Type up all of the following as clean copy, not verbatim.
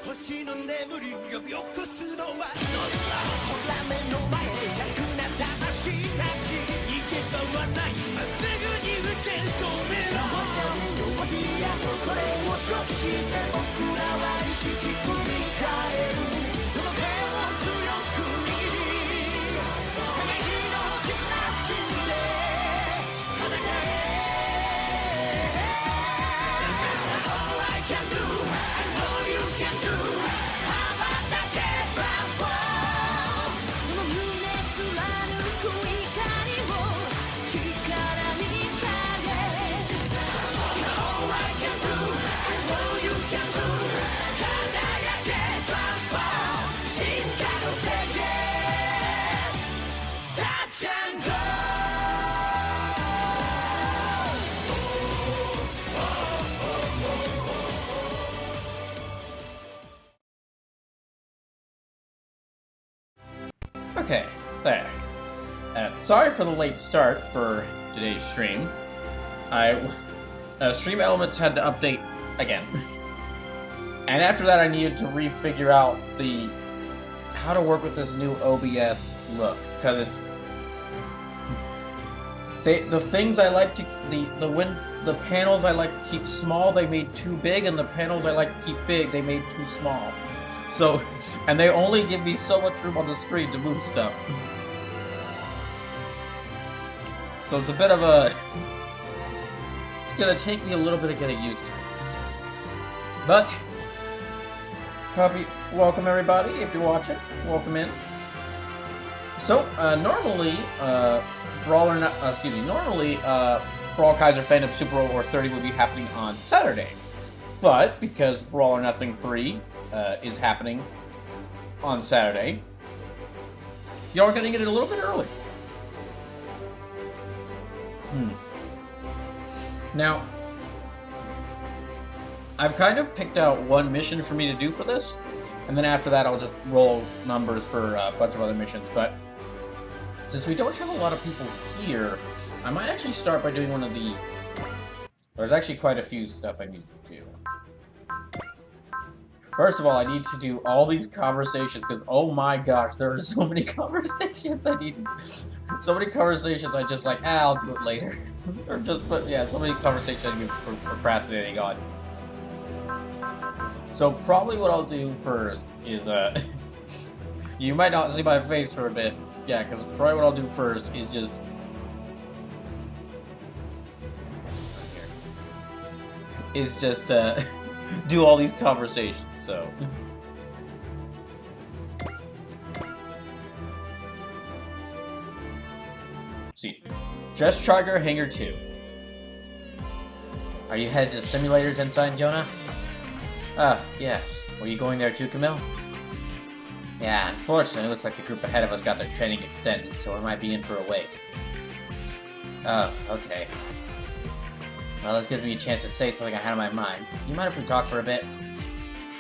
星の眠り呼び起こすのはそんなほら目の前で弱な魂たち行けそうはないまっすぐに受け止めろ弱気やそれを承知して僕らは意識組み替えるその手を強く握り互いの絆信じて戦えAll I can do, I know you can do 羽ばたけ transform その胸貫く怒りを力に変え All I can do, I know you can do 輝け transform 進化の世界 Touch and go Okay, there. Sorry for the late start for today's stream. Stream Elements had to update again. And after that I needed to refigure out how to work with this new OBS look. Because it's... the things I like to... The panels I like to keep small, they made too big, and the panels I like to keep big, they made too small. So... And they only give me so much room on the screen to move stuff. So it's a bit of a... It's gonna take me a little bit of getting used to. But... Welcome everybody, if you're watching. Welcome in. So, normally, BrawlKaiser Fandubs Super World War 30 will be happening on Saturday. But, because Brawl or Nothing 3 is happening on Saturday, y'all are gonna get it a little bit early. Now, I've kind of picked out one mission for me to do for this, and then after that I'll just roll numbers for a bunch of other missions, but since we don't have a lot of people here, I might actually start by doing one of the... There's actually quite a few stuff I need to do. First of all, I need to do all these conversations, because, oh my gosh, there are so many conversations I need to... So many conversations I just like, I'll do it later. Or just, but yeah, so many conversations I'm procrastinating on. So probably what I'll do first is, you might not see my face for a bit. Yeah, because probably what I'll do first is just... do all these conversations, so... See. Dress Trigger Hangar 2. Are you headed to simulators inside, Jonah? Ah, yes. Were you going there too, Camille? Yeah, unfortunately, it looks like the group ahead of us got their training extended, so we might be in for a wait. Oh, okay. Well, this gives me a chance to say something I had on my mind. Do you mind if we talk for a bit?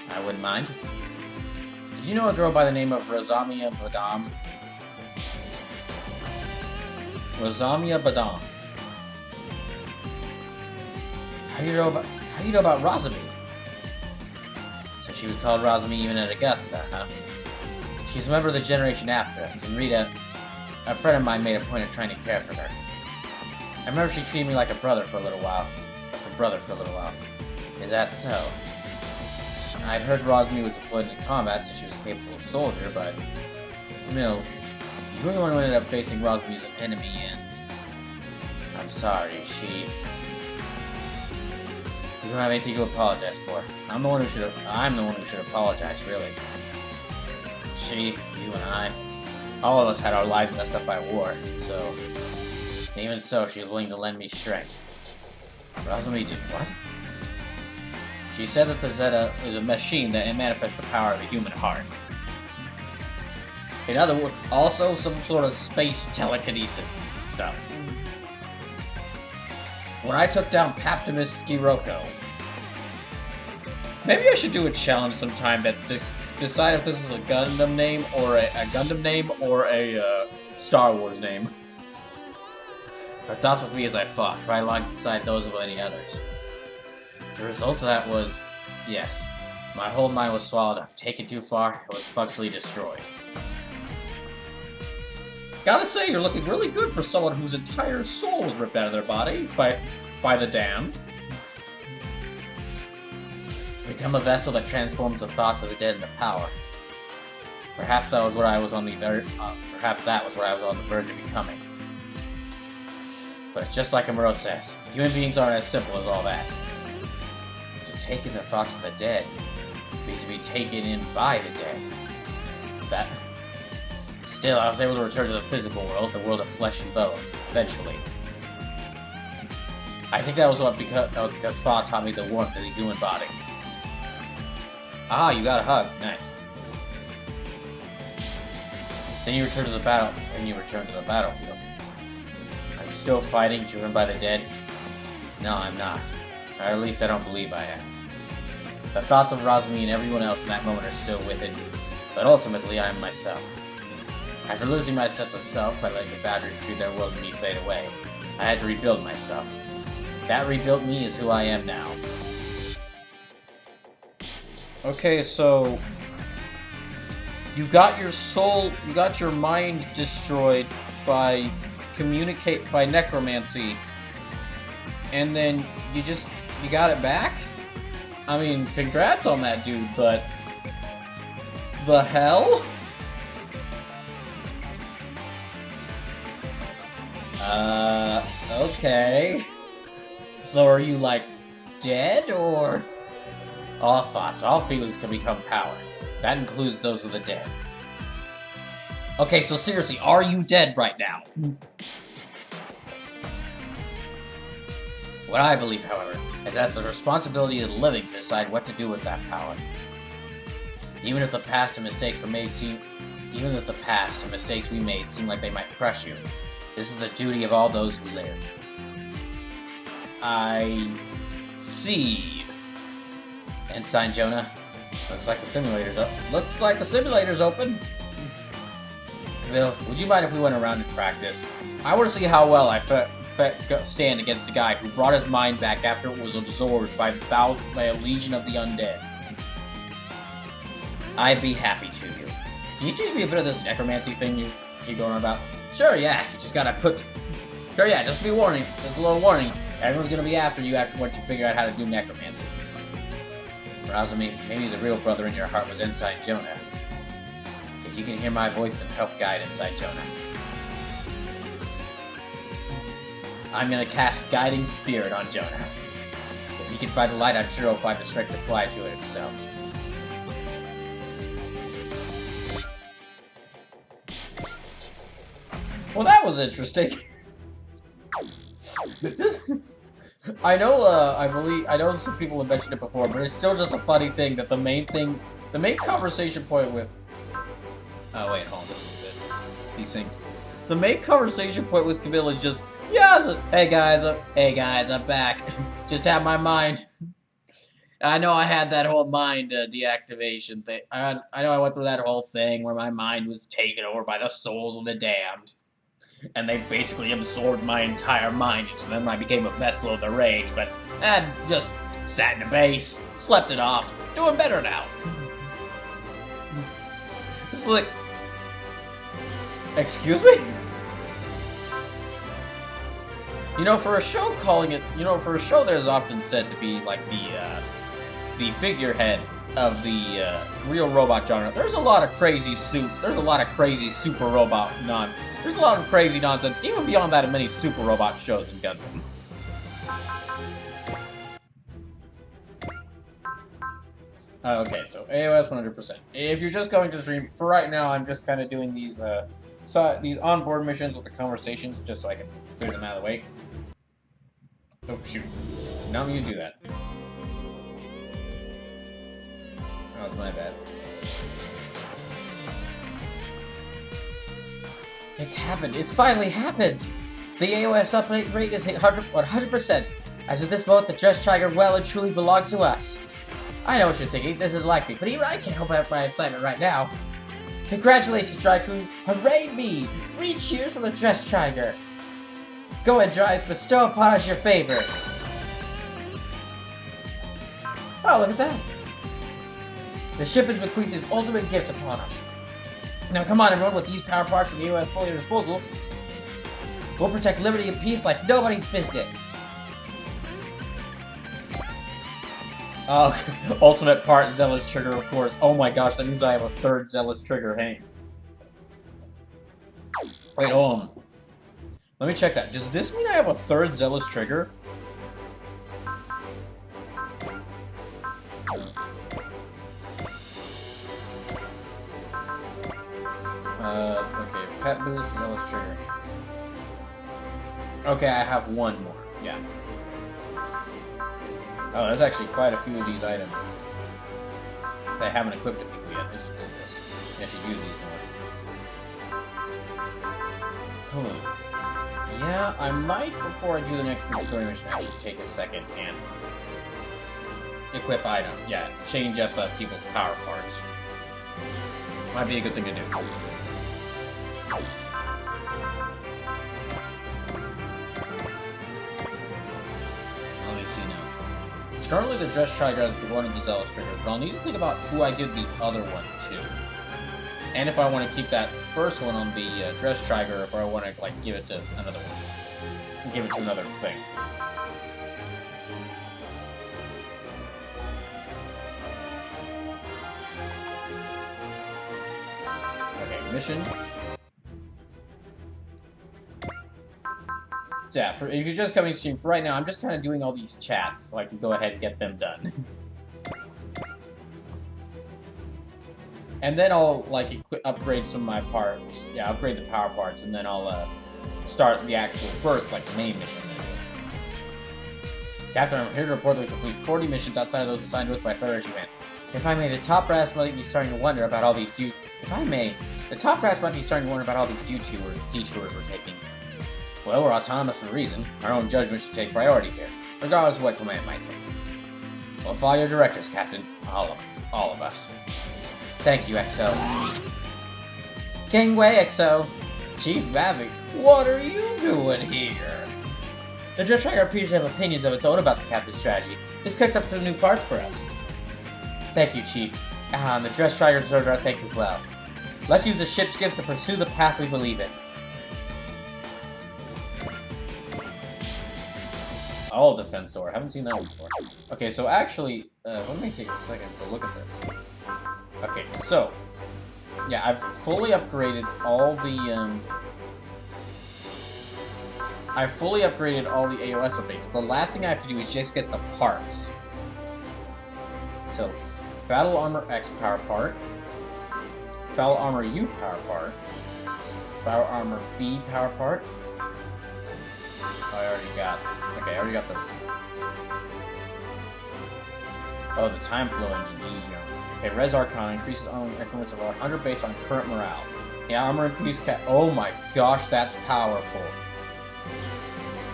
I wouldn't mind. Did you know a girl by the name of Rosamia Badam? Rosamia Badam. How do you know about Rosami? So she was called Rosami even at Augusta, huh? She's a member of the generation after us, and Rita, a friend of mine, made a point of trying to care for her. I remember she treated me like a brother for a little while. Is that so? I've heard Rosmi was deployed in combat, so she was a capable soldier, but... You know, you're the one who ended up facing Rosmi as an enemy, and... I'm sorry, she... You don't have anything to apologize for. I'm the one who should apologize, really. She, you and I... All of us had our lives messed up by war, so... Even so, she was willing to lend me strength. Rosami did what? She said that the Zeta is a machine that manifests the power of the human heart. In other words, also some sort of space telekinesis stuff. When I took down Paptimus Skiroko... Maybe I should do a challenge sometime that's decide if this is a Gundam name or a Star Wars name. Her thoughts with me as I fought, trying to decide those of any others. The result of that was, yes, My whole mind was swallowed up. Taken too far, it was functionally destroyed. Gotta say, you're looking really good for someone whose entire soul was ripped out of their body by the damned. To become a vessel that transforms the thoughts of the dead into power. Perhaps that was what I was on the verge of becoming. But it's just like Amuro says, human beings aren't as simple as all that. To take in the thoughts of the dead means to be taken in by the dead. Still, I was able to return to the physical world, the world of flesh and bone, eventually. I think that was because Fa taught me the warmth of the human body. Ah, you got a hug. Nice. Then you return to the battlefield. Are you still fighting, driven by the dead? No, I'm not. Or at least I don't believe I am. The thoughts of Razumi and everyone else in that moment are still within me, but ultimately I am myself. After losing my sense of self by letting the boundary between their world and me fade away, I had to rebuild myself. That rebuilt me is who I am now. Okay, so you got your mind destroyed by necromancy, and then you got it back? I mean, congrats on that, dude, but the hell? Okay. So are you, like, dead, or? All thoughts, all feelings can become power. That includes those of the dead. Okay, so seriously, are you dead right now? What I believe, however, is that it's the responsibility of the living to decide what to do with that power. Even if the past and mistakes we made seem like they might crush you, this is the duty of all those who live. I see. Ensign Jonah. Looks like the simulator's open. Camille, would you mind if we went around and practice? I want to see how well I stand against a guy who brought his mind back after it was absorbed by a legion of the undead. I'd be happy to. Can you teach me a bit of this necromancy thing you keep going on about? Sure, yeah. You just gotta just be warning. Just a little warning. Everyone's gonna be after you once you figure out how to do necromancy. Razumi, maybe the real brother in your heart was Ensign Jonah. If you can hear my voice, then help guide Ensign Jonah. I'm gonna cast Guiding Spirit on Jonah. If he can find the light, I'm sure he'll find the strength to fly to it himself. Well, that was interesting. I know some people have mentioned it before, but it's still just a funny thing that the main conversation point with... Oh, wait, hold on, this is good. Desynced. The main conversation point with Camille is just, hey guys, I'm back. Just have my mind. I know I had that whole mind deactivation thing. I know I went through that whole thing where my mind was taken over by the souls of the damned. And they basically absorbed my entire mind, so then I became a vessel of the rage, but I just sat in the base, slept it off, doing better now. It's like, excuse me? For a show that is often said to be like the figurehead of the real robot genre, there's a lot of crazy super robot There's a lot of crazy nonsense, even beyond that of many super robot shows in Gundam. Okay, so AOS 100%. If you're just going to stream, for right now, I'm just kind of doing these onboard missions with the conversations, just so I can clear them out of the way. Oh, shoot. No, you do that. That was my bad. It's happened. It's finally happened! The AOS update rate is 100%. As of this moment, the Dress Tiger well and truly belongs to us. I know what you're thinking. This is like me, but even I can't help out my excitement right now. Congratulations, Drycoons! Hooray me! 3 cheers for the Dress Tiger! Go ahead, Dries, bestow upon us your favor. Oh, look at that! The ship has bequeathed its ultimate gift upon us. Now come on everyone, with these power parts and the AOS fully at our disposal, we'll protect liberty and peace like nobody's business. Oh, ultimate part Zealous Trigger, of course. Oh my gosh, that means I have a third Zealous Trigger. Hey. Wait, hold on. Let me check that. Does this mean I have a third Zealous Trigger? Okay. Pet boost, Zealous Trigger. Okay, I have one more. Yeah. Oh, there's actually quite a few of these items. They haven't equipped to people yet. This is this. I should use these more. Yeah, I might, before I do the next big story mission, actually take a second and equip item. Yeah, change up people's power parts. Might be a good thing to do. Let me see now. Currently, the Dress Trigger is the one of the Zealous Triggers, but I'll need to think about who I give the other one to. And if I want to keep that first one on the Dress Trigger, if I want to, like, give it to another one. Give it to another thing. Okay, mission. So yeah, if you're just coming to stream for right now, I'm just kind of doing all these chats, so I can go ahead and get them done. And then I'll, like, upgrade some of my parts. Yeah, upgrade the power parts, and then I'll, start the actual first, like, main mission. Captain, I'm here to report that we completed 40 missions outside of those assigned to us by Federation Command. If I may, the top brass might be starting to wonder about all these detours we're taking. Well, we're autonomous for a reason. Our own judgment should take priority here, regardless of what Command might think. We'll follow your directors, Captain. All of us. Thank you, XO. King Wei, XO. Chief Mavic, what are you doing here? The Drift Tracker appears to have opinions of its own about the Captain's strategy. It's cooked up some new parts for us. Thank you, Chief. And the Dress Tracker deserves our thanks as well. Let's use the ship's gift to pursue the path we believe in. All Defensor. Haven't seen that one before. Okay, so actually, let me take a second to look at this. Okay, so yeah, I've fully upgraded all the AOS updates. The last thing I have to do is just get the parts. So, Battle Armor X power part, Battle Armor U power part, Battle Armor B power part. I already got those two. Oh, the Time Flow engine, easier. Okay, Res Archon increases armor increments of 100 based on current morale. Yeah, armor increase oh my gosh, that's powerful.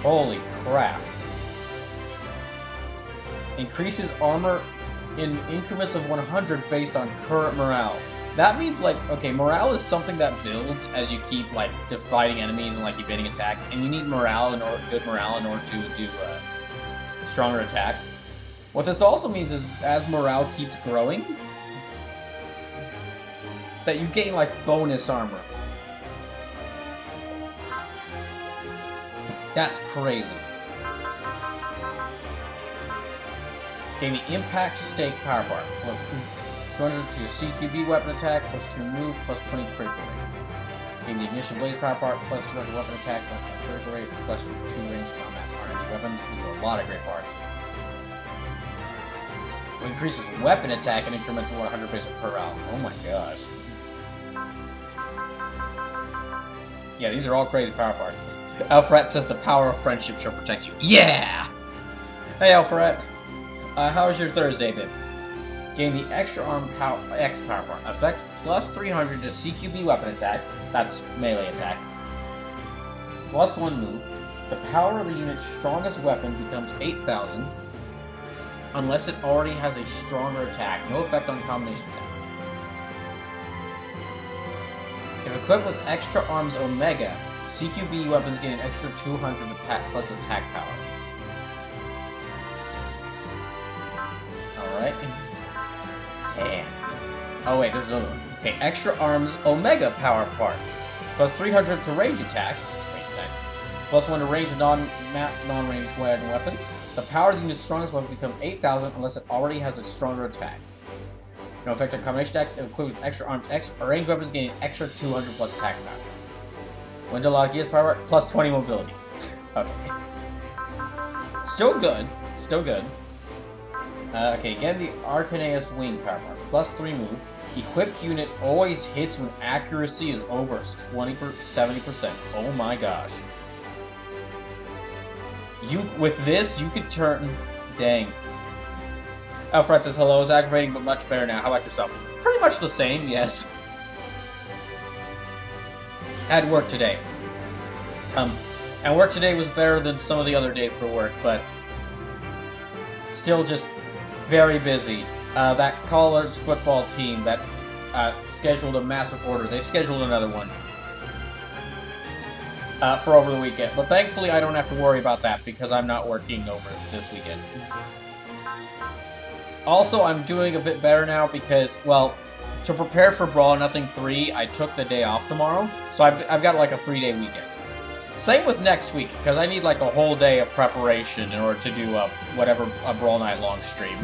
Holy crap. Increases armor in increments of 100 based on current morale. That means, like, okay, morale is something that builds as you keep, like, fighting enemies and, like, evading attacks, and you need good morale in order to do stronger attacks. What this also means is, as morale keeps growing, that you gain, like, bonus armor. That's crazy. Gain the Impact Stake power bar. Plus 200 to CQB weapon attack, plus 2 move, plus 20 critical rate. Gain the Ignition Blaze power part, plus 200 weapon attack, plus 20 critical rate, plus 2 range combat R&D weapons. These are a lot of great parts. Increases weapon attack in increments of 100 based per round. Oh my gosh. Yeah, these are all crazy power parts. Alfred says the power of friendship shall protect you. Yeah! Hey, Alfred. How was your Thursday been? Gain the Extra Arm X power part. Effect plus 300 to CQB weapon attack. That's melee attacks. Plus 1 move. The power of the unit's strongest weapon becomes 8,000. Unless it already has a stronger attack. No effect on combination attacks. If equipped with Extra Arms Omega, CQB weapons gain an extra 200 plus attack power. Alright. Damn. Oh wait, there's another one. Okay, extra arms Omega power part. Plus 300 to range attack. Range attacks. Plus 1 to range non-range weapons. The power of the unit's strongest weapon becomes 8,000 unless it already has a stronger attack. No effect on combination attacks. It includes extra arms X. Range weapons gaining extra 200 plus attack power. When to log gears power plus 20 mobility. Okay. Still good. Still good. Okay, again the Arcaneus wing power part. Plus 3 move. Equipped unit always hits when accuracy is over 70%. Oh my gosh. With this, you could turn... Dang. Alfred says, hello, it's aggravating, but much better now. How about yourself? Pretty much the same, yes. Had work today. And work today was better than some of the other days for work, but... Still just very busy. That college football team that scheduled a massive order. They scheduled another one for over the weekend. But thankfully, I don't have to worry about that because I'm not working over this weekend. Also, I'm doing a bit better now because, well, to prepare for Brawl Nothing 3, I took the day off tomorrow. So I've got like a 3-day weekend. Same with next week, because I need like a whole day of preparation in order to do a Brawl Night long stream.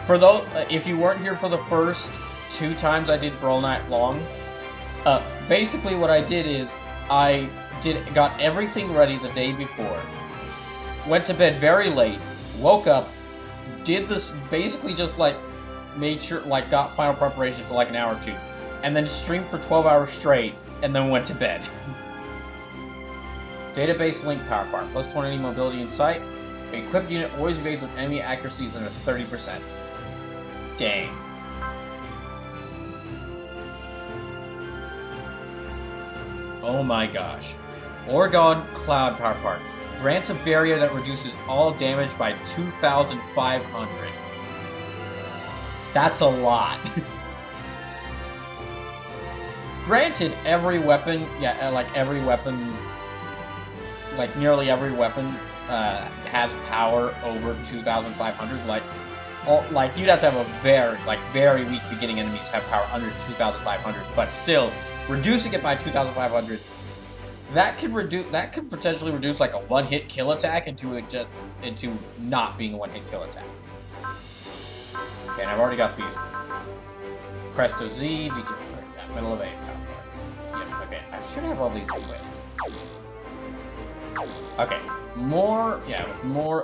For those, if you weren't here for the first 2 times I did Brawl Night long, basically what I did is I got everything ready the day before, went to bed very late, woke up, did this, basically just like made sure, like got final preparation for like an hour or 2, and then streamed for 12 hours straight, and then went to bed. Database link power part, plus 20 mobility in sight. Equipped unit always evades with enemy accuracies under 30%. Dang. Oh my gosh. Oregon Cloud power part. Grants a barrier that reduces all damage by 2,500. That's a lot. Granted, every weapon, like nearly every weapon has power over 2,500. Like you'd have to have a very weak beginning enemies have power under 2,500. But still, reducing it by 2,500, that could potentially reduce like a one-hit kill attack into not being a one-hit kill attack. Okay, and I've already got these. Presto Z, VT, middle of A. Yeah, okay, I should have all these equipped. Okay, more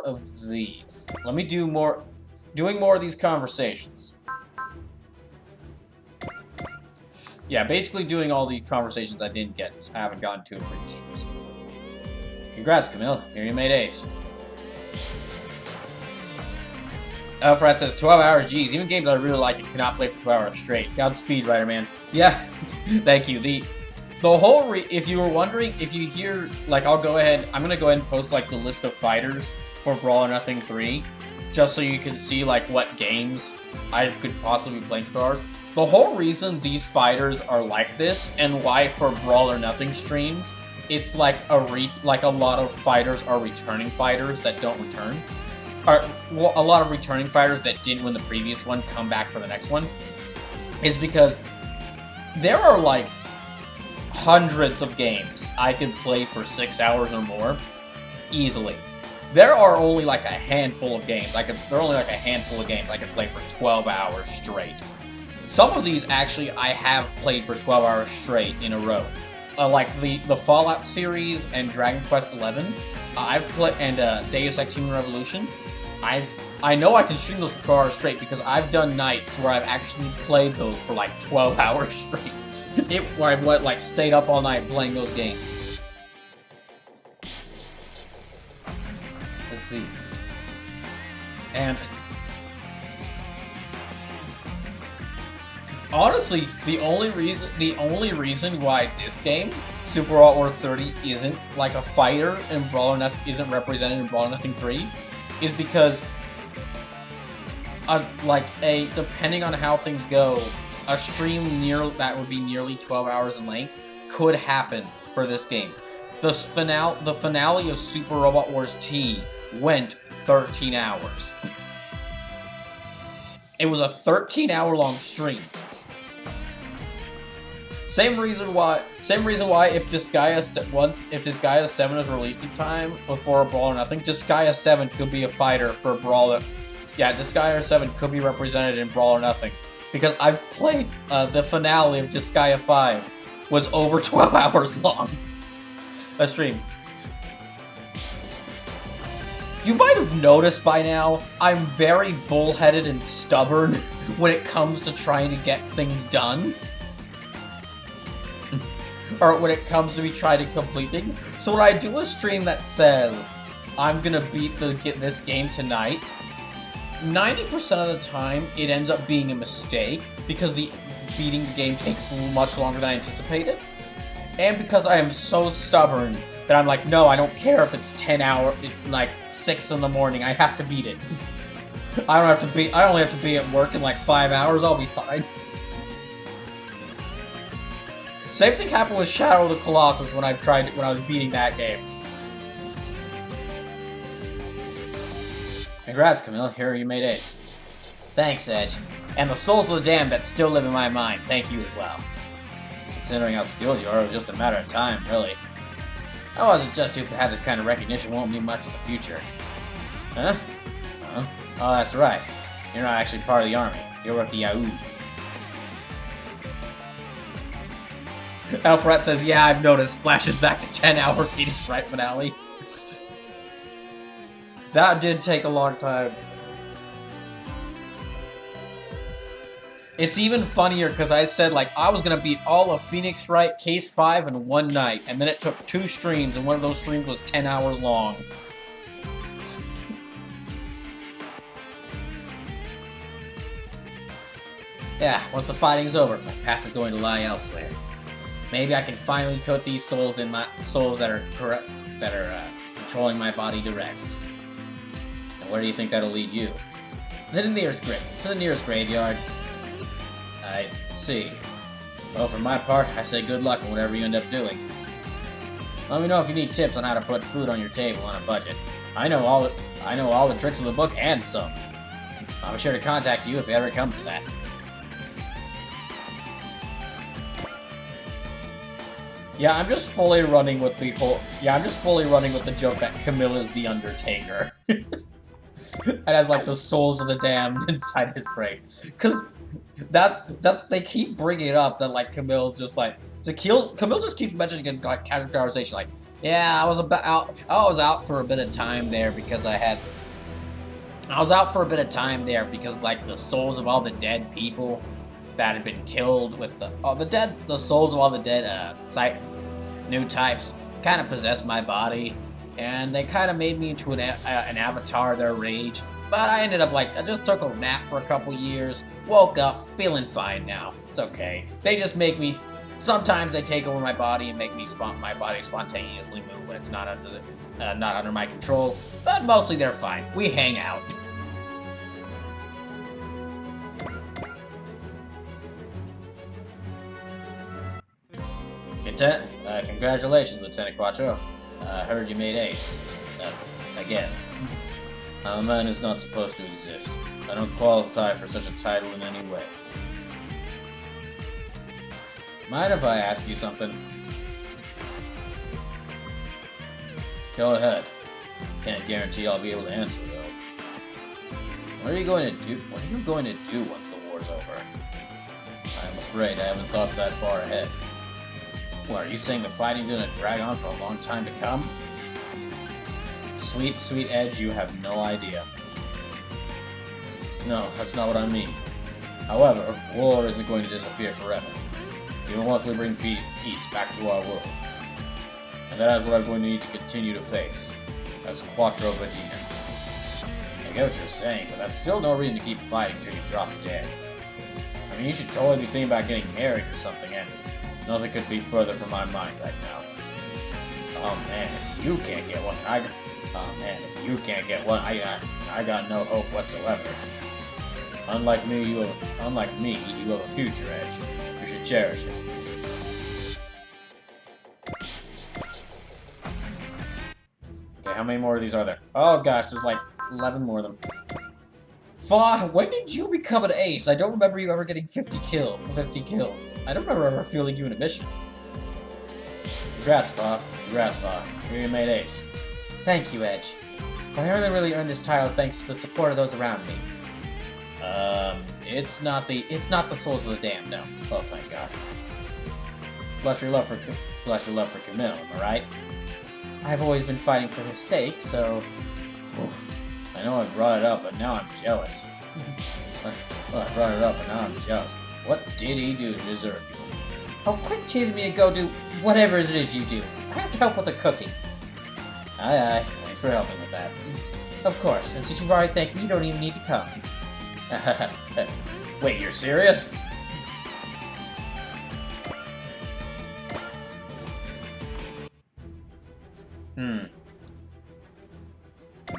of these. Let me doing more of these conversations. Yeah, basically doing all the conversations I haven't gotten to in previous streams. Congrats, Camille. Here you made ace. Alfred says 12 hours. Geez, even games I really like it cannot play for 12 hours straight. Godspeed, Rider Man. Yeah, thank you. The whole if you were wondering, if you hear, like, I'm gonna go ahead and post like the list of fighters for Brawl Nothing 3, just so you can see like what games I could possibly be playing for hours. The whole reason these fighters are like this, and why for Brawl or Nothing streams, it's like a lot of fighters are returning fighters that don't return. A lot of returning fighters that didn't win the previous one come back for the next one, is because there are like hundreds of games I could play for 6 hours or more easily. There are only like a handful of games I could play for 12 hours straight. Some of these actually I have played for 12 hours straight in a row. Like the Fallout series and Dragon Quest XI, I've played, and Deus Ex Human Revolution. I know I can stream those for 12 hours straight because I've done nights where I've actually played those for like 12 hours straight. Where I've stayed up all night playing those games. Let's see. And honestly, the only reason why this game, Super Brawl Wars 30, isn't like a fighter and isn't represented in Brawl Nothing 3, is because depending on how things go, a stream that would be nearly 12 hours in length could happen for this game. The finale of Super Robot Wars T went 13 hours. It was a 13-hour-long stream. Same reason why if Disgaea 7 is released in time before a Brawl or Nothing, Disgaea 7 could be a fighter for a Brawl. Yeah, Disgaea 7 could be represented in Brawl or Nothing. Because I've played the finale of Disgaea 5 was over 12 hours long. A stream. You might have noticed by now, I'm very bullheaded and stubborn when it comes to trying to get things done. Or when it comes to me trying to complete things. So when I do a stream that says, I'm gonna beat this game tonight, 90% of the time, it ends up being a mistake, because beating the game takes much longer than I anticipated. And because I am so stubborn that I'm like, no, I don't care if it's 10 hours, it's like 6 in the morning, I have to beat it. I only have to be at work in like 5 hours, I'll be fine. Same thing happened with Shadow of the Colossus when I was beating that game. Congrats, Camille, here you made ace. Thanks, Edge. And the souls of the damned that still live in my mind, thank you as well. Considering how skilled you are, it was just a matter of time, really. I wasn't just to have this kind of recognition won't mean much in the future. Huh? Oh, that's right. You're not actually part of the army. You're with the Yaoud. Alfred says, yeah, I've noticed. Flashes back to 10-hour Phoenix Wright finale. That did take a long time. It's even funnier because I said, like, I was going to beat all of Phoenix Wright Case 5 in one night, and then it took 2 streams, and one of those streams was 10 hours long. Yeah, once the fighting's over, my path is going to lie elsewhere. Maybe I can finally put these souls in my that are controlling my body to rest. And where do you think that'll lead you? To the nearest graveyard. I see. Well, for my part, I say good luck in whatever you end up doing. Let me know if you need tips on how to put food on your table on a budget. I know all the tricks in the book and some. I'll be sure to contact you if it ever comes to that. Yeah, I'm just fully running with the joke that Camille is the Undertaker. And has like the souls of the damned inside his brain. Cause they keep bringing it up that like Camille's just like Camille just keeps mentioning like casual conversation like, yeah, I was out for a bit of time there because like the souls of all the dead people that had been killed with the souls of all the dead new types kind of possessed my body, and they kind of made me into an avatar of their rage. But I ended up I just took a nap for a couple years, woke up, feeling fine now. It's okay. They just make me. Sometimes they take over my body and make my body spontaneously move when it's not under my control. But mostly they're fine. We hang out. Congratulations, Lieutenant Quattro. I heard you made ace. Again. I'm a man who's not supposed to exist. I don't qualify for such a title in any way. Mind if I ask you something? Go ahead. Can't guarantee I'll be able to answer, though. What are you going to do once the war's over? I'm afraid I haven't thought that far ahead. What, are you saying the fighting's gonna drag on for a long time to come? Sweet, sweet Edge, you have no idea. No, that's not what I mean. However, war isn't going to disappear forever. Even once we bring peace back to our world. And that is what I'm going to need to continue to face. As Quattro Vegeta. I get what you're saying, but that's still no reason to keep fighting till you drop dead. I mean, you should totally be thinking about getting married or something, and nothing could be further from my mind right now. Oh man, if you can't get one, I got no hope whatsoever. Unlike me, you have a future, Edge. You should cherish it. Okay, how many more of these are there? Oh gosh, there's like 11 more of them. Fa, when did you become an ace? I don't remember you ever getting 50 kills. I don't remember ever fielding you in a mission. Congrats, Fa. Congrats, Fa. You made ace. Thank you, Edge. But I only really earned this title thanks to the support of those around me. It's not the souls of the damned, no. Oh, thank God. Bless your love for Camille, am I right? I've always been fighting for his sake, so... Oof. I know I brought it up, but now I'm jealous. Well, I brought it up, and now I'm jealous. What did he do to deserve you? Oh, quit chasing me and go do whatever it is you do. I have to help with the cooking. Aye, aye. Thanks for helping with that. Of course, and since you've already thanked me, you don't even need to come. Wait, you're serious?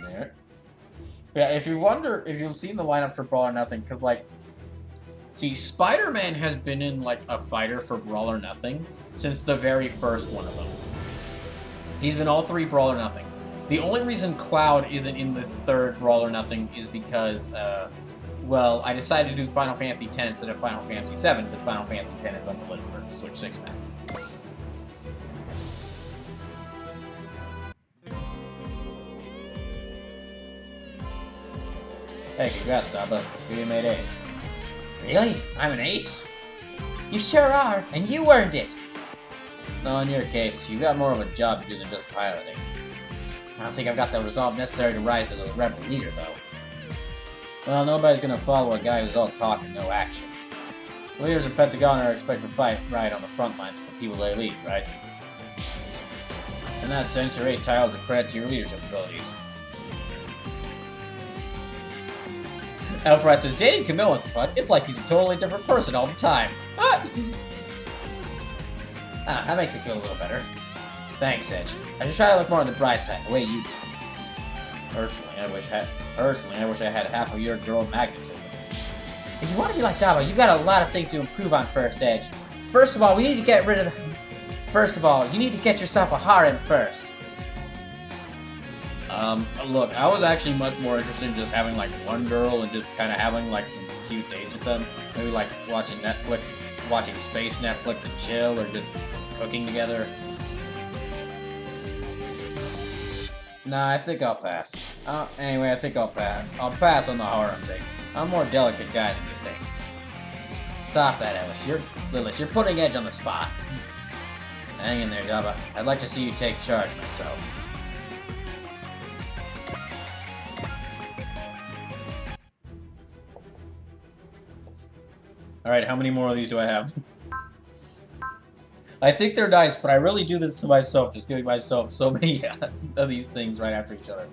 There. Yeah, if you've seen the lineup for Brawl or Nothing, because, like, see, Spider-Man has been in, like, a fighter for Brawl or Nothing since the very first one of them. He's been all 3 Brawl or Nothings. The only reason Cloud isn't in this 3rd Brawl or Nothing is because, well, I decided to do Final Fantasy X instead of Final Fantasy VII, because Final Fantasy X is on the list for Switch 6 map. Hey, congrats, Daba. You made ace. Really? I'm an ace? You sure are, and you earned it! No, in your case, you got more of a job to do than just piloting. I don't think I've got the resolve necessary to rise as a rebel leader, though. Well, nobody's gonna follow a guy who's all talk and no action. Leaders of Pentagon are expected to fight right on the front lines with the people they lead, right? In that sense, your ace title is a credit to your leadership abilities. Alfred says, dating Camille is fun. It's like he's a totally different person all the time. What? Ah, that makes me feel a little better. Thanks, Edge. I should try to look more on the bright side, the way you do. Personally, I wish I had half of your girl magnetism. If you want to be like Daba, you've got a lot of things to improve on first, Edge. First of all, you need to get yourself a harem first. Look, I was actually much more interested in just having, like, one girl and just kind of having, like, some cute dates with them. Maybe, like, watching space Netflix and chill, or just cooking together. Nah, I think I'll pass. Anyway, I think I'll pass. I'll pass on the harem thing. I'm a more delicate guy than you think. Stop that, Lilith. You're putting Edge on the spot. Hang in there, Daba. I'd like to see you take charge myself. Alright, how many more of these do I have? I think they're nice, but I really do this to myself, just giving myself so many of these things right after each other.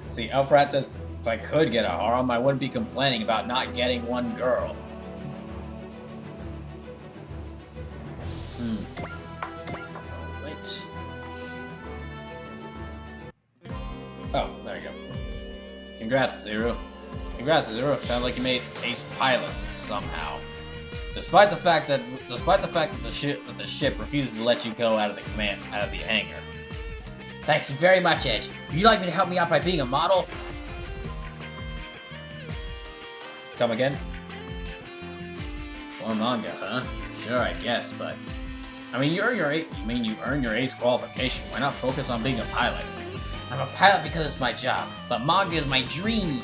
See, Alfred says, if I could get a harem, I wouldn't be complaining about not getting one girl. Wait. Oh, there you go. Congrats, Zero. Sounds like you made ace pilot somehow. Despite the fact that the ship refuses to let you go out of the hangar. Thanks very much, Edge. Would you like me to help me out by being a model? Come again? Or manga, huh? Sure, I guess, but I mean, you earn your ace qualification. Why not focus on being a pilot? I'm a pilot because it's my job, but manga is my dream.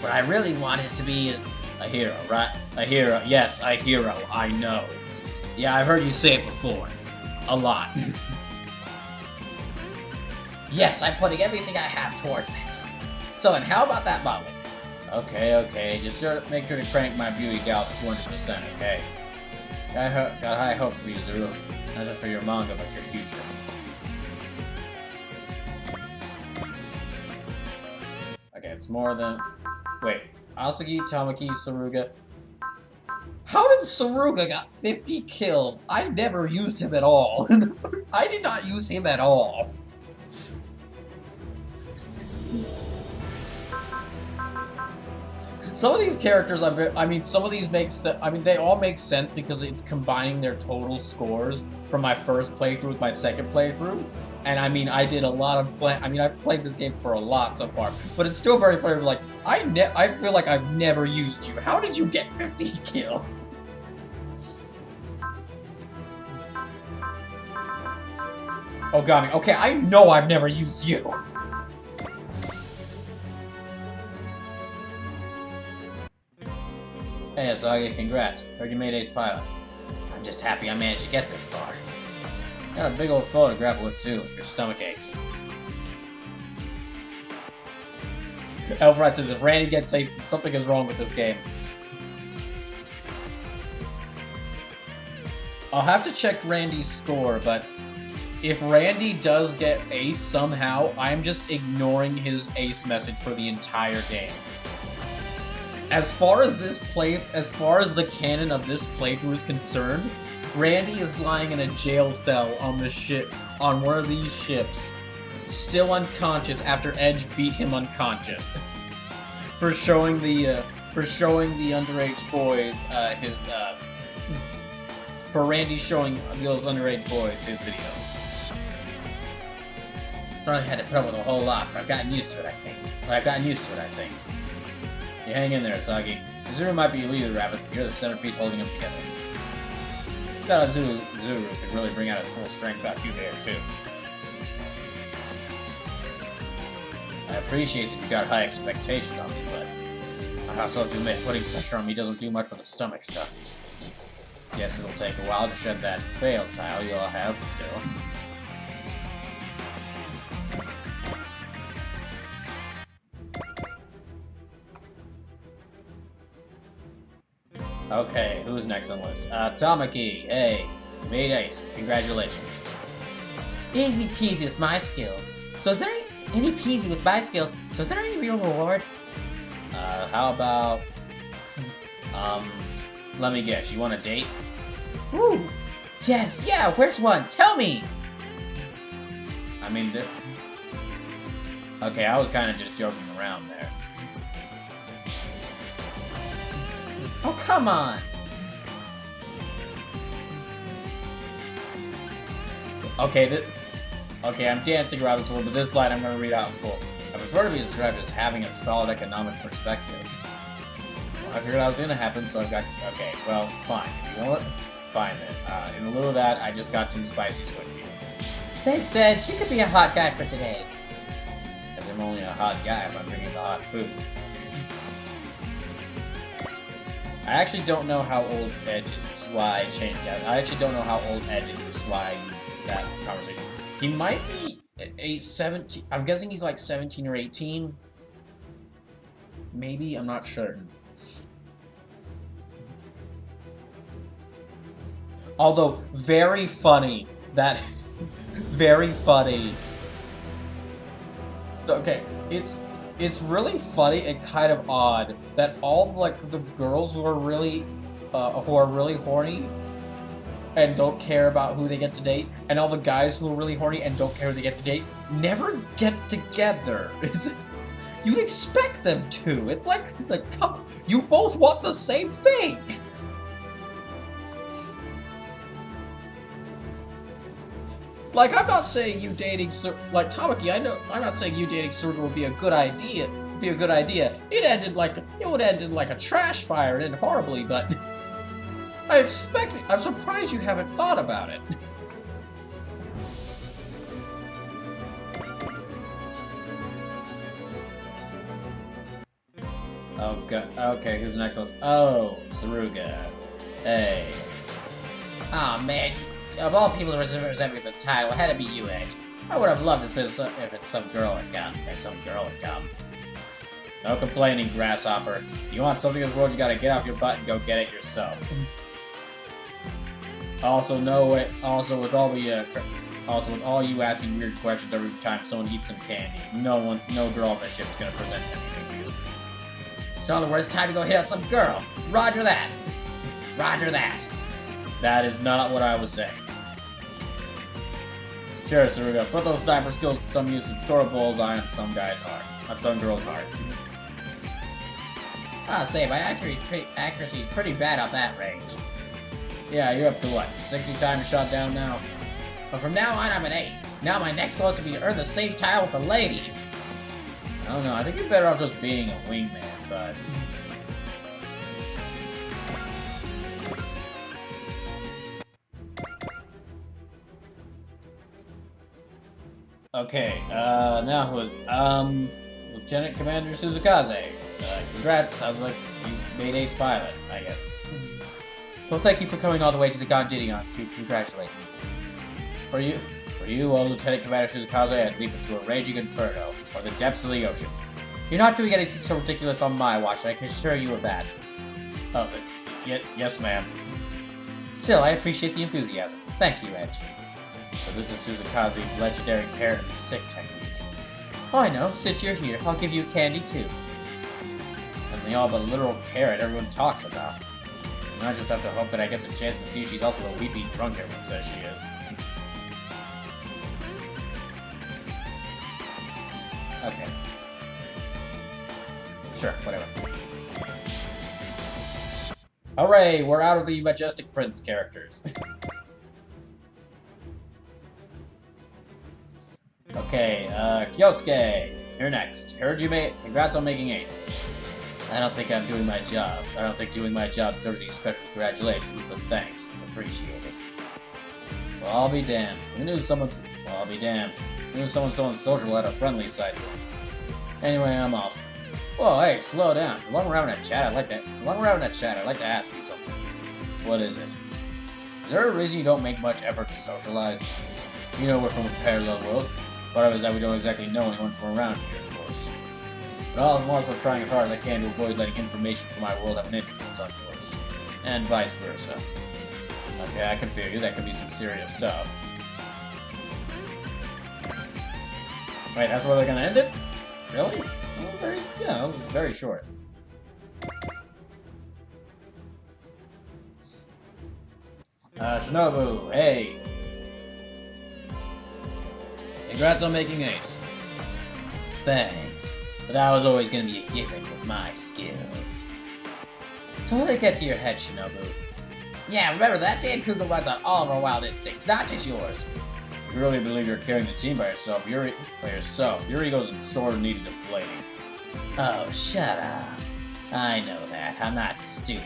What I really want is to be a hero, right? A hero, yes, a hero, I know. Yeah, I've heard you say it before. A lot. Yes, I'm putting everything I have towards it. So, and how about that modeling? Okay, just make sure to crank my beauty gal to 200%, okay? Got high hopes for you, Zuru. Not just for your manga, but your future. Okay, it's more than... Wait, Asagi, Tamaki, Saruga... How did Saruga got 50 kills? I never used him at all. I did not use him at all. Some of these characters, some of these make sense. I mean, they all make sense because it's combining their total scores from my first playthrough with my second playthrough. And I mean, I did a lot of I've played this game for a lot so far, but it's still very funny. Like, I feel like I've never used you. How did you get 50 kills? Ogami, okay, I know I've never used you. Hey, Asagi, congrats. Heard you made Ace Pilot. I'm just happy I managed to get this far. Got a big old foe to grapple with, too. Your stomach aches. Elfright says, if Randy gets Ace, something is wrong with this game. I'll have to check Randy's score, but if Randy does get Ace somehow, I'm just ignoring his Ace message for the entire game. As far as the canon of this playthrough is concerned, Randy is lying in a jail cell on the ship, on one of these ships, still unconscious after Edge beat him unconscious, for showing the underage boys for Randy showing those underage boys his video. Probably had to put up with a whole lot, but I've gotten used to it, I think. You hang in there, Asagi. Zuru might be your leader, Rabbit, but you're the centerpiece holding them together. Thought Zuru could really bring out his full strength without you there, too. I appreciate that you got high expectations on me, but I also have to admit, putting pressure on me doesn't do much for the stomach stuff. Yes, it'll take a while to shed that failed tile you all have still. Okay, who's next on the list? Tamaki, hey, you made Ace. Congratulations. Easy peasy with my skills. So is there any peasy with my skills? So is there any real reward? How about... let me guess, you want a date? Ooh! Yes, yeah, where's one? Tell me! I mean, okay, I was kind of just joking around there. Oh, come on! Okay, I'm dancing around this one, but this line I'm going to read out in full. I prefer to be described as having a solid economic perspective. Well, I figured that was going to happen, so I've got... Okay, well, fine. You know what? Fine, then. In lieu of that, I just got some spicy squid here. Thanks, Edge. You could be a hot guy for today. Because I'm only a hot guy if I'm bringing the hot food. I actually don't know how old Edge is, which is why I changed that. I actually don't know how old Edge is, which is why I used that conversation. He might be a 17... I'm guessing he's like 17 or 18. Maybe? I'm not certain. Although, very funny that... very funny. Okay, it's really funny and kind of odd that all like the girls who are really horny and don't care about who they get to date, and all the guys who are really horny and don't care who they get to date, never get together. You expect them to. It's like come, you both want the same thing. Like, I'm not saying you dating like Tamaki. I'm not saying you dating Suruga would be a good idea. It would end in like a trash fire and end horribly. But I'm surprised you haven't thought about it. Oh god. Okay, who's the next one? Oh, Suruga. Hey. Aw, oh, man. Of all people to represent me the title, it had to be you, Edge. I would have loved if it's some girl had come. No complaining, grasshopper. You want something in this world, you gotta get off your butt and go get it yourself. Also, with all you asking weird questions every time someone eats some candy, no girl on the ship is gonna present anything to you. So in other words, time to go hit up some girls. Roger that. Roger that. That is not what I was saying. Sure, Suruga, put those sniper skills to some use and score a bullseye on some guy's heart. On some girl's heart. I'll say, my accuracy is pretty bad on that range. Yeah, you're up to what, 60 times shot down now? But from now on, I'm an ace. Now my next goal is to be to earn the same title with the ladies. I don't know, I think you're better off just being a wingman, but... Okay, now who is, Lieutenant Commander Suzukaze. Congrats, sounds like you made ace pilot, I guess. Well, thank you for coming all the way to the Gondidion to congratulate me. For you, Lieutenant Commander Suzukaze, I'd leap into a raging inferno, or the depths of the ocean. You're not doing anything so ridiculous on my watch, I can assure you of that. Oh, but, yes, ma'am. Still, I appreciate the enthusiasm. Thank you, Edge. So this is Suzukaze's legendary carrot and stick technique. Oh, I know. Since you're here, I'll give you candy, too. And the all but literal carrot everyone talks about. And I just have to hope that I get the chance to see she's also the weepy drunk everyone says she is. Okay. Sure, whatever. Hooray! We're out of the Majestic Prince characters. Okay, Kyosuke, you're next. Heard you made. Congrats on making ace. I don't think I'm doing my job. I don't think doing my job deserves any special congratulations, but thanks. It's appreciated. Well, I'll be damned. Who knew someone... Well, I'll be damned. Who knew someone so social had a friendly side to him? Anyway, I'm off. Whoa, hey, slow down. While we're having a chat, I'd like to ask you something. What is it? Is there a reason you don't make much effort to socialize? You know we're from a parallel world. Part of it is that we don't exactly know anyone from around here, of course. But I'm also trying as hard as I can to avoid letting information from my world have an influence on yours. And vice versa. Okay, I can feel you. That could be some serious stuff. Wait, that's where they're gonna end it? Really? That was very short. Shinobu, hey! Congrats on making ace. Thanks. But that was always going to be a given with my skills. Don't let it get to your head, Shinobu. Yeah, remember that Dan Cougar runs on all of our wild instincts, not just yours. If you really believe you're carrying the team by yourself, your ego's in sore need of deflating. Oh, shut up. I know that. I'm not stupid.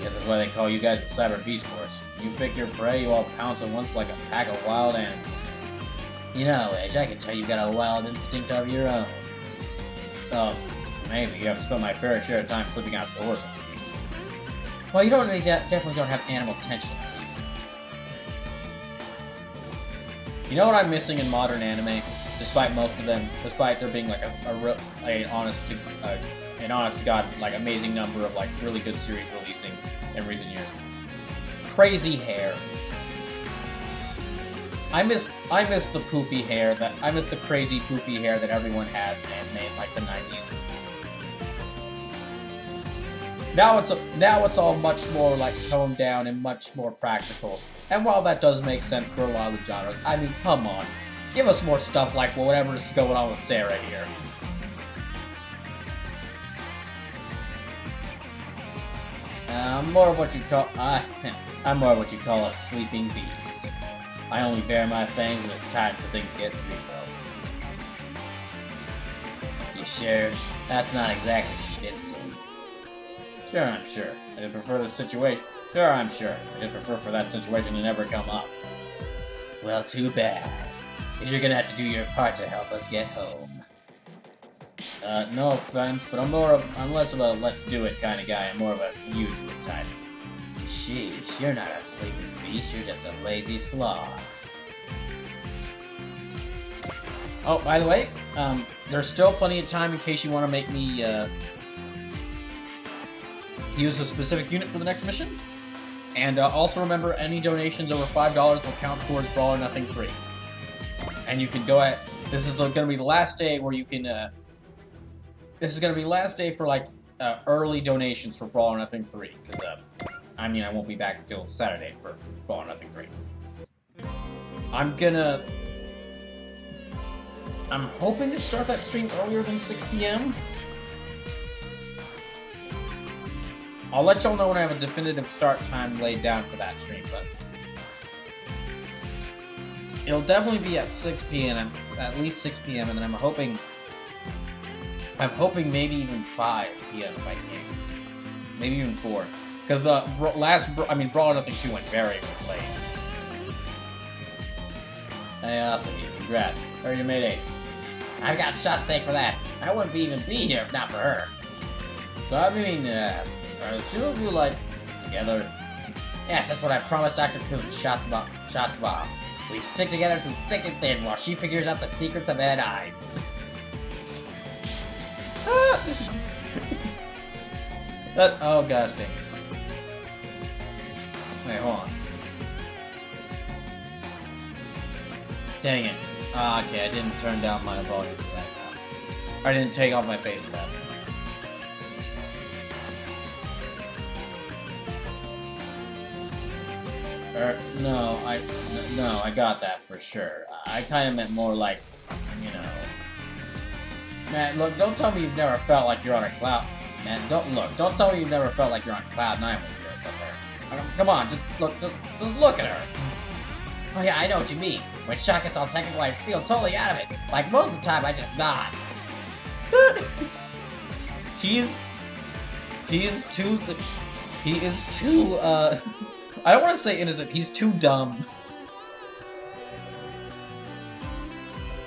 Guess that's why they call you guys the Cyber Beast Force. You pick your prey, you all pounce at once like a pack of wild animals. You know, Edge, I can tell you've got a wild instinct of your own. Oh, maybe. I've spent my fair share of time sleeping outdoors at least. Well, you definitely don't have animal tension at least. You know what I'm missing in modern anime? Despite most of them, despite there being like an honest to God, like amazing number of like really good series releasing in recent years. Crazy hair. I miss the poofy hair I miss the crazy poofy hair that everyone had in anime in like the 90s. Now it's all much more like toned down and much more practical. And while that does make sense for a lot of the genres, I mean, come on. Give us more stuff like whatever is going on with Sarah here. I'm more of what you call a sleeping beast. I only bare my fangs when it's time for things to get real. You sure? That's not exactly convincing. Sure, I'm sure. I just prefer the situation. Sure, I'm sure. I just prefer for that situation to never come up. Well, too bad. Because you're gonna have to do your part to help us get home. No offense, but I'm less of a let's do it kind of guy. I'm more of a you do it type. Sheesh, you're not a sleeping beast, you're just a lazy sloth. Oh, by the way, there's still plenty of time in case you want to make me use a specific unit for the next mission. And also remember, any donations over $5 will count towards Brawl or Nothing 3. And you can go at... This is going to be the last day where you can... this is going to be the last day for, like, early donations for Brawl or Nothing 3. Because, I mean, I won't be back until Saturday for Brawl or Nothing 3. I'm hoping to start that stream earlier than 6 p.m. I'll let y'all know when I have a definitive start time laid down for that stream, but it'll definitely be at 6 p.m. At least 6 p.m. and then I'm hoping maybe even 5 p.m. if I can. Maybe even 4. Because the Brawl Nothing 2 went very late. Hey, awesome, congrats. Or you made ace. I've got shot steak for that. I wouldn't even be here if not for her. So I mean, are the two of you, like, together? Yes, that's what I promised Dr. Coon. Shots bomb. We stick together through thick and thin while she figures out the secrets of Ed Eye. Oh gosh dang it. Wait, hold on. Dang it. Okay, I didn't turn down my volume for that. I didn't take off my face for that. No, I got that for sure. I kind of meant more like, you know. Man, look, don't tell me you've never felt like you're on a cloud. Man, don't tell me you've never felt like you're on cloud 9 with her. Come on, just look at her. Oh yeah, I know what you mean. When shot gets all technical, I feel totally out of it. Like most of the time, I just nod. He is too, I don't want to say innocent, he's too dumb.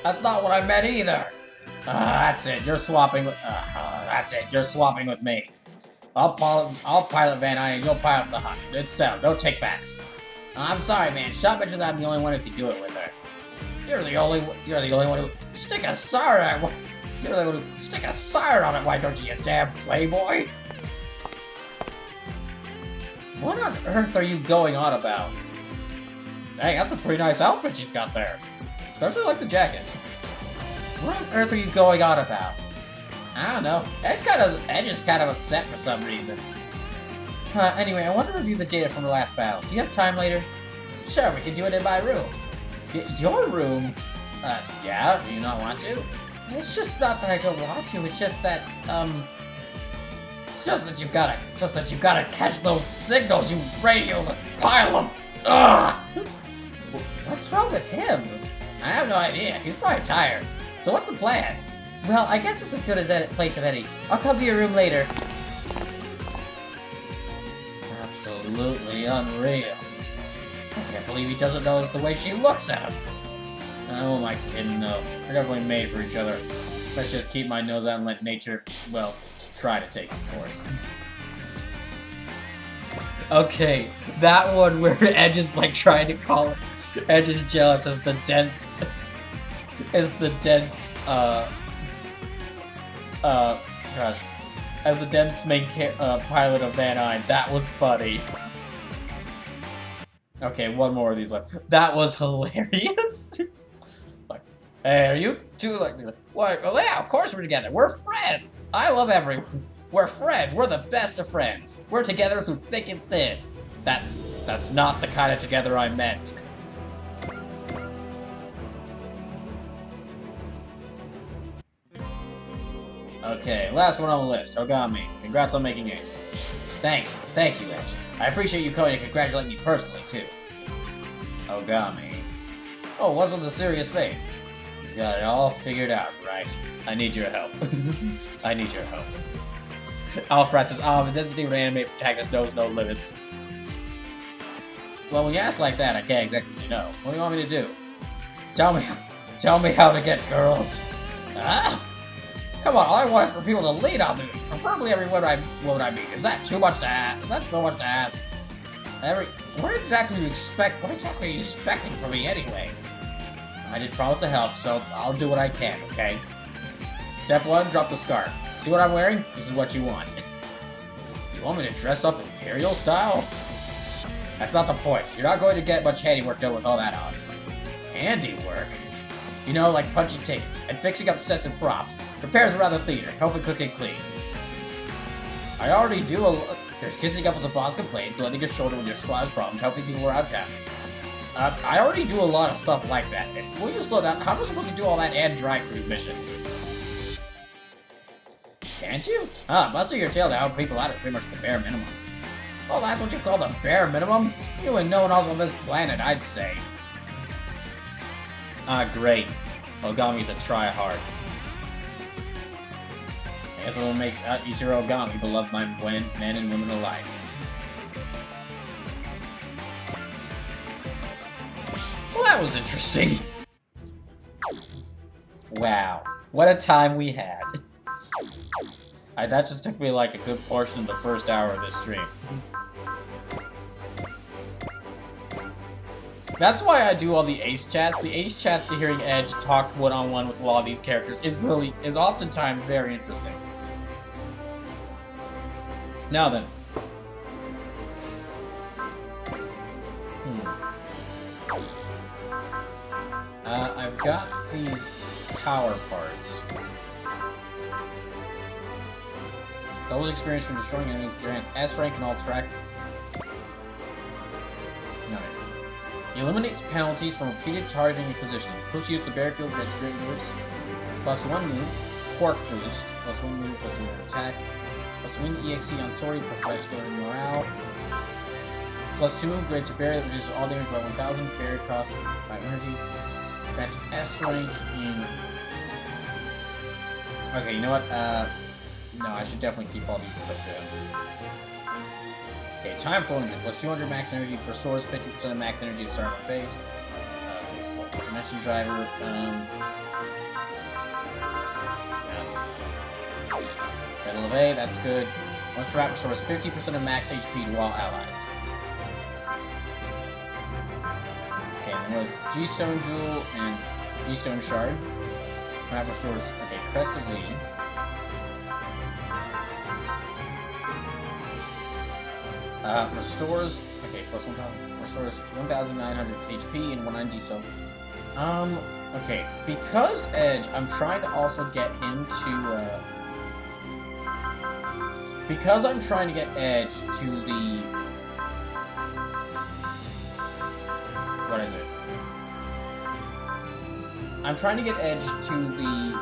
That's not what I meant either. That's it, you're swapping with, me. I'll pilot Van Eye and you'll pilot the Hunt. It's settled, no takebacks. I'm sorry, man. Shot mentioned that I'm the only one who could do it with her. You're the only one who stick a siren on it. You're the only one who stick a siren on it. Why don't you damn playboy? What on earth are you going on about? Dang, that's a pretty nice outfit she's got there. Especially like the jacket. What on earth are you going on about? I don't know. Edge is kind of upset for some reason. Anyway, I want to review the data from the last battle. Do you have time later? Sure, we can do it in my room. Your room? Yeah, do you not want to? It's just not that I don't want to, it's just that, It's just that you gotta catch those signals, you radioless pile of... Ugh! What's wrong with him? I have no idea. He's probably tired. So what's the plan? Well, I guess it's as good as that place of any. I'll come to your room later. Absolutely unreal. I can't believe he doesn't notice the way she looks at him. Oh my kidding, no. We're definitely made for each other. Let's just keep my nose out and let nature, well, try to take its course. Okay, that one where Edge is like trying to call it. Edge is jealous as the dense main pilot of Van Eye. That was funny. Okay, one more of these left. That was hilarious. Like, hey, are you two like? What? Well, yeah, of course we're together. We're friends. I love everyone. We're friends. We're the best of friends. We're together through thick and thin. That's not the kind of together I meant. Okay, last one on the list. Ogami. Congrats on making ace. Thanks. Thank you, Edge. I appreciate you coming to congratulate me personally, too. Ogami. Oh, what's with the serious face? You got it all figured out, right? I need your help. I need your help. Alfred says, the density of an anime protagonist knows no limits. Well, when you ask like that, I can't exactly say no. What do you want me to do? Tell me how to get girls. Ah? Come on, all I want is for people to lean on me. Preferably every woman I meet. Is that too much to ask? Is that so much to ask? What exactly are you expecting from me anyway? I did promise to help, so I'll do what I can, okay? Step 1, drop the scarf. See what I'm wearing? This is what you want. You want me to dress up Imperial style? That's not the point. You're not going to get much handiwork done with all that on. Handiwork? You know, like punching tickets, and fixing up sets and props, repairs around the theater, helping cook and clean. I already do there's kissing up with the boss complaints, lending your shoulder when your squad has problems, helping people around town. I already do a lot of stuff like that. Will you slow down? How am I supposed to do all that and dry cruise missions? can't you? Ah, busting your tail to help people out is pretty much the bare minimum. Oh, that's what you call the bare minimum? You and no one else on this planet, I'd say. Ah, great. Ogami's a try-hard. I guess what makes Ichiro Ogami beloved by men and women alike. Well, that was interesting. Wow. What a time we had. That just took me like a good portion of the first hour of this stream. That's why I do all the ace chats. The ace chats to hearing Edge talk one-on-one with a lot of these characters is oftentimes very interesting. Now then. I've got these power parts. Doubles experience from destroying enemies grants S rank in all track. No. Eliminates penalties from repeated targeting and positioning. Push you at the battlefield against great moves. +1 move. Quark boost. +1 move, +1 attack. +1 EXC on sorting, +5 story morale. +2 move, grades a barrier that reduces all damage by 1000. Barrier cost 5 energy. Grants S rank in. Okay, you know what? No, I should definitely keep all these equipped in. Okay, time flow engine, +200 max energy, restores 50% of max energy at start of phase. Dimension driver, yes. Battle of A, that's good. Once per app restores 50% of max HP to all allies. Okay, and there was G-Stone Jewel and G-Stone Shard. Map restores, okay, Crest of Z. Restores, okay, +1000, restores 1,900 HP and 190, so, okay, because Edge, I'm trying to also get him to, because I'm trying to get Edge to the, what is it? I'm trying to get Edge to the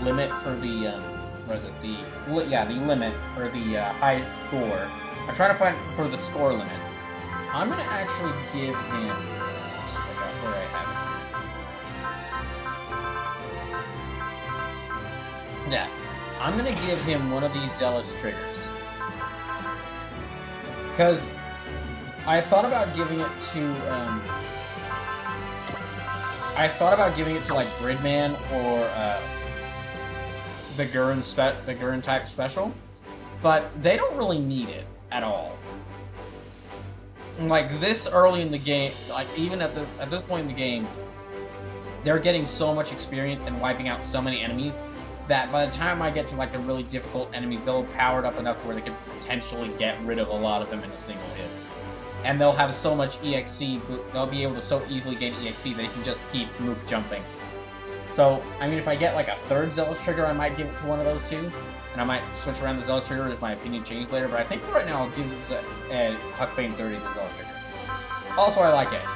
limit for the, what is it, the limit, or the, high score. I'm trying to find for the score limit. I'm gonna actually give him. Where I have it. Yeah, I'm gonna give him one of these zealous triggers. Because I thought about giving it to. I thought about giving it to like Gridman or the Gurren type special, but they don't really need it at all. Like this early in the game, like even at this point in the game, they're getting so much experience and wiping out so many enemies that by the time I get to like the really difficult enemies, they'll have powered up enough to where they could potentially get rid of a lot of them in a single hit. And they'll have so much EXC, they'll be able to so easily gain EXC they can just keep loop jumping. So, I mean, if I get like a third Zealous Trigger, I might give it to one of those two. And I might switch around the Zealous Trigger if my opinion changes later, but I think for right now I'll give Huck Bane 30 the Zealous Trigger. Also, I like Edge.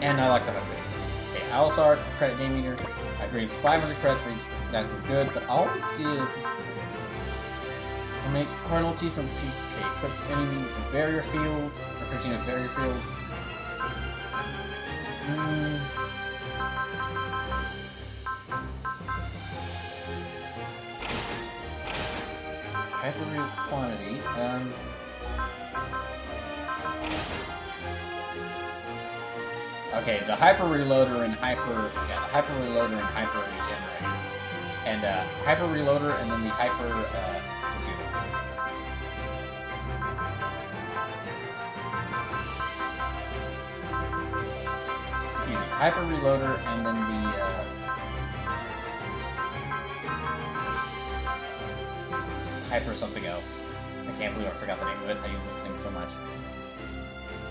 And I like the Huck Bane. Okay, Alisar, credit game meter. I grades 500 credits for each. That was good, but I'll give. Makes penalties from okay, equips enemy with a barrier field. Or Christina's barrier field. Hyper quantity. Okay, the hyper reloader and hyper regenerator, and hyper reloader, and then the hyper hyper reloader, and then the hyper something else. I can't believe I forgot the name of it. I use this thing so much.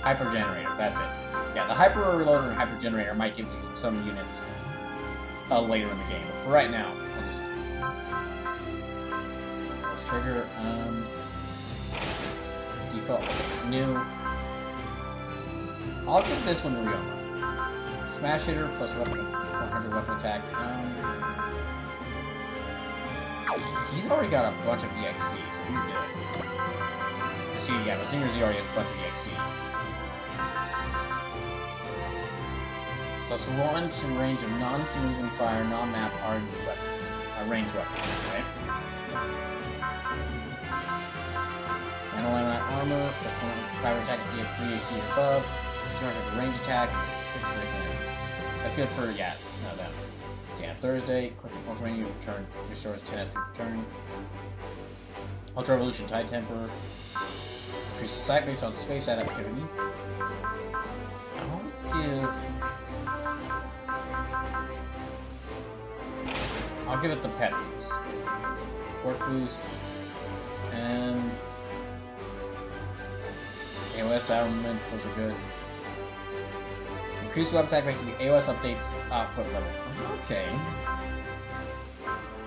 Hyper generator, that's it. Yeah, the hyper reloader and hyper generator might give you some units later in the game. But for right now, I'll just let's trigger default new. I'll give this one to Ryoma. Smash hitter plus weapon 100 weapon attack. He's already got a bunch of EXC, so he's good. See, yeah, but Singer Z already has a bunch of EXC. +1 to range of non-moving fire, non-map RNG weapons. Range weapons, right? Metal Laminate armor, +1 fire attack at 3 AC or above, +200 range attack. That's good for, yeah, no, that. Yeah, Thursday, quick impulse rain, you return, restores 10 SP per turn. Ultra Evolution Tide Temper. Increases sight based on space activity. I'll give it the pet boost. Work boost. And AOS armament, those are good. Increase weapon attack based on the AOS updates output level. Okay.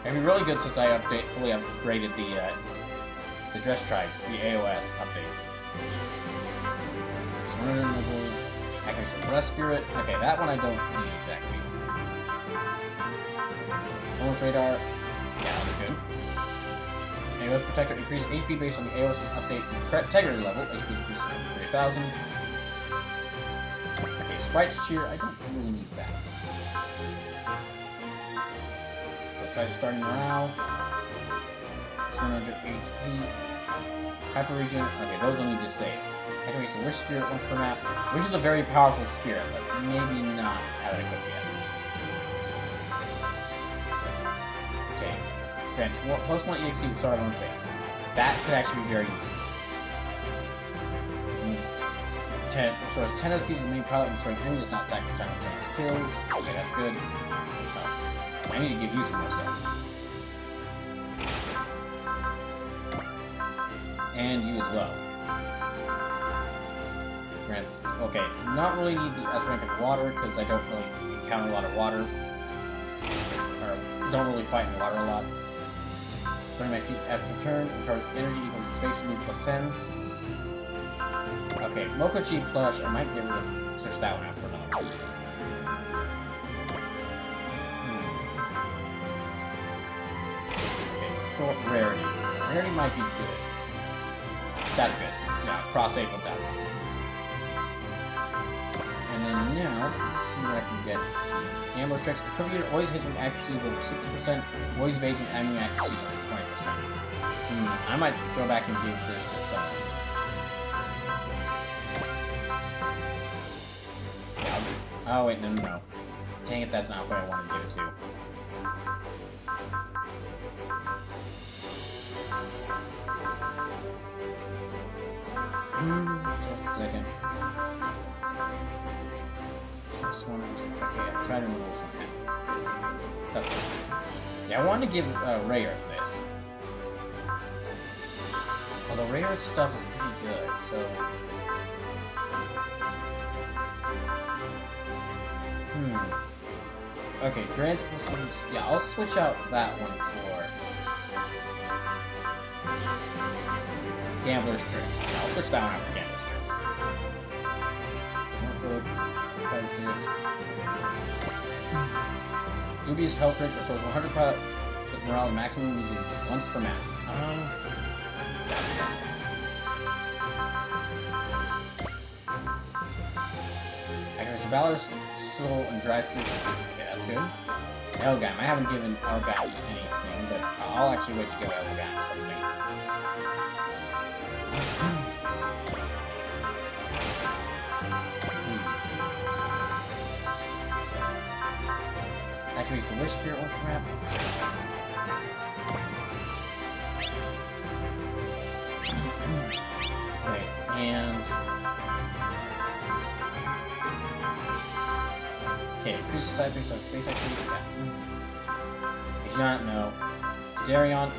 It'd be really good since I fully upgraded the Dress Tribe, the AOS updates. So accuracy of Breath Spirit. Okay, that one I don't need exactly. Performance Radar. Yeah, that's good. AOS Protector increases HP based on the AOS update integrity level. HP increases to 30,000. Okay, Sprite's Cheer. I don't really need that. This guy's starting morale. 100 HP. Hyper Regen. Okay, those don't need to save. Activates the Wish Spirit once per map, which is a very powerful spirit, but maybe not have it equipped yet. Okay. Grants +1 EXE to start on phase. That could actually be very useful. 10 restores 10 SP to the main pilot and restoring enemies does not attack for 10 of 10 kills. Okay, that's good. I need to give you some more stuff. And you as well. Okay, not really need the S rank of water because I don't really encounter a lot of water. Or don't really fight in water a lot. Starting my feet after turn, recover energy equals to space move +10. Okay, Mokochi Plush, I might be able to switch that one out for another one. Okay, sort rarity. Rarity might be good. That's good. Yeah, cross save with that. And then now, let's see what I can get. Gambler's Tricks. The equipped unit always hits with accuracy of over 60%, always evades with enemy accuracy of over 20%. I might go back and give this to someone. Yeah, oh wait, no. Dang it, that's not what I wanted to give it to. Just a second. This one is... Okay, I'm trying to remove this one. That's it. Yeah, I wanted to give Rayer this. Although Rayer's stuff is pretty good, so... Okay, grants this one's... Yeah, I'll switch out that one for... Gambler's Tricks. Yeah, I'll switch that one out for Gambler's Tricks. Smartbook, card disc. Dubious Health Drink restores 100 plus morale and maximum using once per map. Activates Valorous, Soul, and Dry Spirit. Okay, that's good. Elgam. I haven't given Elgam anything, but I'll actually wait to give Elgam something. Activates the Wish Spirit once per map. Wait, and... Okay, increases side based on space activity. Yeah. Is not? No. Darion?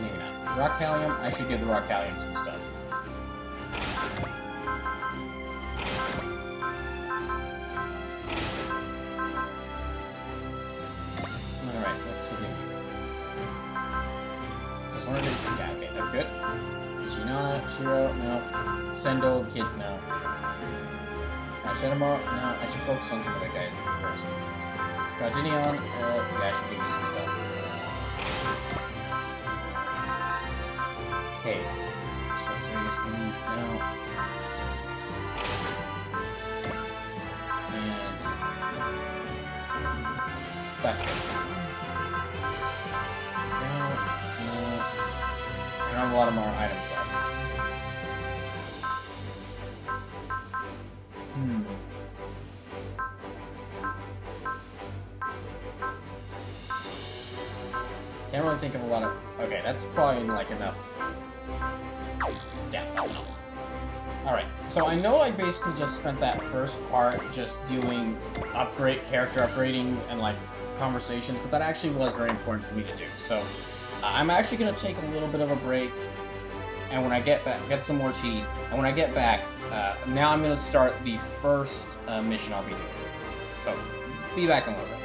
Maybe not. Rockalium? I should give the Rockalium some stuff. Alright, let's continue. Just wanted to... Yeah, okay, that's good. Shinana, Shiro, no. Sendo, Kid, no. Shenamar, no, I should focus on some other guys first. Gardinion, yeah, I should give you some stuff. Okay. So seriously, now. And that's it. No. I don't have a lot of more items left. Can't really think of a lot of... Okay, that's probably, like, enough. Yeah, that's enough. Alright, so I know I basically just spent that first part just doing character upgrading and, like, conversations, but that actually was very important for me to do. So, I'm actually going to take a little bit of a break, and when I get back, get some more tea, and when I get back, now I'm going to start the first mission I'll be doing. So, be back in a little bit.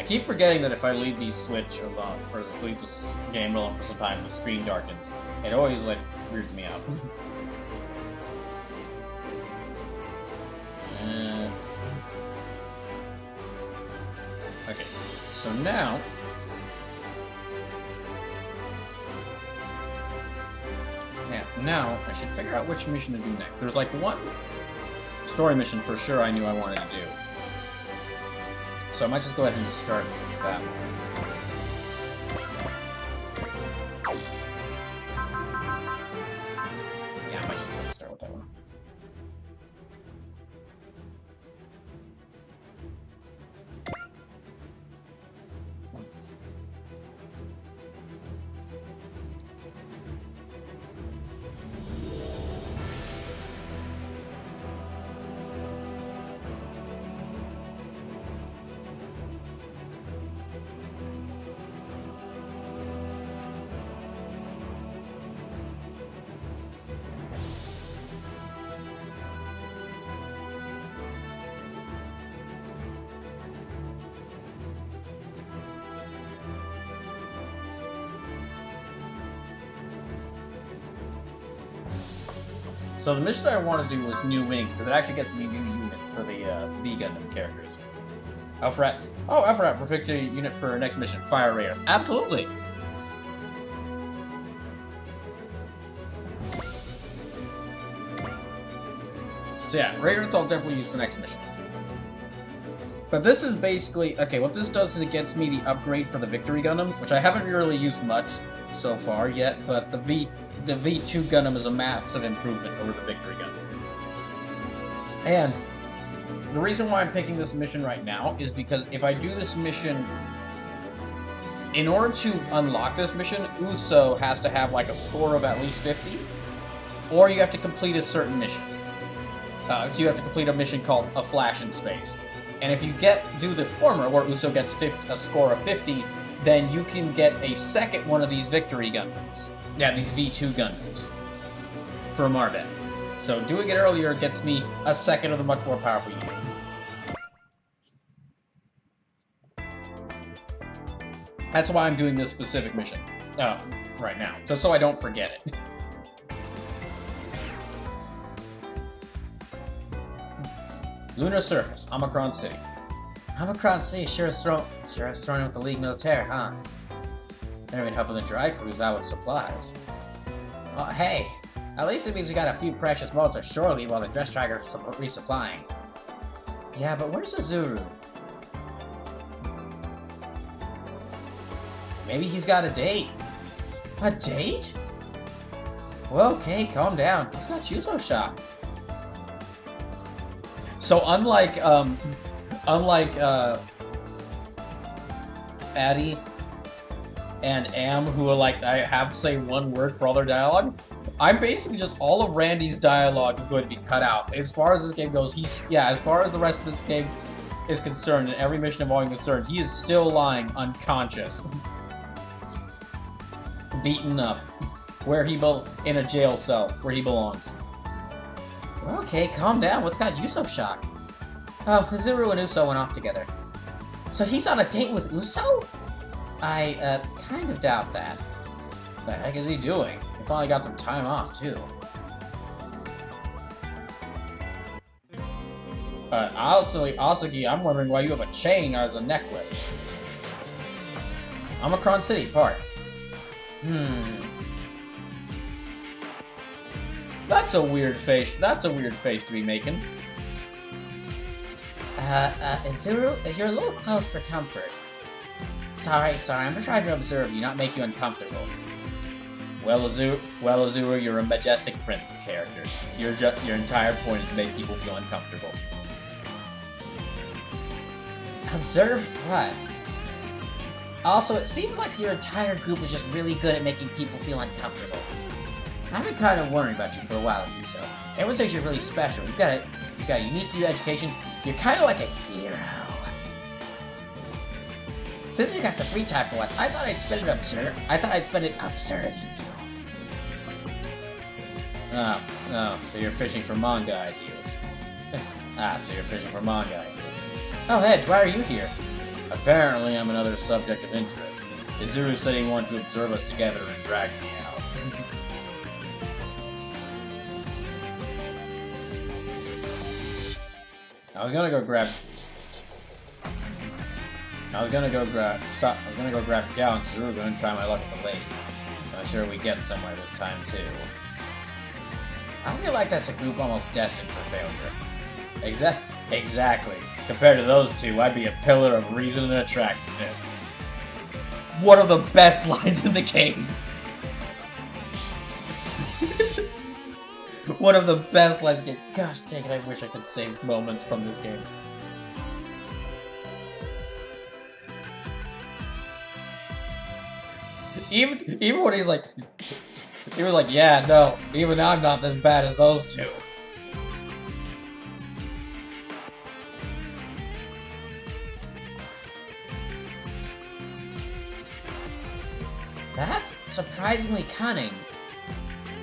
keep forgetting that if I leave the Switch alone, or leave this game alone for some time, the screen darkens. It always, like, weirds me out. Okay, so now... Yeah, now I should figure out which mission to do next. There's like one story mission for sure I knew I wanted to do. So I might just go ahead and start with that one. Yeah, I might just go ahead and start with that one. So the mission that I want to do was New Wings, because it actually gets me new units for the V Gundam characters. Alpharat. Oh, Alpharat, perfect unit for our next mission. Fire Raider. Absolutely! So yeah, Raiders I'll definitely use for next mission. But this is basically... Okay, what this does is it gets me the upgrade for the Victory Gundam, which I haven't really used much so far yet, but the V2 Gundam is a massive improvement over the Victory Gundam. And the reason why I'm picking this mission right now is because if I do this mission... In order to unlock this mission, Uso has to have like a score of at least 50, or you have to complete a certain mission. You have to complete a mission called A Flash in Space. And if you do the former, where Uso gets a score of 50, then you can get a second one of these Victory Gundams. Yeah, these V2 Gundams. For Marvin. So doing it earlier gets me a second of the much more powerful unit. That's why I'm doing this specific mission. Right now. Just so I don't forget it. Lunar Surface, Omicron City. Omicron City sure is thrown with the League Militaire, huh? Never been helping the dry crews out with supplies. Oh, hey! At least it means we got a few precious moments of shore leave while the dress trackers resupplying. Yeah, but where's Azuru? Maybe he's got a date. A date? Well, okay, calm down. What's got you so shocked? So unlike Addie and Am, who are like, I have to say one word for all their dialogue, I'm basically just, all of Randy's dialogue is going to be cut out. As far as this game goes, as far as the rest of this game is concerned, and every mission involving concerned, he is still lying unconscious. Beaten up. In a jail cell, where he belongs. Okay, calm down. What's got you so shocked? Oh, Azuru and Uso went off together. So he's on a date with Uso? I, kind of doubt that. What the heck is he doing? He finally got some time off, too. Asagi, I'm wondering why you have a chain as a necklace. Omicron City, Park. That's a weird face. That's a weird face to be making. Azuru, you're a little close for comfort. Sorry, I'm just trying to observe you, not make you uncomfortable. Well, Azuru, you're a majestic prince character. Your entire point is to make people feel uncomfortable. Observe what? Also, it seems like your entire group is just really good at making people feel uncomfortable. I've been kind of worried about you for a while, Uso. Everyone says you're really special. You've got a unique new education. You're kind of like a hero. Since I got some free time for once, I thought I'd spend it observing you. Oh, so you're fishing for manga ideas. So you're fishing for manga ideas. Oh, Edge, why are you here? Apparently, I'm another subject of interest. Izuru said he wanted to observe us together and drag me out. I was gonna go grab Cal and Suruga and try my luck with the ladies. I'm sure we get somewhere this time too. I feel like that's a group almost destined for failure. Exactly. Compared to those two, I'd be a pillar of reason and attractiveness. One of the best lines in the game. One of the best lines in the game. Gosh dang it, I wish I could save moments from this game. Even when he was like, yeah, no, even I'm not as bad as those two. That's surprisingly cunning.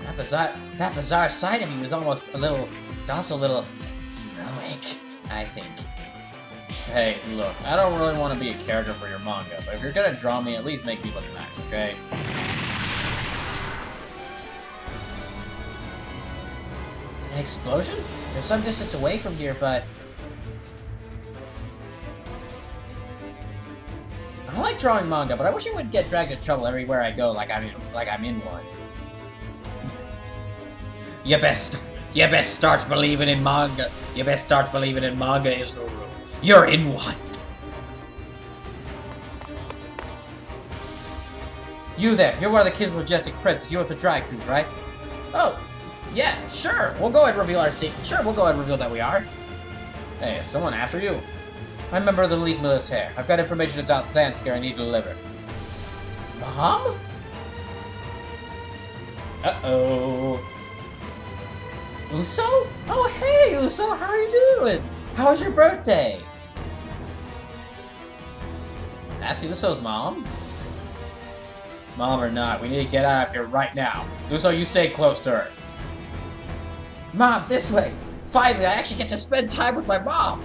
That bizarre side of you is also a little heroic, I think. Hey, look, I don't really want to be a character for your manga, but if you're gonna draw me, at least make me look nice, okay? An explosion? There's some distance away from here, but... I like drawing manga, but I wish I wouldn't get dragged into trouble everywhere I go like I'm in one. You best start believing in manga. You best start believing in manga, Izuru. You're in one. You there, you're one of the kids' majestic princes. You with the Dry Cruise, right? Oh, yeah, sure. We'll go ahead and reveal our secret. Sure, we'll go ahead and reveal that we are. Hey, is someone after you? I'm a member of the League Militaire. I've got information about Zanskar I need to deliver. Mom? Uh-oh. Uso? Oh, hey, Uso, how are you doing? How was your birthday? That's Uso's mom? Mom or not, we need to get out of here right now. Uso, you stay close to her. Mom, this way. Finally, I actually get to spend time with my mom.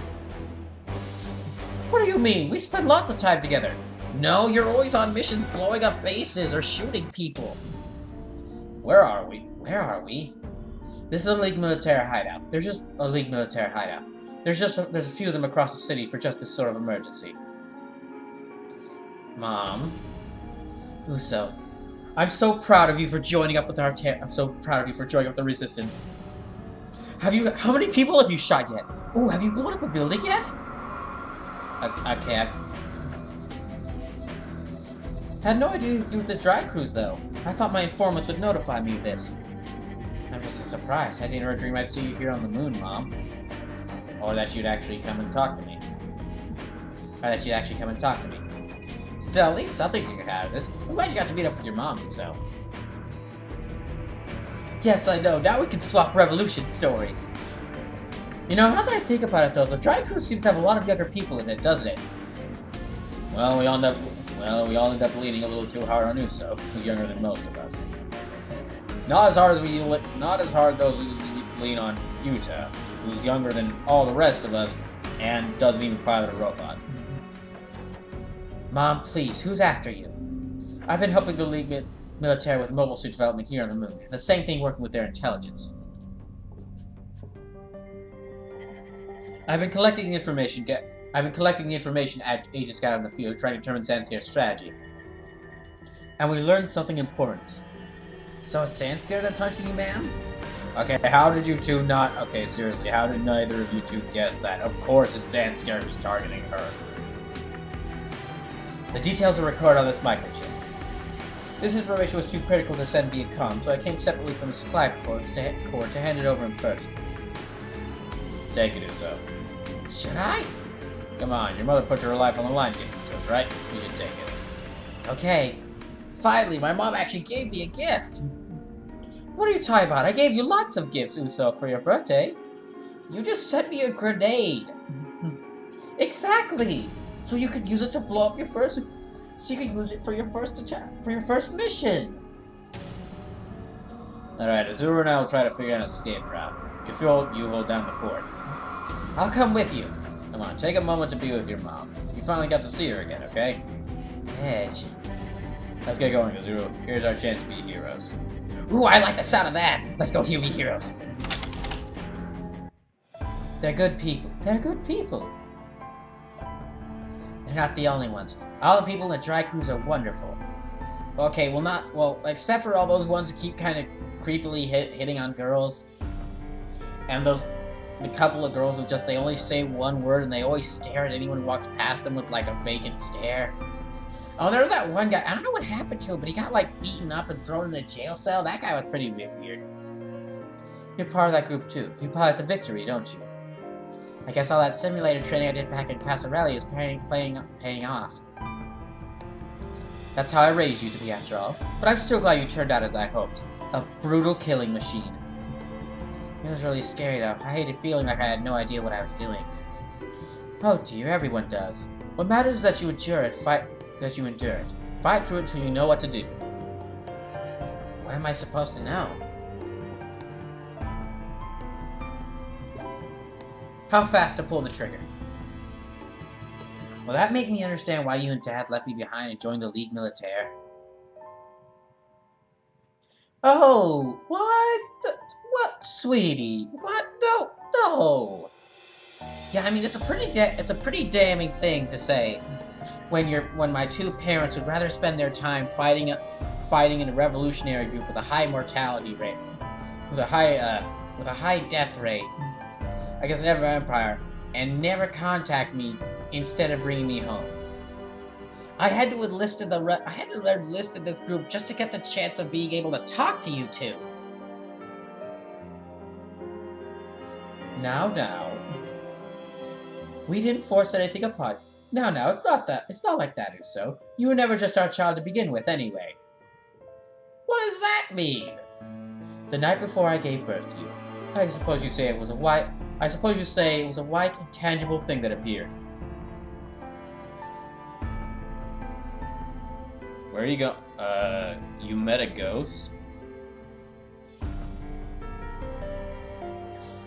What do you mean? We spend lots of time together. No, you're always on missions blowing up bases or shooting people. Where are we? Where are we? This is a League Militaire hideout. There's just a League Militaire hideout. There's a few of them across the city for just this sort of emergency. Mom. Uso. I'm so proud of you for joining up with our I'm so proud of you for joining up the resistance. How many people have you shot yet? Ooh, have you blown up a building yet? Okay, had no idea you were the Dry Cruise, though. I thought my informants would notify me of this. I'm just surprised. I didn't ever dream I'd see you here on the moon, Mom. Or that you'd actually come and talk to me. Still, at least something to get out of this. I'm glad you got to meet up with your mom, so. Yes, I know. Now we can swap revolution stories. You know, now that I think about it, though, the Dry Cruise seems to have a lot of younger people in it, doesn't it? Well, we all end up leaning a little too hard on Uso, who's younger than most of us. Not as hard as we lean on Yuta, who's younger than all the rest of us and doesn't even pilot a robot. Mom, please, who's after you? I've been helping the League Militaire with mobile suit development here on the moon. The same thing working with their intelligence. I've been collecting the information agents got out in the field, trying to determine Zanskar's strategy. And we learned something important. So it's Zanskar that's hunting you, ma'am? Okay, how did you two not... Okay, seriously, how did neither of you two guess that? Of course it's Zanskar who's targeting her. The details are recorded on this microchip. This information was too critical to send via comm, so I came separately from the supply corps to hand it over in person. Take it, Uso. Should I? Come on, your mother put her life on the line to give this to us, right? You should take it. Okay. Finally, my mom actually gave me a gift! What are you talking about? I gave you lots of gifts, Uso, for your birthday. You just sent me a grenade! Exactly! So you could use it to blow up your first... So you could use it for your first attack, for your first mission! Alright, Izuru and I will try to figure out an escape route. You hold down the fort. I'll come with you. Come on, take a moment to be with your mom. you finally got to see her again, okay? Edge. Let's get going, Azuru. Here's our chance to be heroes. Ooh, I like the sound of that! Let's go here, be heroes! They're good people. They're good people. They're not the only ones. All the people in the dry cruise are wonderful. Okay, well, except for all those ones who keep kind of creepily hitting on girls. And the couple of girls who they only say one word and they always stare at anyone who walks past them with like a vacant stare. Oh, there was that one guy, I don't know what happened to him, but he got like beaten up and thrown in a jail cell. That guy was pretty weird. You're part of that group too. You probably the victory, don't you? I guess all that simulator training I did back in Casarelli is paying off. That's how I raised you to be, after all. But I'm still glad you turned out as I hoped. A brutal killing machine. It was really scary, though. I hated feeling like I had no idea what I was doing. Oh dear, everyone does. What matters is that you endure it. Fight through it till you know what to do. What am I supposed to know? How fast to pull the trigger. Will that make me understand why you and Dad left me behind and joined the Ligue Militaire? Oh, what? What, sweetie? What? No. Yeah, I mean it's a pretty damning thing to say when my two parents would rather spend their time fighting in a revolutionary group with a high mortality rate, with a high death rate, I guess never Empire, and never contact me instead of bringing me home. I had to enlist this group just to get the chance of being able to talk to you two. Now. We didn't force anything upon you. Now, it's not like that, Uso. You were never just our child to begin with, anyway. What does that mean? The night before I gave birth to you, I suppose you say it was a white, intangible thing that appeared. Where you go? You met a ghost?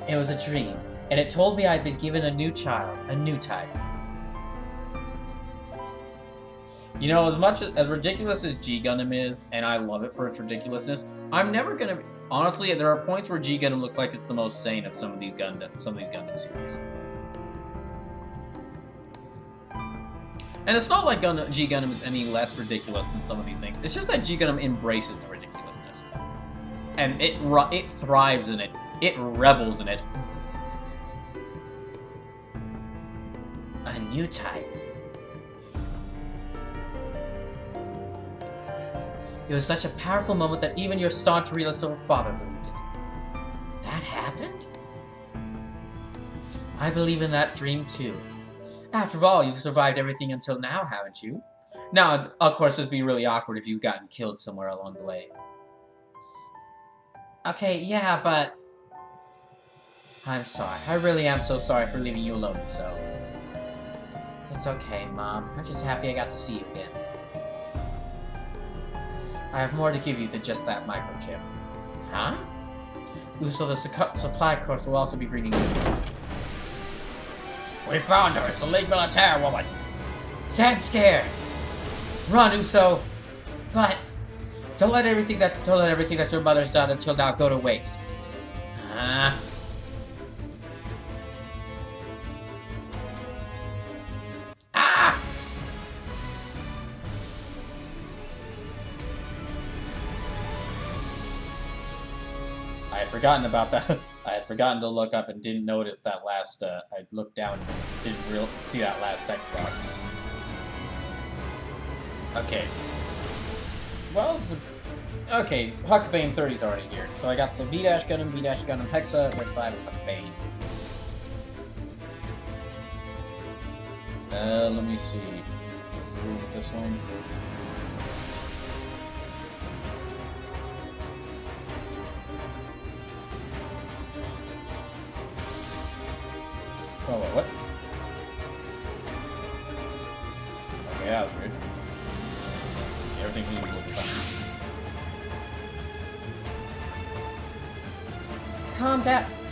It was a dream, and it told me I'd been given a new child, a new type. You know, as much as ridiculous as G Gundam is, and I love it for its ridiculousness, I'm never gonna. Honestly, there are points where G Gundam looks like it's the most sane of some of these Gundam series. And it's not like G Gundam is any less ridiculous than some of these things. It's just that G Gundam embraces the ridiculousness, and it thrives in it. It revels in it. A new type. It was such a powerful moment that even your staunch realist of a father believed it. That happened? I believe in that dream too. After all, you've survived everything until now, haven't you? Now, of course, it'd be really awkward if you'd gotten killed somewhere along the way. Okay, yeah, but... I'm sorry. I really am so sorry for leaving you alone so. It's okay, Mom. I'm just happy I got to see you again. I have more to give you than just that microchip. Huh? So the supply course will also be bringing you. We found her. It's the Ligue Militaire woman. Sad scare. Run, Uso. But don't let everything that your mother's done until now go to waste. Ah. I had forgotten about that. I had forgotten to look up and didn't notice that last, I looked down and didn't see that last text box. Okay. Well, okay, Huckbane 30's already here. So I got the V-Gundam, V-Gundam Hexa, with 5 of Huckbane. Let me see. What's the rule with this one? Oh, what? Okay, that was weird. Everything seems to be fine.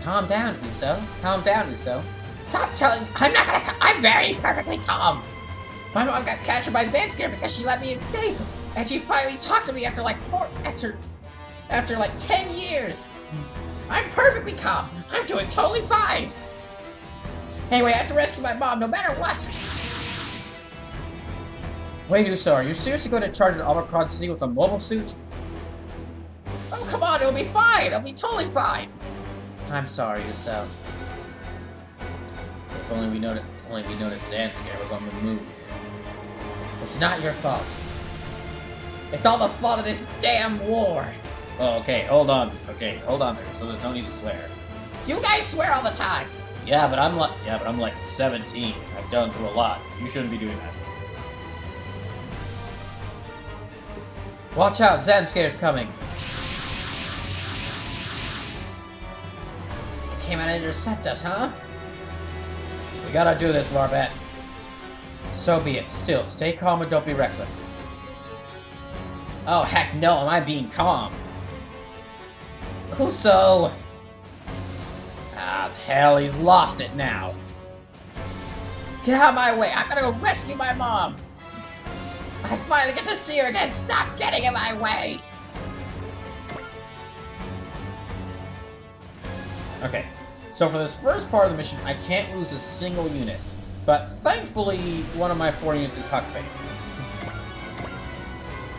Calm down, Uso. Calm down, Uso. Stop telling. I'm not gonna. I'm very perfectly calm. My mom got captured by Zanskare because she let me escape, and she finally talked to me after like 10 years. I'm perfectly calm. I'm doing totally fine. Anyway, I have to rescue my mom no matter what. Wait, Uso, are you seriously going to charge an Omicron City with a mobile suit? Oh, come on, it'll be fine. It'll be totally fine. I'm sorry, Uso. If only we noticed Zanskare was on the move. It's not your fault. It's all the fault of this damn war. Oh, okay, hold on. Okay, hold on there, so there's no need to swear. You guys swear all the time. Yeah, but I'm like 17. I've done through a lot. You shouldn't be doing that. Watch out, Zanscare's coming. You came out to intercept us, huh? We gotta do this, Marbet. So be it. Still, stay calm and don't be reckless. Oh, heck no, am I being calm? Uso! Ah, hell, he's lost it now. Get out of my way! I'm gonna go rescue my mom! I finally get to see her again! Stop getting in my way! Okay, so for this first part of the mission, I can't lose a single unit. But thankfully, one of my 4 units is Huckbait,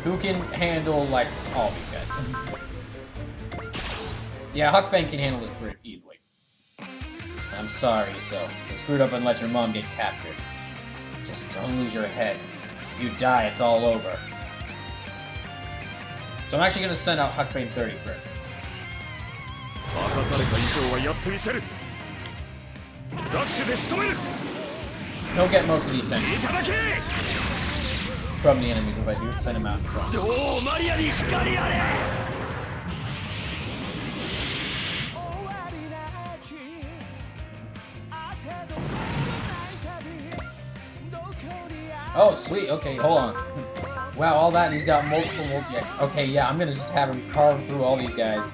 who can handle, like, all these guys. Yeah, Huckbait can handle this pretty easily. I'm sorry, so you screwed up and let your mom get captured. Just don't lose your head. If you die, it's all over. So I'm actually going to send out Huckbait 30 first. He'll get most of the attention from the enemies if I do send him out in front. Oh, sweet. Okay, hold on. Wow, all that, and he's got multiple multi-X. Okay, yeah, I'm gonna just have him carve through all these guys.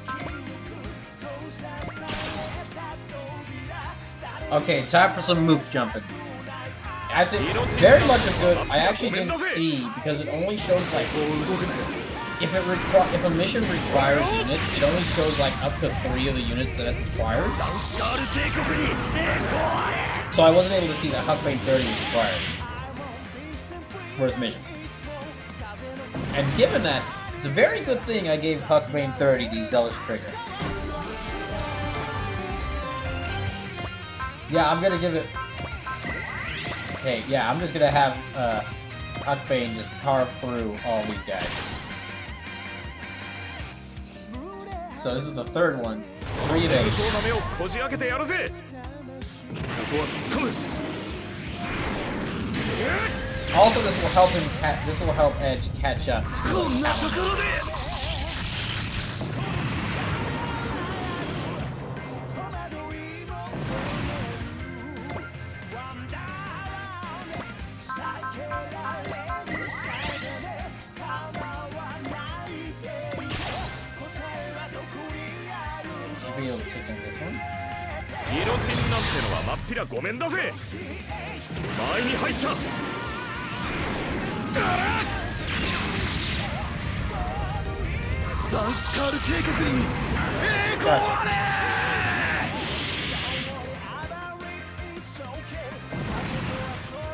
Okay, time for some moof jumping. I think very much a good. I actually didn't see because it only shows like if a mission requires units, it only shows like up to 3 of the units that it requires. So I wasn't able to see that Huckbait 30 was required for his mission. And given that, it's a very good thing I gave Huckbait 30 the Zealous trigger. Yeah, I'm gonna give it. Okay, yeah, I'm just gonna have Huckbait just carve through all these guys. So this is the third one. 3 of 8. Also, this will help him. This will help Edge catch up. Should be able to take this one. 命なんてのはまっぴらごめんだぜ。前に入った。ザンスカール帝国に栄光あれ。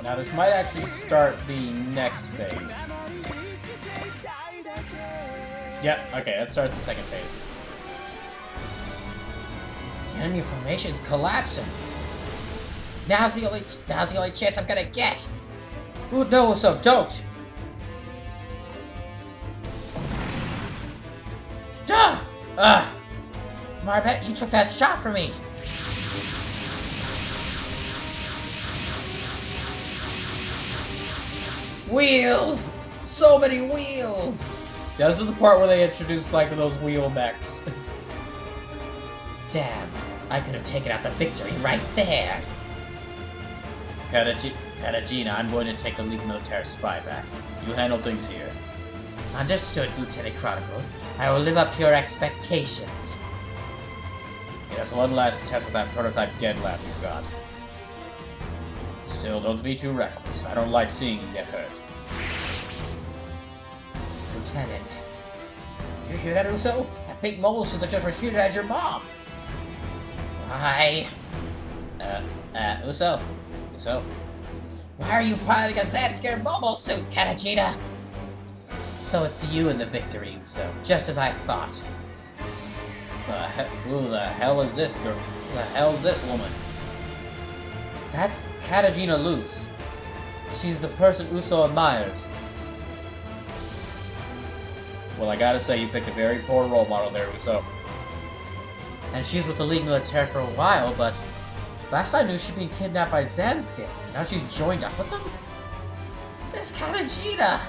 Now this might actually start the next phase. Yep, okay, that starts the second phase. Enemy formation's collapsing. Now's the only chance I'm gonna get. Ooh, no, so don't. Duh! Marbet, you took that shot from me. Wheels! So many wheels! Yeah, this is the part where they introduced like those wheel mechs. Damn, I could have taken out the victory right there. Katajina, I'm going to take the League Militaire spy back. You handle things here. Understood, Lieutenant Chronicle. I will live up to your expectations. Yes, one last test with that prototype Gedlab you got. Still, don't be too reckless. I don't like seeing you get hurt. Lieutenant. You hear that, Uso? That big mole should have just shooted at your mom. Why? Uso? Uso? Why are you piloting a Zan-scared mobile suit, Katachita? So it's you in the victory, Uso. Just as I thought. Who the hell is this girl? Who the hell is this woman? That's Katajina Luz. She's the person Uso admires. Well, I gotta say, you picked a very poor role model there, Uso. And she's with the League military for a while, but last I knew she'd been kidnapped by Zanskin. Now she's joined up with them? Miss Katajina!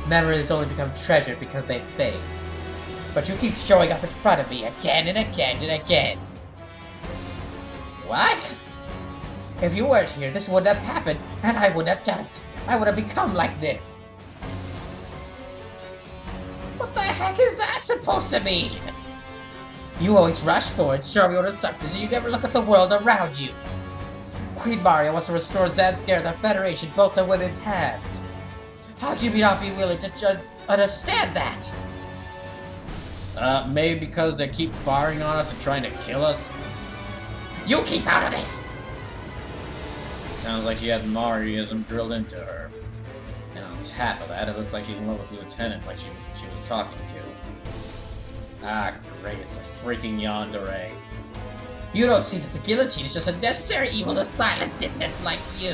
Memories only become treasured because they fade. But you keep showing up in front of me again and again and again. What? If you weren't here, this wouldn't have happened, and I wouldn't have done it. I would have become like this. What the heck is that supposed to mean? You always rush forward, show me your instructions, and you never look at the world around you. Queen Mario wants to restore Zanskar and the Federation both to women's hands. How can you not be willing to just understand that? Maybe because they keep firing on us and trying to kill us? You keep out of this! Sounds like she has Marioism drilled into her. And on top of that, it looks like she's in love with the Lieutenant like she was talking to. Ah, great, it's a freaking yandere. You don't see that the guillotine is just a necessary evil to silence dissidents like you.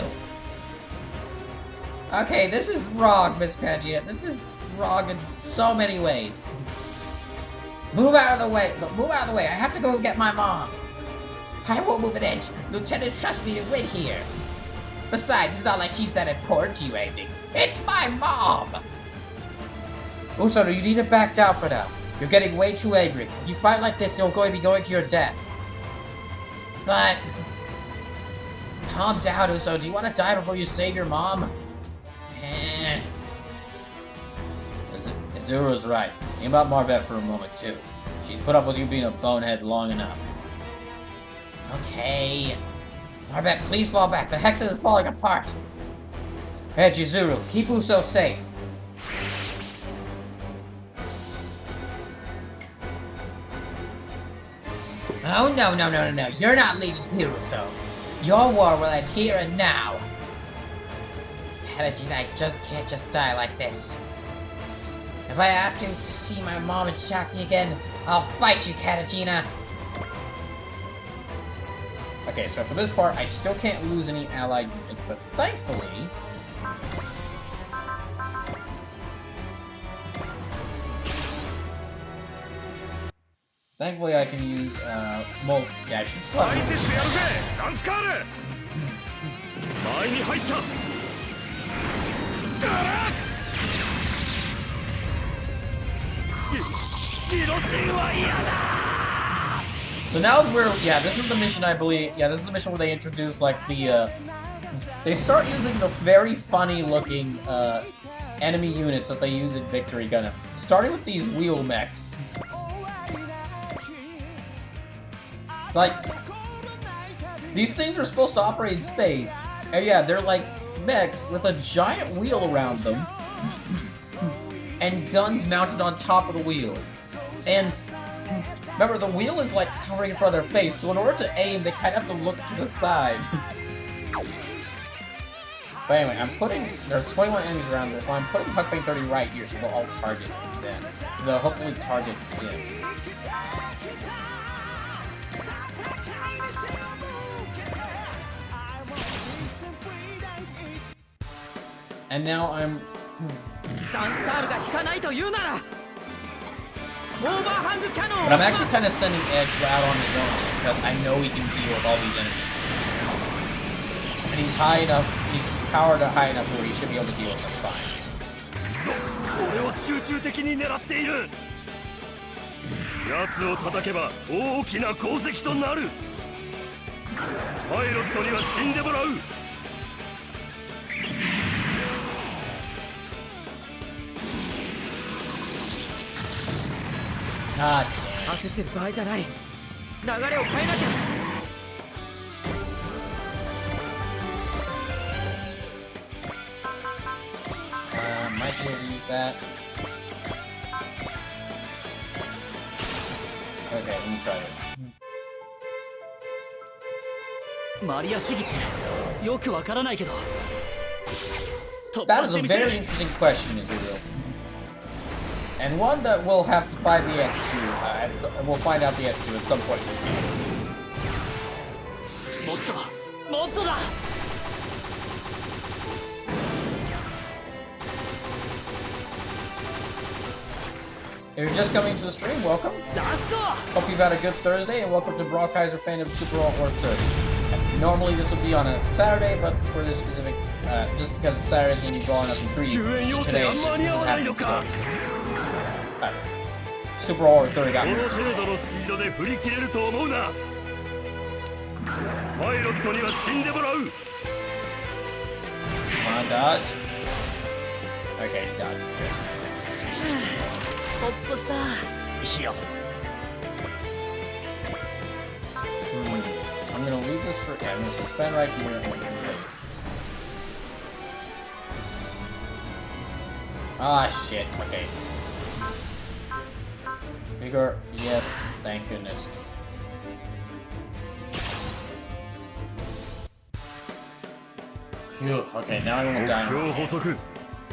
Okay, this is wrong, Miss Katajina. This is wrong in so many ways. Move out of the way. Look, move out of the way. I have to go get my mom. I won't move an inch. Lieutenant, trust me to win here. Besides, it's not like she's that important to you or anything. It's my mom! Uso, you need to back down for now. You're getting way too angry. If you fight like this, you're going to be going to your death. But... calm down, Uso. Do you want to die before you save your mom? Izuru's right. Think about Marvet for a moment, too. She's put up with you being a bonehead long enough. Okay. Marvet, please fall back. The Hexa is falling apart. Hey, Chizuru, keep Uso safe. Oh, no. You're not leaving here, Uso. Your war will end here and now. Katajina, I just can't just die like this. If I have to see my mom and Shakti again, I'll fight you, Katajina. Okay, so for this part, I still can't lose any allied units, but thankfully... Thankfully, I can use, well, yeah, I should still have... So now is where, yeah, this is the mission I believe, yeah, this is the mission where they introduce, like, the, they start using the very funny looking, enemy units that they use in Victory Gundam. Starting with these wheel mechs. Like, these things are supposed to operate in space, and yeah, they're like mechs with a giant wheel around them, and guns mounted on top of the wheel. And remember, the wheel is like covering in front of their face, so in order to aim, they kind of have to look to the side. But anyway, I'm putting, there's 21 enemies around this, so I'm putting Huckbang 30 right here, so they'll all target them. So they'll hopefully target him. And now I'm... But I'm actually kind of sending Edge out on his own because I know he can deal with all these enemies. And he's high enough, he's powered high enough where he should be able to deal with them fine. God damn. might be able to use that. Okay, let me try this. マリア主義ってよくわからないけど That is a very interesting question, Israel. And one that we'll have to find the answer to. We'll find out the answer to at some point in this game. もっともっとだ If you're just coming to the stream, welcome. ラスト Hope you've had a good Thursday, and welcome to BrawlKaiser Fandubs Super World Wars 30. Normally this would be on a Saturday, but for this specific, just because it's Saturday, it's going to be brawling up in 3 today. It doesn't happen today. Super World Wars 30 got そ me. の程度のスピードで振り切れると思うな。パイロットには死んでもらう。 Come on, dodge. Okay, dodge. Good. ほっとしたいや I'm gonna leave this for. Yeah, I'm gonna suspend right here. Ah, shit. Okay. Bigger. Yes. Thank goodness. Phew. Okay, now I won't 目 die. 標補足。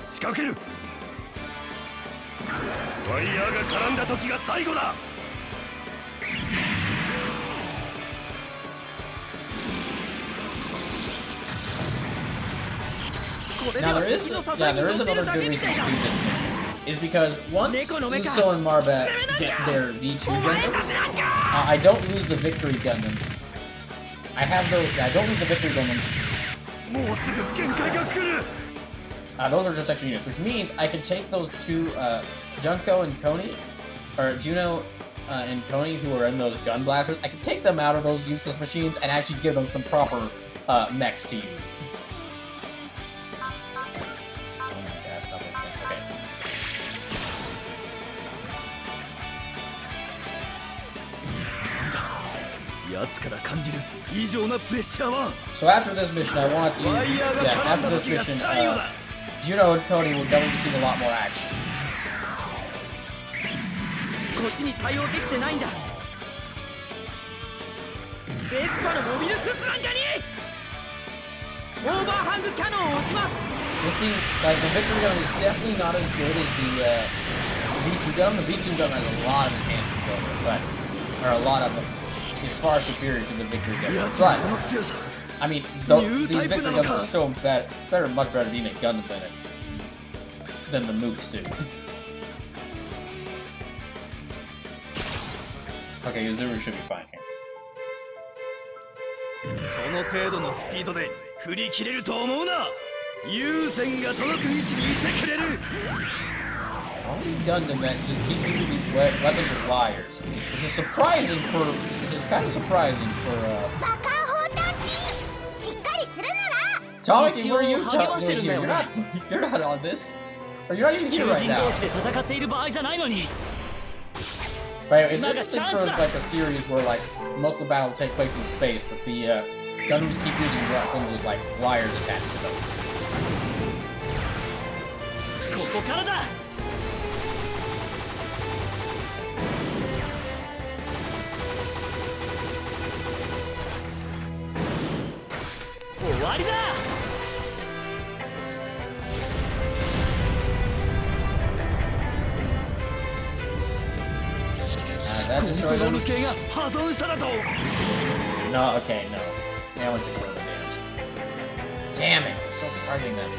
仕掛ける。ワイヤーが絡んだ時が最後だ。 Now there is another good reason to do this mission. Is because once Uso and Marbat get their V2 Gundams, I don't lose the victory Gundams. I don't lose the victory Gundams. もうすぐ限界が来る。 Those are just extra units, which means I can take those two Junko and Koni, or Juno and Koni, who are in those gun blasters. I can take them out of those useless machines and actually give them some proper mechs to use. So after this mission, I want to. Yeah, after this mission, Juno and Koni will definitely be seeing a lot more action. こっちに対応できてないんだベスパのモビルスーツなんじゃねえオーバーハングキャノンを撃ちます This being, like, the victory gun is definitely not as good as the V2 gun. The V2 gun has a lot of enhancements over it, but or a lot of them. It's far superior to the victory gun. But I mean, these victory guns are still better. It's much better being a gun than the Mook suit. Okay, Yuzuru should be fine here. その程度のスピードで振り切れると思うな。優先が届く位置にいてくれる。 All these Gundam mechs just keep using these weapons with wires, which is surprising for. It's kind of surprising for. Tommy, where are you? You're not on this. Or you're not even here right now. で戦っている場合じゃないのに Right, it's interesting for like a series where like most of the battle take place in space, that the Gundams keep using weapons with like wires attached to them. ここからだ 終わりだ That destroyed them. 系が破損しただと。 No, okay, no. Yeah, I went to a little bit of damage. Damn it, they're still targeting them.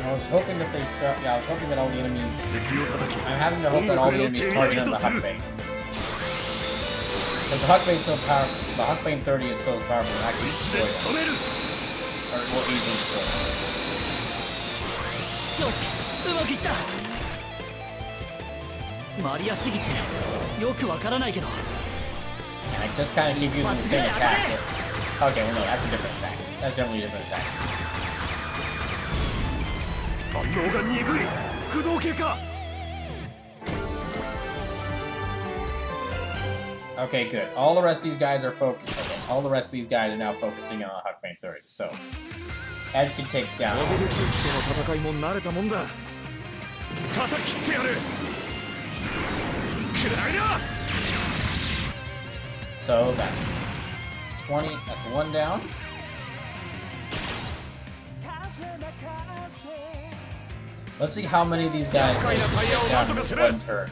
I was hoping that they'd start. Yeah, I was hoping that all the enemies. I'm having to hope that all the enemies target on the Huckbane. Because the Huckbane's so powerful. The Huckbane 30 is so powerful, it actually destroy them. Or it will easily destroy them. よしうまくいったマリア主義ってよくわからないけど And I just kind of keep using the same attack. Okay, well no, that's a different attack. That's definitely a different attack. 反応が鈍い。駆動系か。 Okay, good. All the rest of these guys are focused. Okay, all the rest of these guys are now focusing on Huckbane 30. So Edge can take down. モビルスーツとの戦いも慣れたもんだ叩き切ってやるくらいな So that's 20. That's one down. Let's see how many of these guys they can take down in this one turn.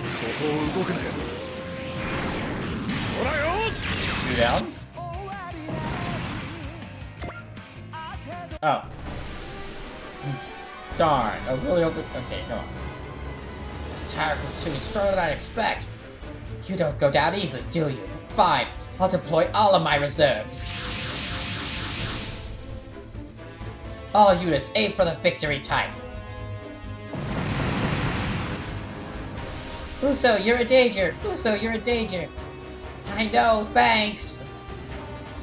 そこを動くなよそらよ Two down. Oh. Darn. I really hope it... Okay, no. This tire pursuit is stronger than I'd expect. You don't go down easily, do you? Fine. I'll deploy all of my reserves. All units, aim for the victory type. Uso, you're a danger. Uso, you're a danger. I know, thanks.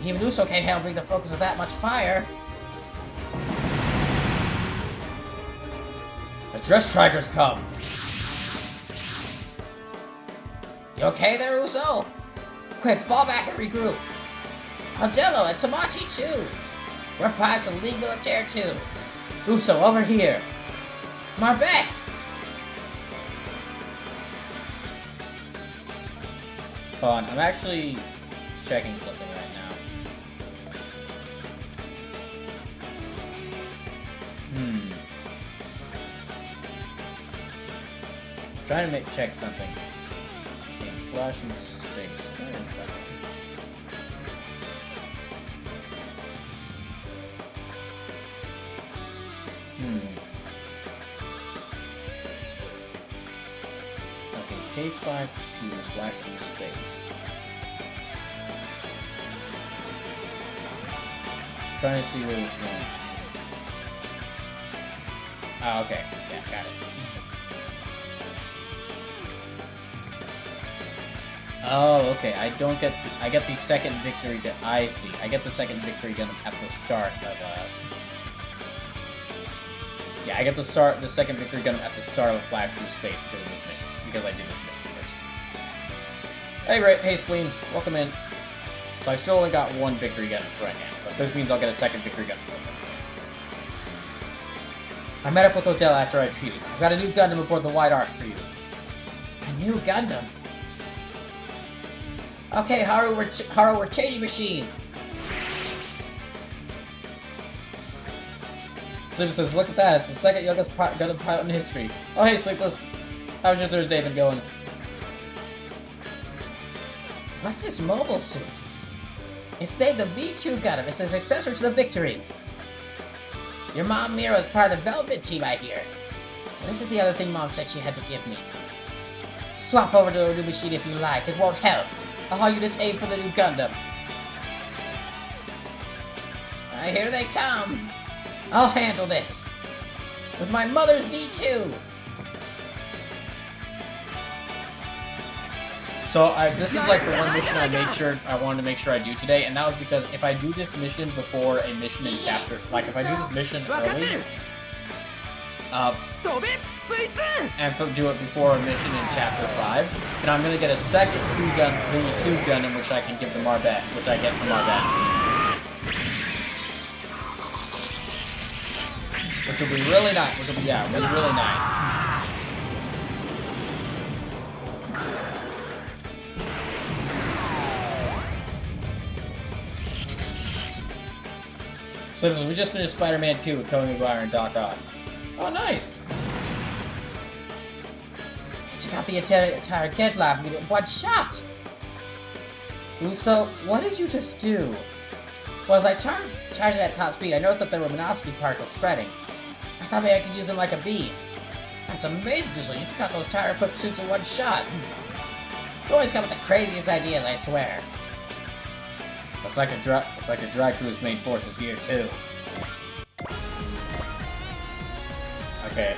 Even Uso can't handle being the focus of that much fire. The Dress Strikers come. You okay there, Uso? Quick, fall back and regroup. Ardello and Tamachi too. We're pilots of League Militaire too. Uso, over here. Marbet! Hold on, I'm actually checking something right now. Trying to check something. Okay, flash in space. Where is that? Okay, K5 to flash through space. Trying to see where this one is. Oh, okay. Yeah, got it. Oh, okay. I get the second victory gun. I see. I get the second victory gun at the start of yeah, I get the second victory gun at the start of Flash Through Space because of this mission. Because I did this mission first. Hey, Spleens, welcome in. So I still only got one victory gun right now, but this means I'll get a second victory gun. I met up with Hotel after I treated. I've got a new Gundam aboard the White Ark for you. A new Gundam? Okay, Haru, we're changing machines. Sim says, look at that, it's the second youngest Gundam pilot in history. Oh, hey, Sleepless. How's your Thursday been going? What's this mobile suit? It's named the V2 Gundam. It's a successor to the Victory. Your mom, Mira, is part of the development team, I hear. So this is the other thing Mom said she had to give me. Swap over to a new machine if you like. It won't help. All units aim for the new Gundam. Here they come. I'll handle this. With my mother's V2. So this is like the one mission I wanted to make sure I do today, and that was because if I do this mission before a mission in chapter, like if I do this mission early, and do it before a mission in chapter 5, then I'm gonna get a second V2 Gundam, which I can give to Marbet, which I get from Marbet. Which will be really nice. Which will be, yeah, really nice. Simpsons, we just finished Spider-Man 2 with Tobey Maguire and Doc Ock. Oh, nice! He took out the entire Getlab unit in one shot! Uso, what did you just do? Well, as I charged at top speed, I noticed that there were Minovsky particles spreading. I thought maybe I could use them like a beam. That's amazing, Uso. You took out those tire-equipped suits in one shot. You always come with the craziest ideas, I swear. Looks like a dry crew's main force is here too. Okay,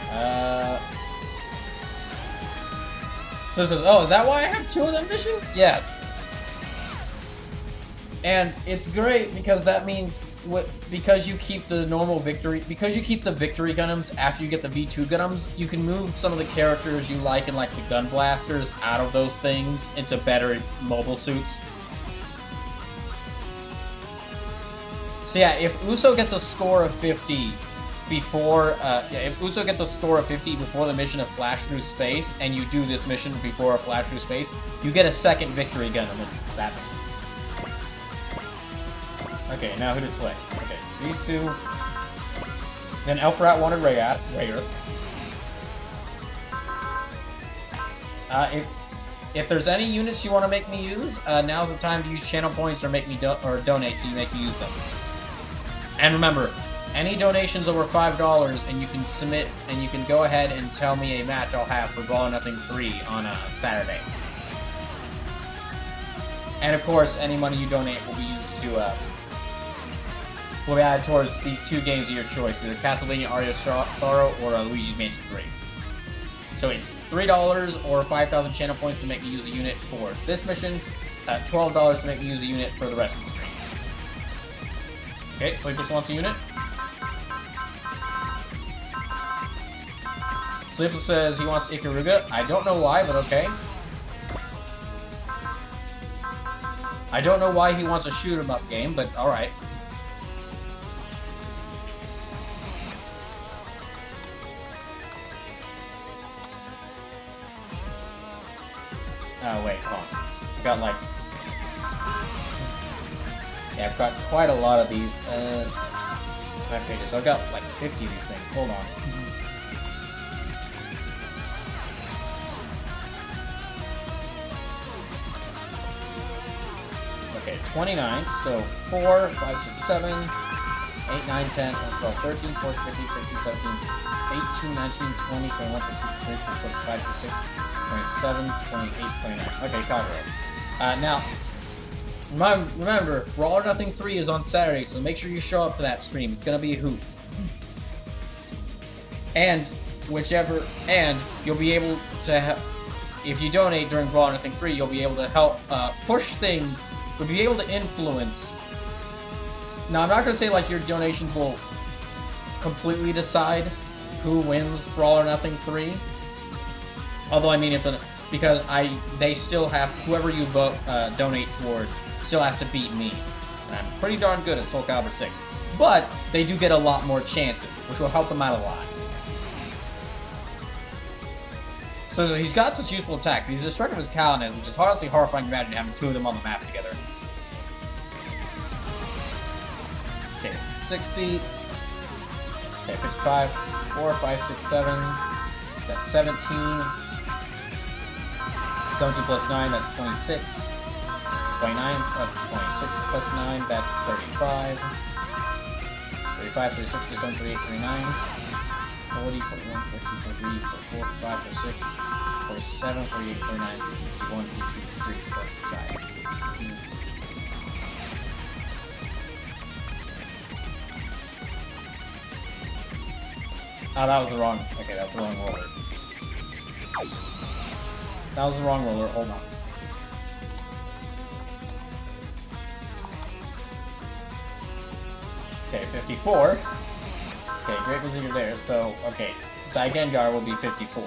So it says, oh, is that why I have 2 of them missions? Yes. And it's great because that means because you keep the victory Gundams after you get the V2 Gundams, you can move some of the characters you like in like the Gun Blasters out of those things into better mobile suits. So yeah, if Uso gets a score of 50 before, if Uso gets a score of 50 before the mission of Flash Through Space, and you do this mission before a Flash Through Space, you get a second victory gun in that mission. Okay, now who to play? Okay, these two. Then Elfrat wanted Rayer. If there's any units you want to make me use, now's the time to use channel points or make me donate to make me use them. And remember, any donations over $5, and you can submit, and you can go ahead and tell me a match I'll have for Brawl or Nothing 3 on Saturday. And of course, any money you donate will be used to will be added towards these two games of your choice, either Castlevania Aria of Sorrow or Luigi's Mansion 3. So it's $3 or 5,000 channel points to make me use a unit for this mission, $12 to make me use a unit for the rest of the stream. Okay, Sleepless wants a unit. Sleepless says he wants Ikaruga. I don't know why, but okay. I don't know why he wants a shoot-'em-up game, but alright. Oh, wait, hold on. I've got, like... Yeah, I've got quite a lot of these, 5 pages, so I've got, like, 50 of these things. Hold on. Okay, 29, so 4, 5, 6, 7, 8, 9, 10, 11, 12, 13, 14, 15, 16, 17, 18, 19, 20, 21, 22, 23, 24, 25, 26, 27, 28, 29. Okay, Kagero. Now, remember, Brawl or Nothing 3 is on Saturday, so make sure you show up to that stream. It's gonna be a hoot. And, you'll be able to, if you donate during Brawl or Nothing 3, you'll be able to help push things, you'll be able to influence. Now, I'm not gonna say, like, your donations will completely decide who wins Brawl or Nothing 3. Although, I mean, because they still have, whoever you vote, donate towards, still has to beat me. And I'm pretty darn good at Soul Calibur 6. But, they do get a lot more chances, which will help them out a lot. So he's got such useful attacks. He's destructive as Kalin is, which is honestly horrifying to imagine having two of them on the map together. Okay, 60. Okay, 55. 4, 5, 6, 7. That's 17. 17 plus 9, that's 26. 29, 26 plus 9, that's 35. 35, 36, 37, 38, 39. 40, 41, 42, 43, 44, 45, 46, 47, 48, 49, 50, 51, 52, 53, 45. Oh, that was the wrong. Okay, that's the wrong roller. That was the wrong roller. Hold on. Okay, 54. Okay, Great Visitor there. So, okay, Daigengar will be 54.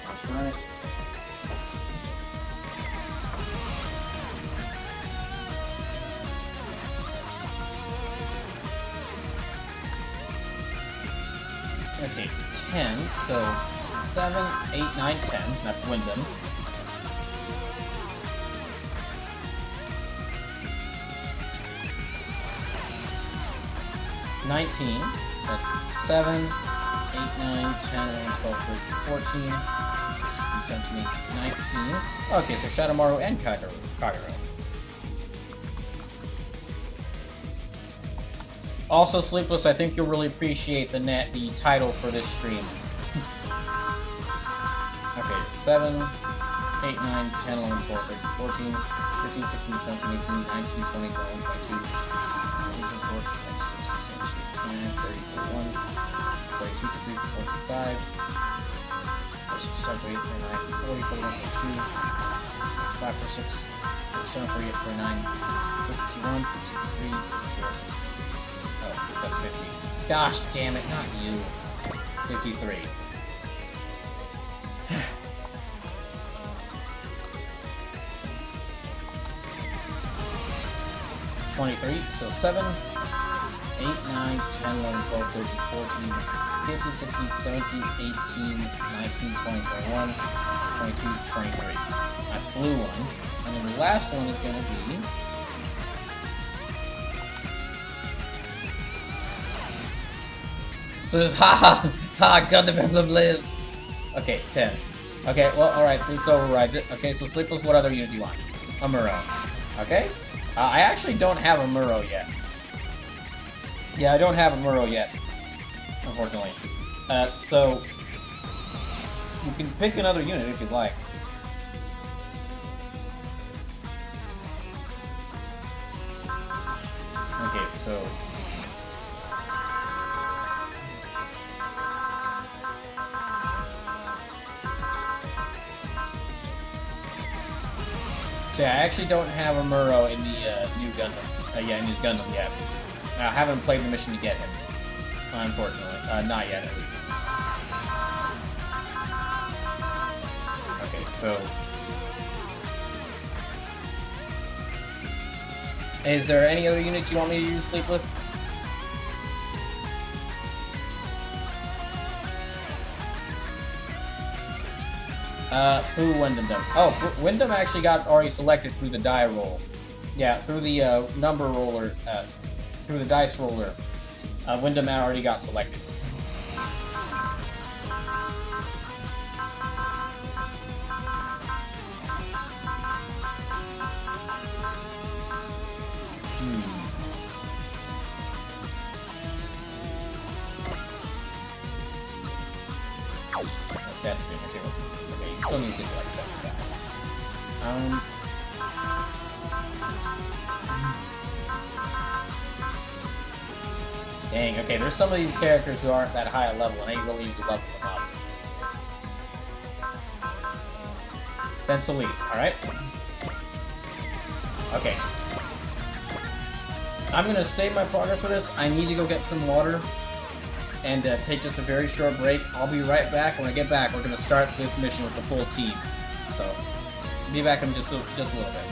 That's right. Okay, 10, so 7, 8, 9, 10, that's Wyndham. $19, that's 7, 8, 9, 10, 11, 12, 13, 14, 16, 17, 18, 19. Okay, so Shadowmaru and Kagero. Also, Sleepless, I think you'll really appreciate the title for this stream. Okay, 7, 8, 9, 10, 11, 12, 13, 14, 15, 16, 17, 18, 19, 20, 21, 22, 23, 24, 25, 26, 27, 28, 29, 30, 41, 42, 43, 45, 46, 47, 48, 49, 40, 41, 42, 45, 46, 47, 48, 49, 51, 53, 54. Oh, that's 50. Gosh damn it, not you. 53. $20, 23. So 7, 8, 9, 10, 11, 12, 13, 14, 15, 16, 17, 18, 19, 20, 21, 22, 23. That's blue one. And then the last one is going to be... So this, ha, Gundam Emblem lives! Okay, 10. Okay, well, alright, this overrides it. Okay, so Sleepless, what other unit do you want? A Muro. Okay? I actually don't have a Muro yet. Yeah, I don't have a Muro yet, unfortunately. So, you can pick another unit if you'd like. Okay, so... So yeah, I actually don't have a Muro in the new Gundam. In his Gundam yet. I haven't played the mission to get him, unfortunately. Not yet, at least. Okay, so... Is there any other units you want me to use, Sleepless? Through Wyndham. Oh, Wyndham actually got already selected through the die roll. Yeah, through the number roller, through the dice roller. Wyndham already got selected. Stats being okay, okay, he still needs to get like 75. Dang, okay, there's some of these characters who aren't that high a level, and I really need to level them up. Ben Solis, alright? Okay. I'm gonna save my progress for this. I need to go get some water and take just a very short break. I'll be right back. When I get back, we're gonna start this mission with the full team. So, I'll be back in just a little bit.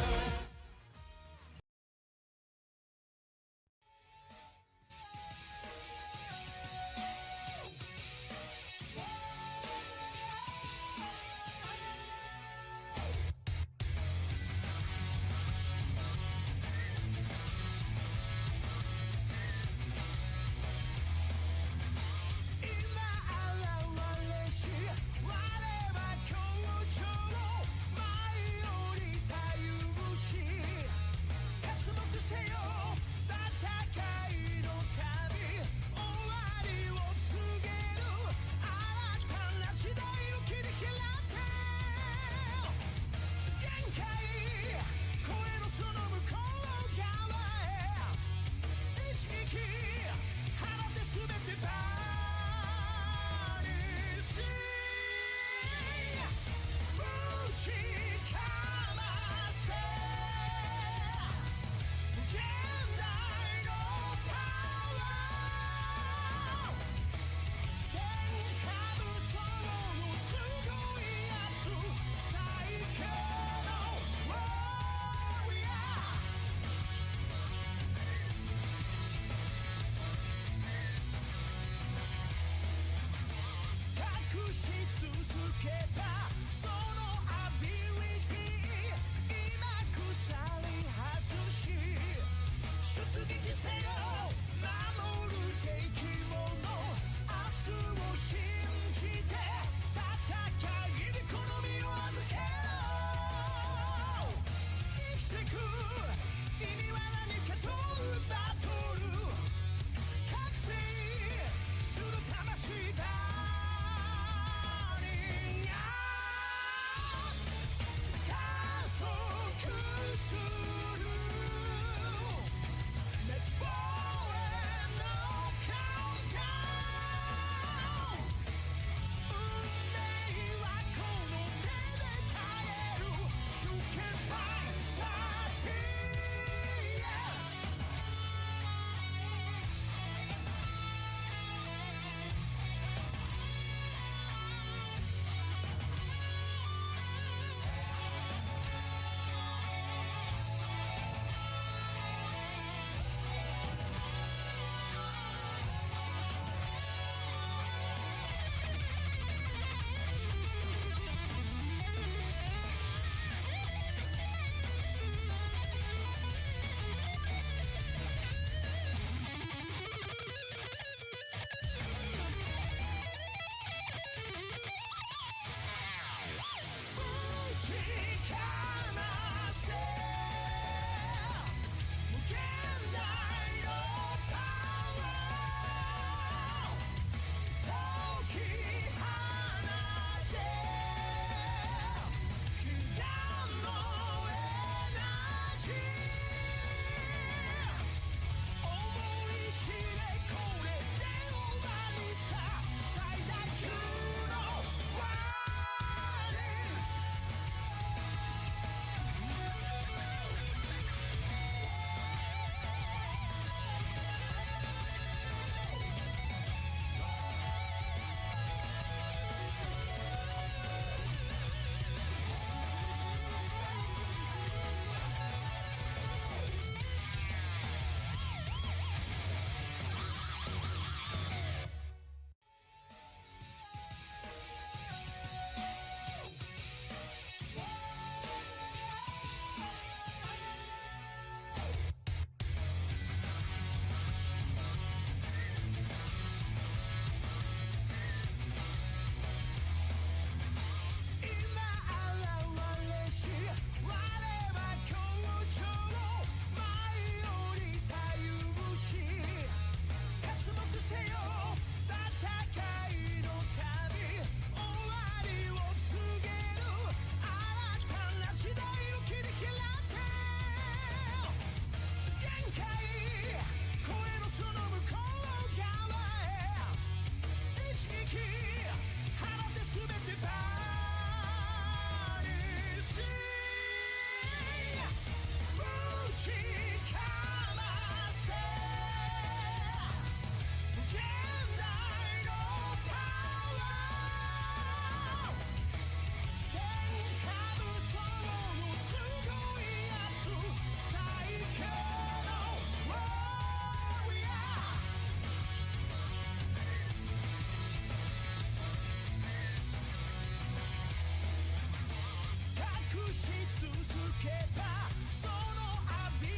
たそのアビリ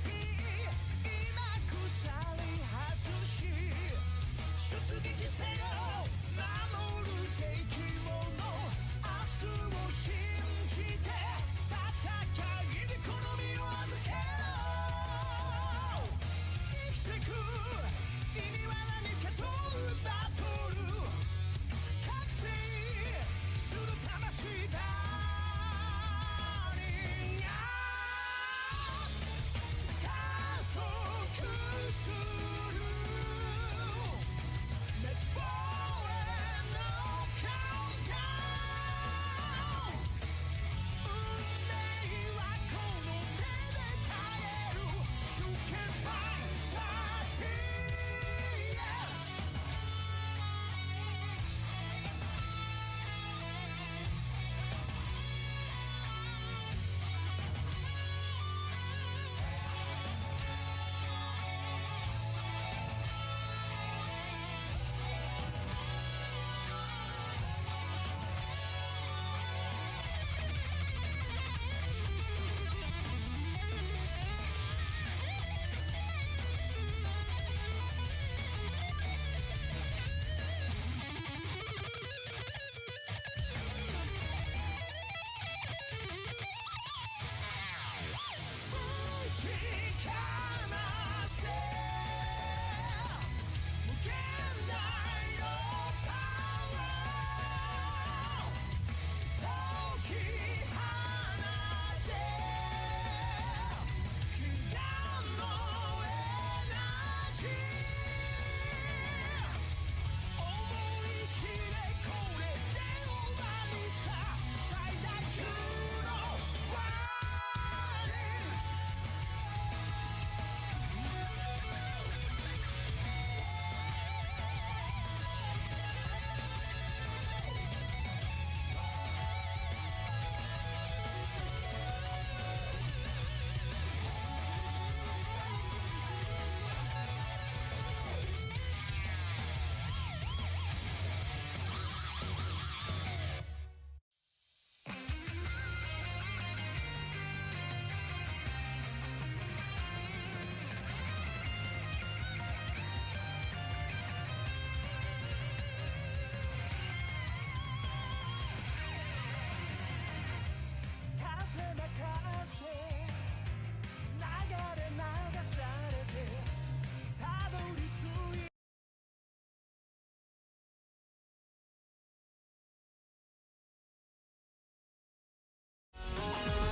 ティ今鎖外し出撃せよ守る敵もの明日を信じて戦いにこの身を預けろ生きてく意味は何かとバトル覚醒する魂だ加速する Let's fall and no countdown 運命はこの手で変える You can find something yes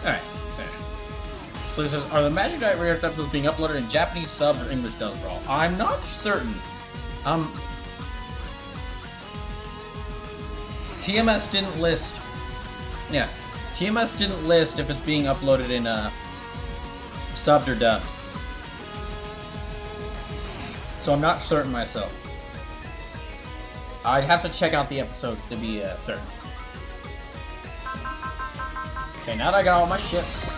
Alright, there. So it says, are the Magic Knight React episodes being uploaded in Japanese subs or English dubs, Brawl? I'm not certain. TMS didn't list. Yeah, TMS didn't list if it's being uploaded in subbed or dubbed. So I'm not certain myself. I'd have to check out the episodes to be certain. Okay, now that I got all my ships,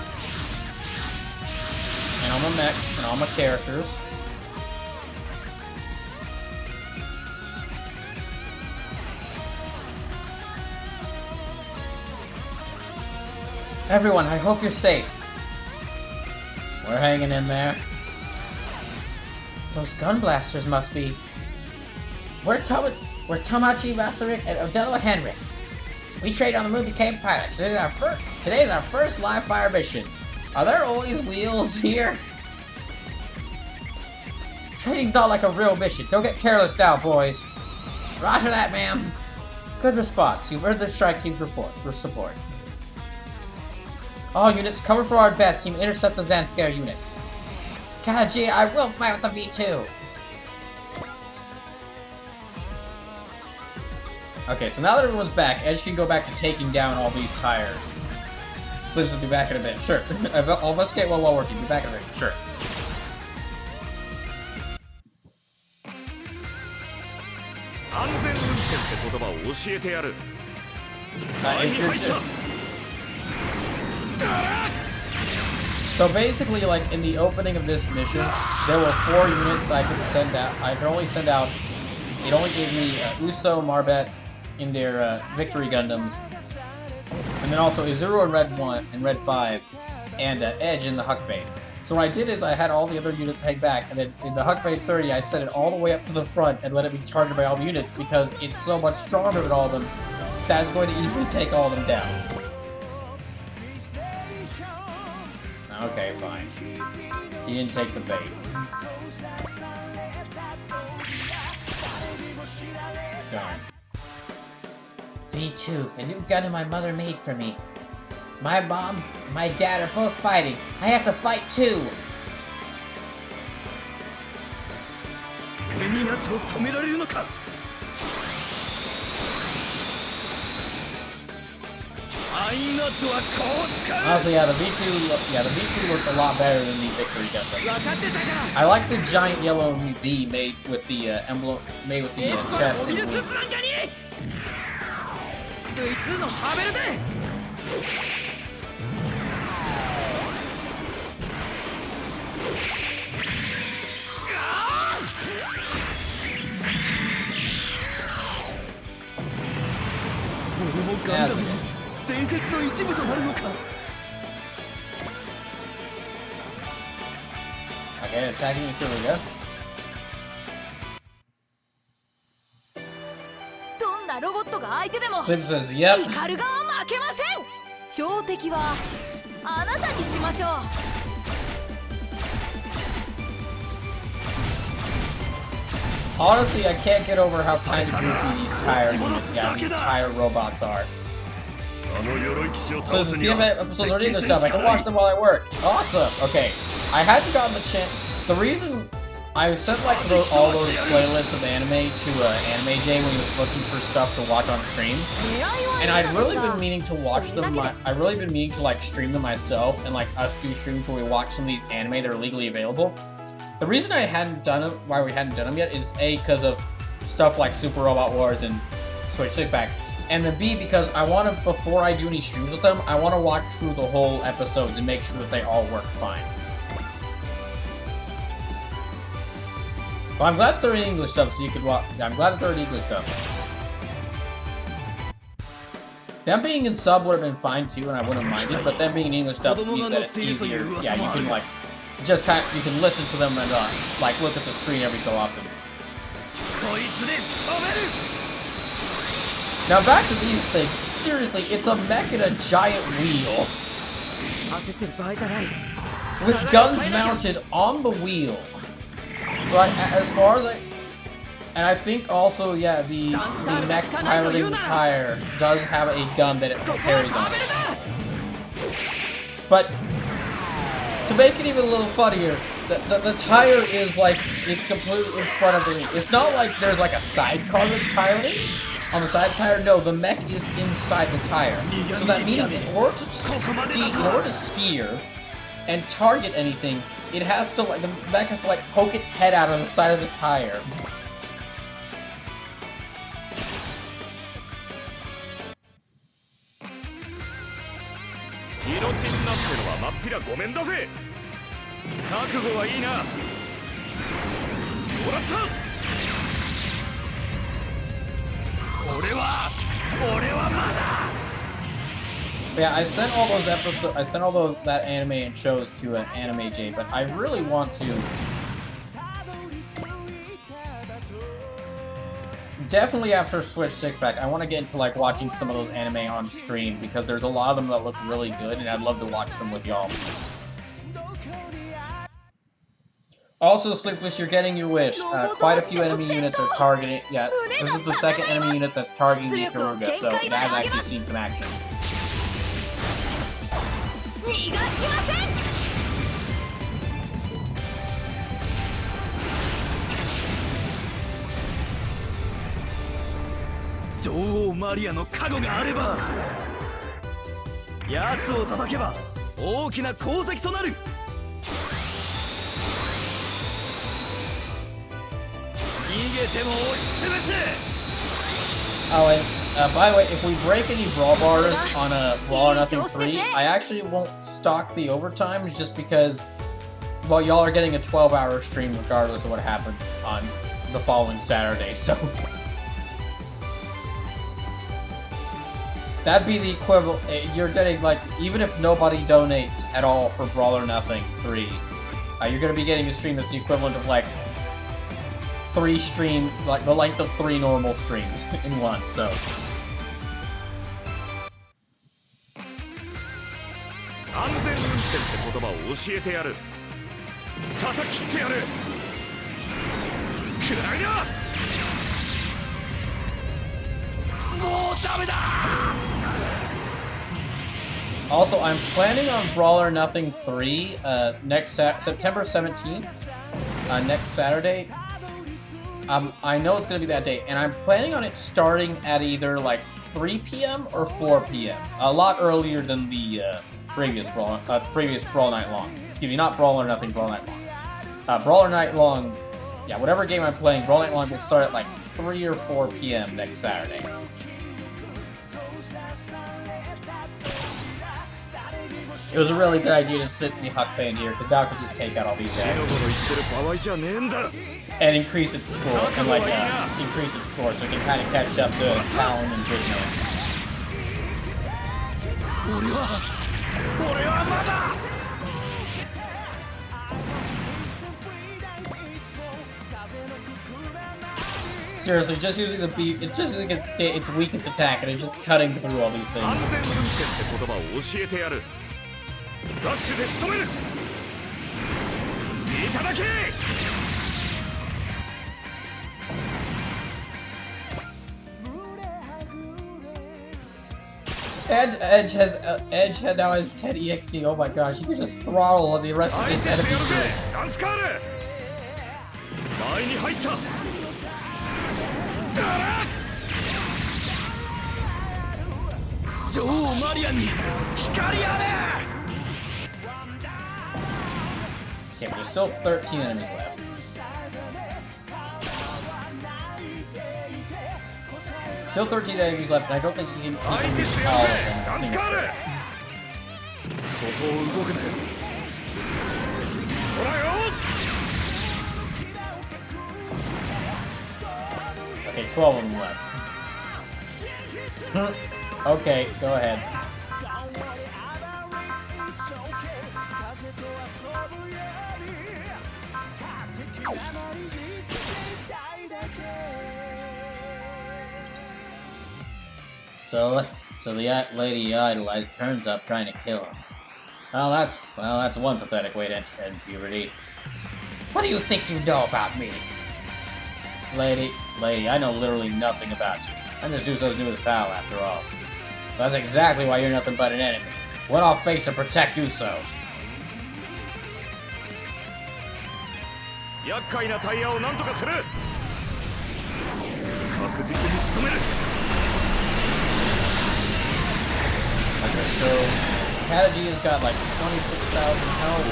and all my mech, and all my characters. Everyone, I hope you're safe. We're hanging in there. Those gun blasters must be. We're Tomachi Masaryk and Odello Henrik. We trade on the movie Cave Pilots. Today is our first live fire mission. Are there always wheels here? Trading's not like a real mission. Don't get careless now, boys. Roger that, ma'am. Good response. You've earned the strike team's support. All units, cover for our advance team. Intercept the Zanskare units. Kaji, I will fight with the V2. Okay, so now that everyone's back, Edge can go back to taking down all these tires. Slims will be back in a bit. Sure. I'll investigate while working. Be back in a bit. Sure. So basically, like, in the opening of this mission, there were 4 units I could send out. I could only send out... It only gave me Uso, Marbet in their Victory Gundams. And then also Izuru in Red 1 and Red 5. and Edge in the Huck Bait. So what I did is I had all the other units hang back, and then in the Huck Bait 30, I set it all the way up to the front and let it be targeted by all the units because it's so much stronger than all of them that it's going to easily take all of them down. Okay, fine. He didn't take the bait. Darn. V2, the new Gundam my mother made for me. My mom and my dad are both fighting. I have to fight too. 俺に奴を止められるのか。アイナットはこう使う。 Honestly, the V2 looks a lot better than the Victory Gundam. 分かってたから。 I like the giant yellow V made with the emblem, made with the chest and wings. V2 のサーベルで。 俺もガンダムの伝説の一部となるのか。 Okay, attacking the Kuruga. どんなロボットが相手でも Sim says, yep. カルガは負けません。標的はあなたにしましょう。 Honestly, I can't get over how kind of goofy these tire robots are. So this is the episodes are English stuff. I can watch them while I work. Awesome. Okay, I hadn't gotten the chance. The reason I sent like all those playlists of anime to Anime J when he was looking for stuff to watch on stream, and I'd really been meaning to watch them. I'd really been meaning to like stream them myself and like us do streams where we watch some of these anime that are legally available. The reason I hadn't done it, why we hadn't done them yet, is A, because of stuff like Super Robot Wars and Switch 6-Pack, and then B, because I want to, before I do any streams with them, I want to watch through the whole episodes and make sure that they all work fine. But I'm glad they're in English stuff, so you could watch. I'm glad that they're in English stuff. Them being in sub would have been fine too, and I wouldn't mind it. But them being in English stuff means that it's easier. Yeah, you can like just kind of, you can listen to them and like look at the screen every so often. Now back to these things. Seriously, it's a mech and a giant wheel with guns mounted on the wheel. Right, as far as and I think also, yeah, the mech piloting the tire does have a gun that it carries on it. But to make it even a little funnier, the tire is like, it's completely in front of the. It's not like there's like a sidecar that's piloting on the side tire. No, the mech is inside the tire. So that means in order to steer and target anything, it has to like, the mech has to like poke its head out on the side of the tire. Yeah, I sent all those episodes. I sent all those that anime and shows to Anime J, but I really want to. Definitely after Switch 6-Pack, I want to get into like watching some of those anime on stream because there's a lot of them that look really good, and I'd love to watch them with y'all. Also, Sleepless, you're getting your wish. Quite a few enemy units are targeting. Yeah, this is the second enemy unit that's targeting the Ikaruga, so it has actually seen some action. Maria の加護があれば、奴を叩けば大きな功績となる。逃げても押しつぶす。 Oh, and by the way, if we break any brawl bars on a Brawl or Nothing 3, I actually won't stock the overtimes just because, well, y'all are getting a 12-hour stream regardless of what happens on the following Saturday, so. That'd be the equivalent. You're getting, like, even if nobody donates at all for Brawl or Nothing 3, you're gonna be getting a stream that's the equivalent of, like, 3 stream, like, the length of 3 normal streams in one, so. 安全運転って言葉を教えてやる。叩き切ってやる。くらいだ。もうダメだ。 Also, I'm planning on Brawl or Nothing 3 September 17th, next Saturday. I know it's gonna be that day, and I'm planning on it starting at either like 3 p.m. or 4 p.m. A lot earlier than the previous Brawl Night Long. Excuse me, not Brawl or Nothing, Brawl Night Longs. Brawl or Night Long, yeah, whatever game I'm playing, Brawl Night Long will start at like 3 or 4 p.m. next Saturday. It was a really good idea to sit the Huck Band here, because now I could just take out all these guys and increase its score, and like increase its score, so it can kind of catch up to Talon and Bridgman. Seriously, just using the beat, it's just using its weakest attack, and it's just cutting through all these things. ラッシュで仕留める。いただけ。 And Edge now has 10 EXC. Oh my gosh, he can just throttle the rest of his enemies. ダンスカール。前に入った。女王マリアに光あれ。 Okay, but there's still 13 enemies left. Still 13 enemies left, and I don't think you can use all of them in a single trip. Okay, 12 of them left. Okay, go ahead. So the lady you idolized turns up trying to kill him. Well, that's one pathetic way to end puberty. What do you think you know about me? Lady, I know literally nothing about you. I'm just Uso's newest pal, after all. That's exactly why you're nothing but an enemy. One off face to protect Uso. 厄介なタイヤをなんとかする。確実に仕留める。 Okay, so Kataji's got like 26,000 health.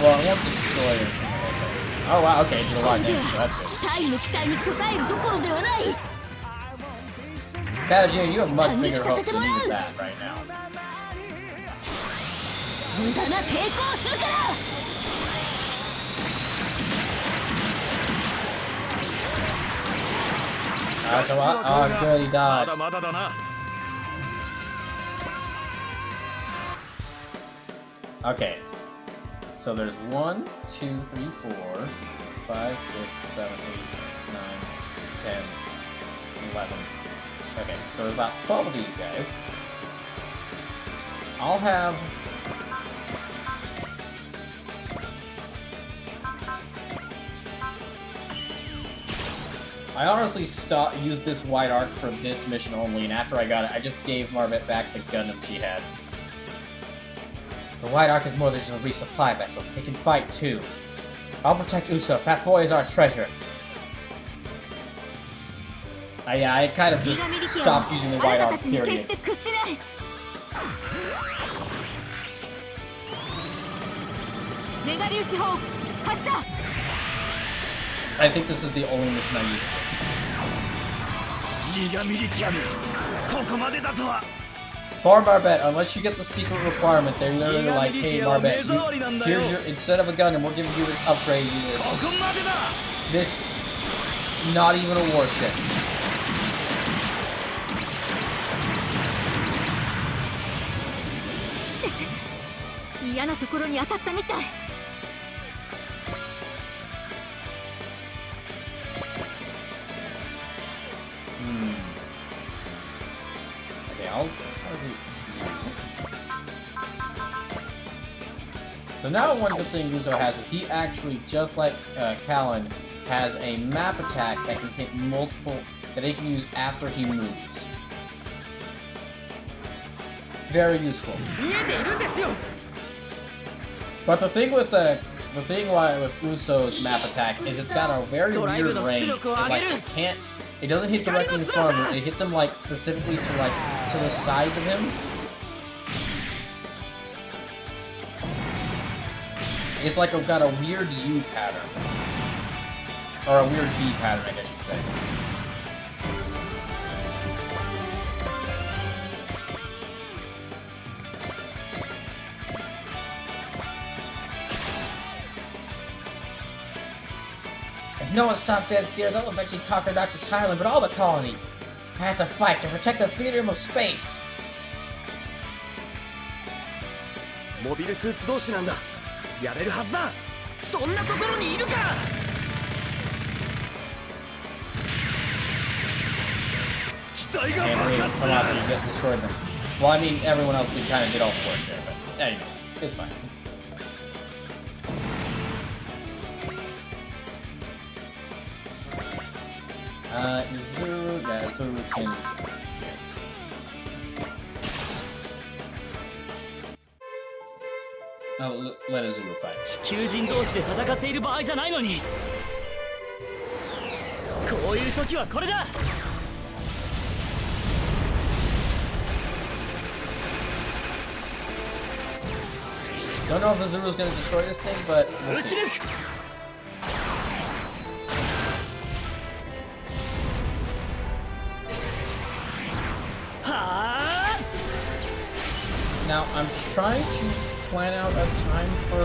Well, he has Destroyer. Oh wow, okay, he did a lot of damage, so that's good. Kataji, you have much bigger hope than me with that right now. Oh, good, he dodged. Okay. So there's 1, 2, 3, 4, 5, 6, 7, 8, 9, 10, 11. Okay, so there's about 12 of these guys. I'll have... I honestly used this white arc for this mission only, and after I got it, I just gave Marvette back the Gundam she had. The white arc is more than just a resupply vessel. It can fight, too. I'll protect Uso. That boy is our treasure. Yeah, I kind of just stopped using the white arc, period. I think this is the only mission I used. For Marbet, unless you get the secret requirement, they're literally like, hey Marbet, here's your, instead of a Gundam, we're giving you an upgrade unit. This, not even a warship. Okay, I'll try to... So now one good thing Uzo has is he actually, just like Callan, has a map attack that can hit multiple, that he can use after he moves. Very useful. But the thing with with Uso's map attack is it's got a very weird range. It doesn't hit directly in front of him. It hits him like specifically to the sides of him. It's like got a weird U pattern. Or a weird V pattern, I guess you'd say. If no one stops that fear, they'll eventually conquer not just Highland, but all the colonies. I have to fight to protect the freedom of space. モビルスーツ同士なんだ。やれるはずだ。そんなところにいるか。機体が爆発する。You get destroyed them. Well, I mean, everyone else did kind of get all for it there, but anyway, it's fine. Zuru, yeah, Zuru can... Oh, let a Zuru fight. 地球人同士で戦っている場合じゃないのに。こういう時はこれだ。Don't know if the Zuru's gonna destroy this thing, but we'll see. Now, I'm trying to plan out a time for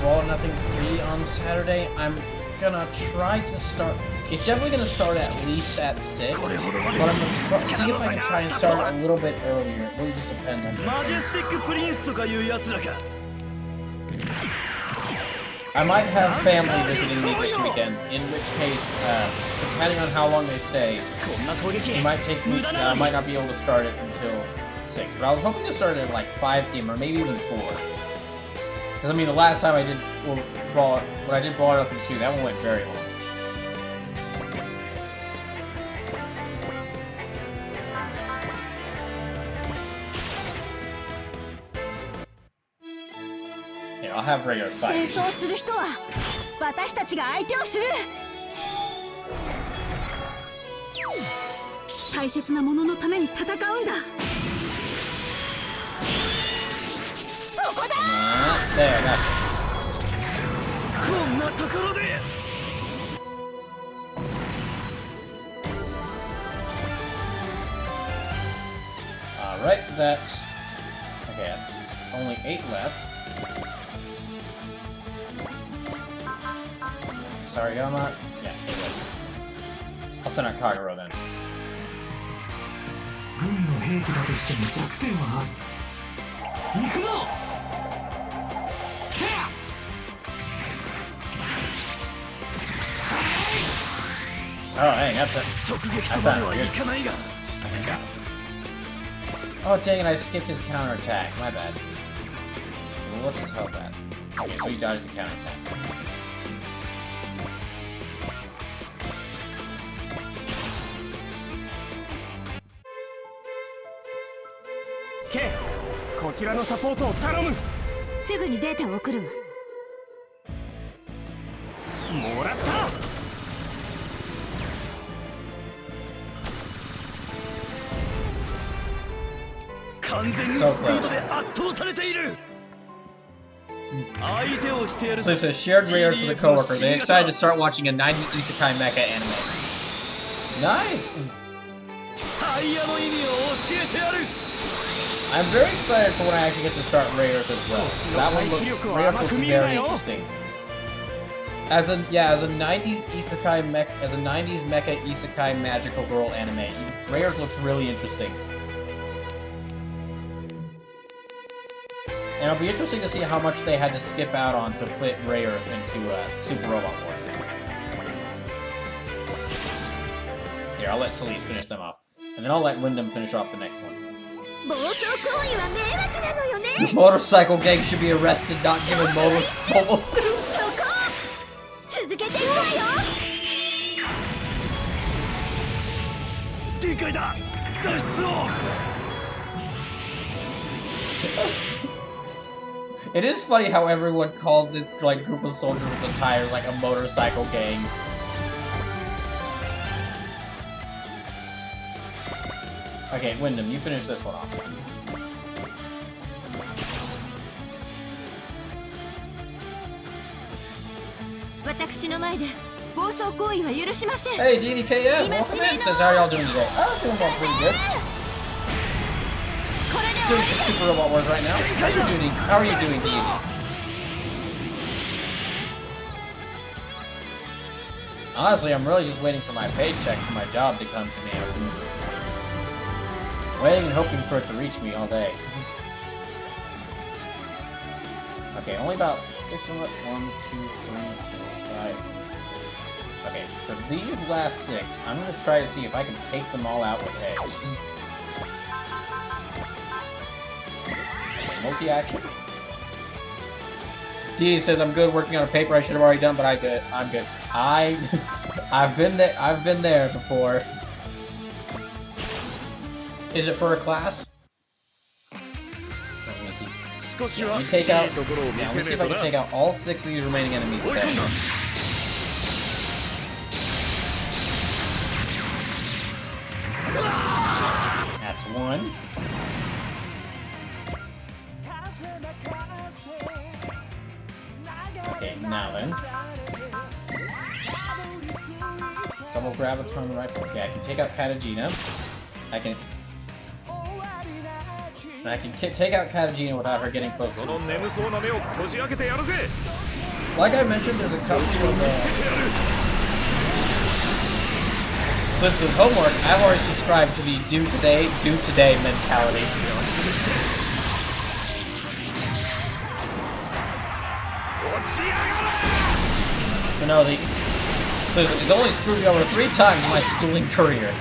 Brawl Nothing 3 on Saturday. I'm gonna try to start... It's definitely gonna start at least at 6, but I'm gonna see if I can try and start a little bit earlier. It really just depends on... I might have family visiting me this weekend, in which case, depending on how long they stay, it might take me... I might not be able to start it until 6, but I was hoping to start at like 5 p.m. or maybe even 4. Because I mean, the last time I did when I did Brawl Nothing 2, that one went very long. Yeah, I'll have regular fight. 戦争する人は私たちが相手をする。大切なもののために戦うんだ。 There, gotcha. Alright, that's... Okay, that's only 8 left. Sorry, Yama. Yeah, 8 left. I'll send out Kagero then. 軍の兵器だとしても弱点はある。行くぞ。 Oh, dang, that's it. That's not good. Oh, dang it, I skipped his counterattack. My bad. Well, what's his health at? Okay, so he dodged the counterattack. K、こちらのサポートを頼む。すぐにデータを送る。もらった。 完全にスピードで圧倒されている。 So it's a shared radar for the coworker. They decided to start watching a 90 isekai mecha anime. Nice! I'm very excited for when I actually get to start Rayearth as well. That one Rayearth looks very interesting. As a 90s isekai as a 90s mecha isekai magical girl anime, Rayearth looks really interesting. And it'll be interesting to see how much they had to skip out on to fit Rayearth into Super Robot Wars. Here, I'll let Celeste finish them off. And then I'll let Gundam finish off the next one. The motorcycle gang should be arrested, not given mobile suits. 続けていくわよ。限界だ。脱出を。It is funny how everyone calls this like group of soldiers with the tires like a motorcycle gang. Okay, Gundam, you finish this one off. Hey, DDKM, welcome in. Says, how are y'all doing today? I'm doing well, pretty good. Doing some Super Robot Wars right now. How are you doing, DD? Honestly, I'm really just waiting for my paycheck for my job to come to me. Waiting and hoping for it to reach me all day. Okay, only about 6 of it. 1, 2, 3, 4, 5, 6. Okay, for these last 6, I'm gonna try to see if I can take them all out with Edge. Okay, multi-action. D says I'm good working on a paper I should have already done, but I'm good. I've been there before. Is it for a class? Yeah, we take out. Yeah, let me see if I can take out all 6 of these remaining enemies with Edge. That's 1. Okay, now then. Double graviton rifle. Okay, I can take out Katagina. I can take out Katagina without her getting close to me. Like I mentioned, there's a couple of since with homework, I've already subscribed to the do today mentality. You know, so it's only screwed me over 3 times in my schooling career.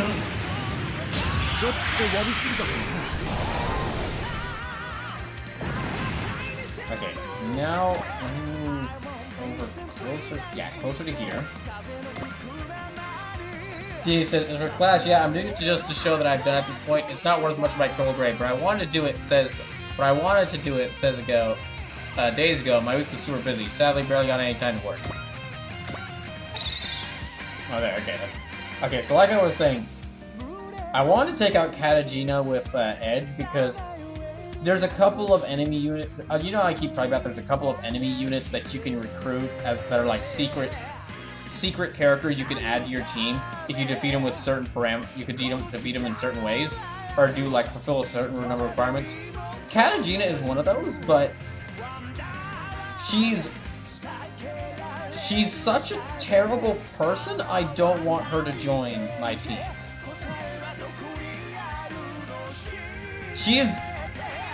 Okay, now move over closer. Yeah, closer to here. D says, as for class, yeah, I'm doing it just to show that I've done at this point. It's not worth much of my gold grade, but I wanted to do it. Says days ago. My week was super busy. Sadly, barely got any time to work. Okay. So like I was saying, I wanted to take out Katagina with Edge because there's a couple of enemy units. You know, I keep talking about there's a couple of enemy units that you can recruit that are like secret characters you can add to your team if you defeat them with certain parameters. You could defeat them in certain ways, or do like fulfill a certain number of requirements. Katagina is one of those, but she's such a terrible person. I don't want her to join my team. She is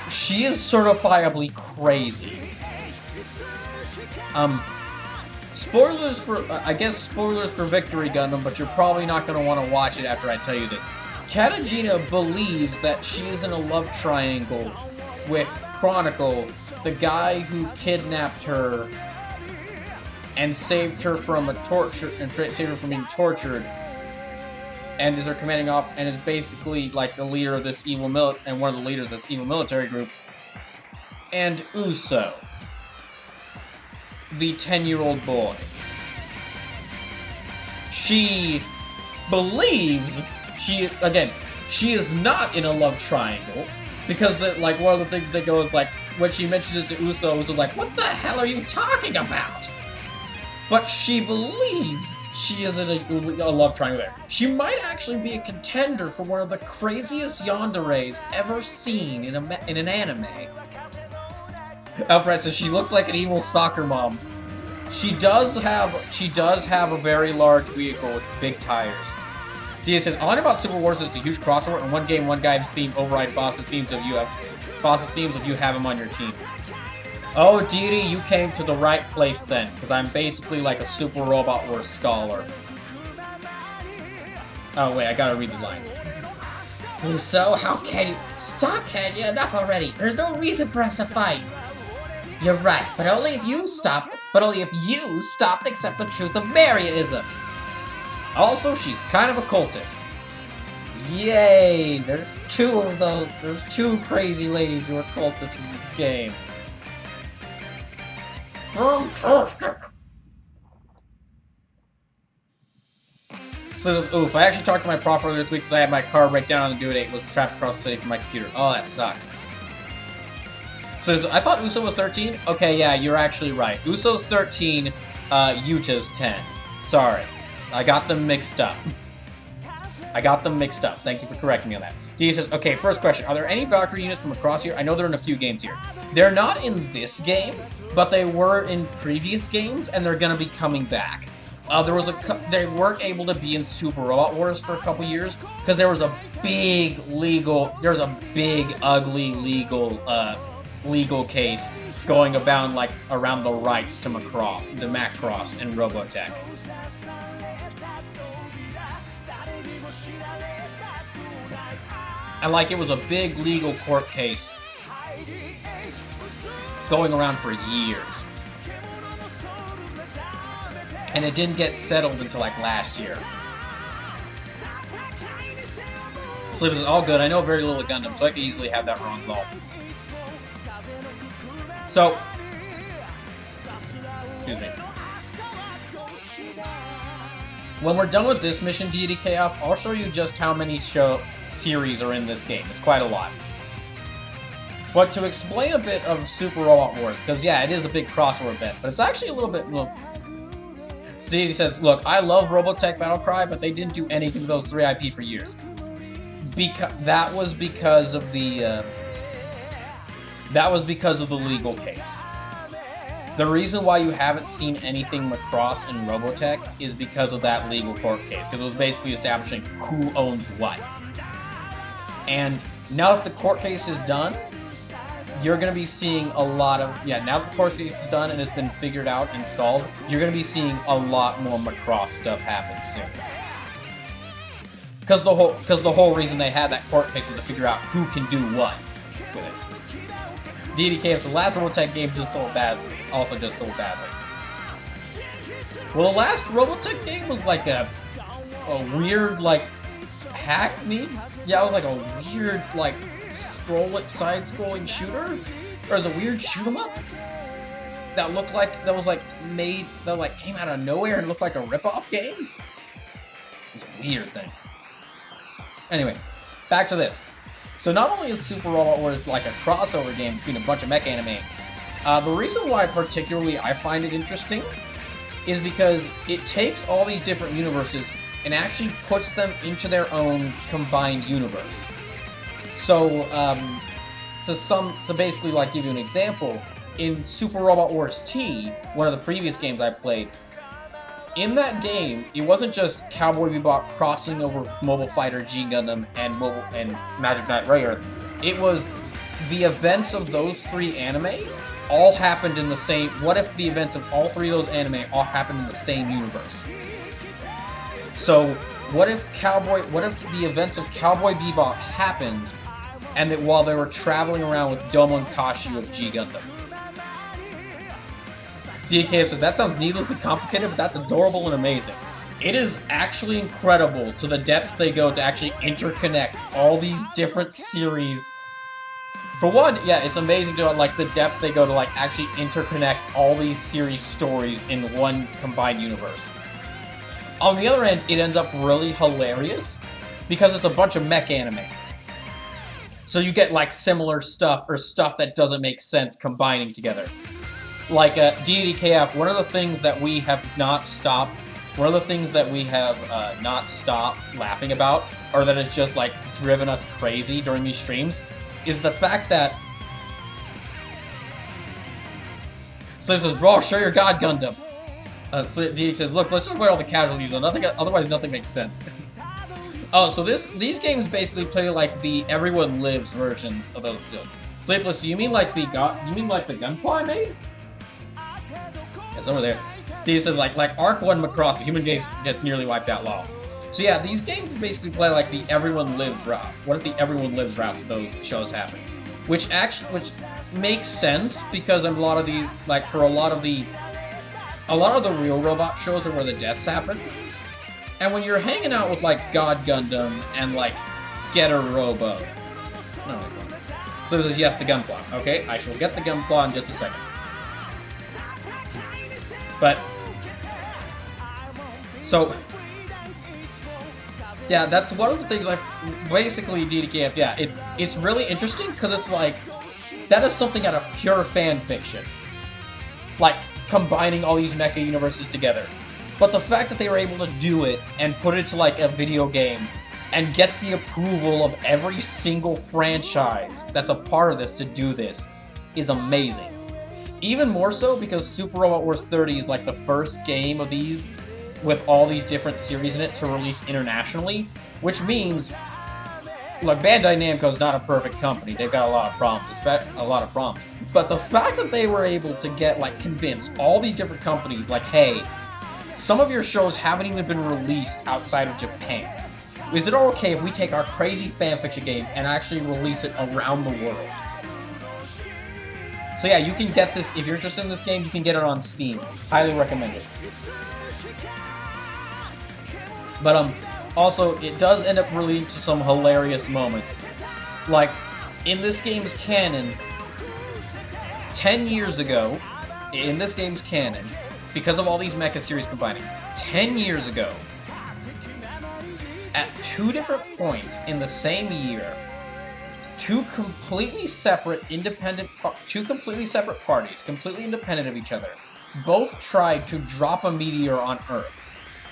certifiably crazy. Spoilers for Victory Gundam, but you're probably not going to want to watch it after I tell you this. Katagina believes that she is in a love triangle with Chronicle, the guy who kidnapped her and saved her from being tortured, and is her commanding officer, and is basically like the leader of this evil and one of the leaders of this evil military group. And Uso, the 10-year-old boy. She believes she is not in a love triangle, because one of the things that goes like when she mentions it to Uso, Uso's like, "What the hell are you talking about?" but she believes she is in a love triangle there. She might actually be a contender for one of the craziest yanderes ever seen in an anime. Alfred says she looks like an evil soccer mom. She does have a very large vehicle with big tires. Dia says, all I know about Super Wars is it's a huge crossover, and one game, one guy's theme override boss's themes if you have him on your team. Oh, Deity, you came to the right place then, because I'm basically like a Super Robot Wars scholar. Oh wait, I gotta read the lines. So how can you... Stop, can you? Enough already. There's no reason for us to fight. You're right, but only if you stop and accept the truth of Mariaism. Also, she's kind of a cultist. Yay! There's two of those. There's two crazy ladies who are cultists in this game. So, oof, I actually talked to my prof earlier this week because I had my car break down on the due date. It was trapped across the city from my computer. Oh, that sucks. So, I thought Uso was 13? Okay, yeah, you're actually right. Uso's 13, Yuta's 10. Sorry. I got them mixed up. Thank you for correcting me on that. He says, okay, first question. Are there any Valkyrie units from across here? I know they're in a few games here. They're not in this game, but they were in previous games, and they're going to be coming back. They weren't able to be in Super Robot Wars for a couple years, because there was a big ugly legal case going about, like, around the rights to Macross and Robotech. And, like, it was a big legal court case going around for years. And it didn't get settled until, like, last year. Sleep is all good. I know very little Gundam, so I could easily have that wrong though. So, excuse me. When we're done with this mission, Deity Chaos, I'll show you just how many series are in this game. It's quite a lot. But to explain a bit of Super Robot Wars, because yeah, it is a big crossover event, but it's actually a little bit... Look, Deity says, look, I love Robotech Battlecry, but they didn't do anything with those 3 IP for years. That was because of the legal case. The reason why you haven't seen anything Macross and Robotech is because of that legal court case, because it was basically establishing who owns what. And now that the court case is done, you're going to be seeing a lot of... Yeah, now that the court case is done and it's been figured out and solved, you're going to be seeing a lot more Macross stuff happen soon. Because the whole reason they had that court case was to figure out who can do what with it. DDK, so the last Robotech game just sold badly. Also just sold badly. Well, the last Robotech game was like a weird, like, hackney? Yeah, it was like a weird, like, side-scrolling shooter? Or was a weird shoot-'em-up? That looked like, that came out of nowhere and looked like a rip-off game? It's a weird thing. Anyway, back to this. So not only is Super Robot Wars like a crossover game between a bunch of mech anime, the reason why particularly I find it interesting is because it takes all these different universes and actually puts them into their own combined universe. So, to basically like give you an example, in Super Robot Wars T, one of the previous games I played, in that game, it wasn't just Cowboy Bebop crossing over Mobile Fighter G Gundam and Magic Knight Ray-Earth. It was the events of those 3 anime all happened in the same... What if the events of all 3 of those anime all happened in the same universe? So, what if the events of Cowboy Bebop happened, and that while they were traveling around with Domo and Kashi of G Gundam? DK says, that sounds needlessly complicated, but that's adorable and amazing. It is actually incredible to the depths they go to actually interconnect all these different series. For one, yeah, it's amazing to like the depths they go to like actually interconnect all these series stories in one combined universe. On the other end, it ends up really hilarious because it's a bunch of mech anime. So you get like similar stuff or stuff that doesn't make sense combining together. Like, DDKF, one of the things that we have not stopped laughing about, or that has just, like, driven us crazy during these streams, is the fact that... So it says, Brawl, show your God Gundam. So DD says, look, let's just wear all the casualties, otherwise nothing makes sense. Oh, so these games basically play like the Everyone Lives versions of those skills. Sleepless, do you mean like the Gunpla I made? It's over there. He says like Arc 1 Macross, the human base gets nearly wiped out lol. So yeah, these games basically play like the Everyone Lives route. What if the Everyone Lives routes of those shows happen? Which makes sense because a lot of the real robot shows are where the deaths happen. And when you're hanging out with like God Gundam and like Getter Robo. No, so it says yes, the Gunpla. Okay, I shall get the Gunpla in just a second. But so yeah, that's one of the things I basically DDKF. Yeah, it's really interesting because it's like that is something out of pure fan fiction, like combining all these mecha universes together. But the fact that they were able to do it and put it to like a video game and get the approval of every single franchise that's a part of this to do this is amazing. Even more so because Super Robot Wars 30 is like the first game of these with all these different series in it to release internationally, which means, look, Bandai Namco's not a perfect company. They've got a lot of problems. But the fact that they were able to get, like, convince all these different companies, like, hey, some of your shows haven't even been released outside of Japan. Is it okay if we take our crazy fanfiction game and actually release it around the world? So yeah, you can get this, if you're interested in this game, you can get it on Steam. Highly recommend it. But, also, it does end up leading to some hilarious moments. Like, in this game's canon, 10 years ago, because of all these mecha series combining, 10 years ago, at two different points in the same year, two completely separate parties, completely independent of each other, both tried to drop a meteor on Earth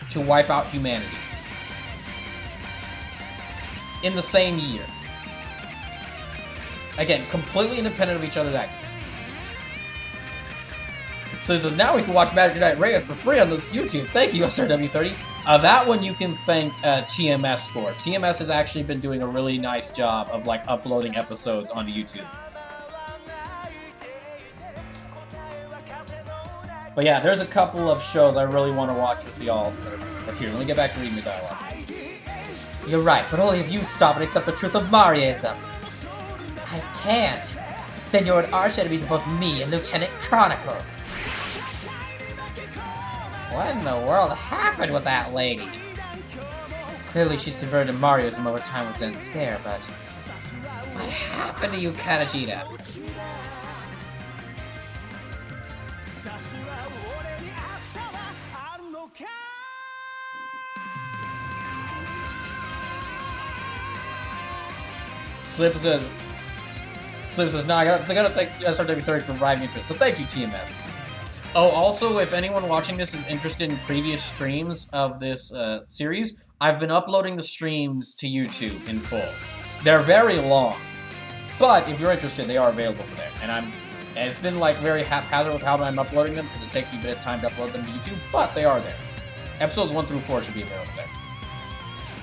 to wipe out humanity. In the same year. Again, completely independent of each other's actions. So it says, now we can watch Magic Knight Raya for free on YouTube. Thank you, SRW30. That one you can thank TMS for. TMS has actually been doing a really nice job of like uploading episodes onto YouTube. But yeah, there's a couple of shows I really want to watch with y'all. But here, let me get back to reading the dialogue. You're right, but only if you stop and accept the truth of Mariaism. I can't. Then you're an arch enemy to both me and Lieutenant Chronicle. What in the world happened with that lady? Clearly she's converted to Mariaism over time with Zen Scare, but... what happened to you, Kanajita? Slip says, no, I gotta thank SRW30 for reviving interest, but thank you, TMS. Oh, also, if anyone watching this is interested in previous streams of this series, I've been uploading the streams to YouTube in full. They're very long, but if you're interested, they are available for there. And it's been like very haphazard with how I'm uploading them because it takes me a bit of time to upload them to YouTube, but they are there. Episodes 1 through 4 should be available there.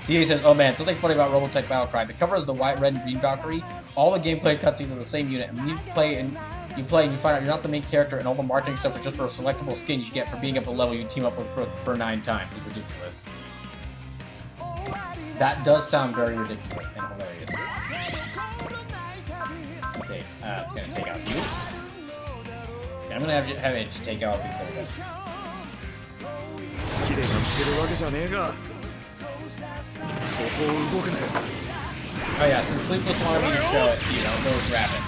DA says, oh man, something funny about Robotech Battlecry. The cover is the white, red, and green Valkyrie. All the gameplay cutscenes are the same unit, and when you play and you find out you're not the main character, and all the marketing stuff is just for a selectable skin you should get for being up a level you team up with for 9 times. It's ridiculous. That does sound very ridiculous and hilarious. Okay, I'm gonna take out you. Okay, I'm gonna have it take out because oh yeah, since Sleepless wanted me to show it, you know, go grab it.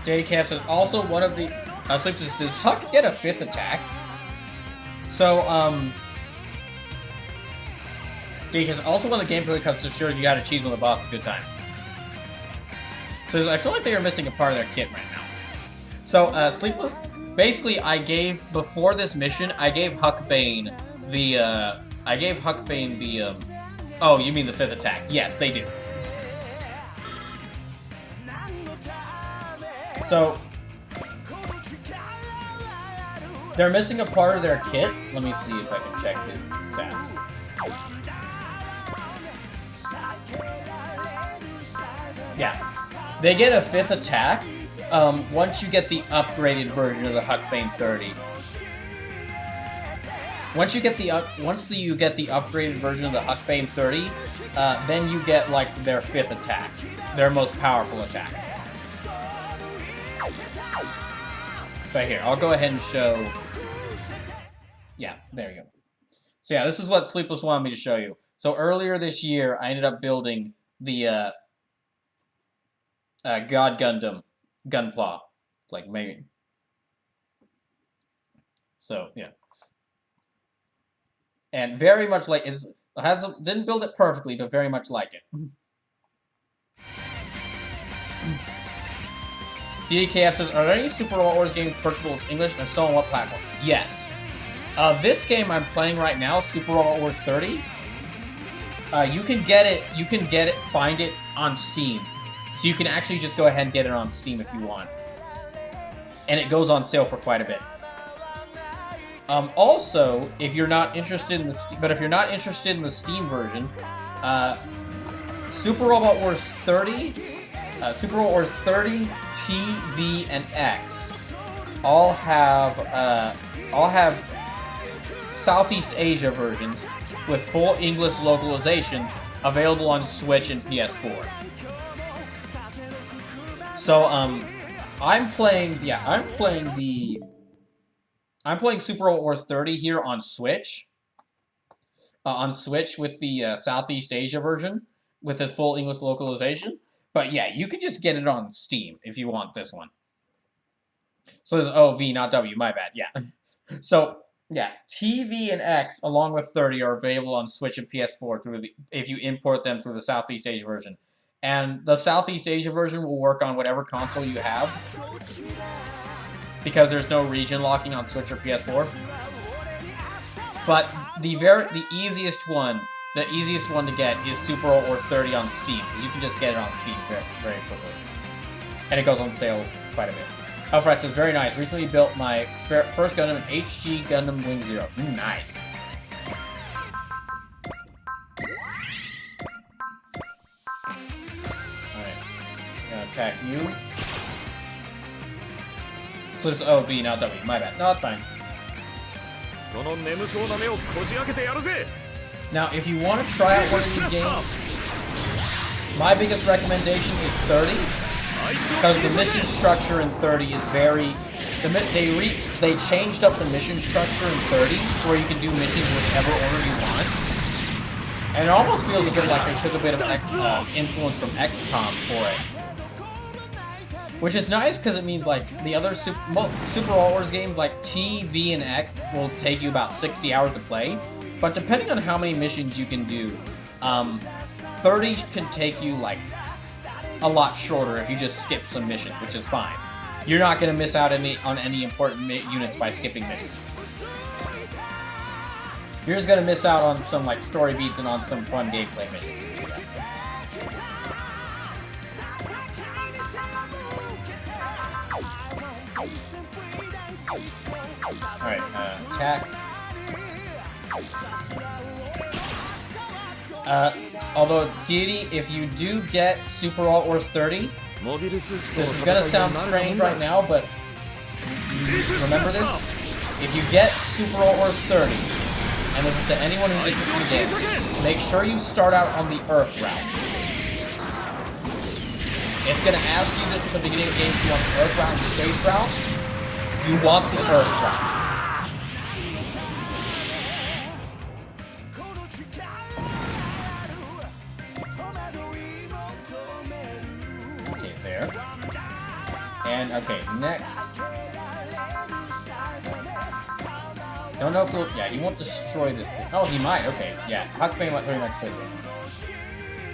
JDK says also one of the Sleepless does Huck get a 5th attack? So JDK says also one of the gameplay cuts that shows you how to cheese when the boss is good times. Says I feel like they are missing a part of their kit right now. So Sleepless, basically I gave before this mission I gave Huckbane the oh, you mean the 5th attack? Yes, they do. So they're missing a part of their kit. Let me see if I can check his stats. Yeah, they get a 5th attack once you get the upgraded version of the Huckbane 30. Once you get the upgraded version of the Huckbane 30, then you get like their 5th attack, their most powerful attack. Right here, I'll go ahead and show. Yeah, there you go. So yeah, this is what Sleepless wanted me to show you. So earlier this year, I ended up building the God Gundam Gunpla, like maybe. So yeah. And very much like didn't build it perfectly, but very much like it. DKF says, are there any Super Robot Wars games purchasable in English, and so on what platforms? Yes. This game I'm playing right now, Super Robot Wars 30, you can find it on Steam. So you can actually just go ahead and get it on Steam if you want. And it goes on sale for quite a bit. Also, if you're not interested in the Steam version, Super Robot Wars 30, Super Robot Wars 30, T, V, and X all have Southeast Asia versions with full English localizations available on Switch and PS4. So I'm playing Super Robot Wars 30 here on Switch. With the Southeast Asia version with its full English localization. But yeah, you could just get it on Steam if you want this one. So there's V, not W, my bad, yeah. So, yeah, T, V, and X, along with 30, are available on Switch and PS4 if you import them through the Southeast Asia version. And the Southeast Asia version will work on whatever console you have, because there's no region locking on Switch or PS4. But the easiest one to get is Super Robot Wars 30 on Steam, because you can just get it on Steam very, very quickly. And it goes on sale quite a bit. Alfred says, very nice. Recently built my first Gundam, HG Gundam Wing Zero. Nice. Alright. Gonna attack you. So there's V, not W. My bad. No, it's fine. Now, if you want to try out one of these games, my biggest recommendation is 30, because the mission structure in 30 is very. They changed up the mission structure in 30 to where you can do missions whichever order you want, and it almost feels a bit like they took a bit of influence from XCOM for it, which is nice because it means like the other Super Robot Wars games like T, V, and X will take you about 60 hours to play. But depending on how many missions you can do, 30 can take you like a lot shorter if you just skip some missions, which is fine. You're not going to miss out on any important units by skipping missions. You're just going to miss out on some like story beats and on some fun gameplay missions. Alright, attack. Although, Deity, if you do get Super Robot Wars 30, this is gonna sound strange right now, but remember this. If you get Super Robot Wars 30, and this is to anyone who's interested in the game, make sure you start out on the Earth route. It's gonna ask you this at the beginning of the game if you want the Earth route and Space route. You want the Earth route. Okay, there. And, okay, next. Don't know if he'll... Yeah, he won't destroy this thing. Oh, he might. Okay, yeah. Huckbane might pretty much destroy it.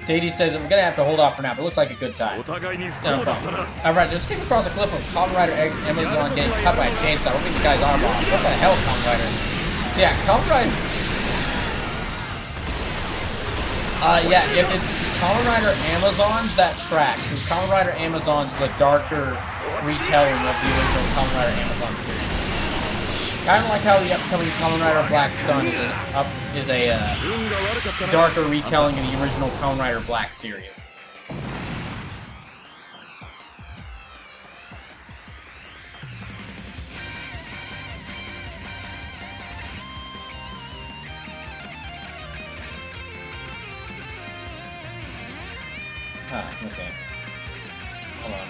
JD says, we're gonna have to hold off for now, but it looks like a good time. No problem. Alright, just came across a clip of Kamen Rider Amazon getting cut by a chainsaw. Look at this guy's arm off. What the hell, Kamen Rider? So yeah, Kamen Rider... yeah, if it's Kamen Rider Amazon's that track. Kamen Rider Amazon's the darker retelling of the original Kamen Rider Amazon series. Kind of like how the upcoming Kamen Rider Black Sun is a darker retelling of the original Kamen Rider Black series. Okay. Hold on.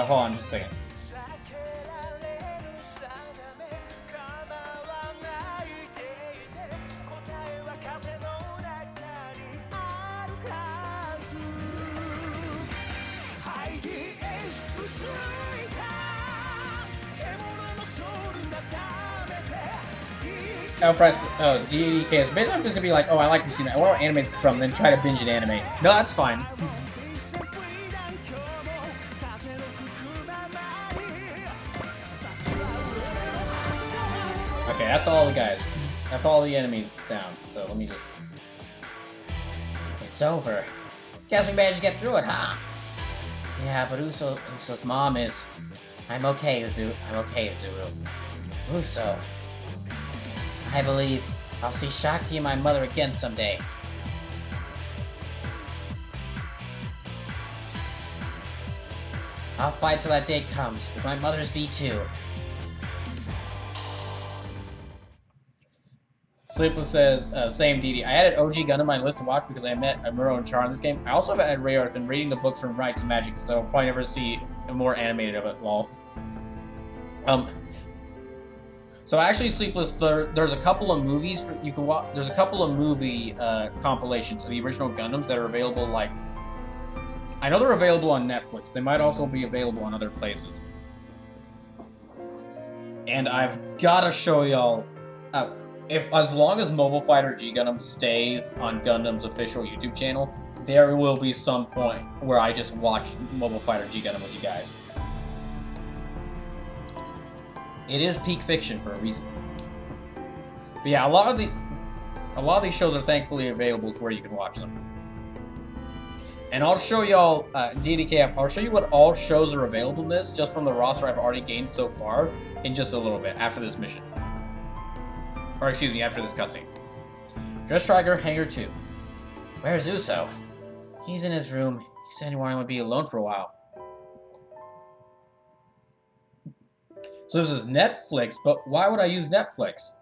Hold on just a second. Oh, for DADK is basically I'm just gonna be like, oh, I like this, I wonder what anime it's from, then try to binge an anime. No, that's fine. Okay, that's all the guys. That's all the enemies down. So let me just... It's over. Guess we managed to get through it, huh? Yeah, but Uso's mom is... I'm okay, Uzuru. Uso. I believe I'll see Shakti and my mother again someday. I'll fight till that day comes with my mother's V2. Sleepless says, same DD. I added OG Gundam to my list to watch because I met Amuro and Char in this game. I also have added Rayorth and reading the books from Rights and Magic, so I'll probably never see a more animated of it, lol. So actually, Sleepless, there's a couple of movies you can watch. There's a couple of movie compilations of the original Gundams that are available. Like, I know they're available on Netflix. They might also be available on other places. And I've got to show y'all. As long as Mobile Fighter G Gundam stays on Gundam's official YouTube channel, there will be some point where I just watch Mobile Fighter G Gundam with you guys. It is peak fiction for a reason. But yeah, a lot of these shows are thankfully available to where you can watch them. And I'll show y'all DDK. I'll show you what all shows are available in this, just from the roster I've already gained so far, in just a little bit after this mission. Or excuse me, after this cutscene. Dress Striker, Hangar 2. Where's Uso? He's in his room. He said he wanted to be alone for a while. So this is Netflix, but why would I use Netflix?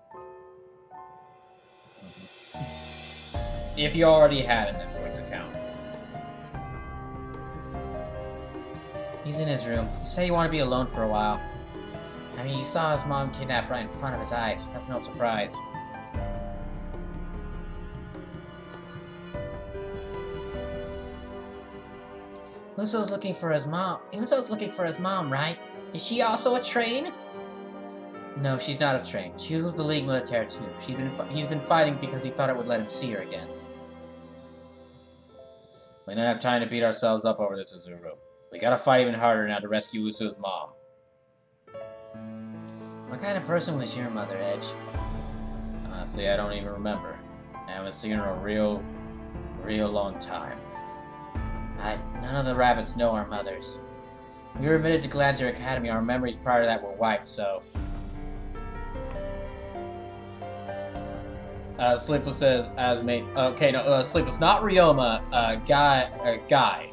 If you already had a Netflix account. He's in his room. He said he wanted to be alone for a while. I mean, he saw his mom kidnapped right in front of his eyes. That's no surprise. Uso's looking for his mom. Uso's looking for his mom, right? Is she also a train? No, she's not a train. She was with the League Militaire too. He's been fighting because he thought it would let him see her again. We don't have time to beat ourselves up over this, Uzuru. We gotta fight even harder now to rescue Uso's mom. What kind of person was your mother, Edge? Honestly, I don't even remember. I haven't seen her a real long time. None of the rabbits know our mothers. We were admitted to Glancer Academy. Our memories prior to that were wiped, so... Sleepless says, as mate... Okay, no, Sleepless. Not Ryoma. Guy.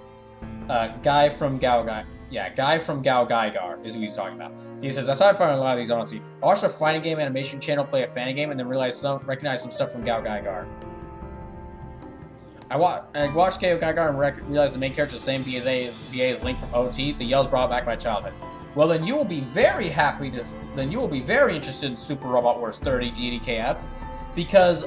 Guy from Gao... Yeah, Guy from Gao Gaigar is who he's talking about. He says, I started finding a lot of these, honestly. I watched a fighting game animation channel play a fan game and then recognized some stuff from Gao Gaigar. I watched Gao Gaigar and realized the main character is the same BA as Link from OT. The yells brought back my childhood. Well, then you will be very happy to... Then you will be very interested in Super Robot Wars 30 DDKF. Because,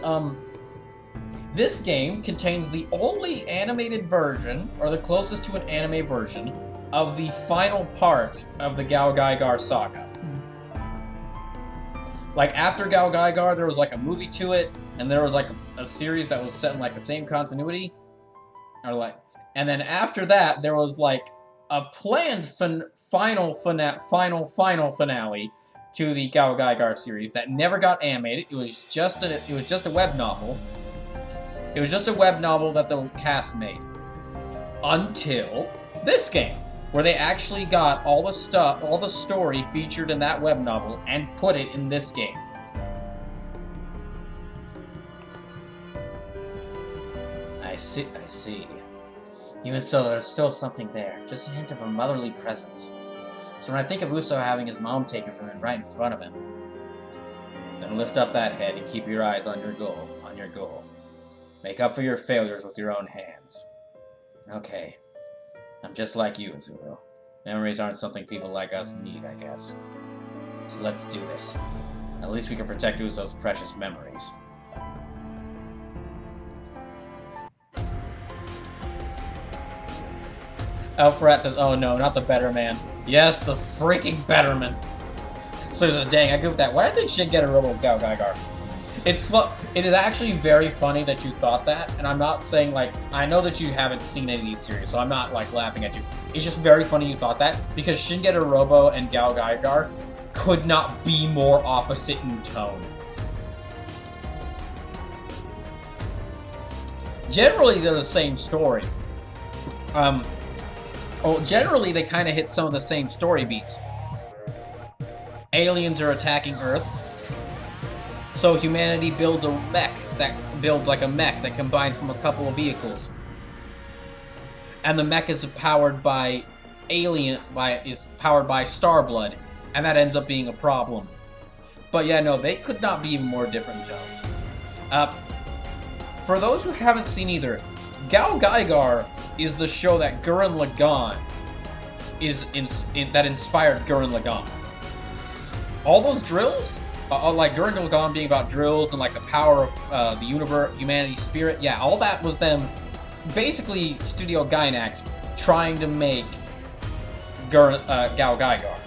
This game contains the only animated version, or the closest to an anime version, of the final part of the GaoGaiGar saga. Like, after GaoGaiGar, there was like a movie to it, and there was like a series that was set in like the same continuity. Or like, and then after that, there was like a planned final finale to the GaoGaiGar series that never got animated. It was just a web novel. It was just a web novel that the cast made. Until this game, where they actually got all the story featured in that web novel and put it in this game. I see. Even so, there's still something there. Just a hint of a motherly presence. So when I think of Uso having his mom taken from him right in front of him, then lift up that head and keep your eyes on your goal. Make up for your failures with your own hands. Okay. I'm just like you, Azuro. Memories aren't something people like us need, I guess. So let's do this. At least we can protect Uso's precious memories. Alfred says, oh no, not the Better Man. Yes, the freaking Betterman. So he says, dang, I give that. Why did they shit get a robo with GaoGaiGar? It is actually very funny that you thought that, and I'm not saying, like, I know that you haven't seen any of these series, so I'm not, like, laughing at you. It's just very funny you thought that, because Shingeru Robo and GaoGaiGar could not be more opposite in tone. Generally, they're the same story. Generally, they kind of hit some of the same story beats. Aliens are attacking Earth. So humanity builds a mech that combined from a couple of vehicles. And the mech is powered by Starblood, and that ends up being a problem. But yeah, no, they could not be even more different tones. For those who haven't seen either, GaoGaiGar is the show that Gurren Lagann that inspired Gurren Lagann. All those drills, like Gurren Lagann being about drills and like the power of the universe, humanity's spirit, yeah, all that was them, basically Studio Gainax trying to make GaoGaiGar.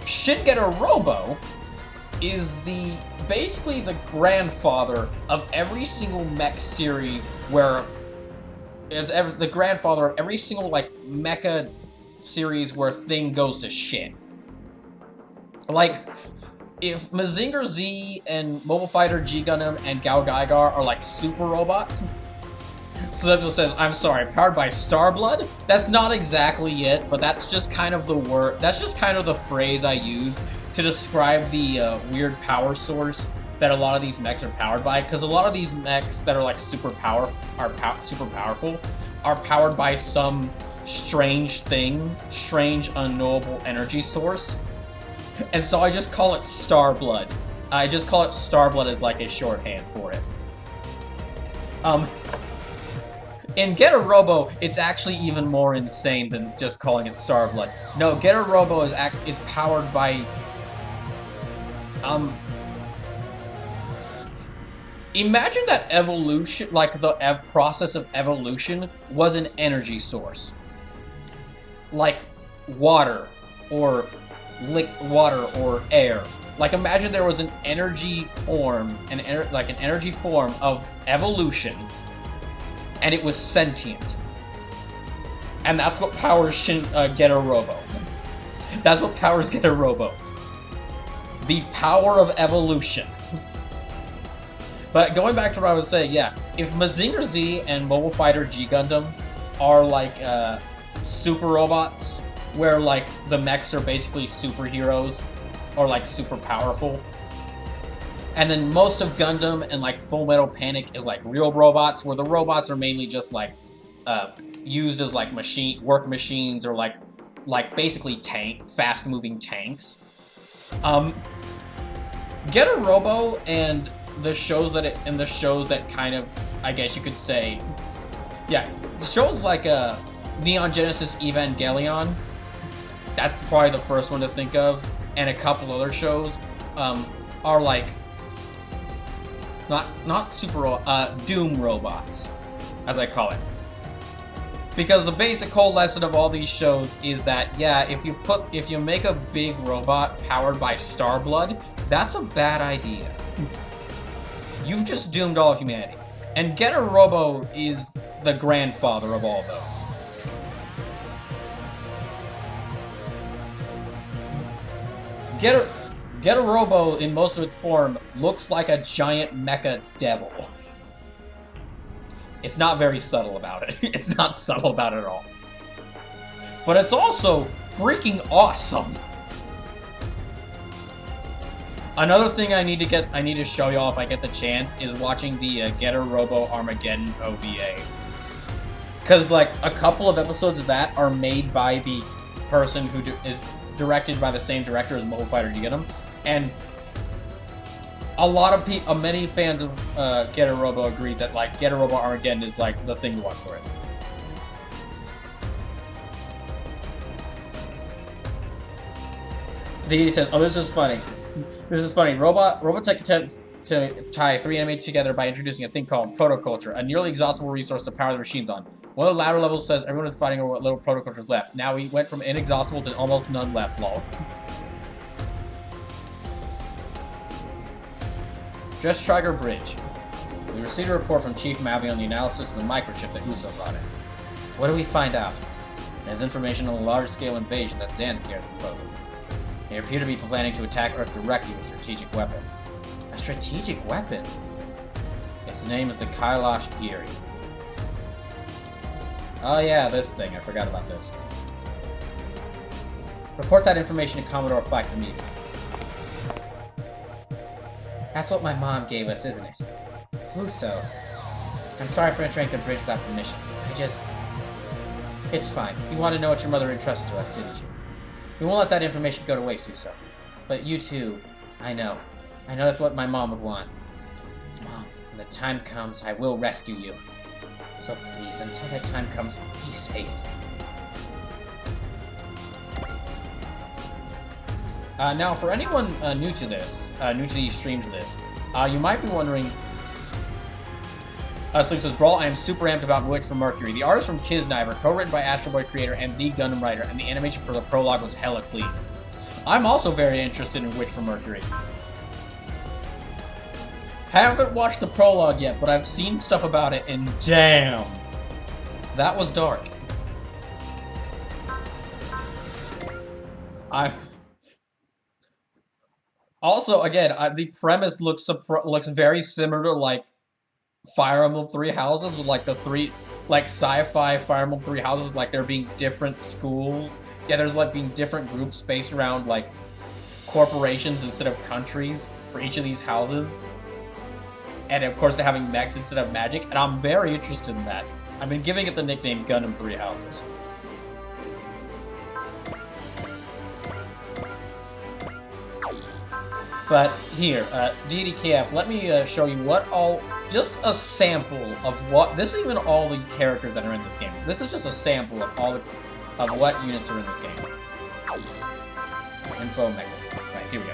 Shingeru Robo is basically the grandfather of every single mech series the grandfather of every single like mecha series where thing goes to shit. Like, if Mazinger Z and Mobile Fighter G Gundam and GaoGaiGar are like super robots, Sept says, I'm sorry, powered by Starblood? That's not exactly it, but that's just kind of the word, that's just kind of the phrase I use to describe the weird power source that a lot of these mechs are powered by, because a lot of these mechs that are like super powerful are powered by some strange unknowable energy source. And so I just call it Starblood. I just call it Starblood as like a shorthand for it. In Getter Robo, it's actually even more insane than just calling it Starblood. No, Getter Robo is powered by imagine that evolution, like the process of evolution, was an energy source. Like water or air. Like, imagine there was an energy form, an energy form of evolution, and it was sentient. And that's what powers Getter Robo. That's what powers Getter Robo. The power of evolution. But going back to what I was saying, yeah, if Mazinger Z and Mobile Fighter G Gundam are like super robots, where like the mechs are basically superheroes or like super powerful, and then most of Gundam and like Full Metal Panic is like real robots, where the robots are mainly just like used as like work machines or like basically fast moving tanks. Getter Robo and the shows that kind of, I guess you could say, yeah, shows like Neon Genesis Evangelion, that's probably the first one to think of, and a couple other shows are like not Doom robots, as I call it. Because the basic whole lesson of all these shows is that, yeah, if you make a big robot powered by Starblood, that's a bad idea. You've just doomed all of humanity. And Getter Robo is the grandfather of all those. Getter Robo, in most of its form, looks like a giant mecha devil. It's not very subtle about it. It's not subtle about it at all. But it's also freaking awesome. Another thing I need to show y'all if I get the chance is watching the Getter Robo Armageddon OVA. Because, like, a couple of episodes of that are made by the person who is directed by the same director as Mobile Fighter Gundam. And a lot of many fans of Getter Robo agreed that, like, Getter Robo Armageddon is, like, the thing to watch for it. DD says, oh, this is funny. This is funny. Robotech attempts to tie 3 anime together by introducing a thing called protoculture, a nearly exhaustible resource to power the machines on. One of the latter levels says everyone is fighting over what little protoculture is left. Now we went from inexhaustible to almost none left, lol. Just Trigger Bridge. We received a report from Chief Mavi on the analysis of the microchip that Uso brought in. What do we find out? There's information on a large-scale invasion that Zanscare is proposing. They appear to be planning to attack Earth directly with a strategic weapon. A strategic weapon? Its name is the Kailash Giri. Oh yeah, this thing. I forgot about this. Report that information to Commodore Flax immediately. That's what my mom gave us, isn't it? Uso. I'm sorry for entering the bridge without permission. It's fine. You want to know what your mother entrusted to us, didn't you? We won't let that information go to waste, Uso. But you too. I know. I know that's what my mom would want. Mom, when the time comes, I will rescue you. So please, until that time comes, be safe. Now, for anyone new to this, new to these streams of this, you might be wondering... so he says, Brawl, I am super amped about Witch from Mercury. The artist from Kisniver, co-written by Astro Boy creator and the Gundam writer, and the animation for the prologue was hella clean. I'm also very interested in Witch from Mercury. Haven't watched the prologue yet, but I've seen stuff about it, and damn, that was dark. Also, again, the premise looks very similar to, like, Fire Emblem 3 Houses, with, like, the three, like, sci-fi Fire Emblem 3 Houses, like, there being different schools. Yeah, there's, like, being different groups spaced around, like, corporations instead of countries for each of these houses. And, of course, they're having mechs instead of magic, and I'm very interested in that. I've been giving it the nickname Gundam 3 Houses. But here, DDKF, let me show you what all... Just a sample of what... This isn't even all the characters that are in this game. This is just a sample of all of what units are in this game. Info mechanism. Right, here we go.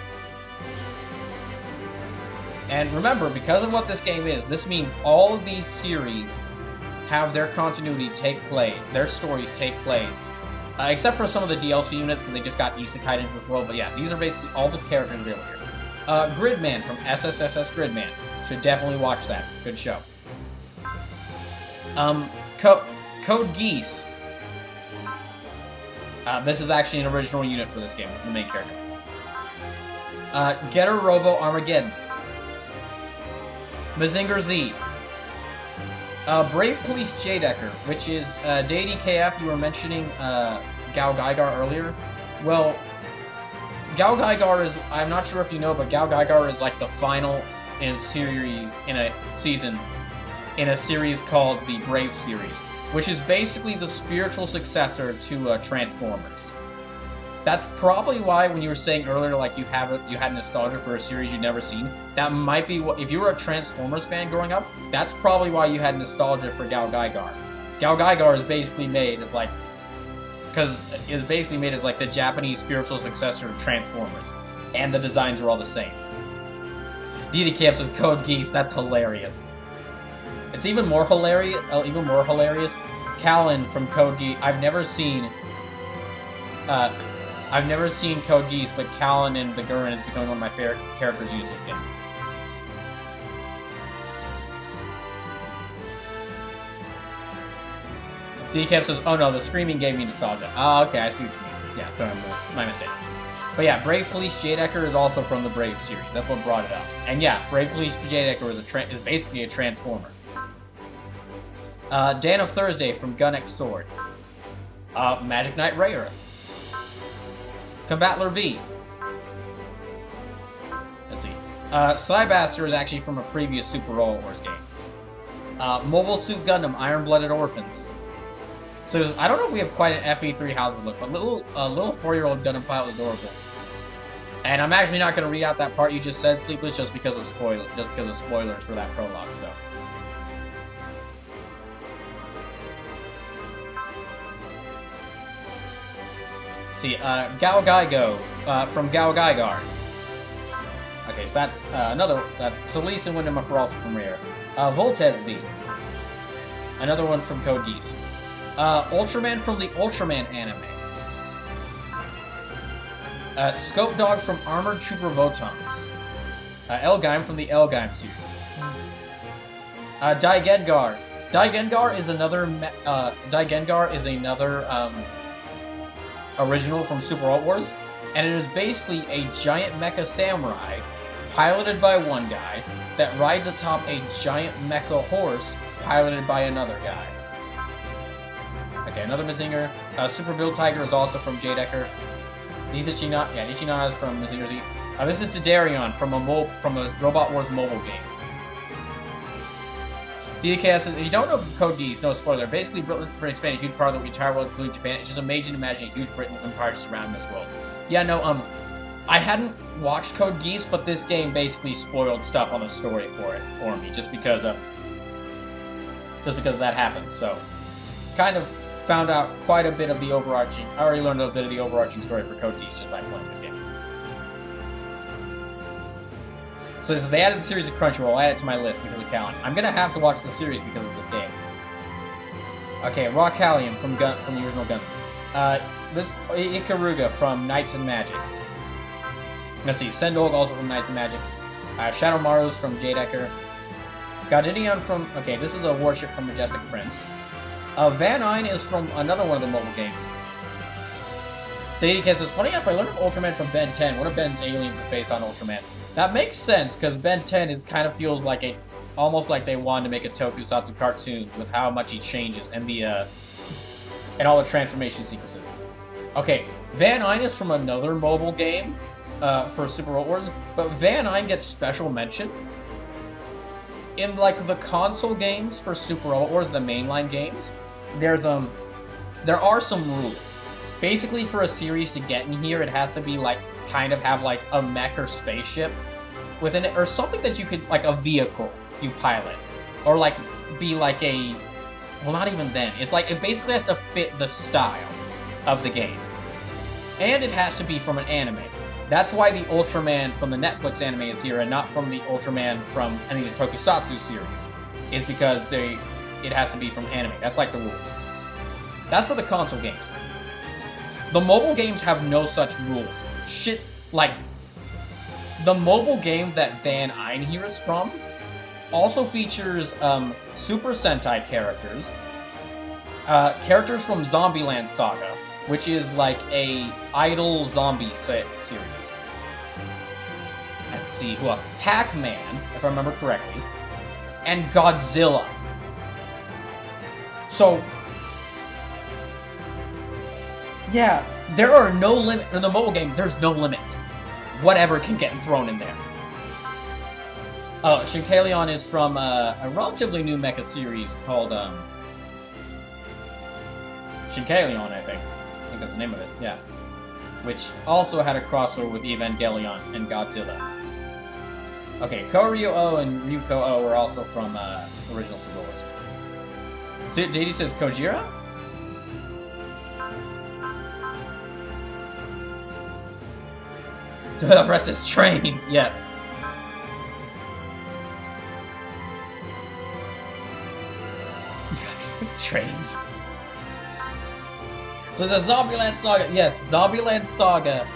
And remember, because of what this game is, this means all of these series have their continuity take place, their stories take place. Except for some of the DLC units, because they just got isekai'd into this world. But yeah, these are basically all the characters available here. Gridman from SSSS Gridman. Should definitely watch that. Good show. Code Geese. This is actually an original unit for this game. This is the main character. Getter Robo Armageddon. Mazinger Z. Brave Police Jaydecker, which is DDKF. You were mentioning Gao Gaigar earlier. Well, Gao Gaigar is, I'm not sure if you know, but Gao Gaigar is like the final in a series called the Brave series, which is basically the spiritual successor to Transformers. That's probably why when you were saying earlier, like you had nostalgia for a series you'd never seen. That might be what, if you were a Transformers fan growing up, that's probably why you had nostalgia for Gao Gaigar. Gao Gaigar is basically made as like, because it's basically made as like the Japanese spiritual successor to Transformers, and the designs are all the same. DDKF says Code Geass. That's hilarious. It's even more hilarious. Callan from Code Geass. I've never seen Code Geass, but Callan in the Gurren is becoming one of my favorite characters used in this game. DKF says, "Oh no, the screaming gave me nostalgia." Oh, okay, I see what you mean. Yeah, sorry, my mistake. But yeah, Brave Police Jadecker is also from the Brave series. That's what brought it up. And yeah, Brave Police Jadecker is basically a Transformer. Dan of Thursday from Gun X Sword. Magic Knight Rayearth. Combatler V. Let's see. Cybaster is actually from a previous Super Roller Wars game. Mobile Suit Gundam Iron-Blooded Orphans. So I don't know if we have quite an FE3 houses look, but a little 4-year-old Gundam pilot was adorable. And I'm actually not going to read out that part you just said, Sleepless, just because of spoilers for that prologue. So. See, Gao Gaigo from Gao Gaigar. Okay, so that's that's Solis and Wyndham are also from Rare. Voltes V. Another one from Code Geass. Ultraman from the Ultraman anime. Scope Dog from Armored Trooper Votons. Elgaim from the Elgaim series. Daigengar. Daigengar is another original from Super Alt Wars, and it is basically a giant mecha samurai piloted by one guy that rides atop a giant mecha horse piloted by another guy. Okay, another Mazinger. Super Build Tiger is also from Jadecker. Nichinana is from Mazinger Z. This is Didarion from a Robot Wars mobile game. DDK says, if you don't know Code Geass, no spoiler. Basically, Britain expanded a huge part of the entire world, including Japan. It's just amazing to imagine a huge Britain empire surrounding this world. Yeah, no, I hadn't watched Code Geass, but this game basically spoiled stuff on the story for me, just because of that happened. So, kind of found out quite a bit of the overarching. I already learned a bit of the overarching story for Code Geass just by playing this game. So they added the series to Crunchyroll. I'll add it to my list because of Callan. I'm gonna have to watch the series because of this game. Okay, Raw Callium from the original Gundam. This Ikaruga from Knights and Magic. Let's see, Sendog also from Knights and Magic. Shadow Maru's from Jadecker. Godinion from... Okay, this is a warship from Majestic Prince. Van Eyne is from another one of the mobile games. Sadie says, it's funny enough, I learned of Ultraman from Ben 10. One of Ben's aliens is based on Ultraman. That makes sense, because Ben 10 kind of feels like almost like they wanted to make a tokusatsu cartoon with how much he changes and and all the transformation sequences. Okay, Van Eyne is from another mobile game for Super Road Wars, but Van Eyne gets special mention. In the console games for Super Road Wars, the mainline games, there are some rules. Basically, for a series to get in here, it has to be kind of have a mech or spaceship within it, or something that you could a vehicle you pilot, or be a, well, not even then. It's it basically has to fit the style of the game, and it has to be from an anime. That's why the Ultraman from the Netflix anime is here, and not from the Ultraman from any of the Tokusatsu series. Is because it has to be from anime. That's the rules. That's for the console games. The mobile games have no such rules. Shit, the mobile game that Van Eyne here is from also features Super Sentai characters, characters from Zombieland Saga, which is a idle zombie series. Let's see, who else? Pac-Man, if I remember correctly, and Godzilla. So, yeah, there are no limits. In the mobile game, there's no limits. Whatever can get thrown in there. Oh, Shinkalion is from a relatively new mecha series called Shinkalion, I think. I think that's the name of it, yeah. Which also had a crossover with Evangelion and Godzilla. Okay, Koryo-O and Ryuko-O were also from original Super Wars. JD says Kojira? The rest is trains, yes. Trains. So the Zombieland Saga, yes, Zombieland Saga,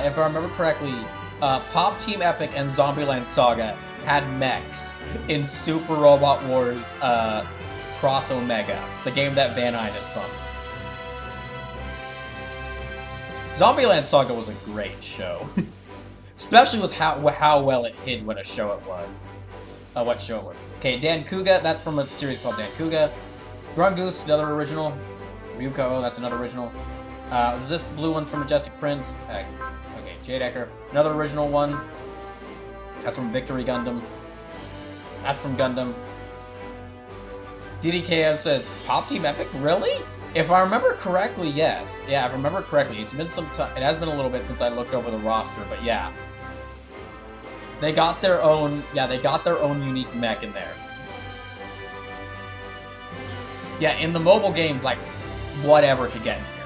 if I remember correctly, Pop Team Epic and Zombieland Saga had mechs in Super Robot Wars Cross Omega, the game that Van Eyne is from. Zombieland Saga was a great show. Especially with how well it hid what show it was. Okay, Dan Kuga, that's from a series called Dan Kuga. Grungoose, another original. Ryuko, that's another original. This blue one's from Majestic Prince. Okay, Jade Ecker, another original one. That's from Victory Gundam. That's from Gundam. DDKS says, Pop Team Epic? Really? If I remember correctly, yes. Yeah, if I remember correctly. It's been some time. It has been a little bit since I looked over the roster, but yeah. They got their own, unique mech in there. Yeah, in the mobile games, like, whatever could get in here.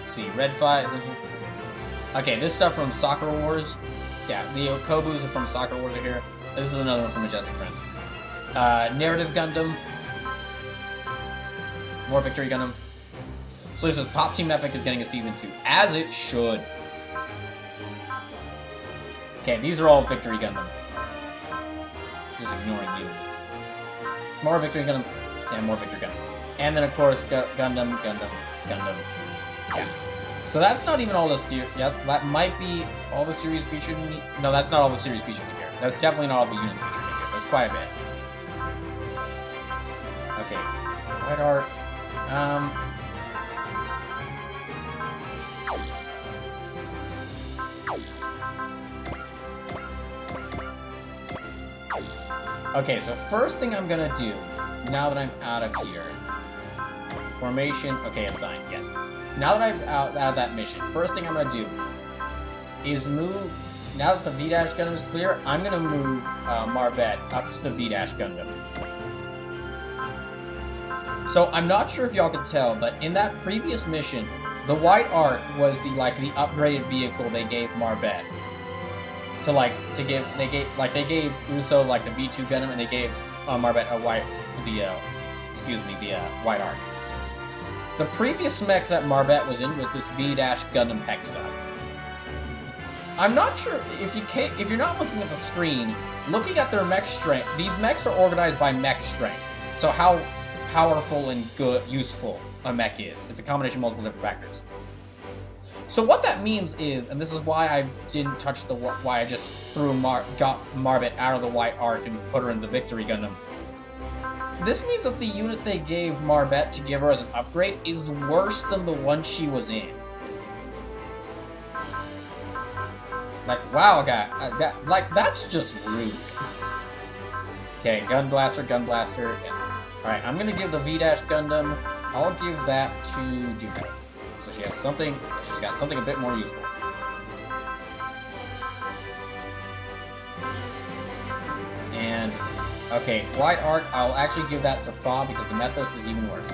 Let's see, Red 5. Okay, this stuff from Soccer Wars. Yeah, the Okobus are from Soccer Wars are here. This is another one from Majestic Prince. Narrative Gundam. More Victory Gundam. So this is Pop Team Epic is getting a Season 2. As it should. Okay, these are all Victory Gundams. Just ignoring you. More Victory Gundam. Yeah, more Victory Gundam. And then, of course, Gundam. Yeah. So that's not even all the series. Yeah, that might be all the series featured in the... No, that's not all the series featured in here. That's definitely not all the units featured in here. That's quite a bit. Okay. White Art. Okay, so first thing I'm gonna do, now that I'm out of here, formation, okay, assign, yes. Now that I'm out of that mission, first thing I'm gonna do is move, now that the V-Dash Gundam is clear, I'm gonna move Marbet up to the V-Dash Gundam. So I'm not sure if y'all could tell, but in that previous mission, the White Ark was the upgraded vehicle they gave Marbet. They gave Uso the V2 Gundam, and they gave Marbet the White Ark. The previous mech that Marbet was in was this V-Dash Gundam Hexa. I'm not sure if you're not looking at the screen, looking at their mech strength. These mechs are organized by mech strength. So how powerful and useful a mech is. It's a combination of multiple different factors. So what that means is, and this is why I didn't touch why I just got Marbet out of the White Ark and put her in the Victory Gundam. This means that the unit they gave Marbet to give her as an upgrade is worse than the one she was in. Like, wow, that's just rude. Okay, Gun Blaster. Alright, I'm gonna give the V-Dash Gundam, I'll give that to Juko. So she's got something a bit more useful. And, okay, White Ark, I'll actually give that to Fa because the Methos is even worse.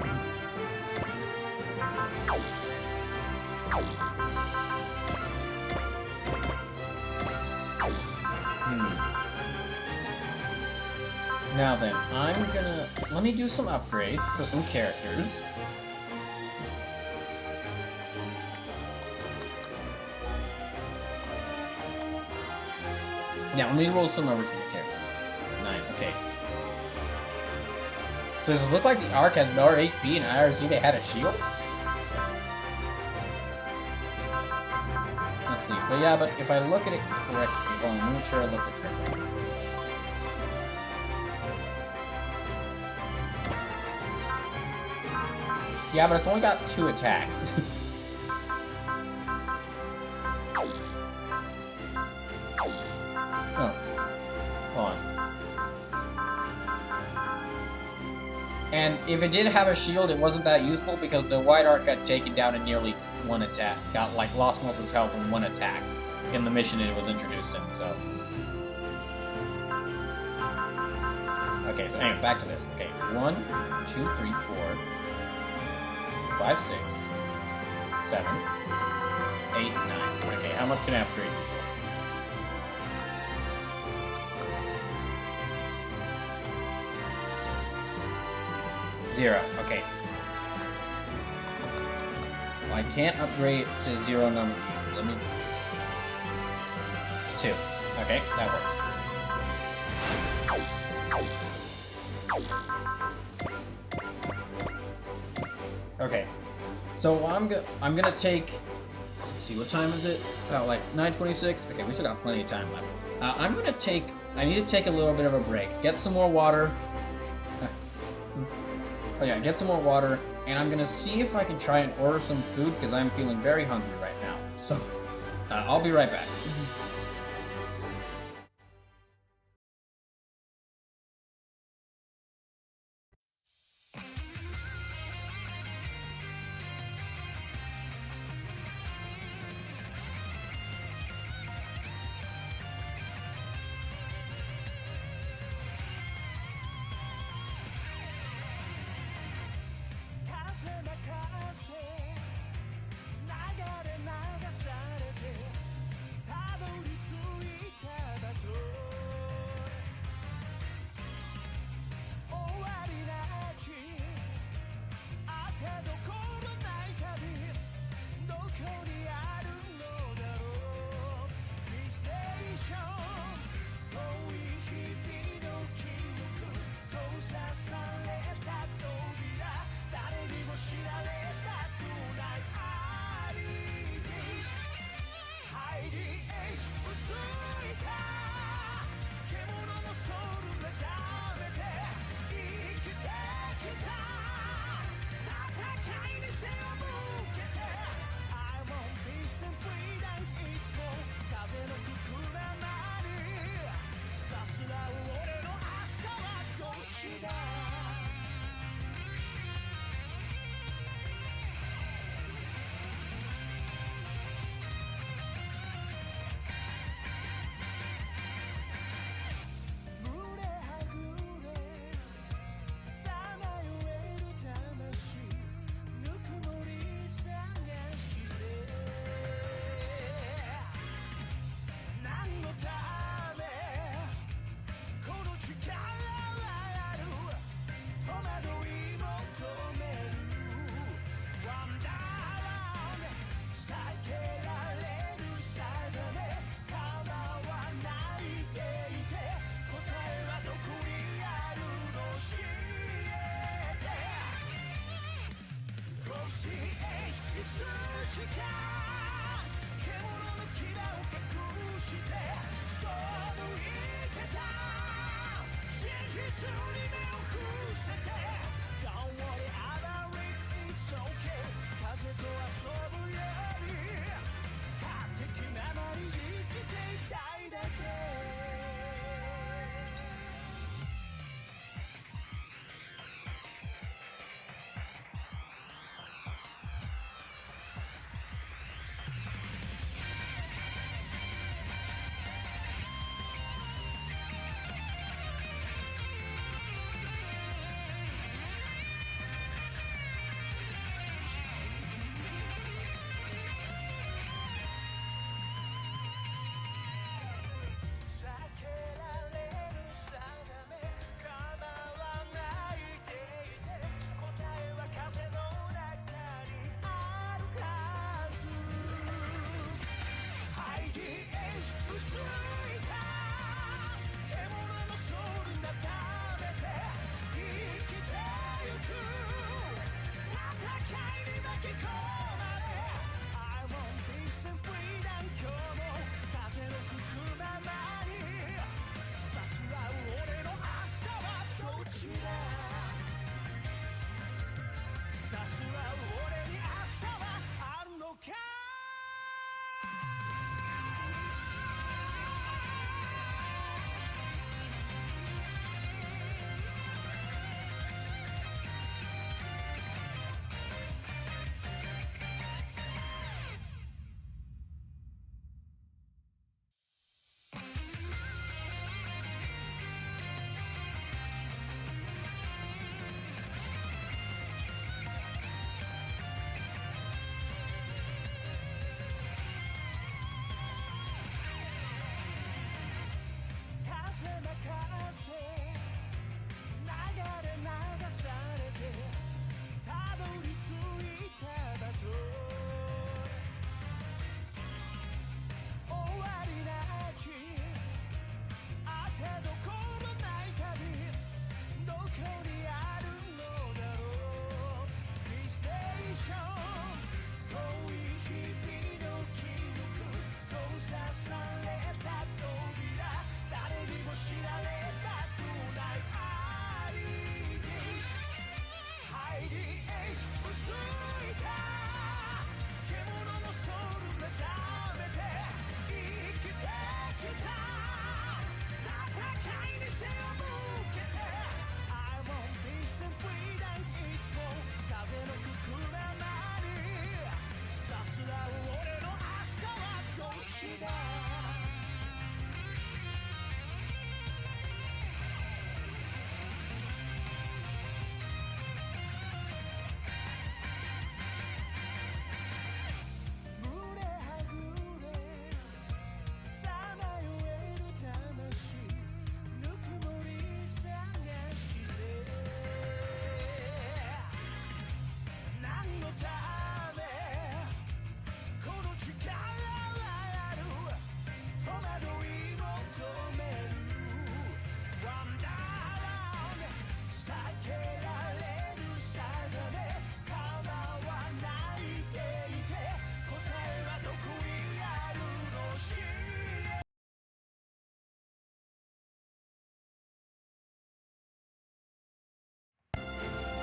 Now then, let me do some upgrades for some characters. Now, let me roll some numbers for the character. 9, okay. So does it look like the Ark has more HP and IRC they had a shield? Let's see, but if I look at it correctly, hold on, let me make sure I look at it correctly. Yeah, but it's only got 2 attacks. Oh. Hold on. And if it did have a shield, it wasn't that useful because the White Ark got taken down in nearly 1 attack. Lost most of its health in 1 attack in the mission it was introduced in, so. Okay, so anyway, back to this. Okay, 1, 2, 3, 4. 5, 6, 7, 8, 9. Okay, how much can I upgrade you for? 0. Okay. Well, I can't upgrade to 0 number. Let me... 2. Okay, that works. Okay. So I'm gonna take... Let's see, what time is it? About like 9:26? Okay, we still got plenty of time left. I need to take a little bit of a break. Get some more water. Oh yeah, get some more water. And I'm gonna see if I can try and order some food, because I'm feeling very hungry right now. So, I'll be right back.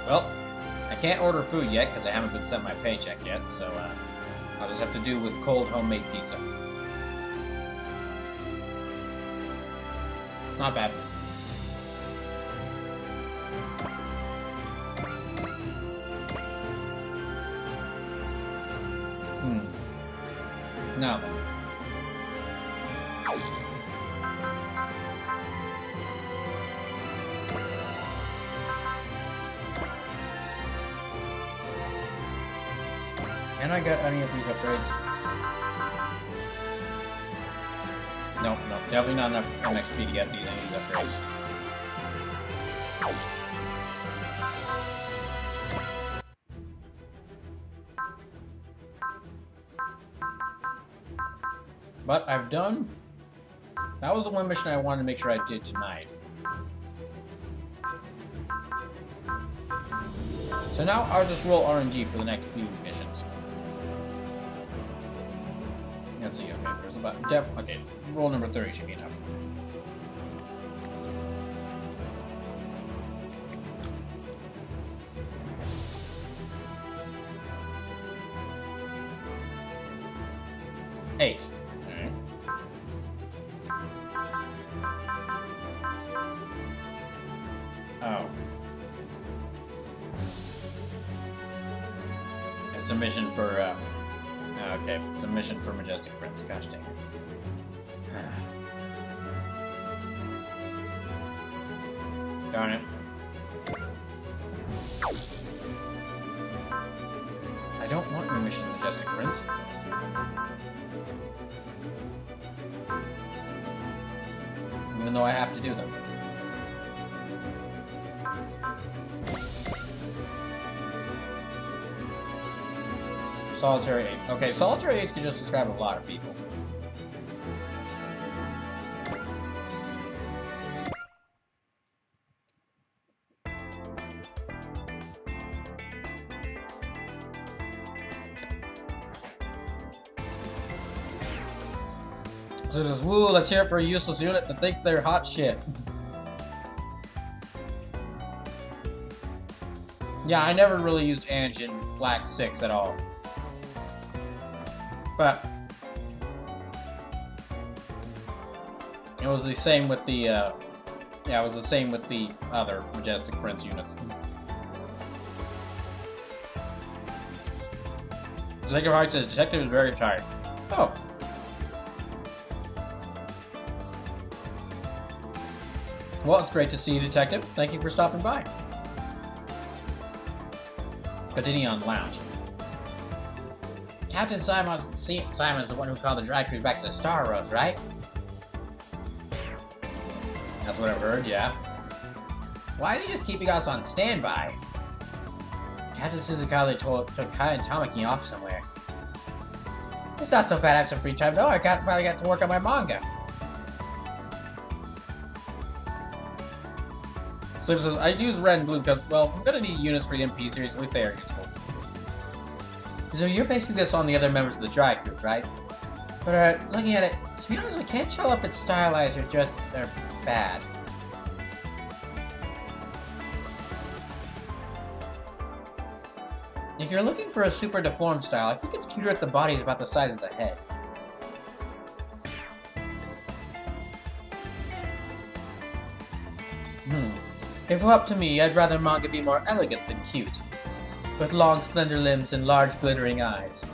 Well, I can't order food yet because I haven't been sent my paycheck yet, so I'll just have to do with cold homemade pizza. Not bad. Now then. Can I get any of these upgrades? No, definitely not enough MXP to get any of these upgrades. But I've done... That was the one mission I wanted to make sure I did tonight. So now I'll just roll RNG for the next few missions. Let's see, okay, there's about... okay, roll number 30 should be enough. Eight. Alright. Oh. It's a mission for, okay, it's a mission for Majestic Prince. Gosh dang it. Darn it. I don't want your mission, Majestic Prince. Even though I have to do them. Solitary 8. Okay, Solitary 8 can just describe a lot of people. So just, woo, let's hear it for a useless unit that thinks they're hot shit. Yeah, I never really used Ange in Black 6 at all. But it was the same with the, yeah, it was the same with the other Majestic Prince units. Detective Hart says, Detective is very tired. Oh. Well, it's great to see you, Detective. Thank you for stopping by. Continion Lounge. Captain Simon's the one who called the drag crews back to the Star Roads, right? That's what I've heard, yeah. Why is he just keeping us on standby? Captain Suzuka took Kai and Tamaki off somewhere. It's not so bad I have some free time. No, I probably got to work on my manga. Sleep says, I use red and blue because, well, I'm gonna need units for the MP series, at least they are useful. So you're basically just on the other members of the drag crews, right? But looking at it, to be honest, I can't tell if it's stylized or just they're bad. If you're looking for a super deformed style, I think it's cuter if the body is about the size of the head. If it were up to me, I'd rather manga be more elegant than cute. With long, slender limbs and large, glittering eyes.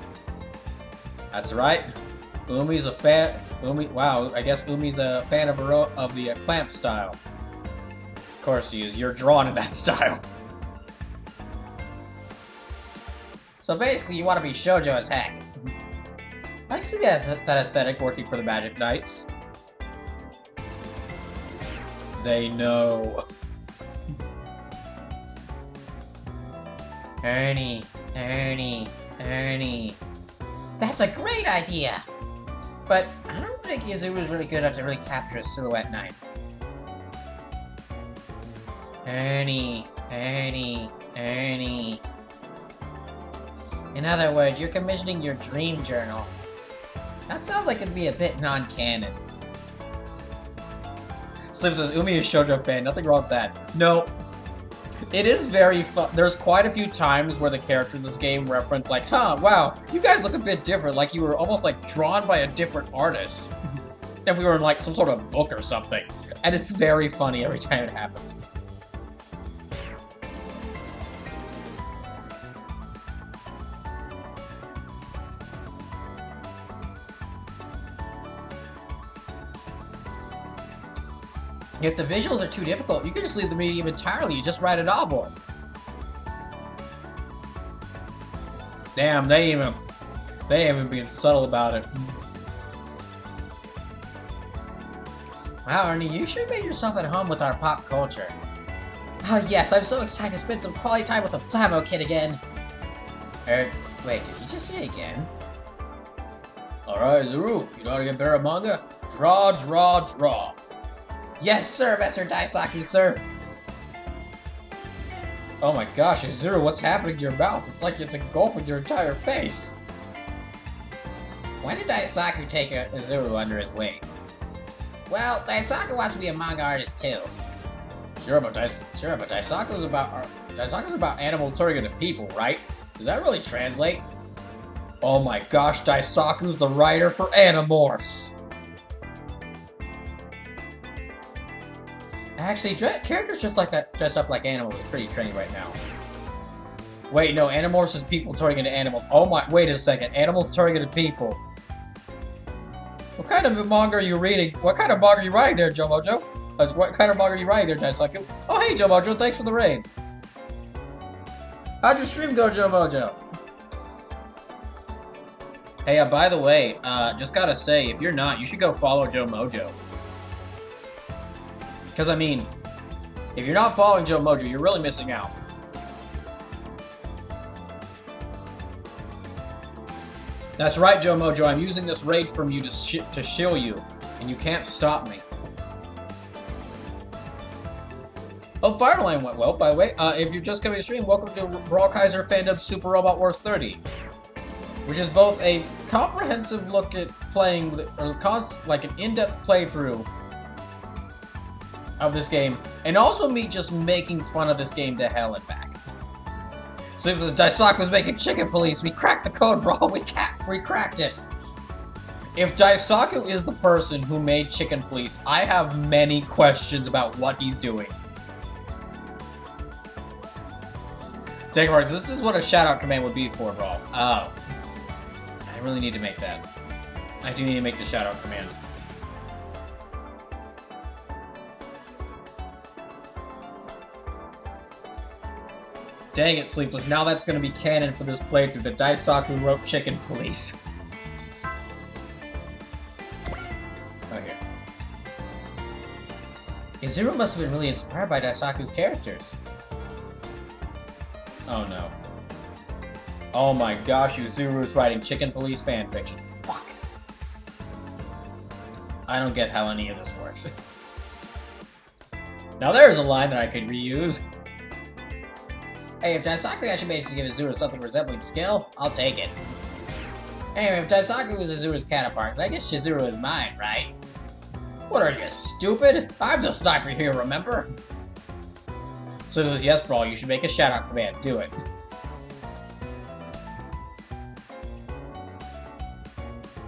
That's right. Umi's a fan. Wow, I guess Umi's a fan of the clamp style. Of course he is. You're drawn in that style. So basically, you want to be shoujo as heck. I can see that aesthetic working for the Magic Knights. They know. Ernie. That's a great idea! But I don't think Izuru's really good enough to really capture a silhouette knight. Ernie. In other words, you're commissioning your dream journal. That sounds like it'd be a bit non-canon. Slim says, Umi is shoujo fan, nothing wrong with that. No. It is very fun. There's quite a few times where the characters in this game reference like, huh, wow, you guys look a bit different, like you were almost like drawn by a different artist. If we were in like some sort of book or something. And it's very funny every time it happens. If the visuals are too difficult, you can just leave the medium entirely. You just write a novel. Damn, they ain't being subtle about it. Wow, Ernie, you sure made yourself at home with our pop culture. Oh yes, I'm so excited to spend some quality time with the Flamo kid again. Wait, did you just say again? Alright, Zuru, you know how to get better at manga? Draw, draw, draw. Yes, sir, Mr. Daisaku, sir. Oh my gosh, Zuru, what's happening to your mouth? It's like it's engulfing your entire face. When did Daisaku take Zuru under his wing? Well, Daisaku wants to be a manga artist too. Sure, but Daisaku's about animals turning into people, right? Does that really translate? Oh my gosh, Daisaku's the writer for Animorphs. Actually, characters just like that, dressed up like animals, is pretty trendy right now. Wait, no, Animorphs is people turning into animals. Oh my, wait a second, animals turning into people. What kind of manga are you reading? What kind of manga are you writing there, Joe Mojo? What kind of manga are you writing there, Daisaku? Oh, hey, Joe Mojo, thanks for the raid. How'd your stream go, Joe Mojo? Hey, by the way, just gotta say, if you're not, you should go follow Joe Mojo. Because, I mean, if you're not following Joe Mojo, you're really missing out. That's right, Joe Mojo, I'm using this raid from you to shill you, and you can't stop me. Oh, Fireline went well, by the way. If you're just coming to stream, welcome to BrawlKaiser Fandubs Super Robot Wars 30. Which is both a comprehensive look at playing, or like an in-depth playthrough of this game, and also me just making fun of this game to hell and back. Since Daisaku's making Chicken Police, we cracked the code, bro. We cracked it. If Daisaku is the person who made Chicken Police, I have many questions about what he's doing. Take heart, this is what a shoutout command would be for, bro. Oh. I really need to make that. I do need to make the shoutout command. Dang it, Sleepless. Now that's going to be canon for this playthrough. The Daisaku wrote Chicken Police. Oh, here. Izuru must have been really inspired by Daisaku's characters. Oh, no. Oh my gosh, Uzuru's writing Chicken Police fanfiction. Fuck. I don't get how any of this works. Now there's a line that I could reuse. Hey, if Daisaku actually managed to give Izuru something resembling skill, I'll take it. Anyway, if Daisaku is Izuru's counterpart, then I guess Shizuru is mine, right? What are you, stupid? I'm the sniper here, remember? So this is yes, Brawl, you should make a shoutout command. Do it.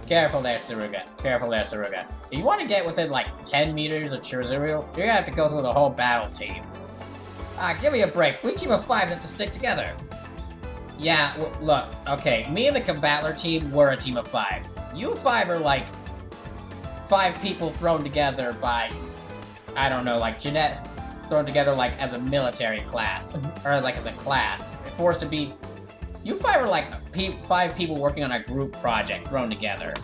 Careful there, Saruga. Careful there, Saruga. If you want to get within like 10 meters of Shizuru, you're gonna have to go through the whole battle team. Give me a break. We team of 5 have to stick together. Yeah, look, okay, me and the Combattler team were a team of 5. You 5 are like 5 people thrown together by, I don't know, like Jeanette thrown together like as a military class, or like as a class. Forced to be, you 5 are like 5 people working on a group project thrown together.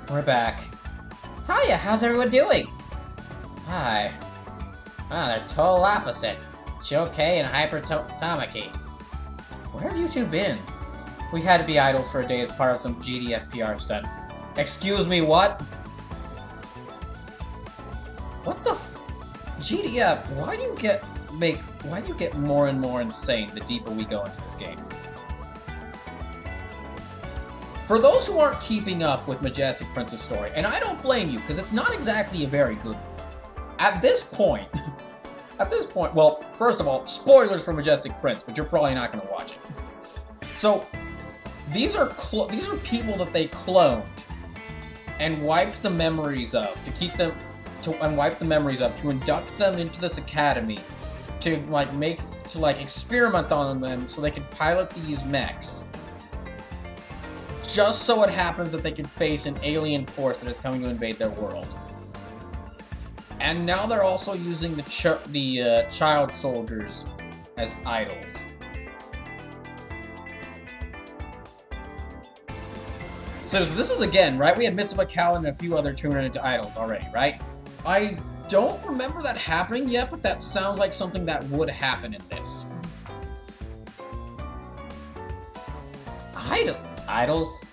We're back. Hiya, how's everyone doing? Hi. They're total opposites. Shokei and Hyper Tamaki. Where have you two been? We had to be idols for a day as part of some GDF PR stunt. Excuse me, what? What the GDF? Why do you get more and more insane the deeper we go into this game? For those who aren't keeping up with Majestic Prince's story, and I don't blame you, because it's not exactly a very good one. At this point, well, first of all, spoilers for Majestic Prince, but you're probably not going to watch it. So, these are people that they cloned and wiped the memories of to induct them into this academy to experiment on them so they could pilot these mechs. Just so it happens that they can face an alien force that is coming to invade their world. And now they're also using the child soldiers as idols. So this is again, right? We had Mitsuba Cal and a few other turned into idols already, right? I don't remember that happening yet, but that sounds like something that would happen in this. Idols?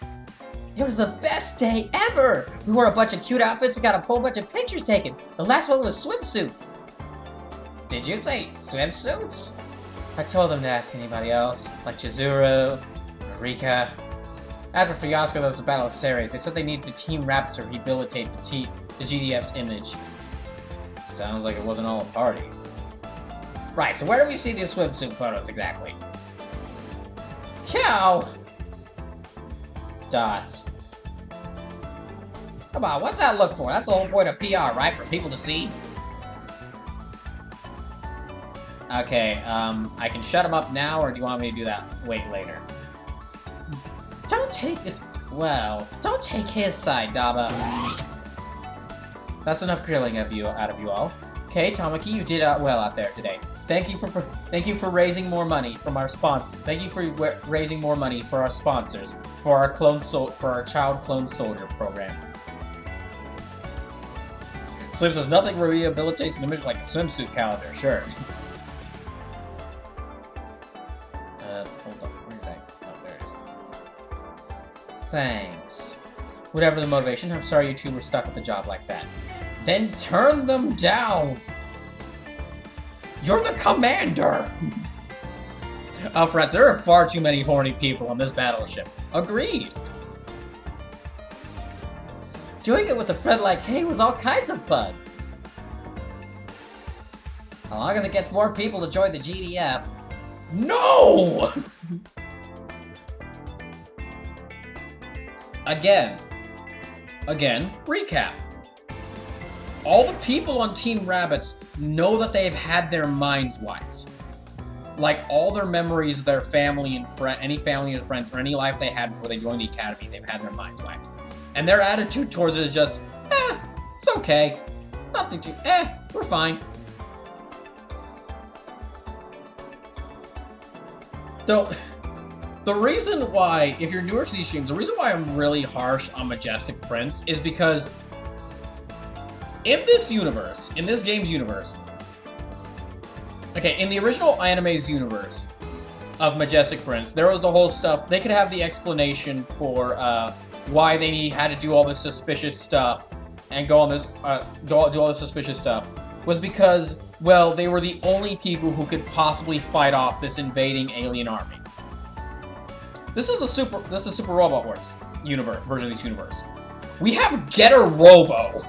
It was the best day ever! We wore a bunch of cute outfits and got a whole bunch of pictures taken. The last one was swimsuits. Did you say swimsuits? I told them to ask anybody else, like Chizuru, Rika. After Fiasco, there was the Battle of Ceres. They said they needed Team Rabbits to rehabilitate the GDF's image. Sounds like it wasn't all a party. Right, so where do we see these swimsuit photos exactly? Cow! Dots. Come on, what's that look for? That's the whole point of PR, right? For people to see? Okay, I can shut him up now, or do you want me to do that? Wait, later. Don't take his side, Daba. That's enough grilling out of you all. Okay, Tamaki, you did well out there today. Thank you for raising more money from our sponsors. Thank you for raising more money for our sponsors for our child clone soldier program. Slim says nothing rehabilitates an image like a swimsuit calendar. Sure. Hold on. Where did I? Oh, there it is. Thanks. Whatever the motivation, I'm sorry you two were stuck with a job like that. Then turn them down! You're the commander! Friends, there are far too many horny people on this battleship. Agreed. Doing it with a friend like Kay was all kinds of fun. As long as it gets more people to join the GDF. No! Again, recap. All the people on Team Rabbids know that they've had their minds wiped. Like, all their memories of their family and any family and friends, or any life they had before they joined the Academy, they've had their minds wiped. And their attitude towards it is just, it's okay. Nothing too, we're fine. So, the reason why, if you're newer to these streams, the reason why I'm really harsh on Majestic Prince is because in this universe, in this game's universe, okay, in the original anime's universe of Majestic Prince, there was the whole stuff, they could have the explanation for why they had to do all this suspicious stuff and do all this suspicious stuff, was because, well, they were the only people who could possibly fight off this invading alien army. This is a Super Robot Wars universe, version of this universe. We have Getter Robo.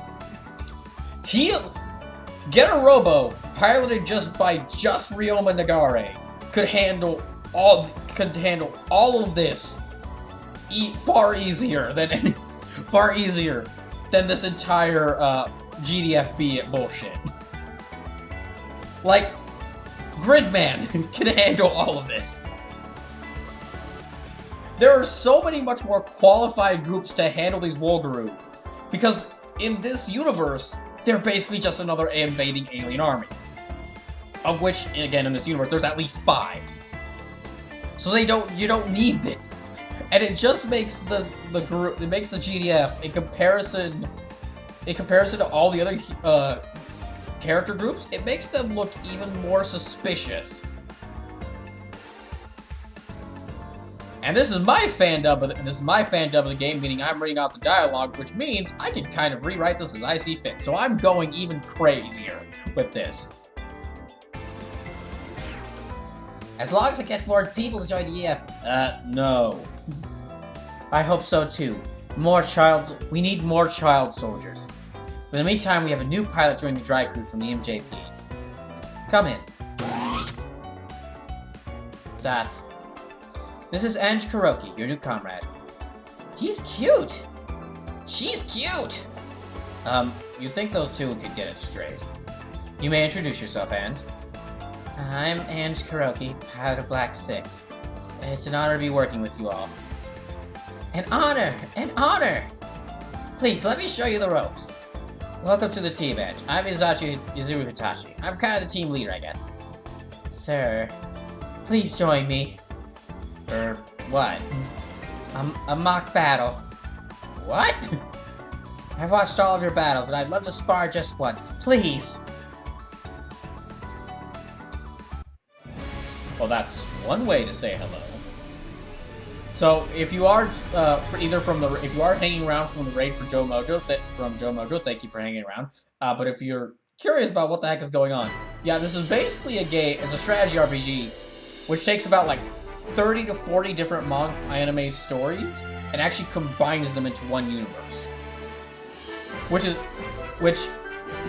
Getter Robo, piloted by Ryoma Nagare, could handle all of this far easier than this entire GDFB bullshit. Like, Gridman can handle all of this. There are so many much more qualified groups to handle these Wolgaroo, because in this universe, they're basically just another invading alien army. Of which, again, in this universe, there's at least 5. So you don't need this. And it just makes the GDF, in comparison to all the other character groups, it makes them look even more suspicious. And this is my fandub of the game, meaning I'm reading out the dialogue, which means I can kind of rewrite this as I see fit. So I'm going even crazier with this. As long as it gets more people to join the EF. No. I hope so too. We need more child soldiers. But in the meantime, we have a new pilot joining the dry crew from the MJP. Come in. This is Ange Kuroki, your new comrade. He's cute! She's cute! You'd think those two could get it straight. You may introduce yourself, Ange. I'm Ange Kuroki, pilot of Black 6. It's an honor to be working with you all. An honor! An honor! Please, let me show you the ropes. Welcome to the team, Ange. I'm Izuru Hitachi. I'm kind of the team leader, I guess. Sir, please join me. What? A mock battle. What? I've watched all of your battles, and I'd love to spar just once. Please! Well, that's one way to say hello. So, if you are if you are hanging around from the raid for Joe Mojo, thank you for hanging around. But if you're curious about what the heck is going on, yeah, this is basically it's a strategy RPG, which takes about like 30 to 40 different anime stories and actually combines them into one universe. Which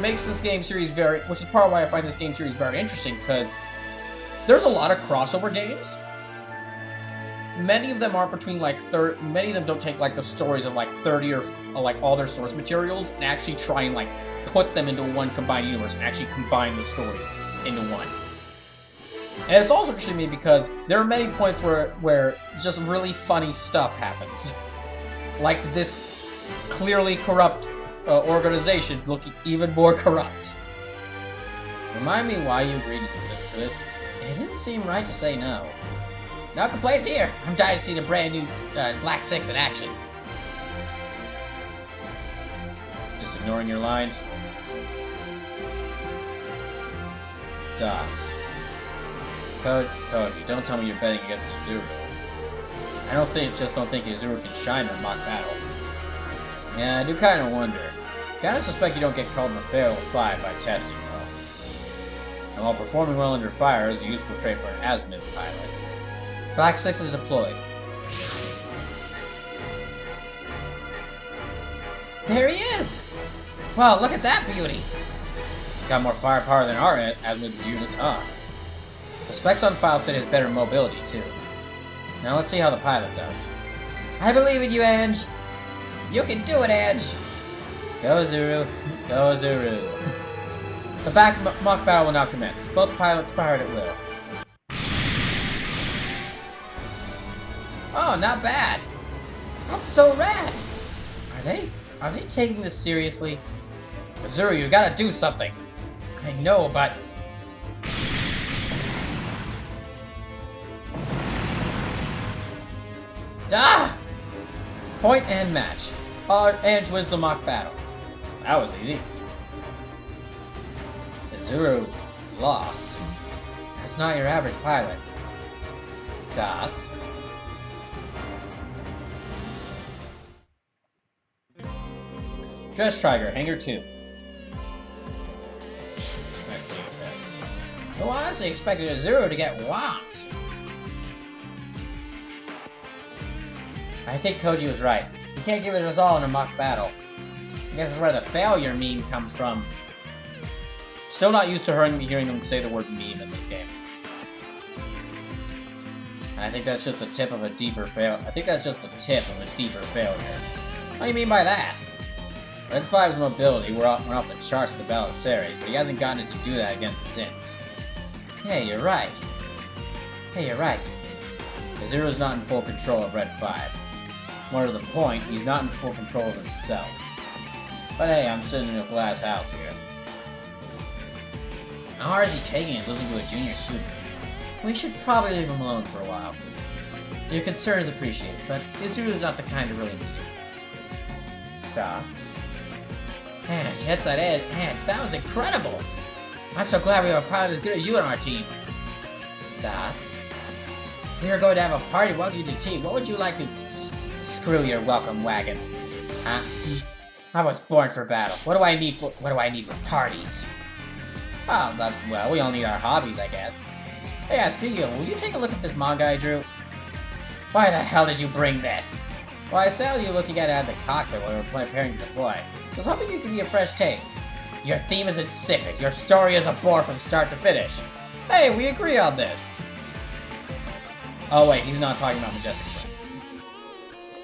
makes this game series which is part of why I find this game series very interesting, because there's a lot of crossover games. Many of them aren't between like many of them don't take like the stories of like 30 or like all their source materials and actually try and like put them into one combined universe and actually combine the stories into one. And it's also interesting to me because there are many points where just really funny stuff happens. Like this clearly corrupt organization looking even more corrupt. Remind me why you agreed to this. It didn't seem right to say no. No complaints here. I'm dying to see the brand new Black 6 in action. Just ignoring your lines. Dots. Koji, don't tell me you're betting against Izuru. I don't think Izuru can shine in a mock battle. Yeah, I do kind of wonder. Kinda suspect you don't get called in the fail 5 by testing, though. And while performing well under fire is a useful trait for an azimuth pilot. Black 6 is deployed. There he is! Wow, look at that beauty! He's got more firepower than our azimuth units, huh? The specs on file said he has better mobility, too. Now let's see how the pilot does. I believe in you, Ange! You can do it, Ange! Go, Zuru. Go, Zuru. The mock battle will now commence. Both pilots fired at will. Oh, not bad. That's so rad. Are they taking this seriously? Zuru, you gotta do something. I know, but... Ah! Point and match. Ange wins the mock battle. That was easy. Zuru lost. That's not your average pilot. Dots. Dress Trigger, Hangar 2. Who honestly expected a Zero to get whopped? I think Koji was right. You can't give it us all in a mock battle. I guess that's where the failure meme comes from. Still not used to hearing them say the word meme in this game. I think that's just the tip of a deeper fail. I think that's just the tip of a deeper failure. What do you mean by that? Red 5's mobility went off the charts at the Battle of Ceres, but he hasn't gotten it to do that again since. Hey, you're right. Zero's not in full control of Red 5. More to the point, he's not in full control of himself. But hey, I'm sitting in a glass house here. How hard is he taking it losing to a junior student? We should probably leave him alone for a while. Your concern is appreciated, but Izuru's not the kind to really need it. Dots. Ange, headside edge. Ange, that was incredible! I'm so glad we have a pilot as good as you on our team. Dots. We are going to have a party to welcome you to the team. What would you like to... Screw your welcome wagon. Huh? I was born for battle. What do I need for parties? Oh, well, we all need our hobbies, I guess. Hey, speaking of, will you take a look at this manga I drew? Why the hell did you bring this? Well, I saw you looking at it at the cockpit while we were preparing to deploy. I was hoping you could be a fresh take. Your theme is insipid. Your story is a bore from start to finish. Hey, we agree on this. Oh wait, he's not talking about Majestic Prince.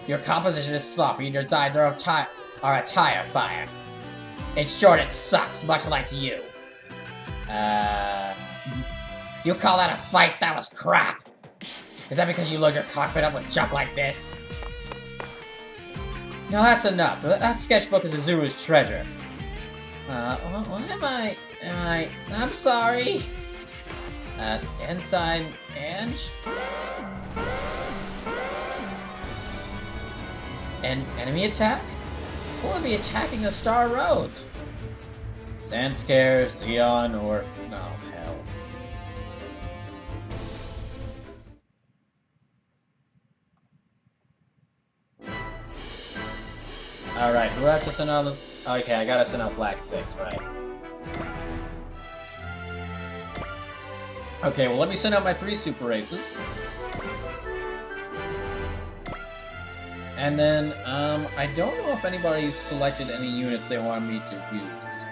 Your composition is sloppy and your designs are a tire fire. In short, it sucks, much like you. You call that a fight? That was crap. Is that because you load your cockpit up with junk like this? No, that's enough. That sketchbook is Azuru's treasure. What am I? I'm sorry. Ensign Ange? An enemy attack? Who would be attacking the Star Rose? Zanskare, Xeon, or... no, hell. Alright, who do I have to send out this? Okay, I gotta send out Black 6, right. Okay, well let me send out my 3 super races. And then, I don't know if anybody's selected any units they want me to use.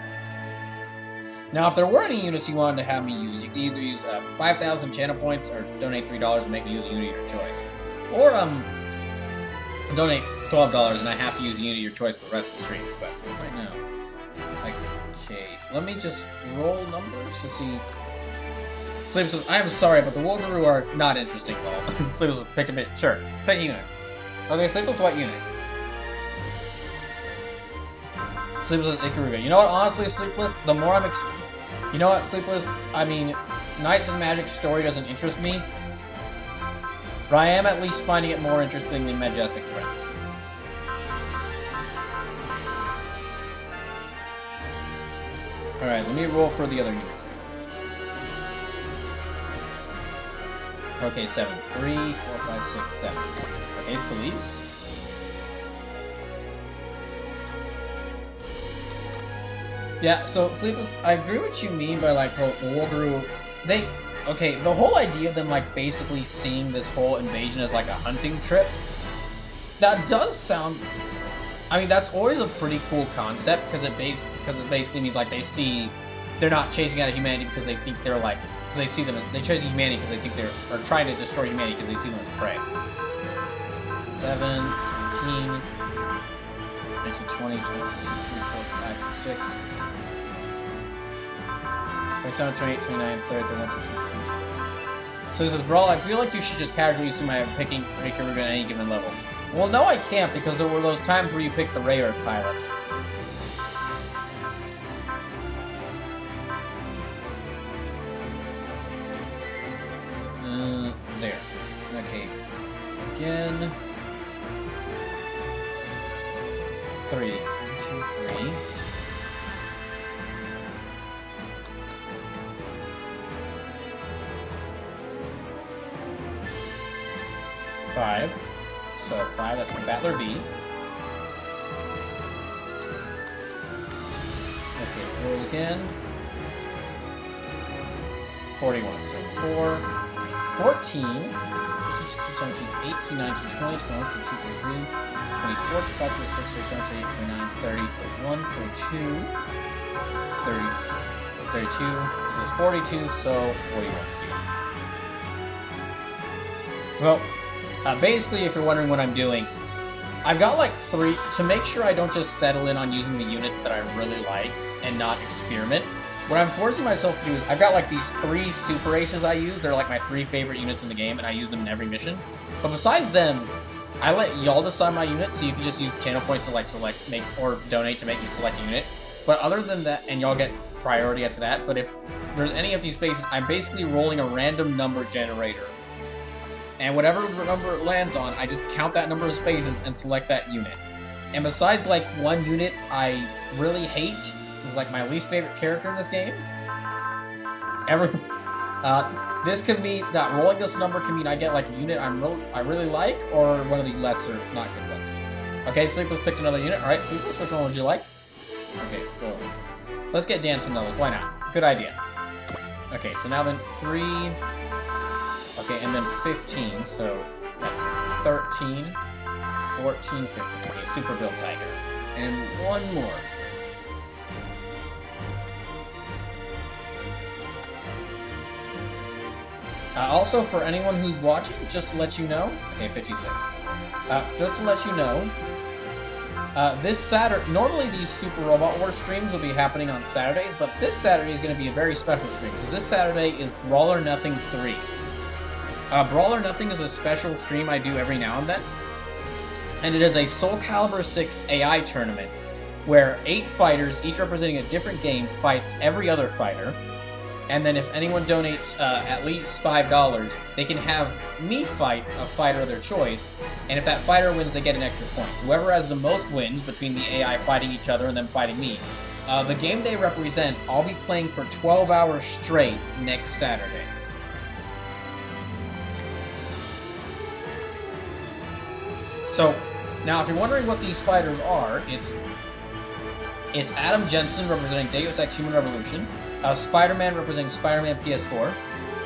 Now, if there were any units you wanted to have me use, you could either use 5,000 channel points or donate $3 to make me use a unit of your choice. Or, donate $12 and I have to use a unit of your choice for the rest of the stream. But right now, okay, let me just roll numbers to see. Sleep says, I'm sorry, but the Wolverine are not interesting at all. Sleep says, pick a mission. Sure, pick a unit. Okay, Sleepless, what unit? Sleepless Ikaruga. You know what, honestly, Sleepless, the more I'm you know what, Sleepless, I mean, Knights of Magic story doesn't interest me, but I am at least finding it more interesting than Majestic Prince. Alright, let me roll for the other units. Okay, 7. 3, 4, 5, 6, 7. Okay, Solis. Yeah, so Sleepless, I agree what you mean by like the Wolverine. Okay, the whole idea of them like basically seeing this whole invasion as like a hunting trip. That does sound. I mean, that's always a pretty cool concept because it basically means like they're not chasing out humanity because they think they're like. They see them. They chase humanity because they think they're trying to destroy humanity because they see them as prey. 7, 17, 19, 20, 22, 23, 24, 25, 26, 27, 28, 29, 30, 31, 32, 33. So this is Brawl. I feel like you should just casually assume I am picking Ikaruga at any given level. Well, no, I can't because there were those times where you picked the Rayor pilots. There. Okay. Again. 3. 2, 3. Five. So 5, that's my Battler V. Okay, roll again. 41. So 4. 14, 15, 16, 17, 18, 19, 20, 21, 22, 23, 24, 25, 26, 27, 28, 29, 30, 31, 32, 30, 32. This is 42, so 41 here. Well, basically, if you're wondering what I'm doing, I've got like 3, to make sure I don't just settle in on using the units that I really like and not experiment. What I'm forcing myself to do is, I've got like these 3 super aces I use. They're like my 3 favorite units in the game, and I use them in every mission. But besides them, I let y'all decide my units, so you can just use channel points to like select, make, or donate to make me select a unit. But other than that, and y'all get priority after that, but if there's any of these spaces, I'm basically rolling a random number generator. And whatever number it lands on, I just count that number of spaces and select that unit. And besides like one unit I really hate, is like my least favorite character in this game. This could mean that rolling this number can mean I get like a unit I really like, or one of the lesser, not good ones. Okay, Sleepless picked another unit. Alright, Sleepless, which one would you like? Okay, so let's get dancing levels. Why not? Good idea. Okay, so now then 3. Okay, and then 15, so that's 13, 1450. Okay, Super Build Tiger. And one more. Also, for anyone who's watching, just to let you know... Okay, 56. Just to let you know, this Saturday... Normally these Super Robot Wars streams will be happening on Saturdays, but this Saturday is going to be a very special stream, because this Saturday is Brawl or Nothing 3. Brawl or Nothing is a special stream I do every now and then, and it is a Soul Calibur 6 AI tournament, where 8 fighters, each representing a different game, fights every other fighter. And then if anyone donates at least $5, they can have me fight a fighter of their choice, and if that fighter wins, they get an extra point. Whoever has the most wins between the AI fighting each other and them fighting me. The game they represent, I'll be playing for 12 hours straight next Saturday. So, now if you're wondering what these fighters are, it's Adam Jensen representing Deus Ex Human Revolution, Spider-Man representing Spider-Man PS4,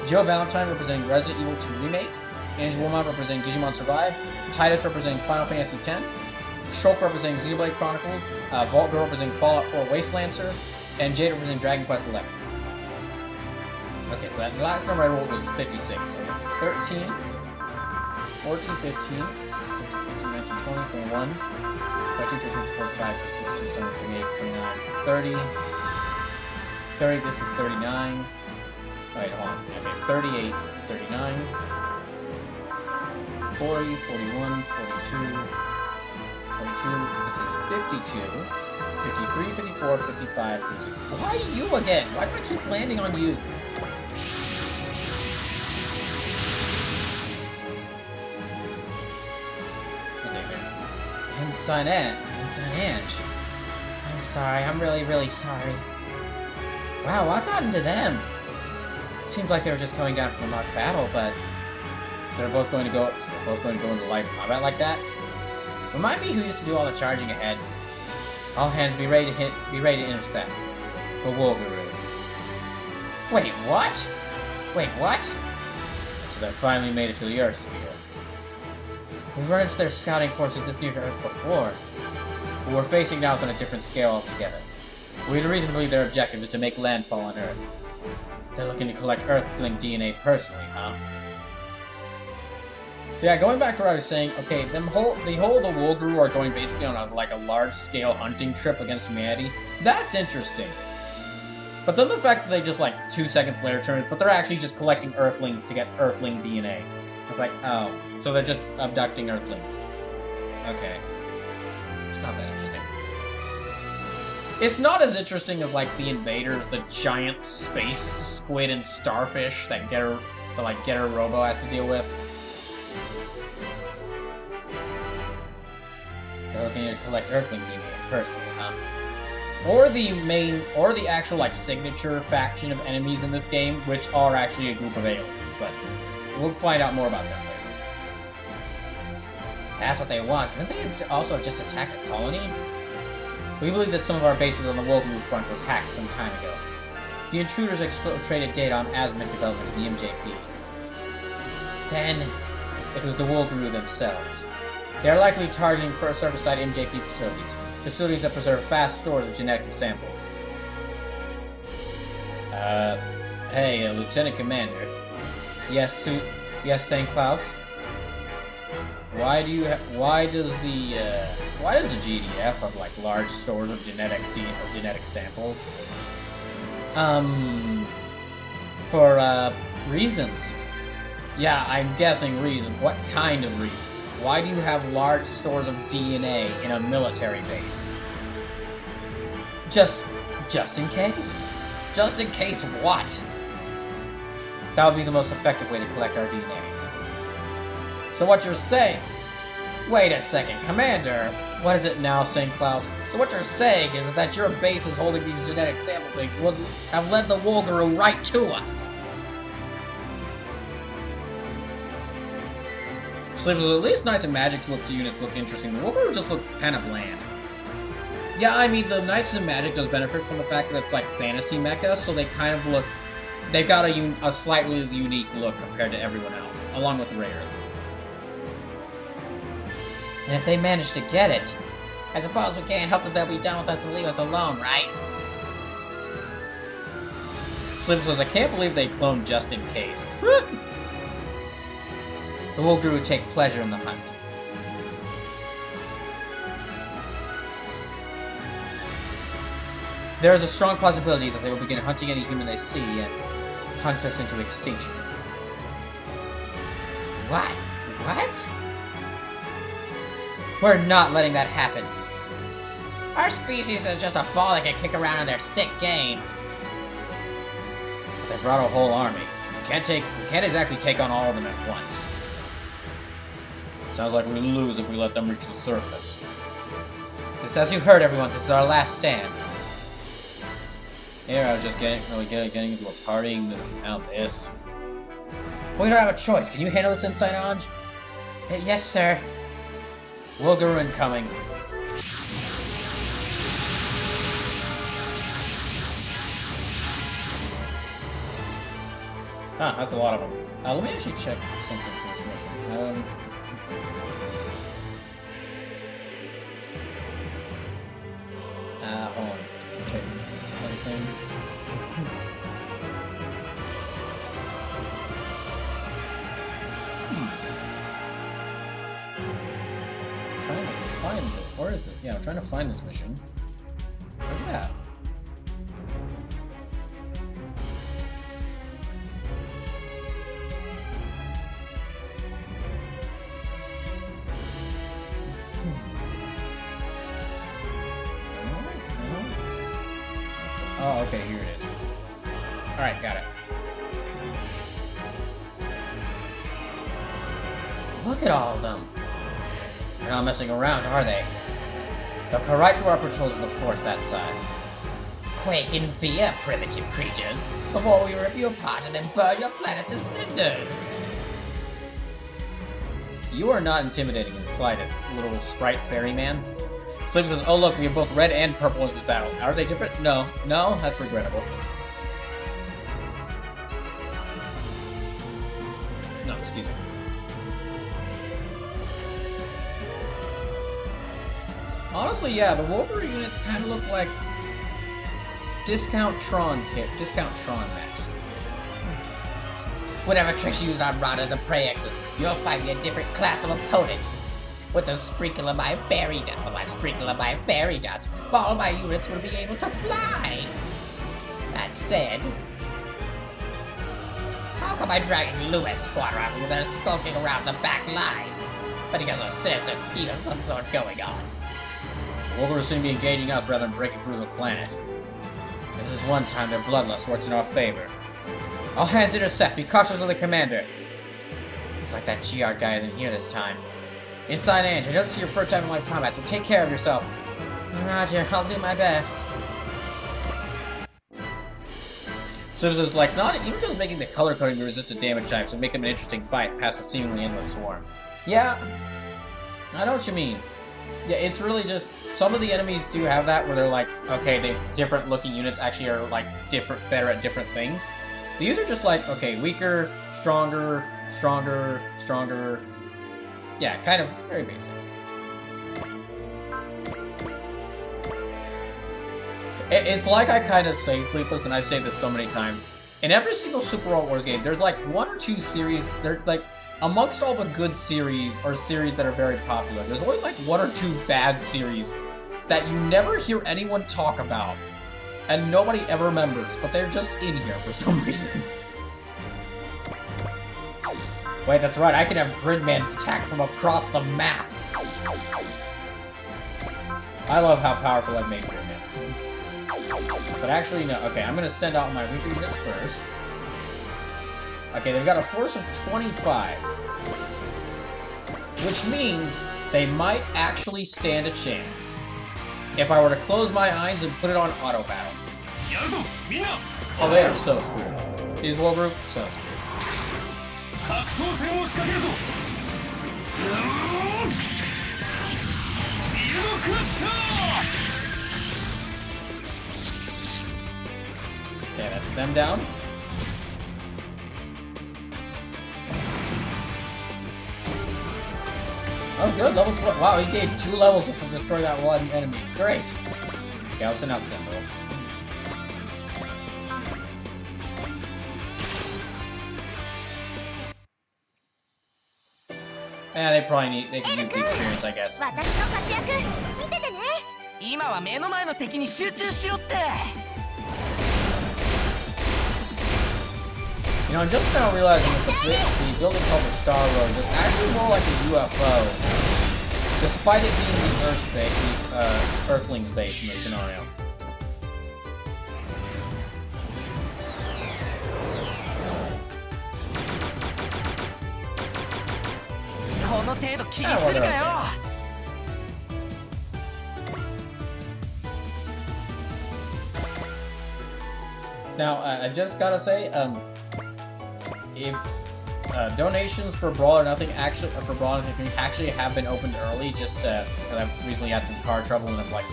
Joe Valentine representing Resident Evil 2 Remake, Angel Wilmot representing Digimon Survive, Titus representing Final Fantasy X, Shulk representing Xenoblade Chronicles, Vault Girl representing Fallout 4 Wastelancer, and Jade representing Dragon Quest XI. Okay, so that last number I rolled was 56, so it's 13, 14, 15, 16, 17, 18, 19, 20, 21, 22, 23, 24, 25, 26, 27, 28, 29, 30, 30, this is 39. Wait, hold on. Okay, 38, 39, 40, 41, 42, 42, this is 52, 53, 54, 55, 56. Why you again? Why do I keep landing on you? Okay, there. Ensign Ange. I'm sorry, I'm really sorry. Wow, what got into them? Seems like they were just coming down from a mock battle, but they're both going to go into live combat like that. Remind me who used to do all the charging ahead. All hands be ready to intercept. The Wool Guru. Wait, what? Wait, what? So they finally made it to the Earth sphere. We've run into their scouting forces this near to Earth before. What we're facing now is on a different scale altogether. We had reason to believe their objective is to make landfall on Earth. They're looking to collect Earthling DNA personally, huh? So yeah, going back to what I was saying, okay, the whole the Wool Guru are going basically on a large-scale hunting trip against humanity. That's interesting. But then the fact that they just 2 seconds later turn, but they're actually just collecting Earthlings to get Earthling DNA. It's like, oh, so they're just abducting Earthlings. Okay. It's not that interesting. It's not as interesting as the invaders, the giant space squid and starfish that Getter Robo has to deal with. They're looking to collect Earthling DNA personally, huh? Or the actual signature faction of enemies in this game, which are actually a group of aliens, but we'll find out more about them later. That's what they want. Couldn't they also have just attacked a colony? We believe that some of our bases on the Wool Guru front was hacked some time ago. The intruders exfiltrated data on Asmec development in the MJP. Then, it was the Wool Guru themselves. They are likely targeting surface-side MJP facilities that preserve vast stores of genetic samples. Hey, Lieutenant Commander. Yes, St. Klaus? Why does the GDF have large stores of genetic samples? For reasons. Yeah, I'm guessing reasons. What kind of reasons? Why do you have large stores of DNA in a military base? Just in case? Just in case what? That would be the most effective way to collect our DNA. So what you're saying... Wait a second, Commander! What is it now, St. Klaus? So what you're saying is that your base is holding these genetic sample things would have led the Wool Guru right to us! So it was at least Knights and Magic's units look interesting. The Wool Guru just look kind of bland. Yeah, I mean, the Knights and Magic does benefit from the fact that it's fantasy mecha, so they kind of look... They've got a slightly unique look compared to everyone else, along with Ray Earth. And if they manage to get it, I suppose we can't help that they'll be done with us and leave us alone, right? Slim says, I can't believe they cloned just in case. The Wolgru would take pleasure in the hunt. There is a strong possibility that they will begin hunting any human they see and hunt us into extinction. What? What? We're not letting that happen. Our species is just a ball that can kick around in their sick game. They brought a whole army. We can't exactly take on all of them at once. Sounds like we lose if we let them reach the surface. It's as you heard, everyone. This is our last stand. Here, I was just getting into a party, and now this. We don't have a choice. Can you handle this inside, Anj? Yes, sir. Wolguru incoming. Huh, that's a lot of them. Let me actually check something for this mission. Hold on. Just to check everything. Trying to find it. Where is it? Yeah, I'm trying to find this mission. Where's it at? Oh, okay, here it is. Alright, got it. Look at all of them. They're not messing around, are they? They'll come right through our patrols with a force that size. Quake in fear, primitive creatures, before we rip you apart and then burn your planet to cinders. You are not intimidating in the slightest, little sprite ferryman. Slim says, oh look, we have both red and purple in this battle. Are they different? No. No? That's regrettable. No, excuse me. Honestly, yeah, the Wolverine units kind of look like Discount Tron mechs. Whatever tricks you used on Rada the Prey X's, you'll find me a different class of opponent. With a sprinkle of my fairy dust, all my units will be able to fly. That said, how come I dragged Lewis squadron when they're skulking around the back lines? But he has a sinister scheme of some sort going on. Wolverine will soon be engaging us rather than breaking through the planet. This is one time their bloodlust works in our favor. All hands intercept, be cautious of the commander. Looks like that GR guy isn't here this time. Inside Ange, I don't see your first time in live combat, so take care of yourself. Roger, I'll do my best. So this is like, not even just making the color coding to resist the damage types and make them an interesting fight past the seemingly endless swarm. Yeah, I know what you mean. Yeah, it's really just, some of the enemies do have that where they're like, okay, they different looking units actually are like better at different things. These are just like, okay, weaker, stronger. Yeah, kind of very basic. It's like I kind of say, Sleepless, and I say this so many times. In every single Super World Wars game, there's like one or two series, they're like, amongst all the good series, or series that are very popular, there's always like one or two bad series that you never hear anyone talk about, and nobody ever remembers, but they're just in here for some reason. Wait, that's right, I can have Gridman attack from across the map! I love how powerful I've made Gridman. But actually, no, okay, I'm gonna send out my weaker units first. Okay, they've got a force of 25. Which means they might actually stand a chance. If I were to close my eyes and put it on auto battle. Oh, they are so screwed. These war group, so screwed. Okay, that's them down. Oh, good, level 12. Wow, he gained 2 levels just from destroying that one enemy. Great. Okay, I'll send out Symbol. Yeah, they can use the experience, I guess. 私の活躍見ててね。今は目の前の敵に集中しろって。 You know, I'm just now realizing that the building called the Star Road is actually more like a UFO, despite it being the Earthlings base in the scenario. Now, I just gotta say, if donations for Brawl or Nothing actually have been opened early, just because I've recently had some car trouble and I'm like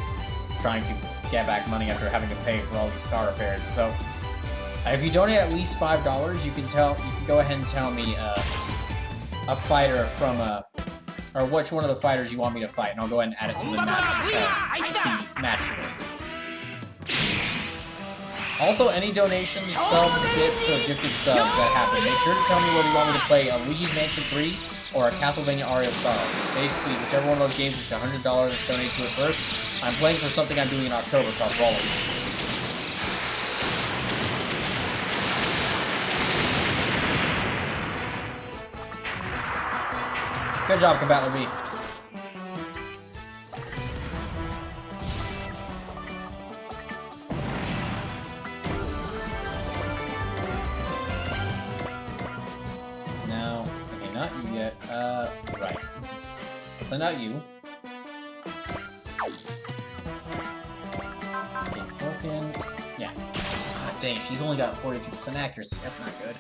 trying to get back money after having to pay for all these car repairs. So, if you donate at least $5, you can go ahead and tell me a fighter from or which one of the fighters you want me to fight, and I'll go ahead and add it to the match list. Also, any donations, subs, bits, or gifted subs that happen, make sure to tell me whether you want me to play a Luigi's Mansion 3 or a Castlevania Aria of Sorrow. Basically, whichever one of those games is $100 is donated to it first. I'm playing for something I'm doing in October called BrawlKaiser. Good job, Combattler B. No, okay, not you yet. Right. Send out you. Okay, broken. Yeah. Ah, dang, she's only got 42% accuracy. That's not good.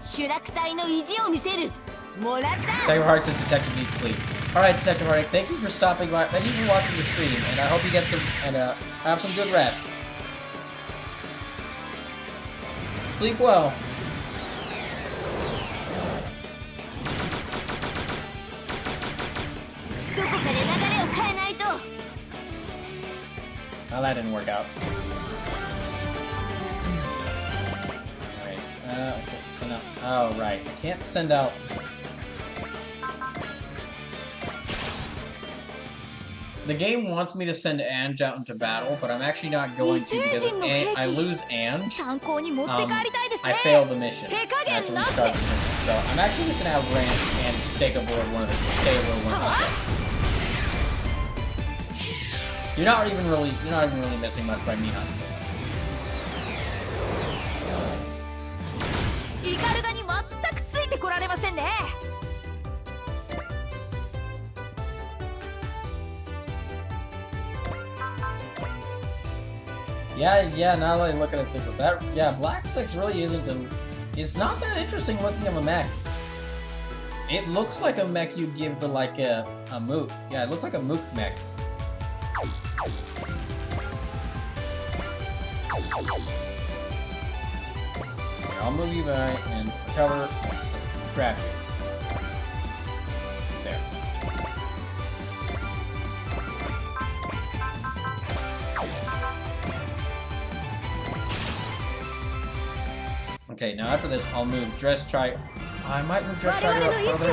シュラク隊の意地を見せる。もらった。 Detective Heart says Detective needs sleep. Alright, Detective Heart, thank you for stopping by. Thank you for watching the stream, and I hope you get some and have some good rest. Sleep well. Well, that didn't work out. Alright, I guess send out. Oh, right. I can't send out. The game wants me to send Ange out into battle, but I'm actually not going to because if I lose Ange, I fail the mission. I have to restart the mission. So I'm actually just gonna have Ranch and stay aboard one of the You're not even really missing much by me hunting. Yeah, now that I look at it, that, yeah, Black 6 really it's not that interesting looking of a mech. It looks like a mech you'd give to like a Mook. Yeah, it looks like a Mook mech. Here, I'll move you by and recover, just grab you. There. Okay, now after this, I'll move Dress Try. I might move Dress Try up further.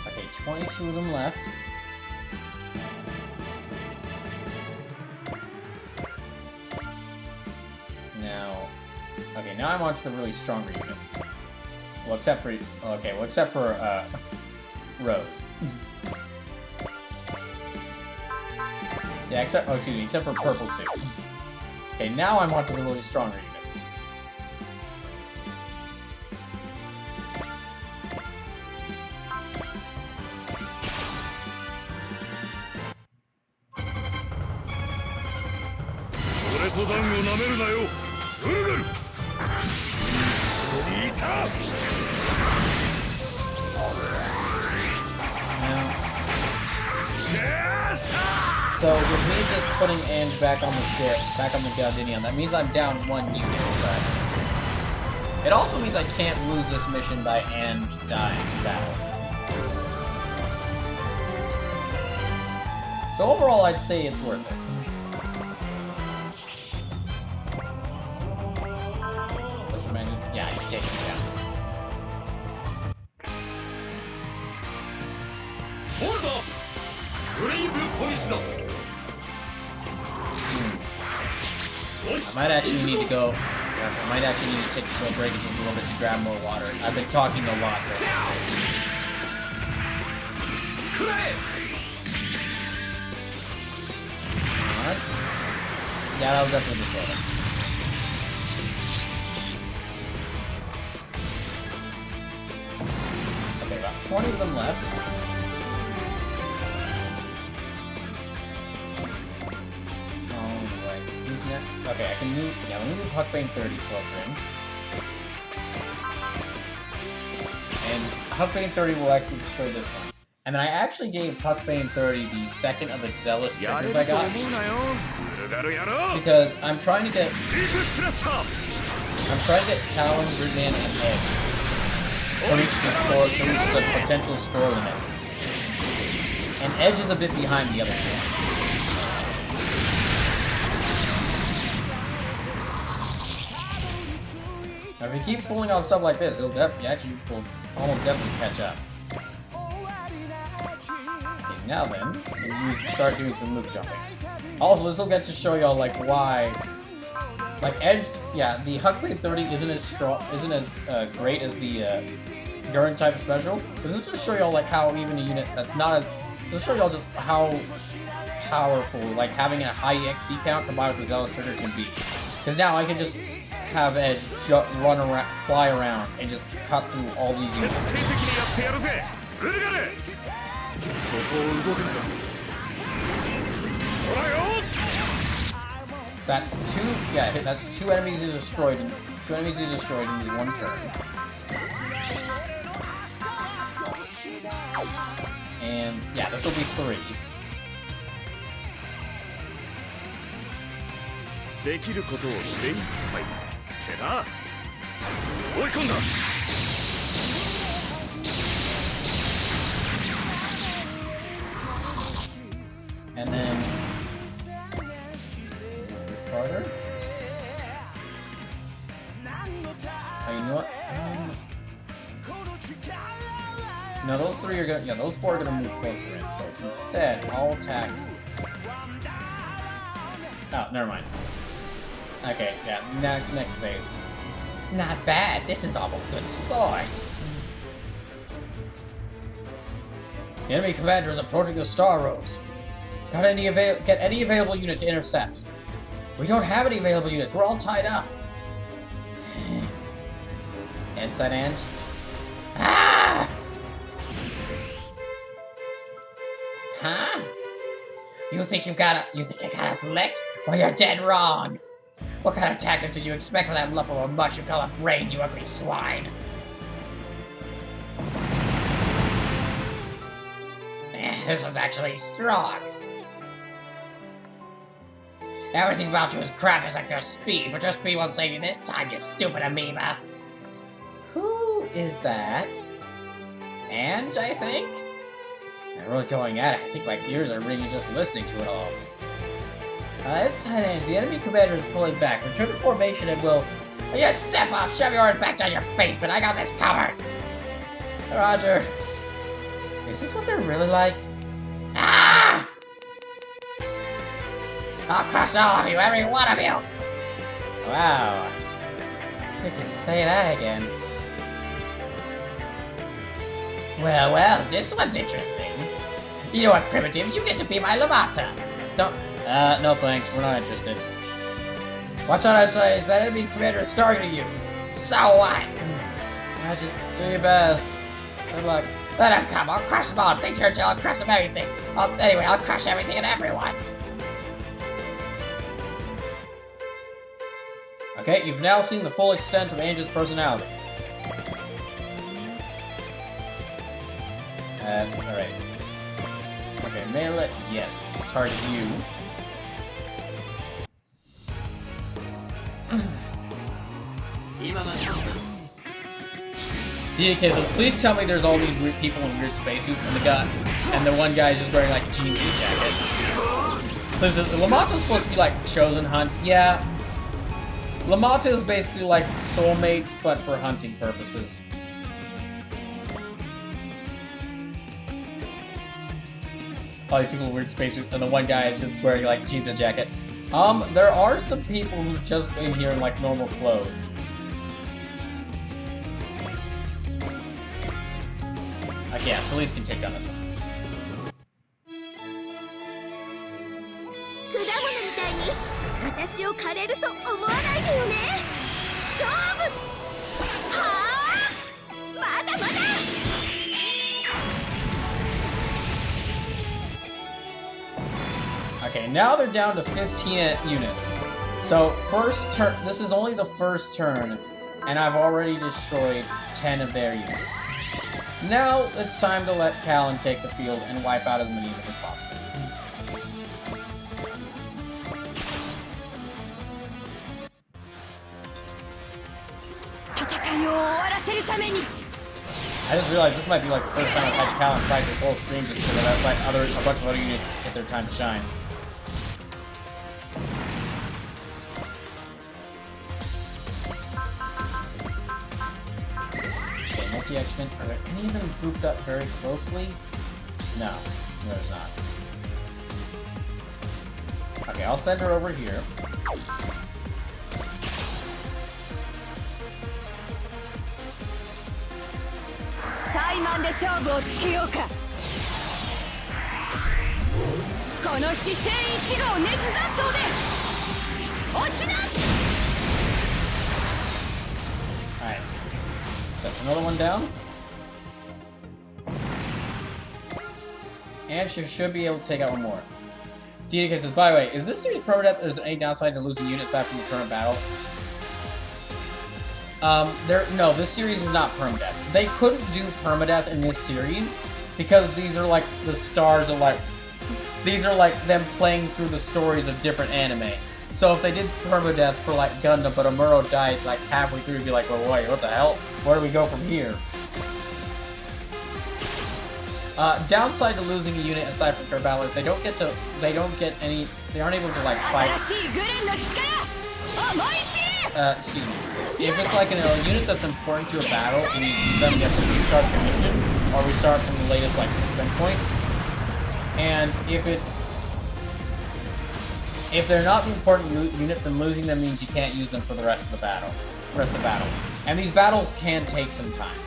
Okay, 22 of them left. Now, okay, now I'm on to the really stronger units. Well, except for Rose. Yeah, except for Purple too. Okay, now I'm on to the really stronger units. So with me just putting Ange back on the ship, back on the Gundam, that means I'm down 1 unit, but it also means I can't lose this mission by Ange dying in battle. So overall, I'd say it's worth it. Yeah, I can take it down. Hold up! Brave policeだ I might actually need to go. Gosh, I might actually need to take a short break just a little bit to grab more water. I've been talking a lot right now. Alright. Yeah, that was definitely the soda. Okay, about 20 of them left. Alright, who's next? Okay, I can move. Yeah, let me move Huckbane 30 closer in. And Huckbane 30 will actually destroy this one. And then I actually gave Huckbane 30 the second of the Zealous triggers I got. Because I'm trying to get Talon, Gridman, and Edge to reach the potential score limit. And Edge is a bit behind the other two. Now, if he keeps pulling out stuff like this, he'll actually will almost definitely catch up. Okay, now then, we'll start doing some loop jumping. Also, this will get to show y'all like why, like Edge. Yeah, the Huckbane 30 isn't as great as the Gurren type special. But this will just show y'all like how even a unit that's not a. This will show y'all just how powerful like having a high EXC count combined with the Zealous trigger can be. Because now I can just have Edge run around, fly around, and just cut through all these units. So that's that's two enemies he destroyed in this one turn. And yeah, this will be 3. できることを精一杯ってな追い込んだ And then farther. Oh, you know what? No, those 3 are gonna. Yeah, those 4 are gonna move closer in. So instead, I'll attack. Oh, never mind. Okay, yeah, next phase. Not bad. This is almost good sport. The enemy commander is approaching the Star Rose. Get any available unit to intercept. We don't have any available units. We're all tied up. Inside Ange. Ah! Huh? You think I got us licked? Well, you're dead wrong. What kind of tactics did you expect from that lump of a mush you call a brain, you ugly swine? This was actually strong. Everything about you is crap except your speed, but your speed won't save you this time, you stupid amoeba. Who is that? Ange, I think? They're really going at it. I think my ears are ringing just listening to it all. Inside Ange, the enemy commander is pulling back. Return to formation and we'll... Oh, you step off! Shove your arm back down your face, but I got this covered! Roger. Is this what they're really like? Ah! I'll crush all of you, every one of you! Wow. You can say that again. Well, this one's interesting. You know what, Primitive? You get to be my Lamata. Don't... no thanks. We're not interested. Watch out outside. That enemy commander is targeting you. So what? Just do your best. Good luck. Let him come. I'll crush them all. Think Churchill. I'll crush them everything. Anyway, I'll crush everything and everyone. Okay, you've now seen the full extent of Ange's personality. Alright. Okay, melee, yes. Target you. Yeah, okay, so please tell me there's all these weird people in weird spaces, and the one guy is just wearing like jeans and a jacket. So is Lamata supposed to be like chosen hunt? Yeah. Lamata is basically like soulmates, but for hunting purposes. All these people in weird spaces, and the one guy is just wearing like jeans and a jacket. There are some people who just in here in like normal clothes. Yeah, Celeste can take down this one. 果物みたいに私を枯れると思わないでよね。勝負。はあ、まだまだ。Okay, now they're down to 15 units. So, first turn. This is only the first turn, and I've already destroyed 10 of their units. Now, it's time to let Callan take the field and wipe out as many of them as possible. I just realized this might be like the first time I've had Callan fight this whole stream just because I've let a bunch of other units get their time to shine. Multi-action. Are there any of them grouped up very closely? No, there's not. Okay, I'll send her over here. Alright. That's another one down. And she should be able to take out one more. DDK says, by the way, is this series permadeath or is there any downside to losing units aside from the current battle? No, this series is not permadeath. They couldn't do permadeath in this series because these are like the stars of like... These are like them playing through the stories of different anime. So if they did permadeath for like Gundam, but Amuro died like halfway through, it'd be like, well, wait, what the hell? Where do we go from here? Downside to losing a unit aside from current battle is they aren't able to like fight. Excuse me. If it's like a unit that's important to a battle, and then you have to restart the mission, or restart from the latest like suspend point. And if they're not the important unit, then losing them means you can't use them for the rest of the battle. And these battles can take some time.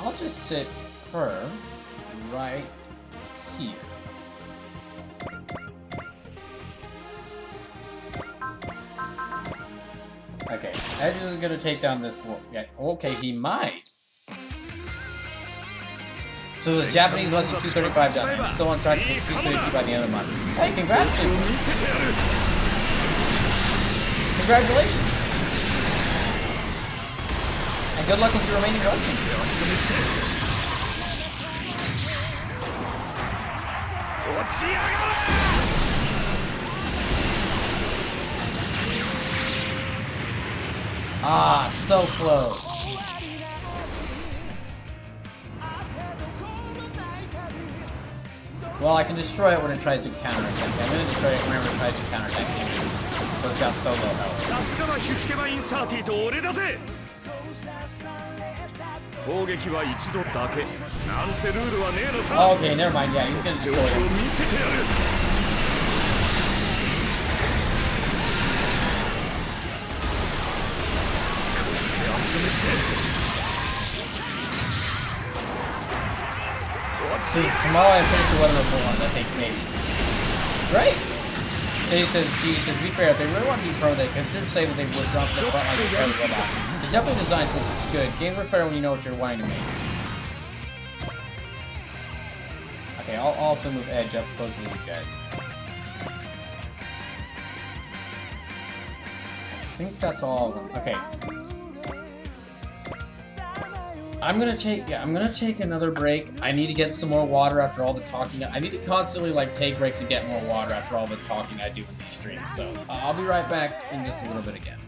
I'll just sit her right here. Okay, Edge is gonna take down this one. Yeah, okay, he might. So the Japanese less than 235 done. I'm still on track to hit 250 by the end of the month. Hey, congrats! Congratulations! And good luck with your remaining runs. Ah, so close. Well, I can destroy it when it tries to counterattack. I'm going to destroy it whenever it tries to counterattack me. So it's got so low health. Okay, never mind. Yeah, he's going to destroy it. Tomorrow I finished the weather report ones, I think, maybe. Great! So he says, be fair, if they really want to do pro, they should say that they would drop the front like the robot. The definitely design so it's good. Games work better when you know what you're wanting to make. Okay, I'll also move Edge up closer to these guys. I think that's all of them. Okay. I'm gonna take another break. I need to get some more water after all the talking. I need to constantly like take breaks and get more water after all the talking I do in these streams. So I'll be right back in just a little bit again.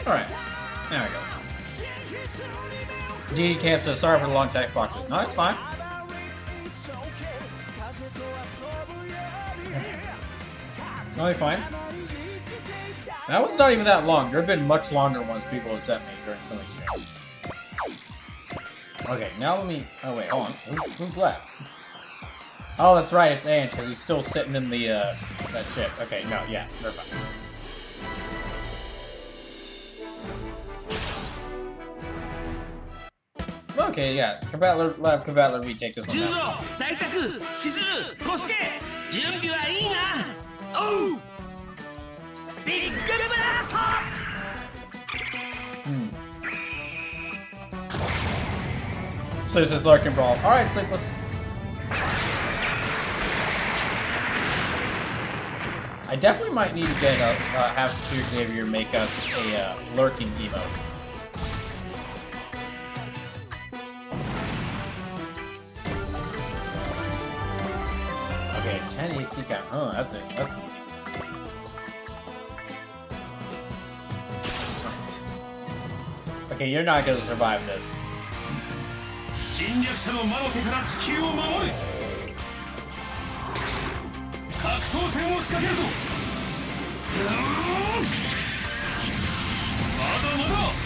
Alright, there we go. GD can't say sorry for the long text boxes. No, it's fine. No, it's fine. That one's not even that long. There have been much longer ones people have sent me during some of these streams. Okay, now let me... Oh, wait, hold on. Who's left? Oh, that's right, it's Ange, because he's still sitting in the, that ship. Okay, no, yeah, they're fine. Okay, yeah, Lab Combattler retake this one 順 now. 蔵大作千鶴小助準備はいいなおうビッグブラスト So this is Larkin Brawl. Alright, Sleepless. I definitely might need to get have Secure Xavier make us a lurking emote. Okay, 10 HC count. Oh, that's it. That's okay, you're not gonna survive this. 侵略者の魔の手から地球を守れ格闘戦を仕掛けるぞまだまだ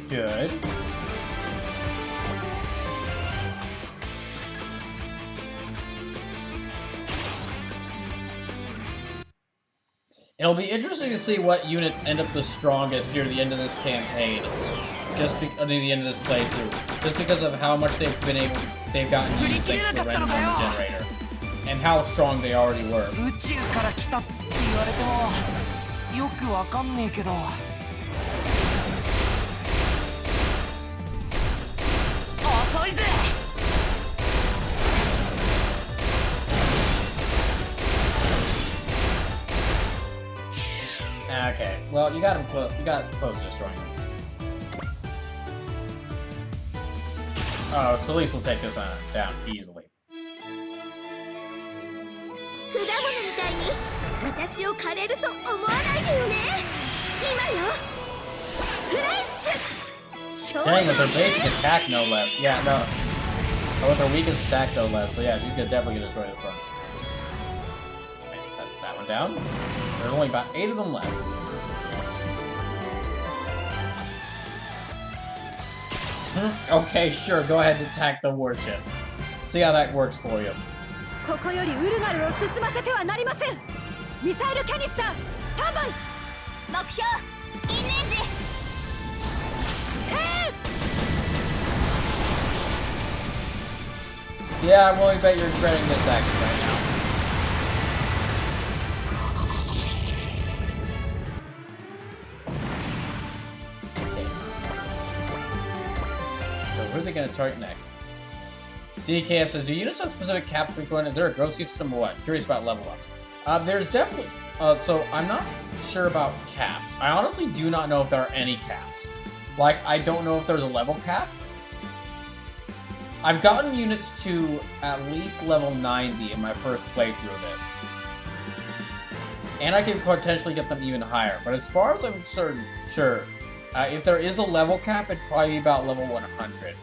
Good. It'll be interesting to see what units end up the strongest near the end of this campaign. Near the end of this playthrough. Just because of how much they've gotten used thanks to the random number generator. And how strong they already were. 宇宙から来たって言われてもよくわかんねえけど 遅いぜ Okay, well, you got him close to destroying him. Oh, so at least we'll take this down easily. 果物みたいに私を枯れると思わないでよね今よフラッシュ Dang, with her basic attack, no less. Yeah, no. Oh, with her weakest attack, no less. So yeah, she's definitely gonna destroy this one. Okay, that's that one down. There's only about 8 of them left. Okay, sure. Go ahead and attack the warship. See how that works for you. ここよりウルガルを進ませてはなりませんミサイルキャニスタースタンバイ目標インレンジ Yeah, I'm willing to bet you're regretting this action right now. Okay. So who are they going to target next? DKF says, do units have specific caps for each one? Is there a growth system or what? Curious about level ups. There's definitely... so I'm not sure about caps. I honestly do not know if there are any caps. Like, I don't know if there's a level cap. I've gotten units to at least level 90 in my first playthrough of this. And I can potentially get them even higher. But as far as I'm sure, if there is a level cap, it'd probably be about level 100.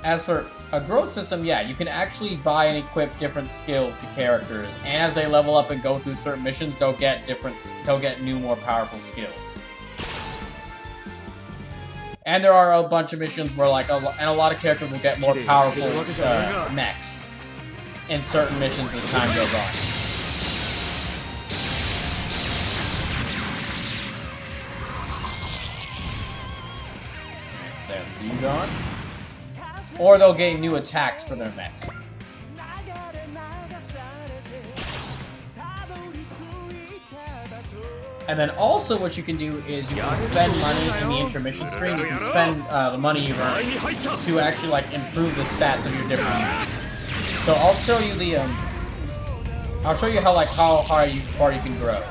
As for a growth system, yeah, you can actually buy and equip different skills to characters. And as they level up and go through certain missions, they'll get new, more powerful skills. And there are a bunch of missions where, like, and a lot of characters will get more powerful mechs in certain missions as time goes on. That's you gone. Or they'll gain new attacks for their mechs. And then also what you can do is you can spend money in the intermission screen. You can spend the money you earn to actually like improve the stats of your different units. So I'll show you the I'll show you how far you can grow.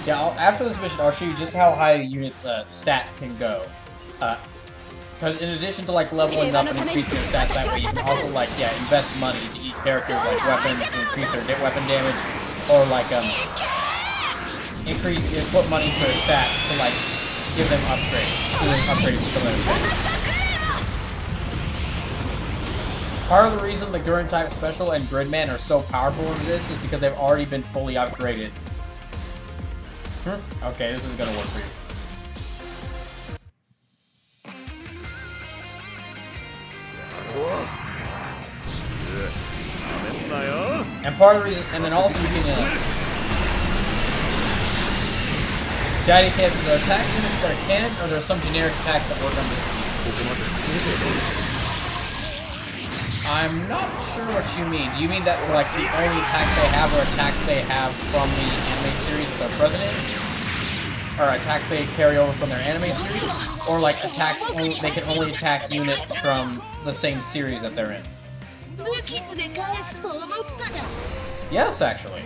After this mission, I'll show you just how high a unit's stats can go. Because in addition to like leveling up and increasing their stats that way, you can also like invest money to eat characters like weapons to increase their weapon damage, or like put money into their stats to like give them upgrades to some of their stats. Part of the reason the Gurren type special and Gridman are so powerful in this is because they've already been fully upgraded. Okay, this is gonna work for you. And part of the reason, and then also you can Daddy Cats are attacks units that are canon, or there are some generic attacks that work on this. I'm not sure what you mean. Do you mean that like the only attacks they have are attacks they have from the anime series that they're present in? Or attacks they carry over from their anime series? Or like attacks only, they can only attack units from the same series that they're in? Yes, actually.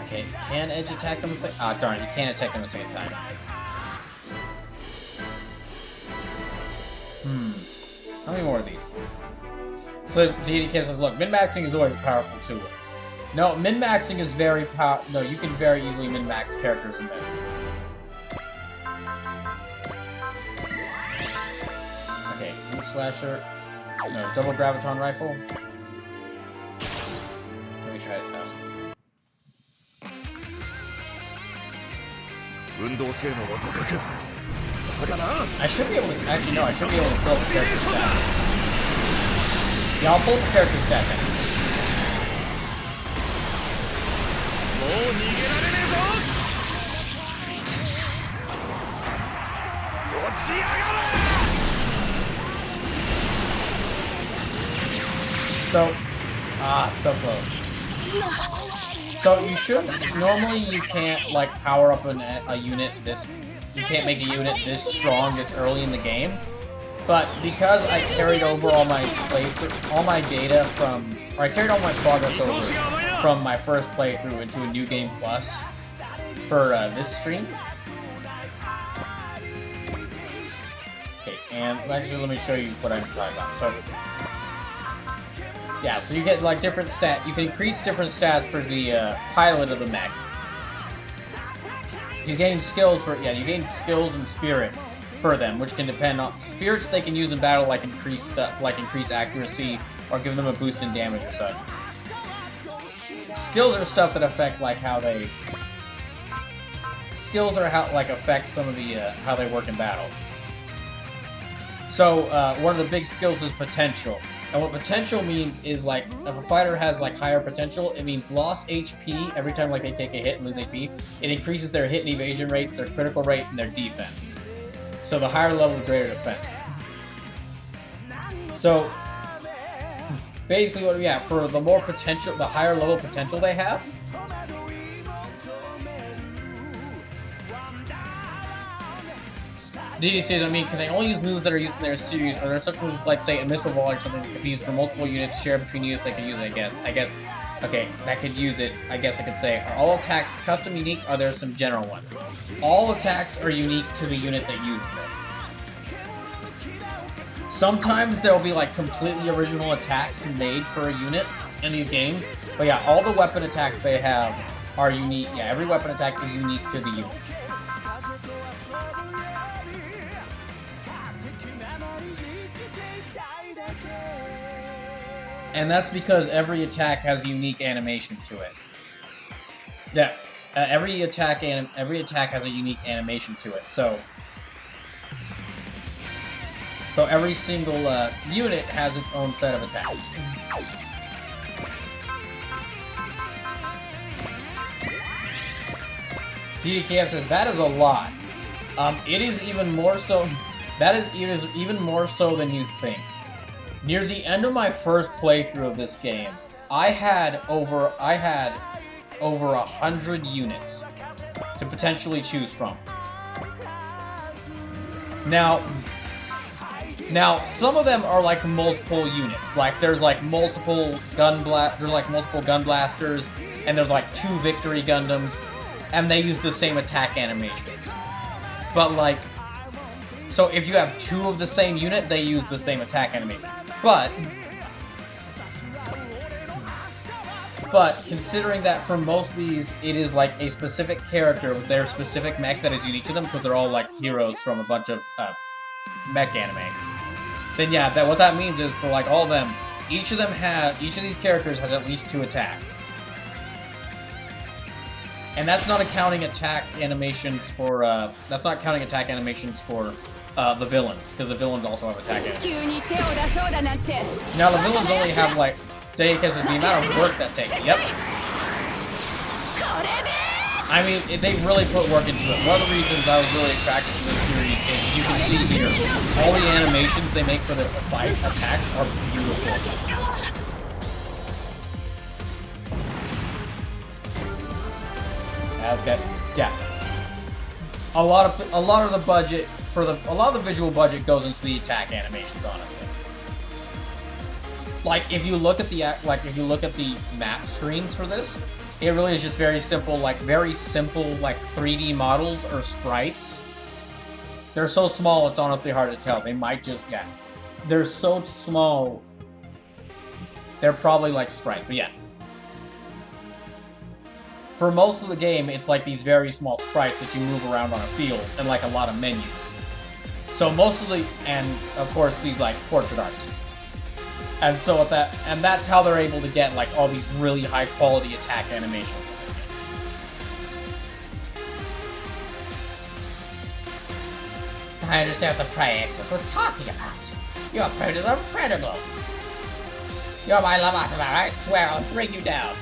Okay, can Edge attack them at the same time? Ah, darn, you can't attack them at the same time. How many more of these? So, Deity Kid says, look, min-maxing is always a powerful tool. No, min-maxing is very powerful. No, you can very easily min-max characters in this. Okay, Blue Slasher. No, double graviton rifle. Let me try this out. I should be able to, actually no, I should be able to pull up the character stats. Yeah, I'll pull up the character stats after this. So, so close. So you should, normally you can't like power up a unit this, you can't make a unit this strong this early in the game. But because I carried over all my data from, or I carried all my progress over from my first playthrough into a New Game Plus for this stream. Okay, and actually let me show you what I'm talking about. So, yeah, so you get like different you can increase different stats for the pilot of the mech. You gain skills for, you gain skills and spirits for them, which can depend on spirits they can use in battle, like increase stuff, like increase accuracy or give them a boost in damage or such. Skills are stuff that affect like how they. Skills are how like affect some of the how they work in battle. So one of the big skills is potential. And what potential means is, like, if a fighter has, like, higher potential, it means lost HP every time, like, they take a hit and lose HP. It increases their hit and evasion rates, their critical rate, and their defense. So the higher level, the greater defense. So, basically, for the more potential, the higher level potential they have, DD says, I mean, can they only use moves that are used in their series? Or are there such moves like, say, a missile ball or something that could be used for multiple units shared between units they can use it, I guess. Okay, that could use it, I guess I could say. Are all attacks custom unique, or are there some general ones? All attacks are unique to the unit that uses it. Sometimes there'll be, like, completely original attacks made for a unit in these games. But yeah, all the weapon attacks they have are unique. Yeah, every weapon attack is unique to the unit. And that's because every attack has a unique animation to it. Yeah, every attack has a unique animation to it. So every single unit has its own set of attacks. DDKF says that is a lot. It is even more so. It is even more so than you think. Near the end of my first playthrough of this game, I had over 100 units to potentially choose from. Now some of them are like multiple units. Like there's like multiple gun blasters, and there's like 2 victory Gundams, and they use the same attack animations. But like, so if you have 2 of the same unit, they use the same attack animations. But But considering that for most of these, it is like a specific character with their specific mech that is unique to them, because they're all like heroes from a bunch of mech anime. Then yeah, what that means is for like all of them, each of these characters has at least 2 attacks. And that's not counting attack animations for the villains, because the villains also have attack animations. Now the villains only have like, because of the amount of work that takes. Yep. I mean, they really put work into it. One of the reasons I was really attracted to this series is you can see here, all the animations they make for the fight attacks are beautiful. That's good. Yeah. A lot of the budget a lot of the visual budget goes into the attack animations, honestly. Like if you look at the map screens for this, it really is just very simple 3D models or sprites. They're so small, it's honestly hard to tell. They might just they're so small. They're probably like sprites, but yeah. For most of the game, it's like these very small sprites that you move around on a field and like a lot of menus. So and of course these like portrait arts. And so that's how they're able to get like all these really high quality attack animations. I understand what the Prey Exorcist was talking about. Your predators are incredible. You're my Lamataman, I swear I'll bring you down.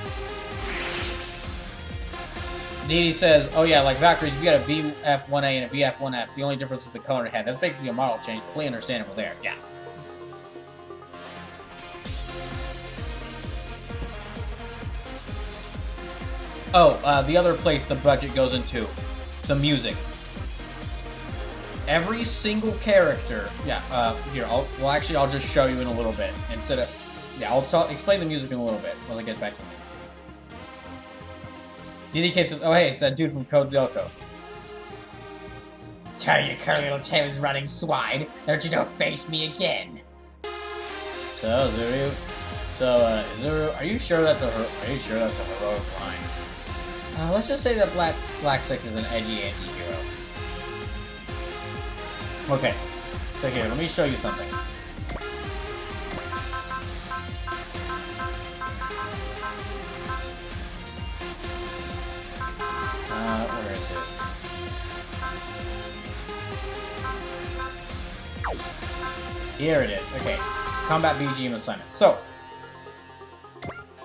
Dee says, oh yeah, like Valkyries, you got a VF1A and a VF1F. The only difference is the color head. That's basically a model change. Completely understandable there. Yeah. Oh, the other place the budget goes into, the music. Every single character, here, I'll just show you in a little bit, instead of, I'll explain the music in a little bit, when I get back to me. DDK says, oh hey, it's that dude from Code Lyoko. Tell your curly little tail's running swine, don't you dare face me again. So, Zuru, are you sure that's a heroic line? Let's just say that Black Six is an edgy anti-hero. Okay, so here, let me show you something. Where is it? Here it is. Okay, Combat BGM assignment. So,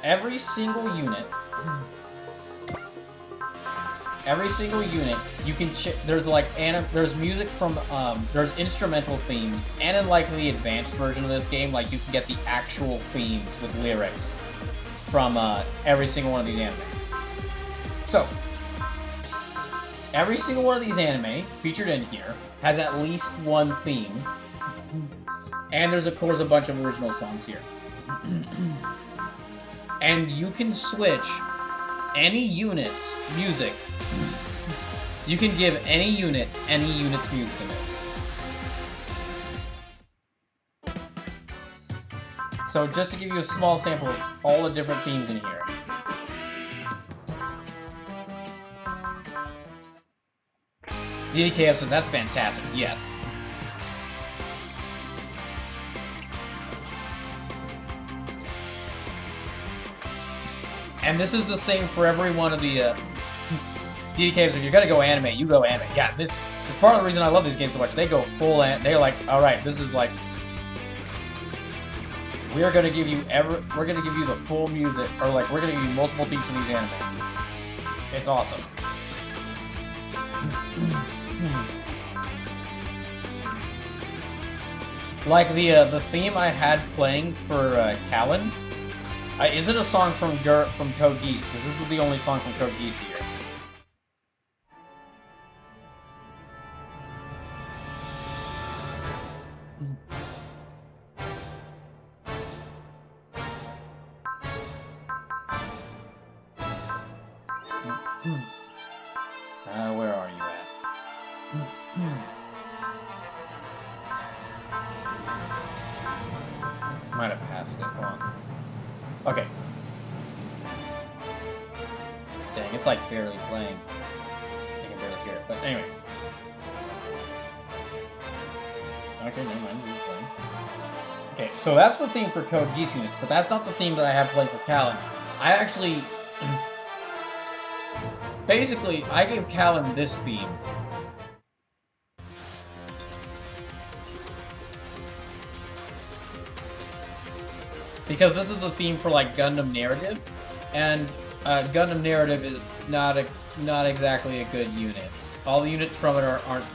every single unit, you can there's music from there's instrumental themes, and in like the advanced version of this game, like you can get the actual themes with lyrics from every single one of these anime. So, every single one of these anime featured in here has at least one theme, and there's of course a bunch of original songs here. And you can switch any unit's music. You can give any unit's music in this. So just to give you a small sample of all the different themes in here. DDKF says, that's fantastic. Yes. And this is the same for every one of the DDKs. If you're gonna go anime, you go anime. Yeah, this is part of the reason I love these games so much. They go full they're like, alright, this is like, we're gonna give you the full music, or like we're gonna give you multiple themes from these anime. It's awesome. Like the theme I had playing for Callan, is it a song from Code Geass? Because this is the only song from Code Geass here. Where are you at? Might have passed it. Hold on a second. Okay. It's like barely playing. I can barely hear it. But anyway. Okay, never mind. It's playing. Okay, so that's the theme for Code Geass units, but that's not the theme that I have played for Callan. I actually... Basically, I gave Callan this theme. Because this is the theme for, like, Gundam Narrative, and Gundam Narrative is not exactly a good unit. All the units from it aren't...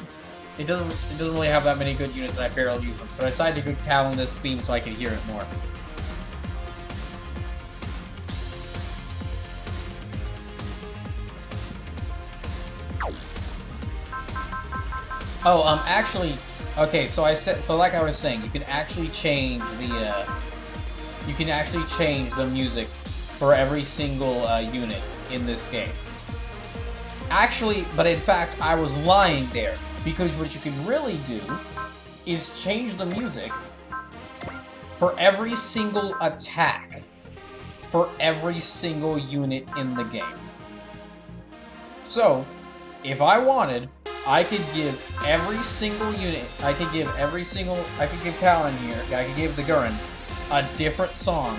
It doesn't really have that many good units, and I barely use them. So I decided to give Callan this theme so I could hear it more. Oh, actually, okay, so like I was saying, you can actually change the, music for every single, unit in this game. Actually, but in fact, I was lying there, because what you can really do is change the music for every single attack for every single unit in the game. So, if I wanted, I could give every single unit, I could give Callan here, I could give the Gurren a different song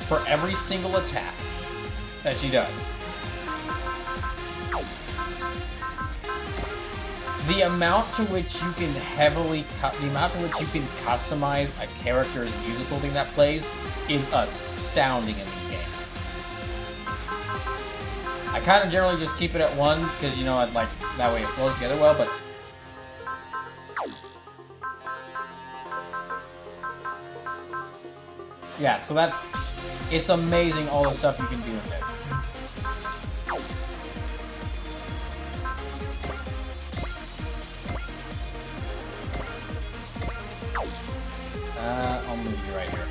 for every single attack that she does. The amount to which you can customize a character's musical thing that plays is astounding in these games. I kind of generally just keep it at 1 because, you know, I'd like that way it flows together well, but yeah, so it's amazing all the stuff you can do in this. I'll move you right here.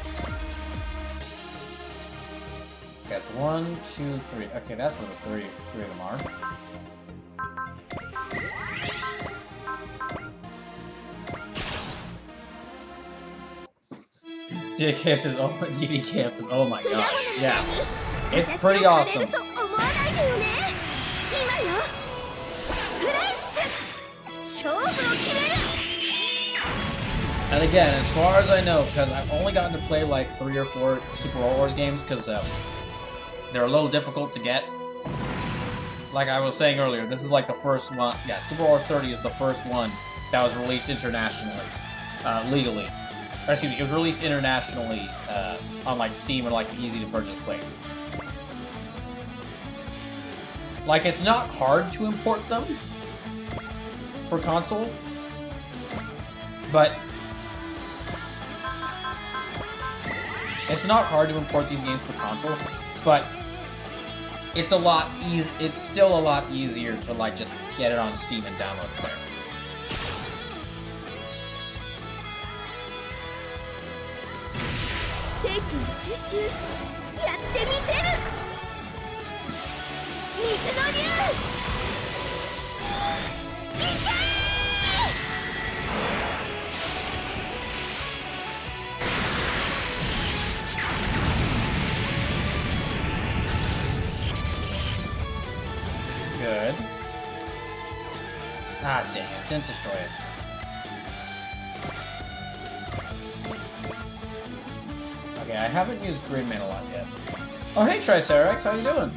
Okay, so 1, 2, 3. Okay, that's where the three of them are. DDK says, oh my god. Yeah. It's pretty awesome. And again, as far as I know, because I've only gotten to play like 3 or 4 Super Wars games, because they're a little difficult to get. Like I was saying earlier, this is like the first one. Yeah, Super Wars 30 is the first one that was released internationally, legally. Or, excuse me, it was released internationally on like Steam or like an easy-to-purchase place. Like, it's not hard to import them for console, but it's not hard to import these games for console, but it's still a lot easier to like just get it on Steam and download it there. Good. Ah, dang it. Didn't destroy it. Okay, I haven't used Gridman a lot yet. Oh, hey, Triceratops, how you doing?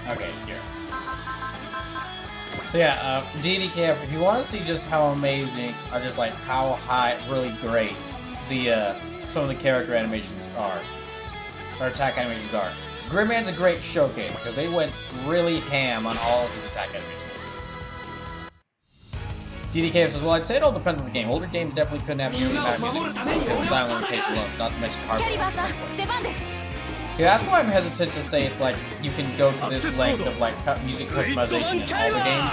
Okay, here. So yeah, DDKF, if you want to see just how amazing, or just like how high, really great, the, some of the character animations are, or attack animations are, Gridman's a great showcase, because they went really ham on all of these attack animations. DDK says, well, I'd say it all depends on the game. Older games definitely couldn't have nearly that music because of sound limitation alone, not to mention hardware. Okay, that's why I'm hesitant to say it's like you can go to this length of like music customization in all the games.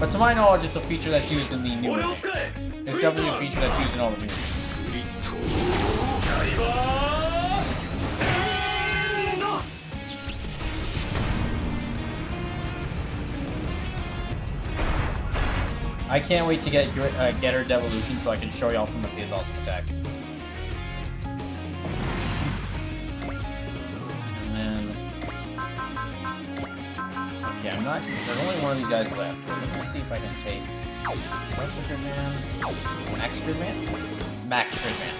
But to my knowledge, it's a feature that's used in the newer games. It's definitely a feature that's used in all the newer games. I can't wait to get her Devolution so I can show y'all some of his awesome attacks. Okay, I'm not. There's only one of these guys left, so let me see if I can take Buster Gridman, Max Gridman, Max Gridman.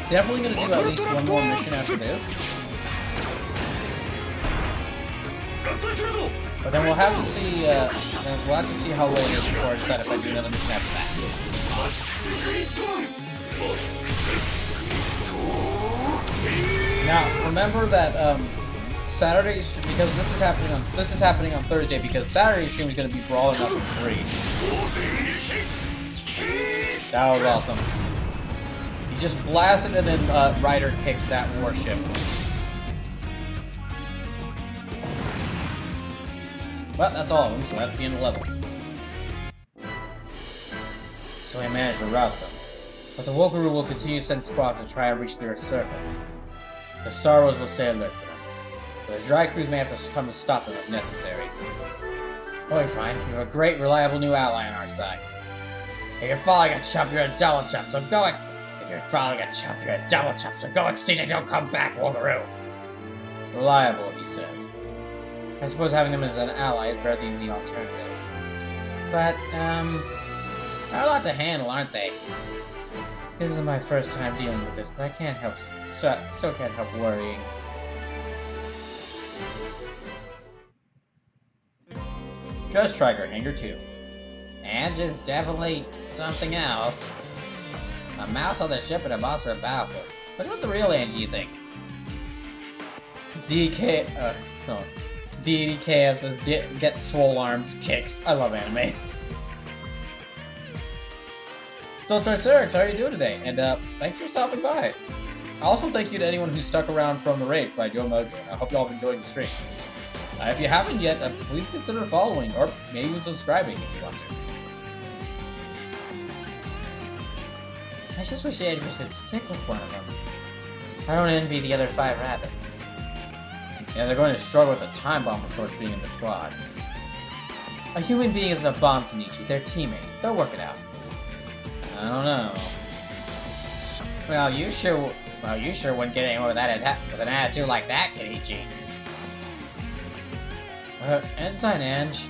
Definitely gonna do at least one more mission after this. But then we'll have to see. We'll have to see how low it is before I decide if I do another mission after that. Now, remember that Saturday, because this is happening on Thursday, because Saturday's stream is going to be Brawling Up in 3. That was awesome. He just blasted and then Ryder kicked that warship. Well, that's all of them, so that's the end of the level. So we managed to rout them. But the Wokaroo will continue to send squads to try and reach the Earth's surface. The Star Wars will stay alert for them. But the Dry Crews may have to come to stop them if necessary. Oh, you're fine. You have a great, reliable new ally on our side. If you're following a chump, you're a double chump, so go it! If you're following a chump, you're a double chump, so go extinct and don't come back, Wokaroo! Reliable, he says. I suppose having them as an ally is better than the alternative. But, they're a lot to handle, aren't they? This is my first time dealing with this, but I can't help, still can't help worrying. Just Striker, Hanger 2. Ange is definitely something else. A mouse on the ship and a monster at battlefield. Which one's the real Ange, you think? DDKF says, get swole arms, kicks. I love anime. So, Triceratops, how are you doing today? And, thanks for stopping by. Also, thank you to anyone who stuck around from the raid by Joe Mojo. I hope you all have enjoyed the stream. If you haven't yet, please consider following, or maybe even subscribing if you want to. I just wish Edgar would stick with one of them. I don't envy the other 5 rabbits. Yeah, they're going to struggle with a time bomb of sorts being in the squad. A human being isn't a bomb, Kenichi. They're teammates. They'll work it out. I don't know. Well, you sure wouldn't get anyone with an attitude like that, Kenichi. Ensign Ange.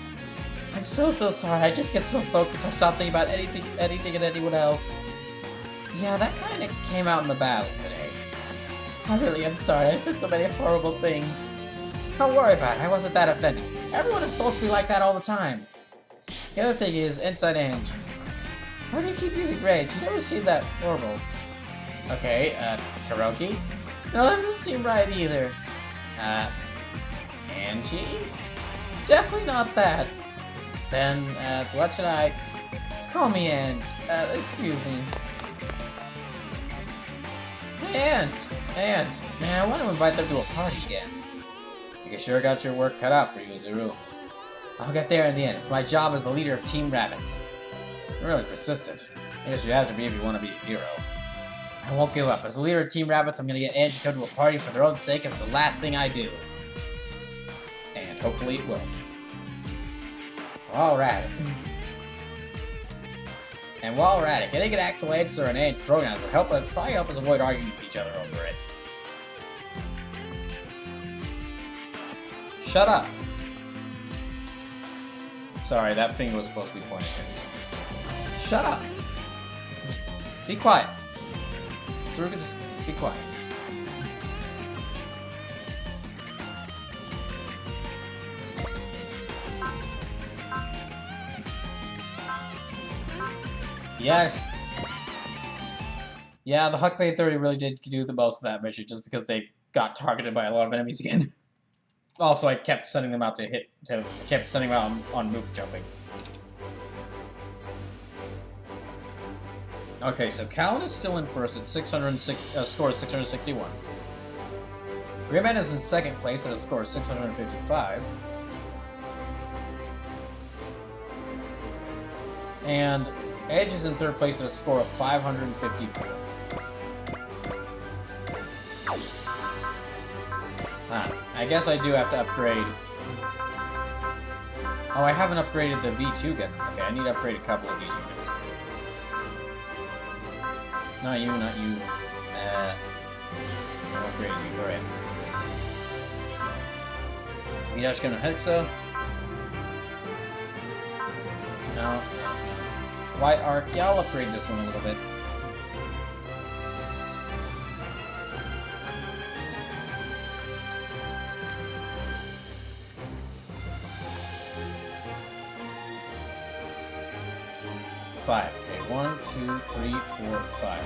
I'm so sorry. I just get so focused I stop thinking about anything and anyone else. Yeah, that kind of came out in the battle today. I really am sorry. I said so many horrible things. Don't worry about it. I wasn't that offended. Everyone insults me like that all the time. The other thing is, Ensign Ange. Why do you keep using rage? You never seem that horrible. Okay, Kuroki? No, that doesn't seem right either. Angie? Definitely not that. Then, what should I... Just call me Ange. Excuse me. Hey, Ange, man, I want to invite them to a party again. You sure got your work cut out for you, Zuru. I'll get there in the end. It's my job as the leader of Team Rabbits. You're really persistent. I guess you have to be if you want to be a hero. I won't give up. As the leader of Team Rabbits, I'm going to get Ange to come to a party for their own sake. It's the last thing I do. And hopefully it will. Alright. And while we're at it, getting an actual answer and Ange pronouns will probably help us avoid arguing with each other over it. Shut up! Sorry, that finger was supposed to be pointing at. Shut up! Just be quiet. Saruka, just be quiet. Yeah, the Huckbait 30 really did do the most of that mission just because they got targeted by a lot of enemies again. Also, I kept sending them out kept sending them out on move jumping. Okay, so Callan is still in first at score of 661. Greyman is in second place at a score of 655. And Edge is in third place at a score of 554. I guess I do have to upgrade. Oh, I haven't upgraded the V2 yet. Okay, I need to upgrade a couple of these units. Not you, not you. I'm upgrading you, alright. Midash gonna Hexa. No, no, no. White Arc, yeah, I'll upgrade this one a little bit. Five. Okay, 1, 2, 3, 4, 5.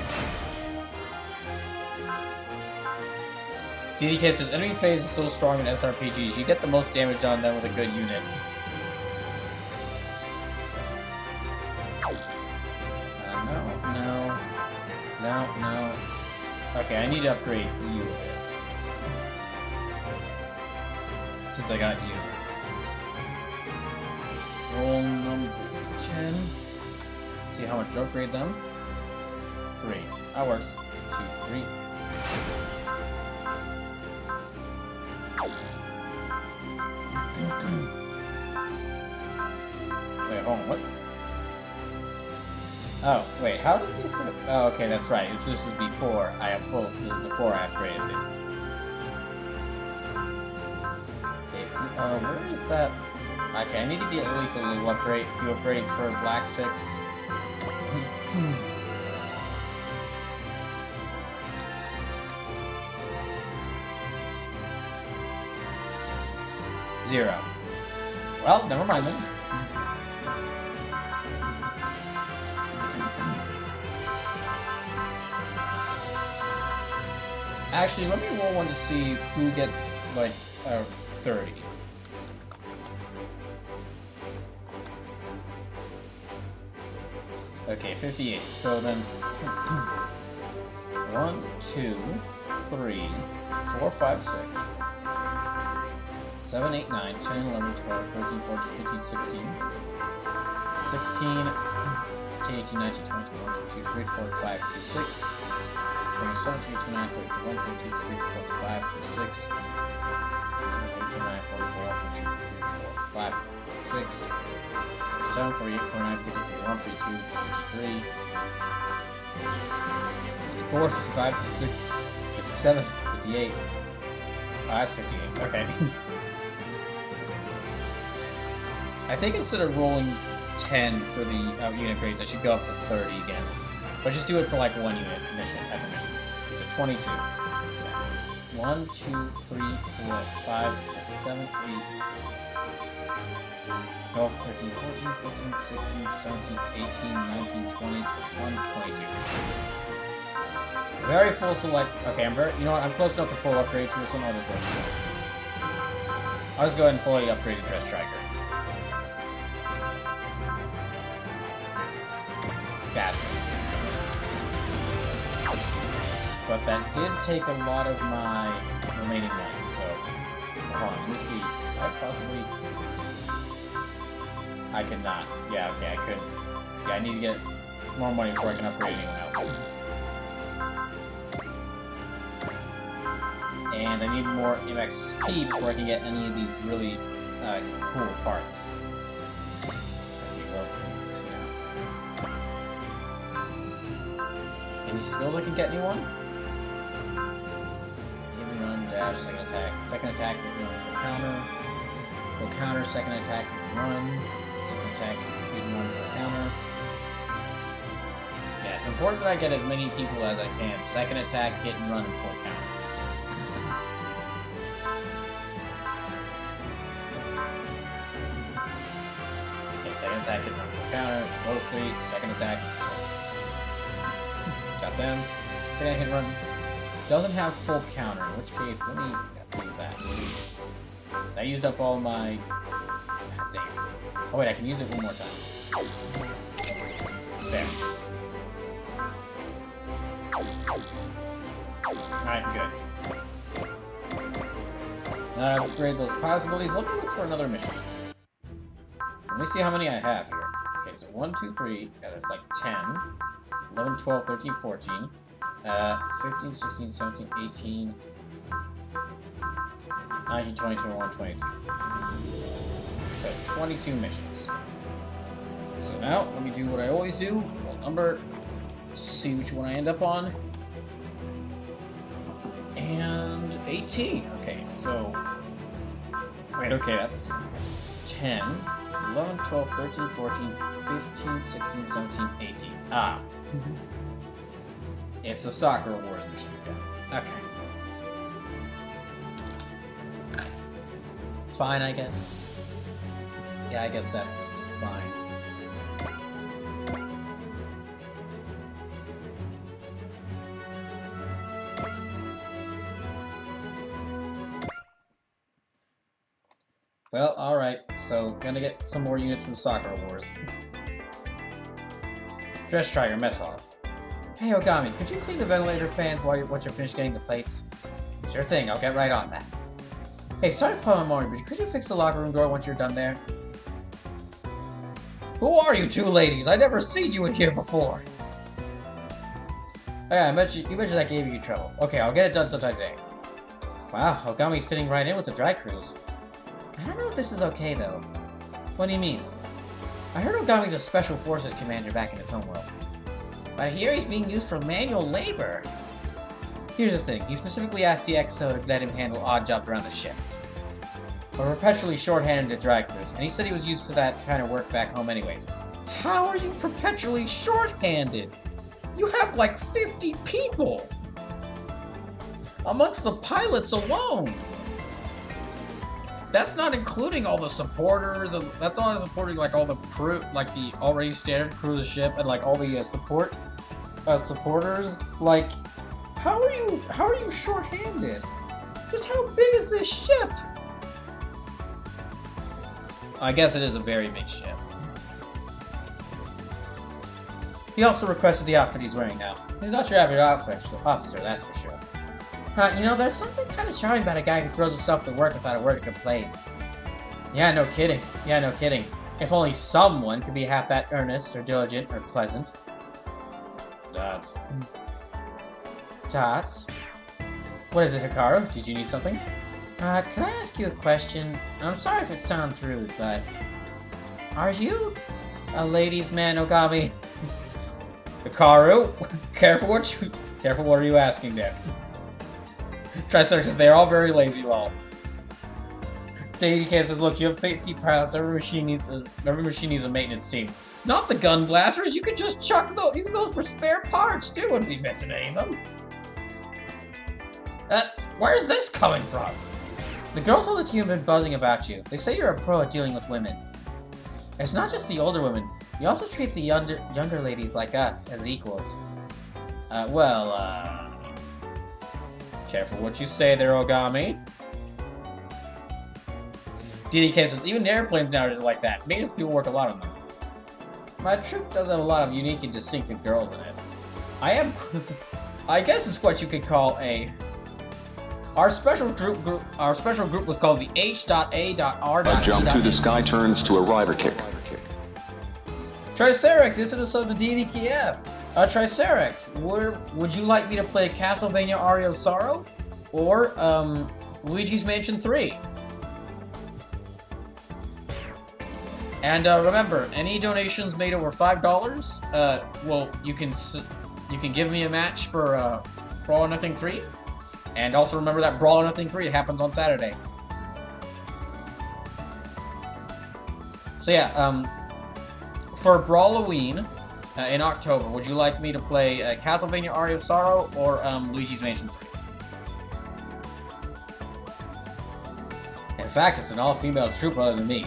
DDK says, enemy phase is so strong in SRPGs, you get the most damage on them with a good unit. No. Okay, I need to upgrade you a bit. Since I got you. Roll number 10. Let's see how much to upgrade them. 3. That works. 2, 3. Wait, hold on, what? Oh, wait, how does this... Oh, okay, that's right. This is before I have full... This is before I upgraded this. Okay, where is that... Okay, I need to get at least a little upgrade, a few upgrades for Black 6. 0. Well, never mind then. Actually, let me roll one to see who gets, like, 30. Okay, 58. So then... 1, 2, 3, 4, 5, 6. 7, 8, 9, 10, 11, 12, 13, 14, 15, 16. 16, 18, 19, 20, 21, 22, 23, 24, 25, 26. 27, 28, 29, 30, 31, 32, 33, 34, 35, 36. 39, 44, 42, 43, 45, 46. 47, 48, 49, 50, 51, 52, 53. 54, 55, 56, 57, 58. Oh, that's 58. Okay. I think instead of rolling 10 for the unit grades, I should go up to 30 again. But just do it for like one unit mission after mission. So 22. So 1, 2, 3, 4, 5, 6, 7, 8, 12, 13, 14, 15, 16, 17, 18, 19, 20, 21, 22. Very full select. Okay, you know what? I'm close enough to full upgrade for this one. I'll just go ahead. I'll just go ahead and fully upgrade the Dress Striker. Gotcha. But that did take a lot of my remaining money, so... Hold on, let me see. I cannot. Yeah, okay, I could. Yeah, I need to get more money before I can upgrade anyone else. And I need more MXP before I can get any of these really cool parts. Any skills I can get anyone? Hit and run, dash, second attack, hit and run, full counter, second attack, hit and run, second attack, hit and run, full counter. Yeah, it's important that I get as many people as I can. Second attack, hit and run, and full counter. Okay, second attack, hit and run, full counter, those three, second attack. Got them. Second hit run. Doesn't have full counter, in which case, let me use that. I used up all my... God damn. Oh wait, I can use it one more time. There. Alright, good. Now I upgrade those possibilities. Let me look for another mission. Let me see how many I have here. Okay, so 1, 2, 3, that's like 10. 11, 12, 13, 14, 15, 16, 17, 18, 19, 20, 21, 22. So 22 missions. So now, let me do what I always do. Roll number, see which one I end up on. And 18. Okay, so... Wait, okay, that's 10, 11, 12, 13, 14, 15, 16, 17, 18. Ah. It's the soccer awards mission again. Okay. Fine, I guess. Yeah, I guess that's fine. Well, alright, so gonna get some more units from Soccer Wars. Dress Striker mess hall. Hey Ogami, could you clean the ventilator fans once you're finished getting the plates? Sure thing, I'll get right on that. Hey, sorry to put on morning, but could you fix the locker room door once you're done there? Who are you two ladies? I've never seen you in here before. Oh yeah, you mentioned that gave you trouble. Okay, I'll get it done sometime today. Wow, Ogami's fitting right in with the dry crews. I don't know if this is okay, though. What do you mean? I heard Ogami's a Special Forces commander back in his homeworld. But I hear he's being used for manual labor. Here's the thing, he specifically asked the XO to let him handle odd jobs around the ship. We're perpetually short-handed at dry crews, and he said he was used to that kind of work back home anyways. How are you perpetually short-handed? You have like 50 people! Amongst the pilots alone! That's not including all the supporters, and that's not supporting like all the crew, like the already standard crew of the ship, and like all the supporters. Like, how are you short-handed? Just how big is this ship? I guess it is a very big ship. He also requested the outfit he's wearing now. He's not your average officer, that's for sure. You know, there's something kind of charming about a guy who throws himself to work without a word to complain. Yeah, no kidding. If only someone could be half that earnest, or diligent, or pleasant. Dots. What is it, Hikaru? Did you need something? Can I ask you a question? I'm sorry if it sounds rude, but... Are you a ladies' man, Ogami? Hikaru? Careful what are you asking there? Triceratops says they're all very lazy, lol. JDK says, look, you have 50 pilots, every machine needs a maintenance team. Not the gun blasters, you could just chuck those, use those for spare parts, you wouldn't be missing any of them. Where's this coming from? The girls on the team have been buzzing about you. They say you're a pro at dealing with women. It's not just the older women, you also treat the younger ladies like us as equals. Careful what you say there, Ogami. DDK says, even the airplanes nowadays are like that. Maintenance people work a lot on them. My troop does have a lot of unique and distinctive girls in it. I guess it's what you could call a... Our special group was called the H.A.R. A jump to the sky turns to a rider kick. Triceratops, into the sub to DDKF. Triceratops, would you like me to play Castlevania Aria of Sorrow? Or, Luigi's Mansion 3? And, remember, any donations made over $5, well, you can give me a match for, Brawl or Nothing 3. And also remember that Brawl or Nothing 3 happens on Saturday. So yeah, for Brawloween, in October, would you like me to play Castlevania Aria of Sorrow or Luigi's Mansion 3? In fact, it's an all-female troop other than me.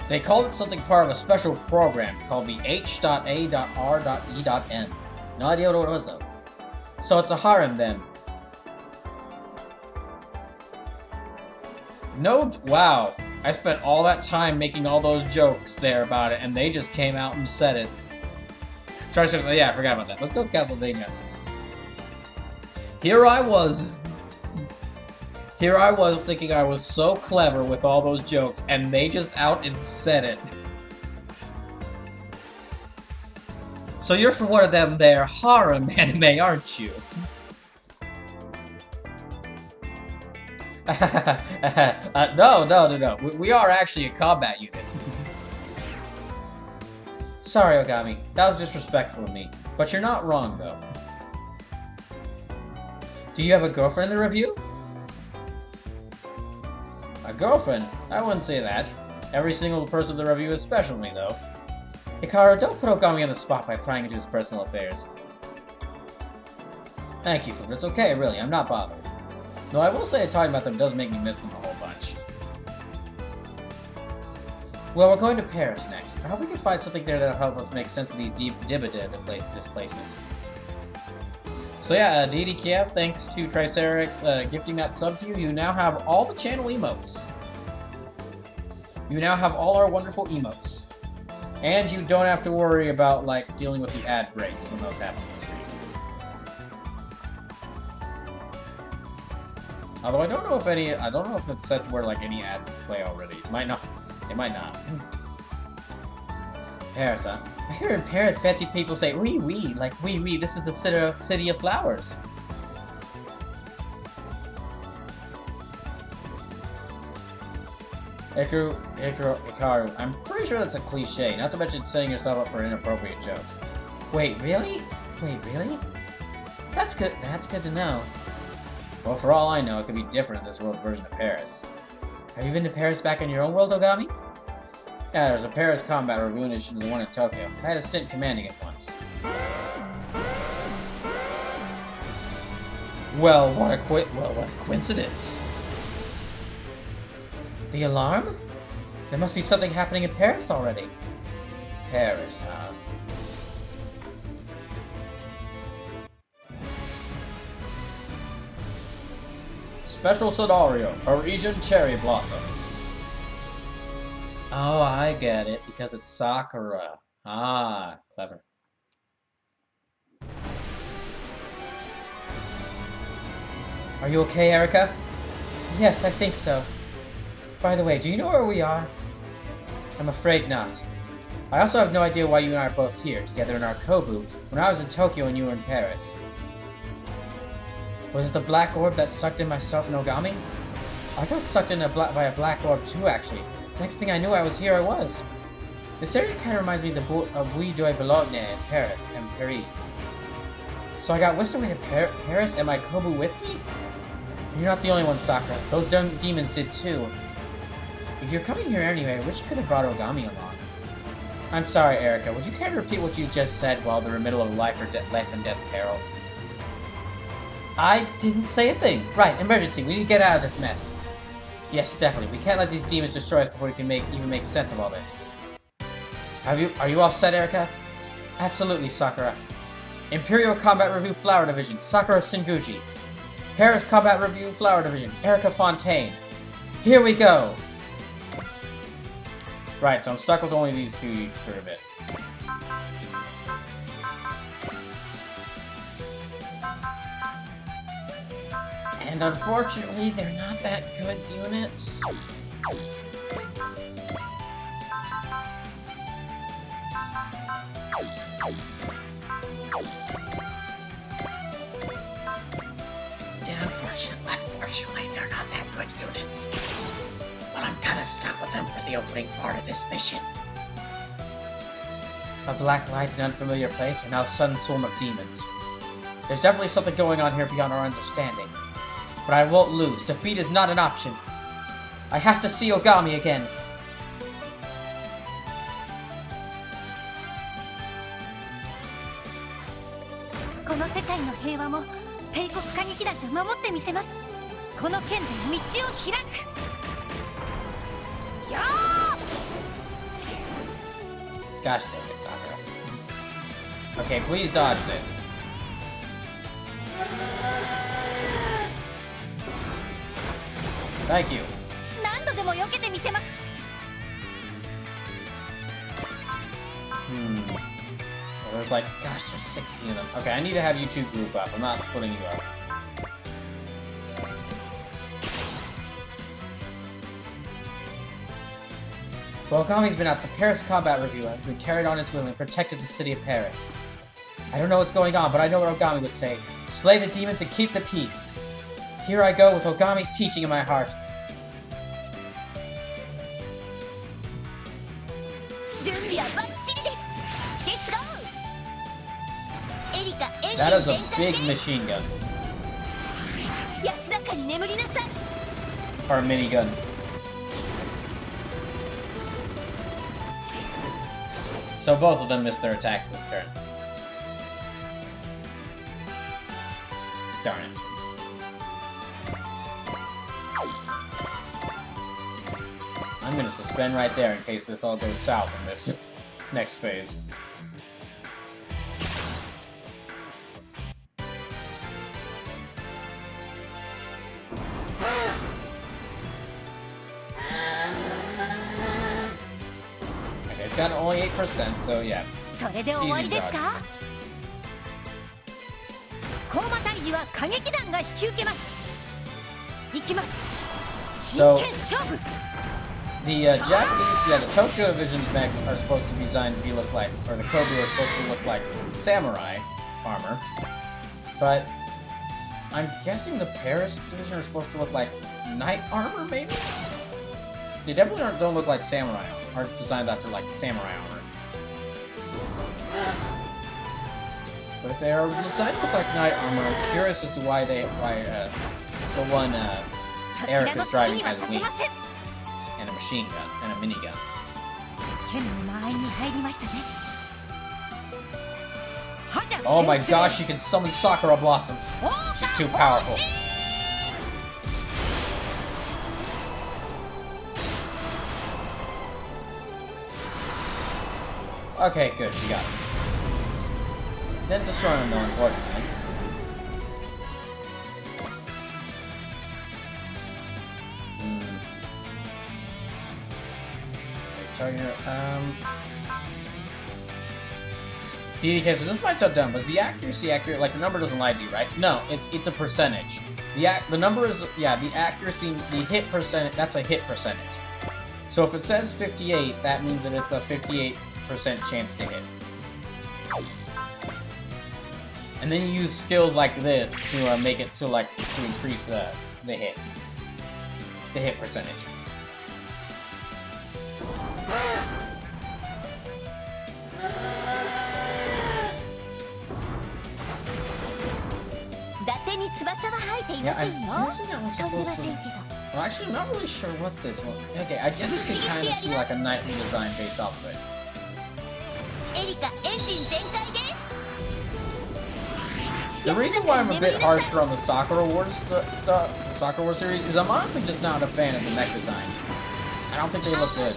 They called it something part of a special program called the H.A.R.E.N. No idea what it was, though. So it's a harem, then. No, wow. I spent all that time making all those jokes there about it, and they just came out and said it. Yeah, I forgot about that. Let's go with Castlevania. Here I was thinking I was so clever with all those jokes, and they just out and said it. So you're for one of them there harem anime, aren't you? No. We are actually a combat unit. Sorry, Ogami. That was disrespectful of me. But you're not wrong, though. Do you have a girlfriend in the review? A girlfriend? I wouldn't say that. Every single person in the review is special to me, though. Hikaru, don't put Ogami on the spot by prying into his personal affairs. Thank you, but it's okay, really. I'm not bothered. Though I will say that talking about them does make me miss them a whole bunch. Well, we're going to Paris next. I hope we can find something there that'll help us make sense of these dividend displacements. So yeah, Deity Kiev, thanks to Triceratops gifting that sub to you, you now have all the channel emotes. You now have all our wonderful emotes. And you don't have to worry about, like, dealing with the ad breaks when those happen on the stream. Although I don't know if it's set to where, like, any ads play already. It might not. It might not. Paris, huh? I hear in Paris fancy people say, "Oui, oui," like, "Oui, oui, this is the city of flowers." Hikaru, I'm pretty sure that's a cliche, not to mention setting yourself up for inappropriate jokes. Wait, really? That's good to know. Well, for all I know, it could be different in this world's version of Paris. Have you been to Paris back in your own world, Ogami? Yeah, there's a Paris combat review in addition to the one in Tokyo. I had a stint commanding it once. Well, what a coincidence. The alarm? There must be something happening in Paris already. Paris, huh? Special scenario, Parisian cherry blossoms. Oh, I get it, because it's Sakura. Ah, clever. Are you okay, Erica? Yes, I think so. By the way, do you know where we are? I'm afraid not. I also have no idea why you and I are both here, together in our Kobu, when I was in Tokyo and you were in Paris. Was it the black orb that sucked in myself and Ogami? I got sucked in by a black orb too, actually. Next thing I knew, I was here I was. This area kind of reminds me of Rue de Boulogne in Paris. So I got whisked away to Paris and my Kobu with me? You're not the only one, Sakura. Those demons did too. If you're coming here anyway, I wish you could have brought Ogami along. I'm sorry, Erica. Would you care to repeat what you just said while they're in the middle of life and death peril? I didn't say a thing. Right, emergency. We need to get out of this mess. Yes, definitely. We can't let these demons destroy us before we can even make sense of all this. Are you all set, Erica? Absolutely, Sakura. Imperial Combat Review Flower Division, Sakura Senguji. Paris Combat Review Flower Division, Erica Fontaine. Here we go! Right, so I'm stuck with only these two for a bit. And unfortunately, they're not that good units. Unfortunately, they're not that good units. But I'm kinda stuck with them for the opening part of this mission. A black light in an unfamiliar place, and now a sudden swarm of demons. There's definitely something going on here beyond our understanding. But I won't lose. Defeat is not an option. I have to see Ogami again. Gosh dang it, Sakura. Okay, please dodge this. Thank you. Well, there's like, gosh, there's 16 of them. Okay, I need to have you two group up. I'm not splitting you up. Well, Ogami's been at the Paris Combat Review and has been carried on his will and protected the city of Paris. I don't know what's going on, but I know what Ogami would say. Slay the demons and keep the peace. Here I go with Ogami's teaching in my heart. Let's go! エリカエンジン That is a 全開 big で machine gun. 安らかに眠りなさい Or minigun. So both of them missed their attacks this turn. Darn it. I'm gonna suspend right there in case this all goes south in this next phase. Okay, it's got only 8%, so yeah. それで終わりですかコーマ退治は過激弾が引き受けます行きます真 So- 剣勝負 The Japanese, yeah, the Tokyo Division's mechs are supposed to be designed to look like, or the Kobu are supposed to look like samurai armor, but I'm guessing the Paris Division are supposed to look like knight armor, maybe? They definitely don't look like samurai, aren't designed after like samurai armor. But if they are designed to look like knight armor, I'm curious as to why the one Eric is driving has wings. And a machine gun, and a minigun. 剣の間合いに入りましたねはじゃ Oh my 牽制 gosh, she can summon Sakura Blossoms. She's too powerful. Okay, good, she got it. Didn't destroy him though, unfortunately. Target DDK, so this might sound dumb, but the accuracy accurate, like the number doesn't lie to you, right? No, it's a percentage. The number is, yeah, the accuracy, the hit percent, that's a hit percentage. So if it says 58, that means that it's a 58% chance to hit. And then you use skills like this to make it to like to increase the hit percentage. Yeah, I'm guessing that was supposed to... Well, actually, I'm not really sure what this one... Okay, I guess you can kind of see like a knightly design based off of it. エリカエンジン全開です The reason why I'm a bit harsher on the Sakura Wars stuff, the Sakura Wars series, is I'm honestly just not a fan of the mech designs. I don't think they look good.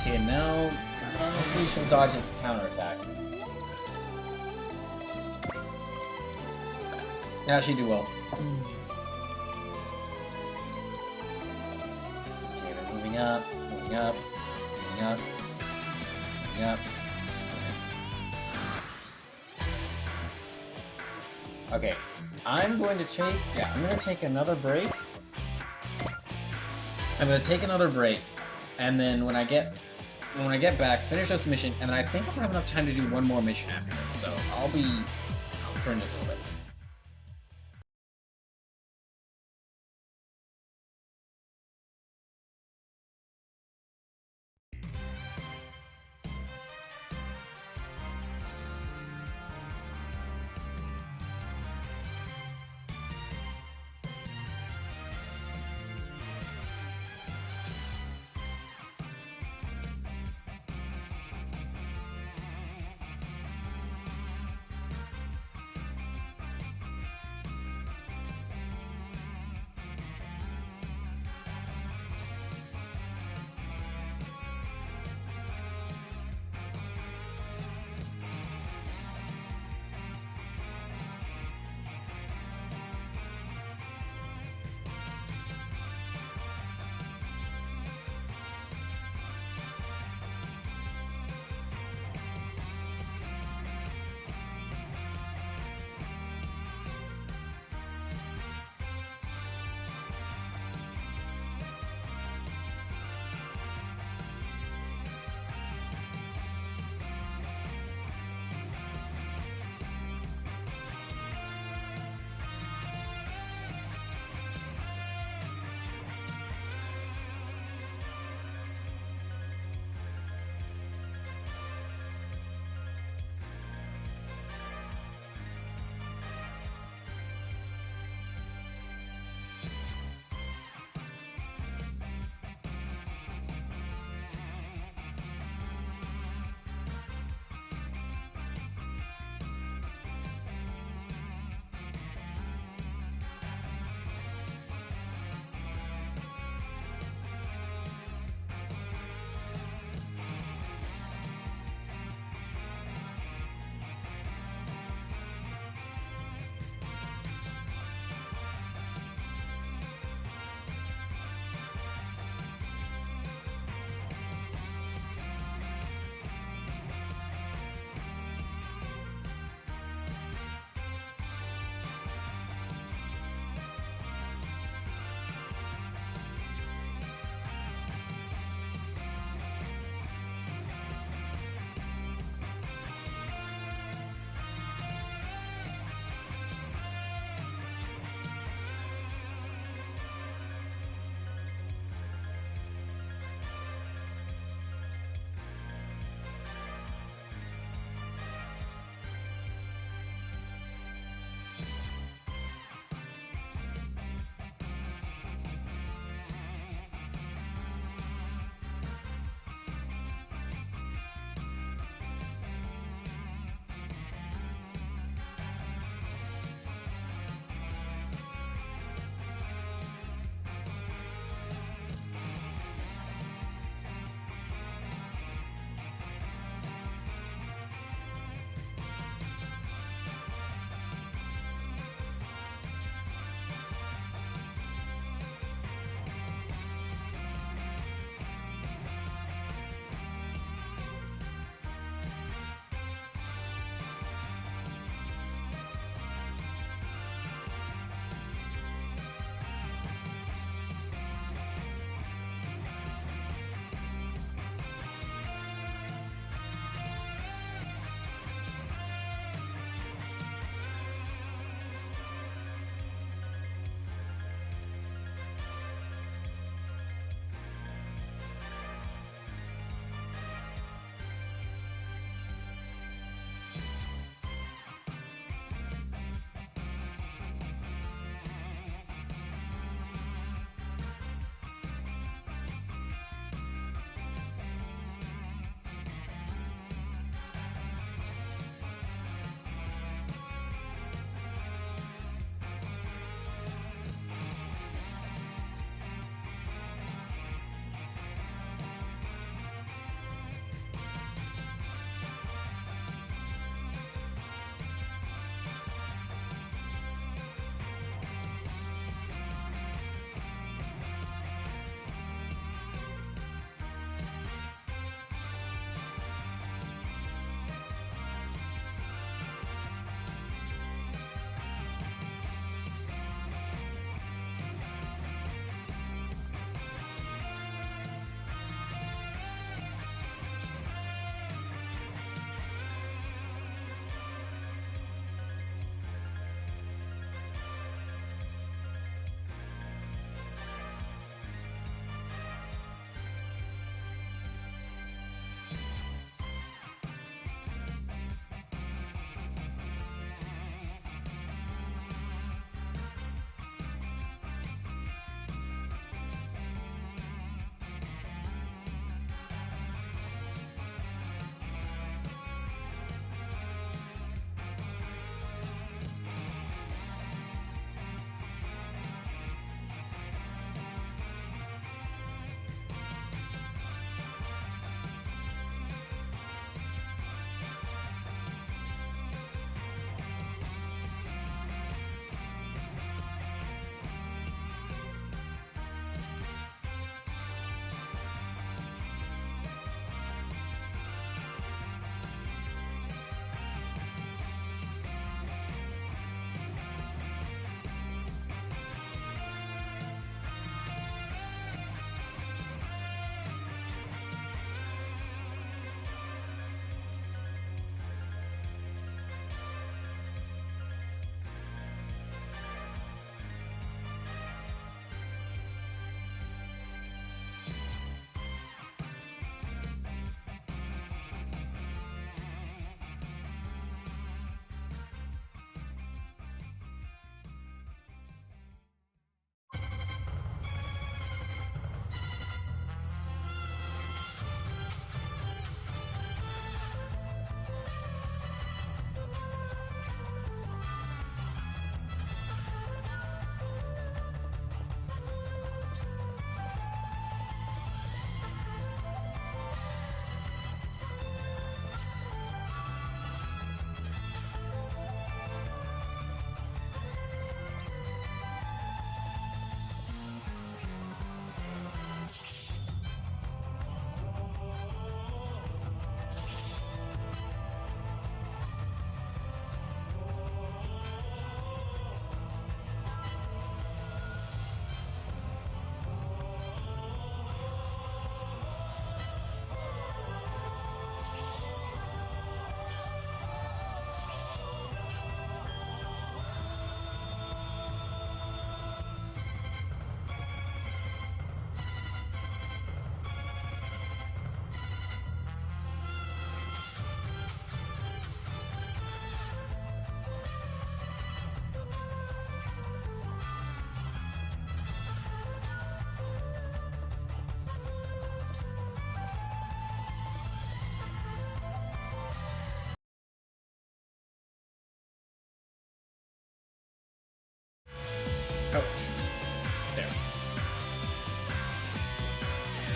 Okay, now hopefully she'll dodge its counterattack. Now she do well. Okay, we're moving up, moving up, moving up, moving up. Okay, I'm going to take, yeah, I'm going to take another break. I'm going to take another break, and then when I get back, finish this mission, and then I think I'll have enough time to do one more mission after this, so I'll turn this a little bit.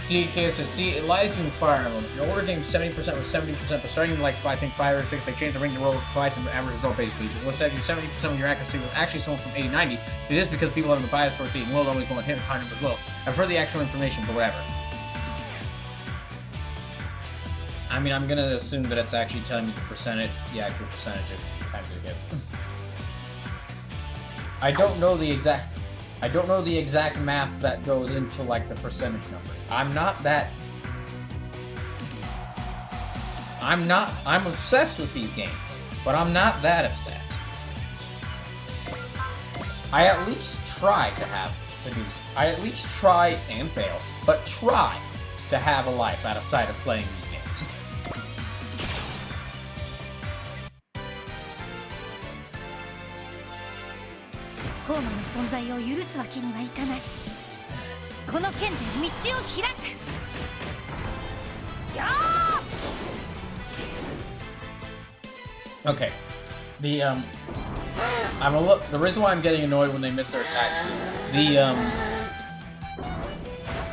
DK says, see, it lies to you in Fire Emblem. Your order getting 70% was 70%, but starting like, I think 5 or 6, they changed the ring to roll twice and average result basically. Because what said your 70% of your accuracy was actually someone from 80-90. It is because people have the bias towards being low, always going hit behind them as well. I've heard the actual information, but whatever. I mean, I'm gonna assume that it's actually telling me the percentage, the actual percentage of times it hits. I don't know the exact math that goes into like the percentage numbers. I'm obsessed with these games, but I'm not that obsessed. I at least try I at least try and fail, but try to have a life outside of playing these games. コーマの存在を許すわけにはいかない。この剣で道を開く。やー Okay. The reason why I'm getting annoyed when they miss their attacks is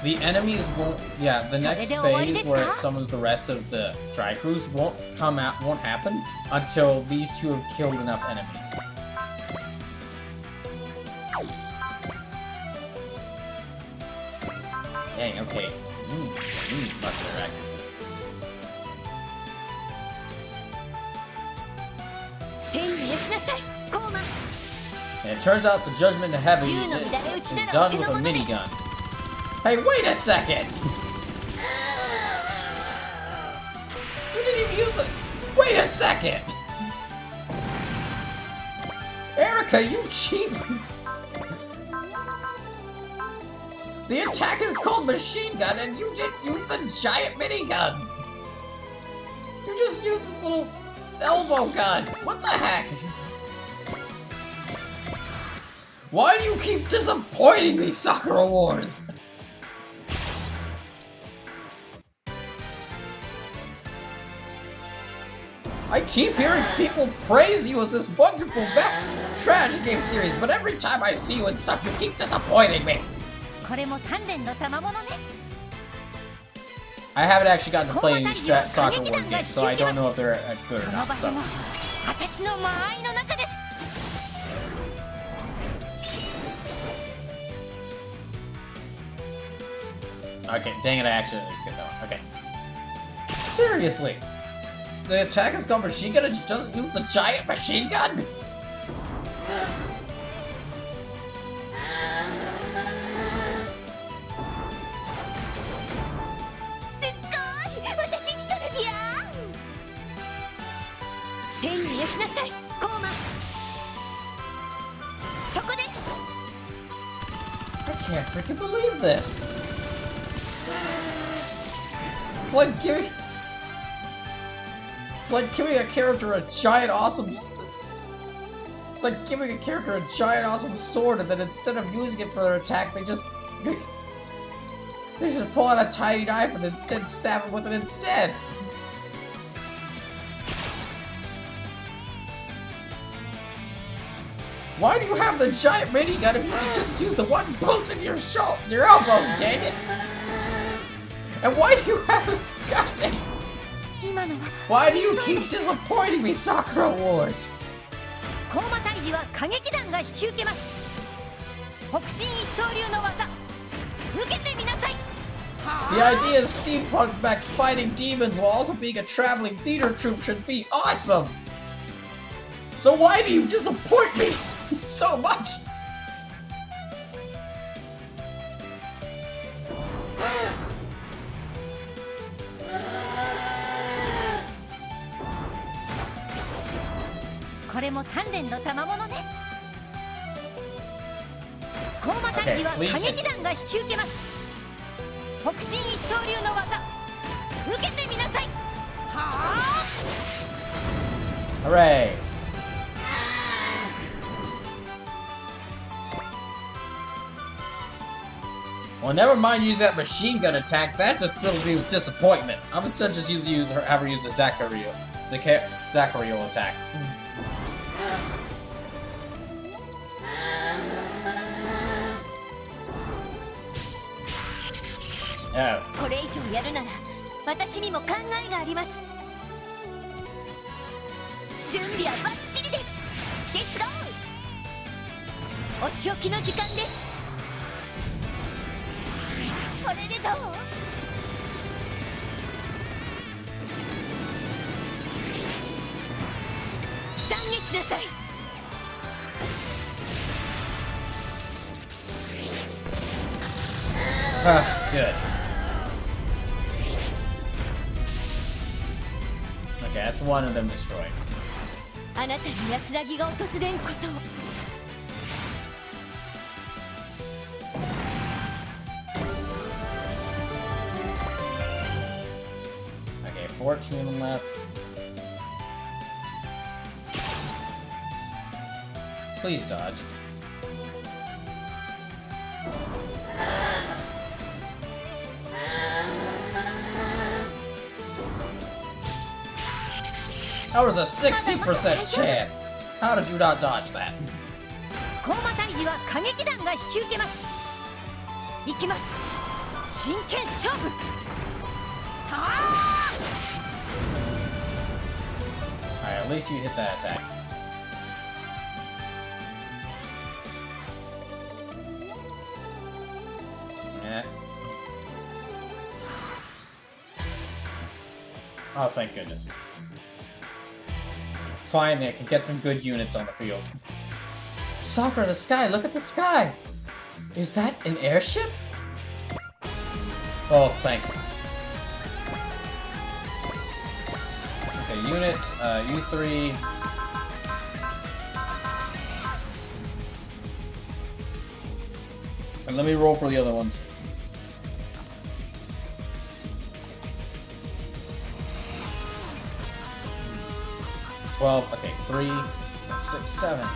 the enemies won't, the next phase where it summons the rest of the Tri-Crews won't happen until these two have killed enough enemies. Dang, okay. Much better accuracy. And it turns out the Judgment of Heaven is done with a minigun. Hey, wait a second! You didn't even use the... Wait a second! Erica, you cheat! The attack is called Machine Gun, and you didn't use the giant minigun! You just used the little elbow gun! What the heck? Why do you keep disappointing me, Sakura Wars? I keep hearing people praise you as this wonderful strategy game series, but every time I see you and stuff, you keep disappointing me. I haven't actually gotten to play any Sakura Wars games, so I don't know if they're good or not. So. Okay, dang it, I accidentally skipped that one. Okay. Seriously! The attack is called Machine Gun and she doesn't use the giant machine gun? I can't freaking believe this! It's like giving a character a giant awesome... It's like giving a character a giant awesome sword and then instead of using it for their attack, they just pull out a tiny knife and instead stab him with it instead! Why do you have the giant minigun if you can just use the one bolt in your elbows, dang it? And why do you have this goddamn... Why do you keep disappointing me, Sakura Wars? The idea is steampunk mechs fighting demons while also being a traveling theater troupe should be awesome! So why do you disappoint me so much? Okay, please hit this. Hooray! Well, never mind using that machine gun attack. That's just filled me with disappointment. I'm instead just have her use the Zachario attack. Oh. これ以上やるなら私にも考えがあります。準備はバッチリです。レッツゴー。お仕置きの時間です。これでどう？懺悔しなさい。Ah, good. Okay, that's one of them destroyed. あなたに安らぎが訪れんことを。Okay, 14 left. Please dodge. That was a 60% chance! How did you not dodge that? コーマ退治は過激弾が引き受けます。行きます。真剣勝負。Alright, at least you hit that attack. Yeah. Oh, thank goodness. Finally, I can get some good units on the field. Sakura, the sky! Look at the sky! Is that an airship? Oh, thank you. Okay, units, you 3. And let me roll for the other ones. Okay, 3, 6, 7, 8,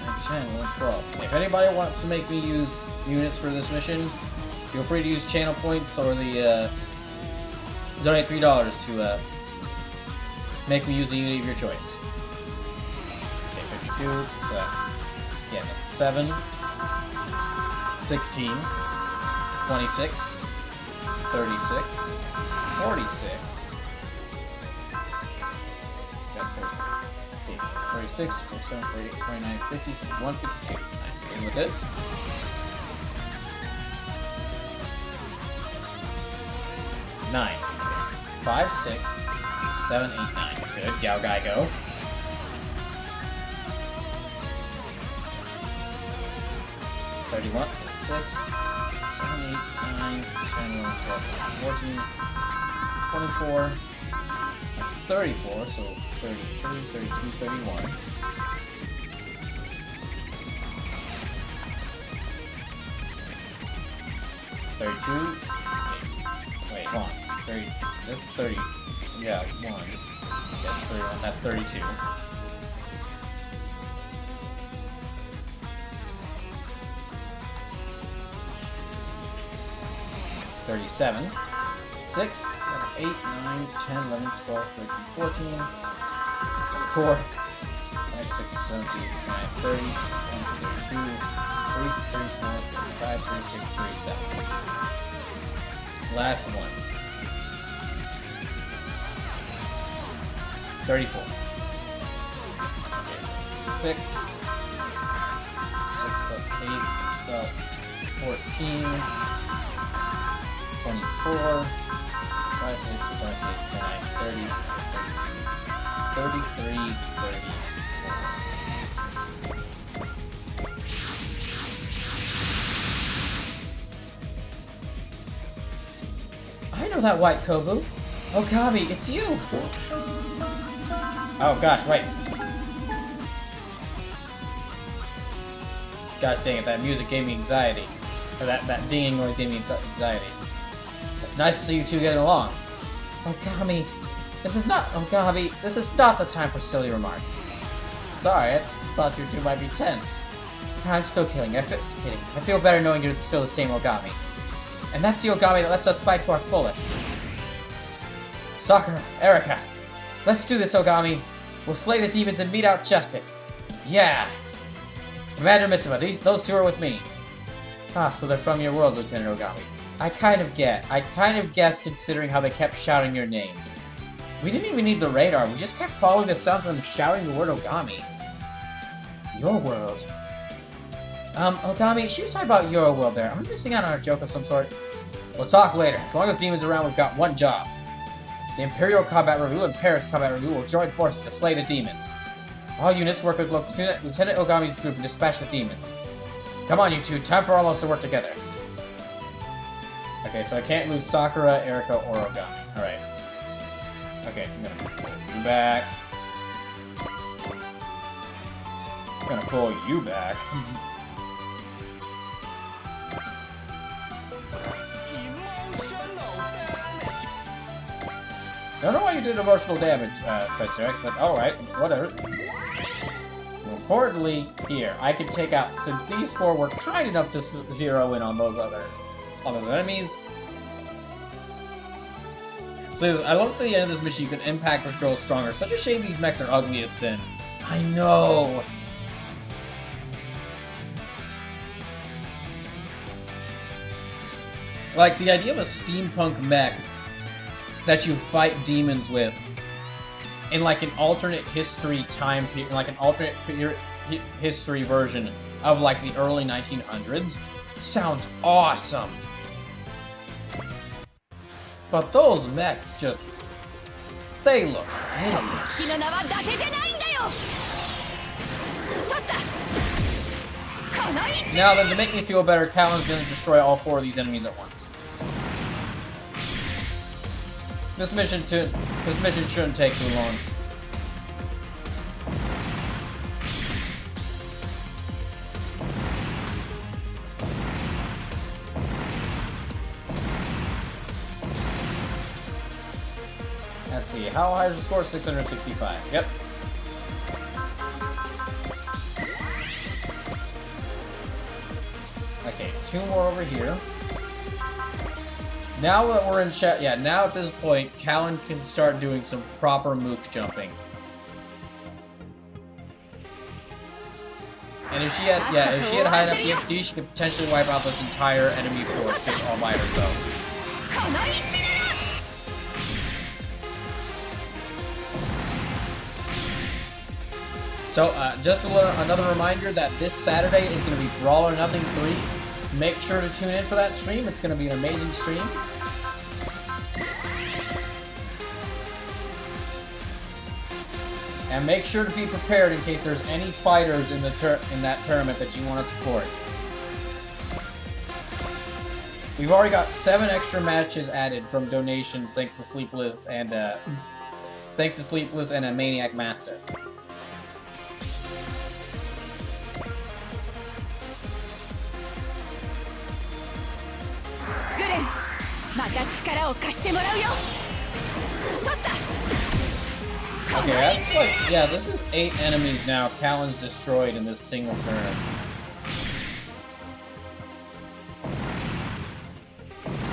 9, 10, 11, 12. If anybody wants to make me use units for this mission, feel free to use channel points or the, donate $3 to, make me use a unit of your choice. Okay, 52, so that's, yeah, that's 7, 16, 26, 36, 46, that's 46. Okay, 46, 47, 48, 49, 50, 152. I'm in with this. Nine. 5, 6, 7, 8, 9. Good. Yao Gai go. So 6, 7, 8, 9, 10, 11, 12, 14, 24. That's 34, so 33, 32, 31. Wait, hold on. 30. This is 30. Yeah, 1. That's 31. That's 32. $37. 6, 7, 8, 9, 10, 11, 12, 13, 14, 24, 5, 6, 7, 8, 9, 30, 32, 33, 34, 35, 36, 37. Last one. 34. Okay, so 6. 6 plus 8 is about 14. 24. 5, 6, 7, 8, 9, 30, 32, 33, 34. I know that white Kobu. Okami, it's you! Oh gosh, right. Gosh dang it, that music gave me anxiety. Or that dinging noise gave me anxiety. It's nice to see you two getting along. Okami, this is not the time for silly remarks. Sorry, I thought you two might be tense. I'm still kidding. I feel better knowing you're still the same Ogami. And that's the Ogami that lets us fight to our fullest. Sakura, Erika, let's do this, Ogami. We'll slay the demons and mete out justice. Yeah! Commander Mitsuba, those two are with me. Ah, so they're from your world, Lieutenant Ogami. I kind of guessed considering how they kept shouting your name. We didn't even need the radar, we just kept following the sounds of them shouting the word Ogami. Your world. Ogami, she was talking about your world there. Am I missing out on a joke of some sort? We'll talk later. As long as Demon's around, we've got one job. The Imperial Combat Review and Paris Combat Review will join forces to slay the demons. All units work with Lieutenant Ogami's group and dispatch the demons. Come on, you two. Time for all of us to work together. Okay, so I can't lose Sakura, Erika, or Ogami. Alright. Okay, I'm gonna pull you back. I'm gonna pull you back. I don't know why you did emotional damage, Triceratops, but alright, whatever. More importantly, here, I can take out, since these four were kind enough to zero in on those enemies. So I love at the end of this mission you can impact which girl is stronger. Such a shame these mechs are ugly as sin. I know! Like, the idea of a steampunk mech that you fight demons with in like an alternate history time period, like an alternate history version of like the early 1900s sounds awesome. But those mechs just, they look hideous. Now then, to make me feel better, Callan's gonna destroy all four of these enemies at once. This mission shouldn't take too long. Let's see, how high is the score? 665. Yep. Okay, two more over here. Now that we're in chat, yeah, now at this point, Callan can start doing some proper mook jumping. And if she had high enough EXP, she could potentially wipe out this entire enemy force just all by herself. So, just another reminder that this Saturday is going to be Brawl or Nothing 3. Make sure to tune in for that stream. It's going to be an amazing stream. And make sure to be prepared in case there's any fighters in that tournament that you want to support. We've already got 7 extra matches added from donations thanks to Sleepless and a Maniac Master. Okay, that's like, yeah, this is 8 enemies now. Callan's destroyed in this single turn.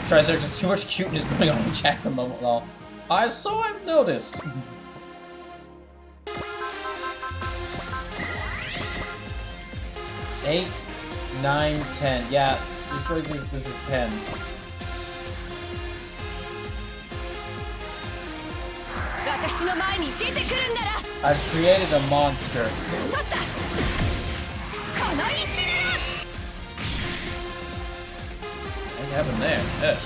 Triceratops, too much cuteness going on in chat at the moment, lol. So I've noticed. 8, 9, 10. Yeah, this is 10. I've created a monster. What happened there? Yes.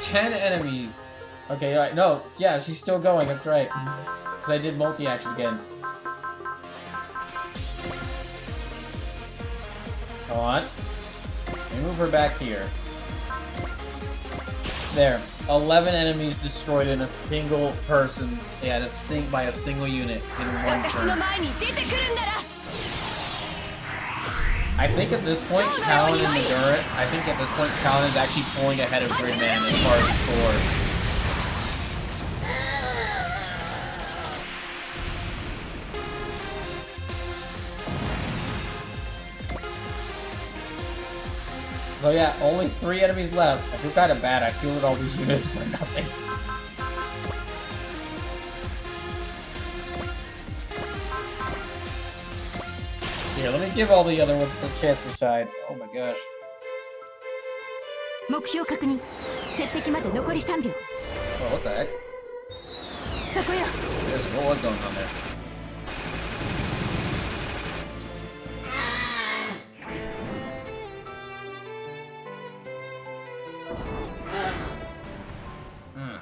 Ten enemies. Okay, alright. No, yeah, she's still going. That's right. Because I did multi-action again. Go on. Let me move her back here. There. 11 enemies destroyed in a single person. Yeah, by a single unit in one turn. I think at this point, Callan and Endurant, Callan is actually pulling ahead of Gridman as far as score. So yeah, only 3 enemies left. I feel kind of bad. I fielded all these units for nothing. Here, let me give all the other ones a chance to shine. Oh my gosh. 目標確認。接敵まで残り3秒。 Oh, what the heck? そこよ。 Yes, what was going on there? Hmm.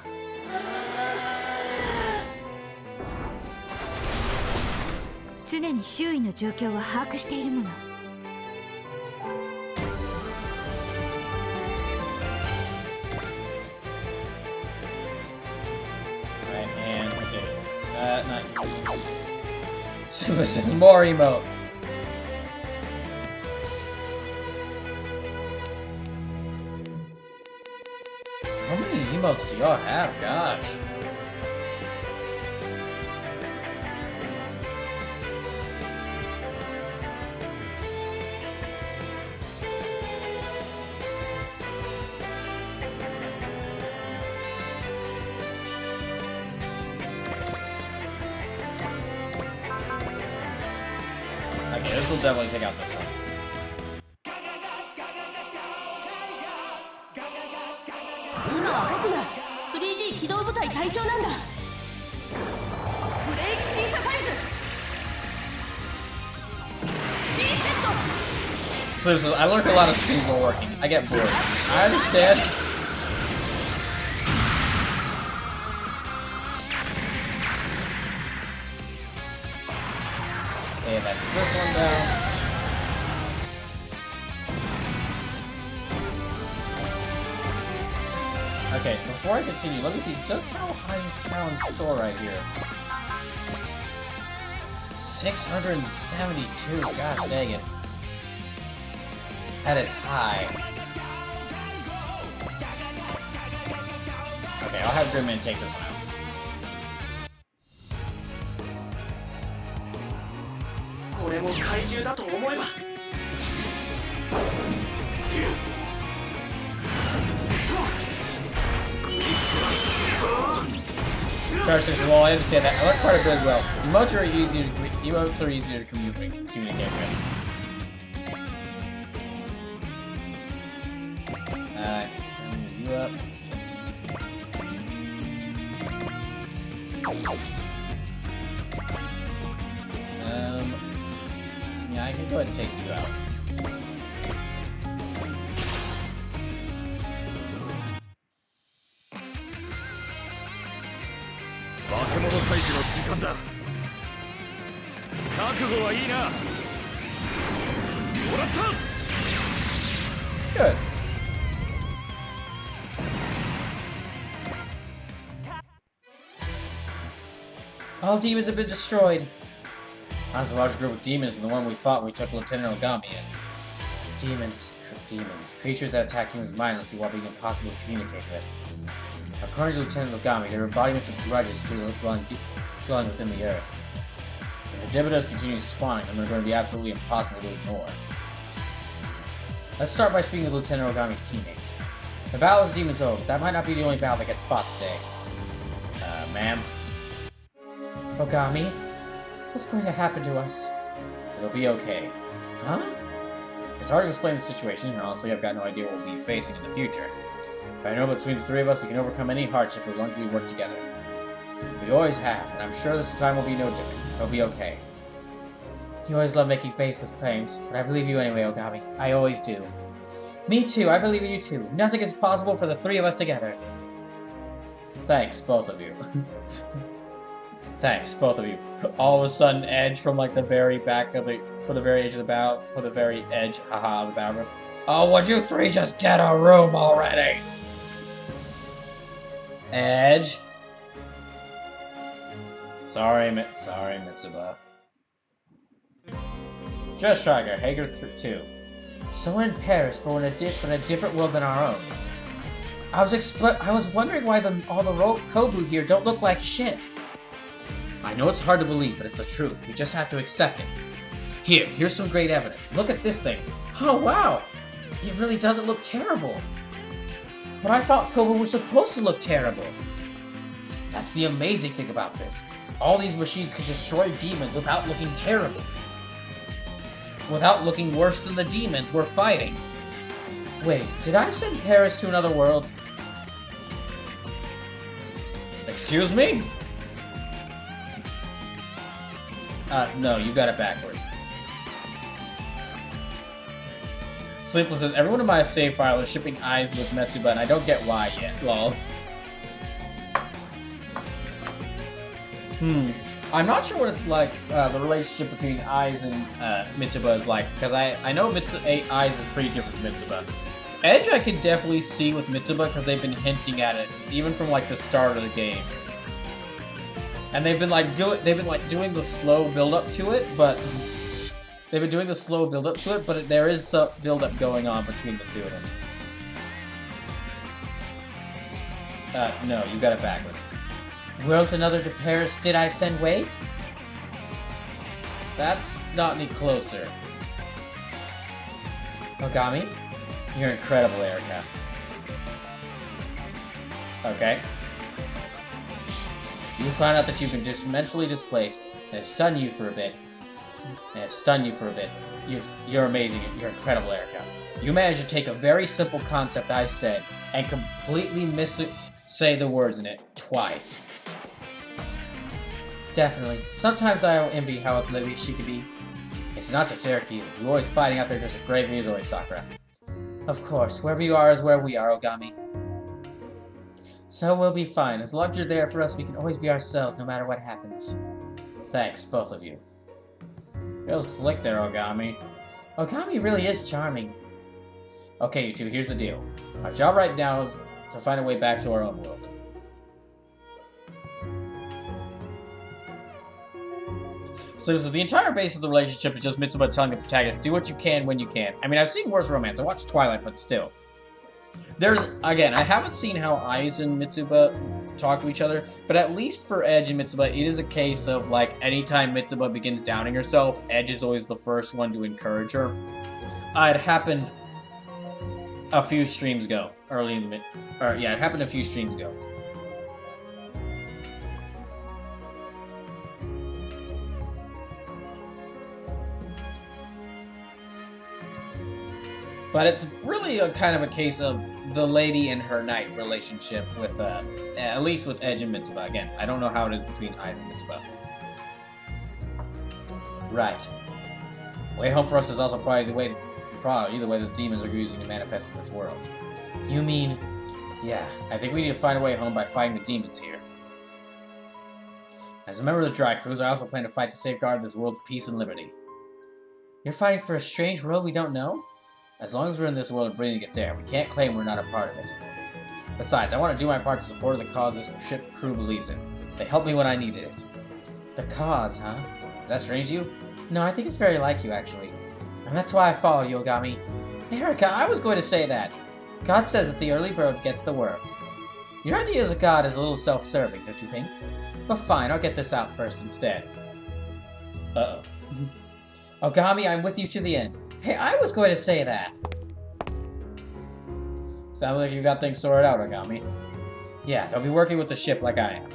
常に周囲の状況は把握しているもの。 Right hand, okay. Not Super Saiyan, more emotes. How many emotes do y'all have? Gosh. Okay, this will definitely take out this one. 今は僕が 3G 機動部隊隊長なんだ。ブレイク審査サイズ G セット。 So I learned a lot of streams while working. I get bored. I understand. Okay, that's this one down. Okay, before I continue, let me see just how high is Callan's store right here. 672, gosh dang it. That is high. Okay, I'll have Gridman take this one out. これも怪獣だと思えば Charges, well, I understand that. I like part of it as well. Emotes are easier to communicate with. Move you up. Yes. Yeah, I can go ahead and take you out. Good. All demons have been destroyed. That's a large group of demons than the one we fought when we took Lieutenant Ogami in. Demons. Creatures that attack humans mindlessly while being impossible to communicate with. According to Lieutenant Ogami, they're embodiments of grudges dwelling within the earth. If the Dividos continue spawning, then they're going to be absolutely impossible to ignore. Let's start by speaking to Lieutenant Ogami's teammates. The battle with the demons over, but that might not be the only battle that gets fought today. Ma'am? Ogami? What's going to happen to us? It'll be okay. Huh? It's hard to explain the situation, and honestly, I've got no idea what we'll be facing in the future. But I know between the three of us, we can overcome any hardship as long as we work together. We always have, and I'm sure this time will be no different. It'll be okay. You always love making baseless claims, but I believe you anyway, Ogami. I always do. Me too, I believe in you too. Nothing is possible for the three of us together. Thanks, both of you. Thanks, both of you. All of a sudden, Edge from like the very back of the, for the very edge of the battle, for the very edge, haha, of the battle room. Oh, would you three just get a room already? Edge. Sorry, Mitsuba. Just Striker, Hager 2. So we're in Paris, but we're in a different world than our own. I was wondering why all the Kobu here don't look like shit. I know it's hard to believe, but it's the truth. We just have to accept it. Here's some great evidence. Look at this thing. Oh, wow. It really doesn't look terrible. But I thought Kobu were supposed to look terrible. That's the amazing thing about this. All these machines can destroy demons without looking terrible. without looking worse than the demons we're fighting. Wait, did I send Paris to another world? Excuse me? No, you got it backwards. Sleepless says, everyone in my save file is shipping eyes with Metsuba, and I don't get why yet. Lol. I'm not sure what it's like, the relationship between Eyes and Mitsuba is like, because I know Eyes is pretty different from Mitsuba. Edge I can definitely see with Mitsuba because they've been hinting at it, even from like the start of the game. And they've been doing the slow build up to it, but there is some build up going on between the two of them. No, you got it backwards. World another to Paris, did I send wait? That's not any closer. Ogami? You're incredible, Erica. Okay. You find out that you've been just mentally displaced, and it stunned you for a bit. You're amazing. You're incredible, Erica. You managed to take a very simple concept I said and completely say the words in it twice. Definitely. Sometimes I envy how oblivious she can be. It's not just Erica either. You're always fighting out there just as bravely as always, Sakura. Of course, wherever you are is where we are, Ogami. So we'll be fine. As long as you're there for us, we can always be ourselves, no matter what happens. Thanks, both of you. Real slick there, Ogami. Ogami really is charming. Okay, you two, here's the deal. Our job right now is to find a way back to our own world. So the entire base of the relationship is just Mitsuba telling the protagonist, do what you can when you can. I mean, I've seen worse romance. I watched Twilight, but still. Again, I haven't seen how Aiz and Mitsuba talk to each other, but at least for Edge and Mitsuba, it is a case of, like, anytime Mitsuba begins doubting herself, Edge is always the first one to encourage her. It happened a few streams ago. It happened a few streams ago. But it's really a kind of a case of the lady and her knight relationship with, at least with Edge and Mitsuba. Again, I don't know how it is between Aiz and Mitsuba. Right. Way home for us is also probably the way the demons are using to manifest in this world. You mean... Yeah, I think we need to find a way home by fighting the demons here. As a member of the Dry Crews, I also plan to fight to safeguard this world's peace and liberty. You're fighting for a strange world we don't know? As long as we're in this world and breathing its air, we can't claim we're not a part of it. Besides, I want to do my part to support the cause this ship crew believes in. They helped me when I needed it. The cause, huh? Is that strange to you? No, I think it's very like you, actually. And that's why I follow you, Ogami. Erica, I was going to say that. God says that the early bird gets the worm. Your idea as a god is a little self-serving, don't you think? But fine, I'll get this out first instead. Uh-oh. Ogami, I'm with you to the end. Hey, I was going to say that. Sounds like you got things sorted out, Ogami. Yeah, they'll be working with the ship like I am.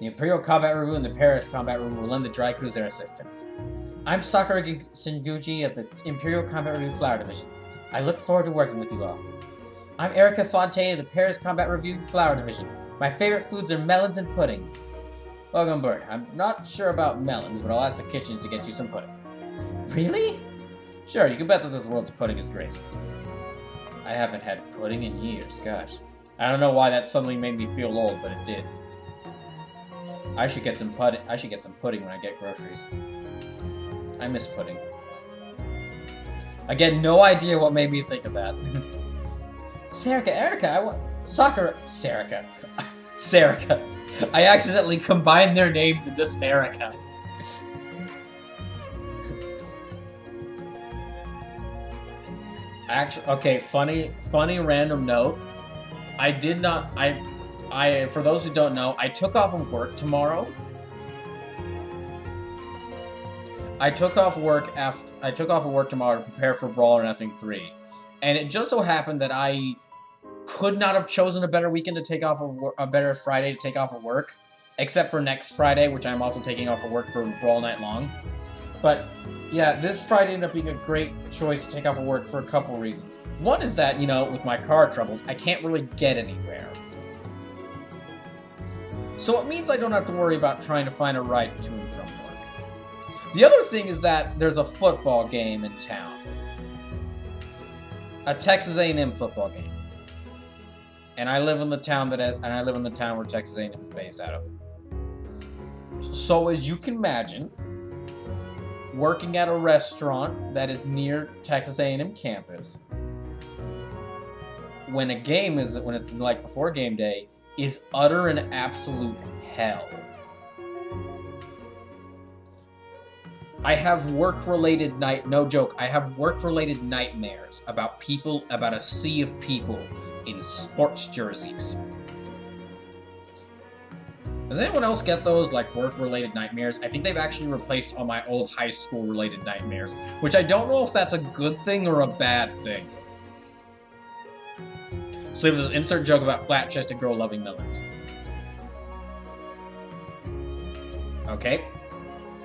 The Imperial Combat Review and the Paris Combat Review will lend the Dry Crews their assistance. I'm Sakura Senguji of the Imperial Combat Review Flower Division. I look forward to working with you all. I'm Erica Fontaine of the Paris Combat Review Flower Division. My favorite foods are melons and pudding. Welcome, Bert. I'm not sure about melons, but I'll ask the kitchens to get you some pudding. Really? Sure, you can bet that this world's pudding is great. I haven't had pudding in years, gosh. I don't know why that suddenly made me feel old, but it did. I should get some pudding when I get groceries. I miss pudding. Again, no idea what made me think of that. Serica. I accidentally combined their names into Serica. Actually, okay, funny random note. For those who don't know, I took off of work tomorrow. I took off of work tomorrow to prepare for Brawler Nothing 3. And it just so happened that I could not have chosen a better weekend to take off of a better Friday to take off of work, except for next Friday, which I'm also taking off of work for Brawl Night Long. But yeah, this Friday ended up being a great choice to take off of work for a couple reasons. One is that, you know, with my car troubles, I can't really get anywhere. So it means I don't have to worry about trying to find a ride to and from work. The other thing is that there's a football game in town. A Texas A&M football game. And I live in the town where Texas A&M is based out of. So as you can imagine, working at a restaurant that is near Texas A&M campus, when it's like before game day, is utter and absolute hell. I have work-related no joke, I have work-related nightmares about a sea of people in sports jerseys. Does anyone else get those, like, work-related nightmares? I think they've actually replaced all my old high school-related nightmares, which I don't know if that's a good thing or a bad thing. So there was an insert joke about flat-chested girl loving melons. Okay,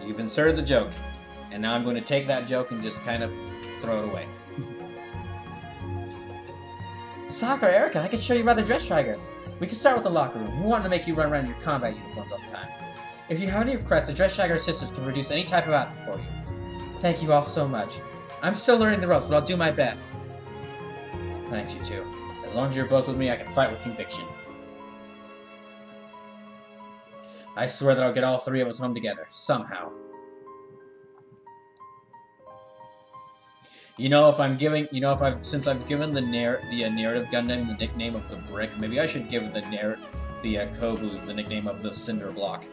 you've inserted the joke, and now I'm going to take that joke and just kind of throw it away. Sakura, Erica, I can show you about the dress tiger. We can start with the locker room. We want to make you run around in your combat uniforms all the time. If you have any requests, the dress tiger assistants can produce any type of outfit for you. Thank you all so much. I'm still learning the ropes, but I'll do my best. Thanks, you two. As long as you're both with me, I can fight with conviction. I swear that I'll get all three of us home together, somehow. Since I've given the narrative Gundam the nickname of the brick, maybe I should give the Kobus the nickname of the cinder block.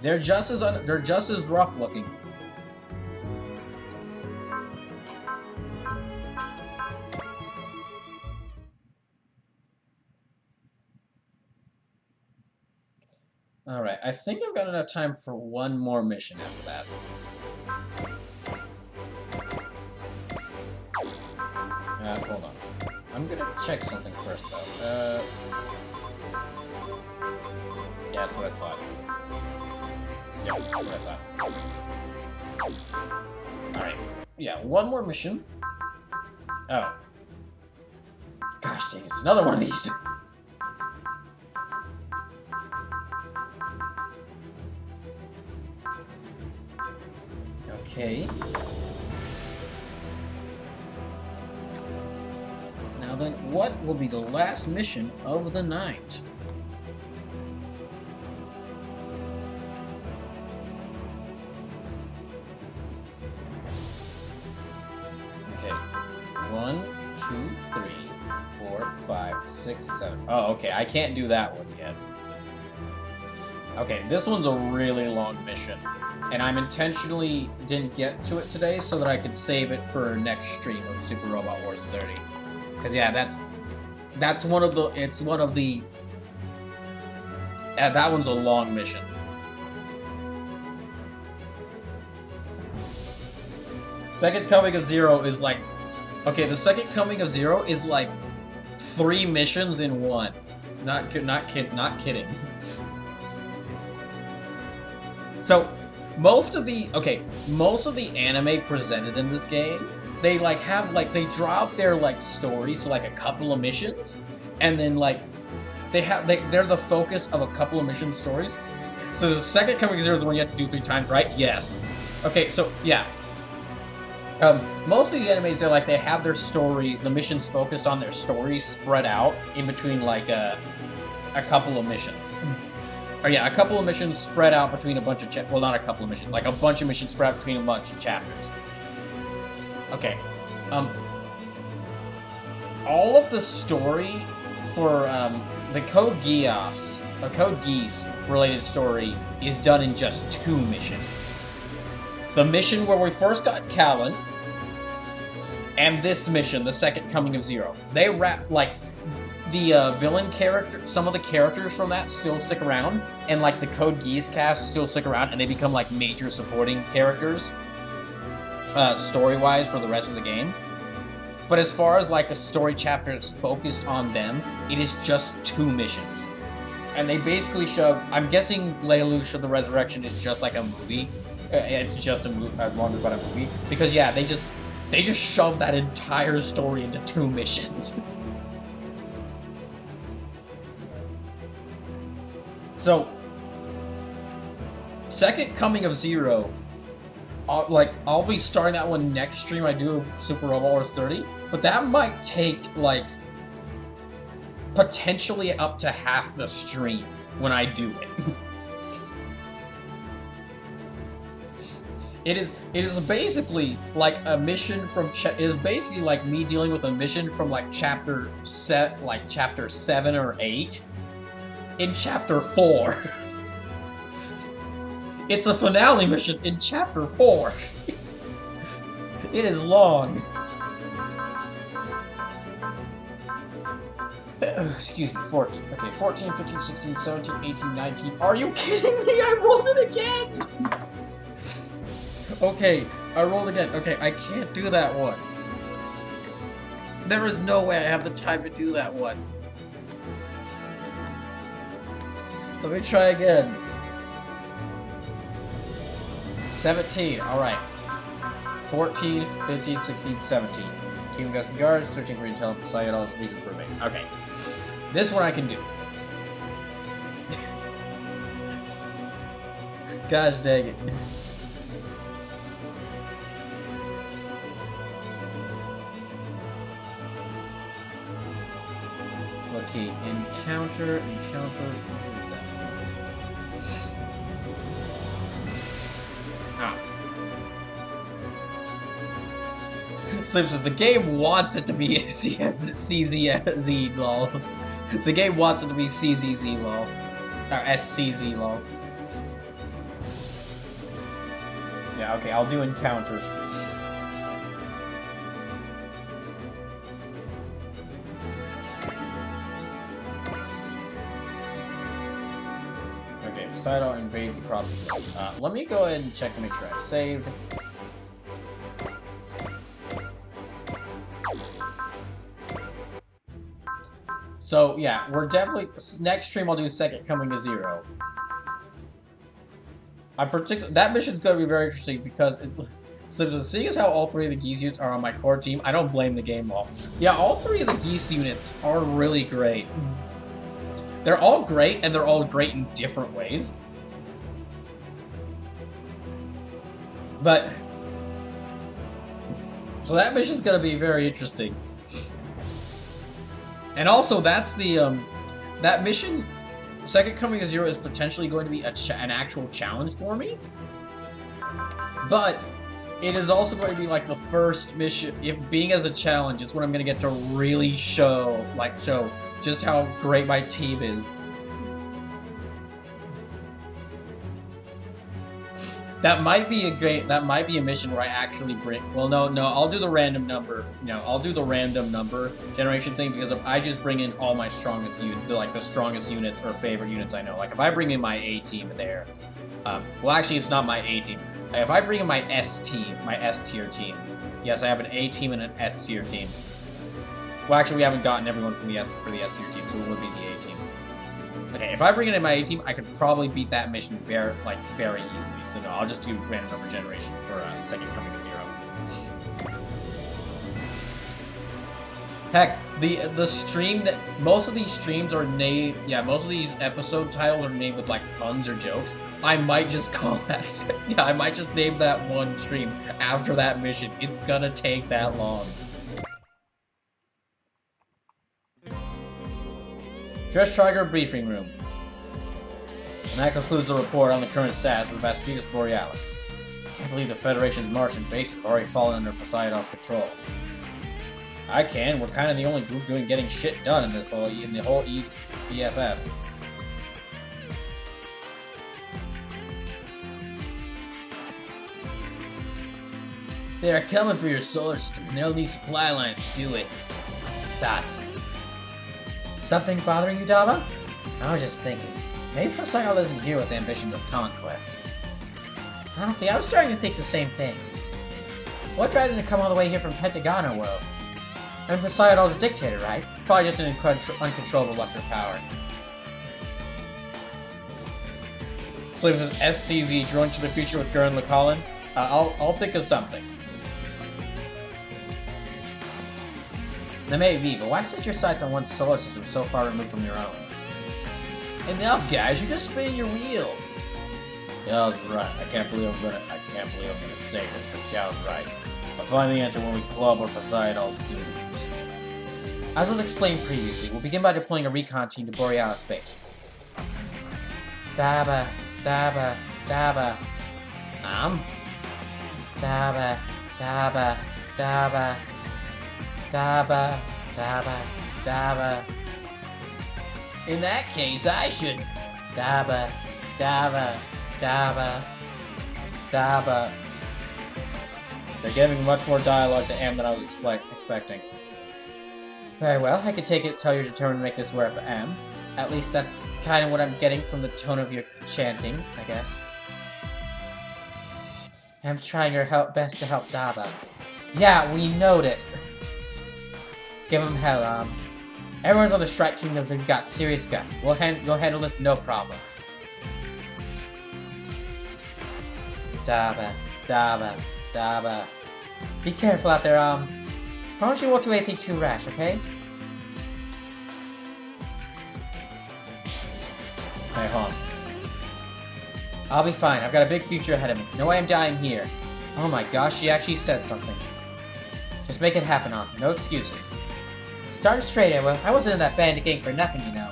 They're just as rough looking. Alright, I think I've got enough time for one more mission after that. Hold on. I'm gonna check something first, though. Yeah, that's what I thought. Yeah, that's what I thought. Alright. Yeah, one more mission. Oh. Gosh dang, it's another one of these. Okay. Now then, what will be the last mission of the night? Okay. 1, 2, 3, 4, 5, 6, 7. Oh, okay, I can't do that one yet. Okay, this one's a really long mission. And I'm intentionally didn't get to it today so that I could save it for next stream of Super Robot Wars 30. Because yeah, that's one of the that one's a long mission. Second Coming of Zero is like, okay, the Second Coming of Zero is like 3 missions in one. Not kidding. So most of the anime presented in this game, they they draw out their like stories to like a couple of missions, and then like they're the focus of a couple of mission stories. So the Second Coming of Zero is the one you have to do 3 times, right? Yes. Okay, so yeah. Most of these animes, they have their story, the missions focused on their story spread out in between like a couple of missions. Or yeah, a couple of missions spread out between a bunch of well, not a couple of missions, like a bunch of missions spread out between a bunch of chapters. Okay. All of the story for the Code Geass related story is done in just 2 missions. The mission where we first got Callan, and this mission, the Second Coming of Zero. They wrap the villain character, some of the characters from that still stick around, and like the Code Geass cast still stick around, and they become like major supporting characters, story-wise for the rest of the game. But as far as like a story chapter that's focused on them, it is just 2 missions. And they basically shove... I'm guessing Lelouch of the Resurrection is just like a movie. It's just a longer but a movie. Because, yeah, they just shoved that entire story into 2 missions. So, Second Coming of Zero, I'll be starting that one next stream. I do Super Robot Wars 30, but that might take, like, potentially up to half the stream when I do it. It is basically like a mission from it is basically like me dealing with a mission from like chapter 7 or 8 in chapter 4. It's a finale mission in chapter 4. It is long. Excuse me, 14, 15, 16, 17, 18, 19. Are you kidding me? I rolled it again! Okay, I rolled again. Okay, I can't do that one. There is no way I have the time to do that one. Let me try again. 17, alright. 14, 15, 16, 17. Team Gus and Guards, searching for intel and Poseidon's reasons for remaining. Okay. This one I can do. Gosh dang it. Okay, encounter, what is that? Ah. Slim says, the game wants it to be CZZ, lol. The game wants it to be CZZ, lol. Or SCZ, lol. Yeah, okay, I'll do encounter. Okay, Poseidon invades across the globe. Let me go ahead and check to make sure I saved. So, yeah, we're definitely... Next stream, I'll do Second Coming to Zero. That mission's going to be very interesting because it's... So, seeing as how all 3 of the Geese units are on my core team, I don't blame the game all. Yeah, all 3 of the Geese units are really great. They're all great, and they're all great in different ways. But... So that mission's going to be very interesting. And also, that's the, that mission, Second Coming of Zero, is potentially going to be an actual challenge for me. But, it is also going to be, like, the first mission, if being as a challenge, is when I'm going to get to really show just how great my team is. That might be a mission where I actually bring, well, no, I'll do the random number, I'll do the random number generation thing, because if I just bring in all my strongest units, like the strongest units or favorite units I know, like if I bring in my A team there, well, actually, it's not my A team. If I bring in my S team, my S tier team, yes, I have an A team and an S tier team. Well, actually, we haven't gotten everyone from the S tier team, so it would be the A team. Okay, if I bring it in my A team, I could probably beat that mission very easily. So no, I'll just do random number generation for Second Coming to Zero. Heck, the stream that most of these streams are named. Yeah, most of these episode titles are named with like puns or jokes. I might just call that. Yeah, I might just name that one stream after that mission. It's gonna take that long. Dress Trigger briefing room. And that concludes the report on the current status of the Bastidas Borealis. I can't believe the Federation's Martian base has already fallen under Poseidon's control. I can. We're kind of the only group getting shit done in the whole EFF. They are coming for your solar system, and they'll need supply lines to do it. Tots. Something bothering you, Dava? I was just thinking. Maybe Poseidon isn't here with ambitions of conquest. Honestly, I was starting to think the same thing. What tried him to come all the way here from Pentagona world? I mean, Poseidon's a dictator, right? Probably just an uncontrollable lust for power. Slim says SCZ, Drone to the Future with Gurren Lakalin. I'll think of something. Now maybe, but why set your sights on one solar system so far removed from your own? Enough, guys, you're just spinning your wheels. Kiao's right. I can't believe I'm gonna say this, but Kiao's right. I'll find the answer when we club or Poseidon's duties. As was explained previously, we'll begin by deploying a recon team to Borealis Space. Daba. Daba. Daba. Daba. Daba. Daba. Daba. Daba. In that case, I should... Daba. Daba. Daba. Daba. They're giving much more dialogue to M than I was expecting. Very well, I could take it till you're determined to make this work for M. At least that's kind of what I'm getting from the tone of your chanting, I guess. M's trying her best to help Daba. Yeah, we noticed. Give him hell, Everyone's on the Strike Kingdoms and you've got serious guts. You'll handle this no problem. Daba. Daba. Daba. Be careful out there, Promise you won't do anything too rash, okay? Hey, hold on. I'll be fine. I've got a big future ahead of me. No way I'm dying here. Oh my gosh, she actually said something. Just make it happen, No excuses. Darn straight, I will. I wasn't in that bandit gang for nothing, you know.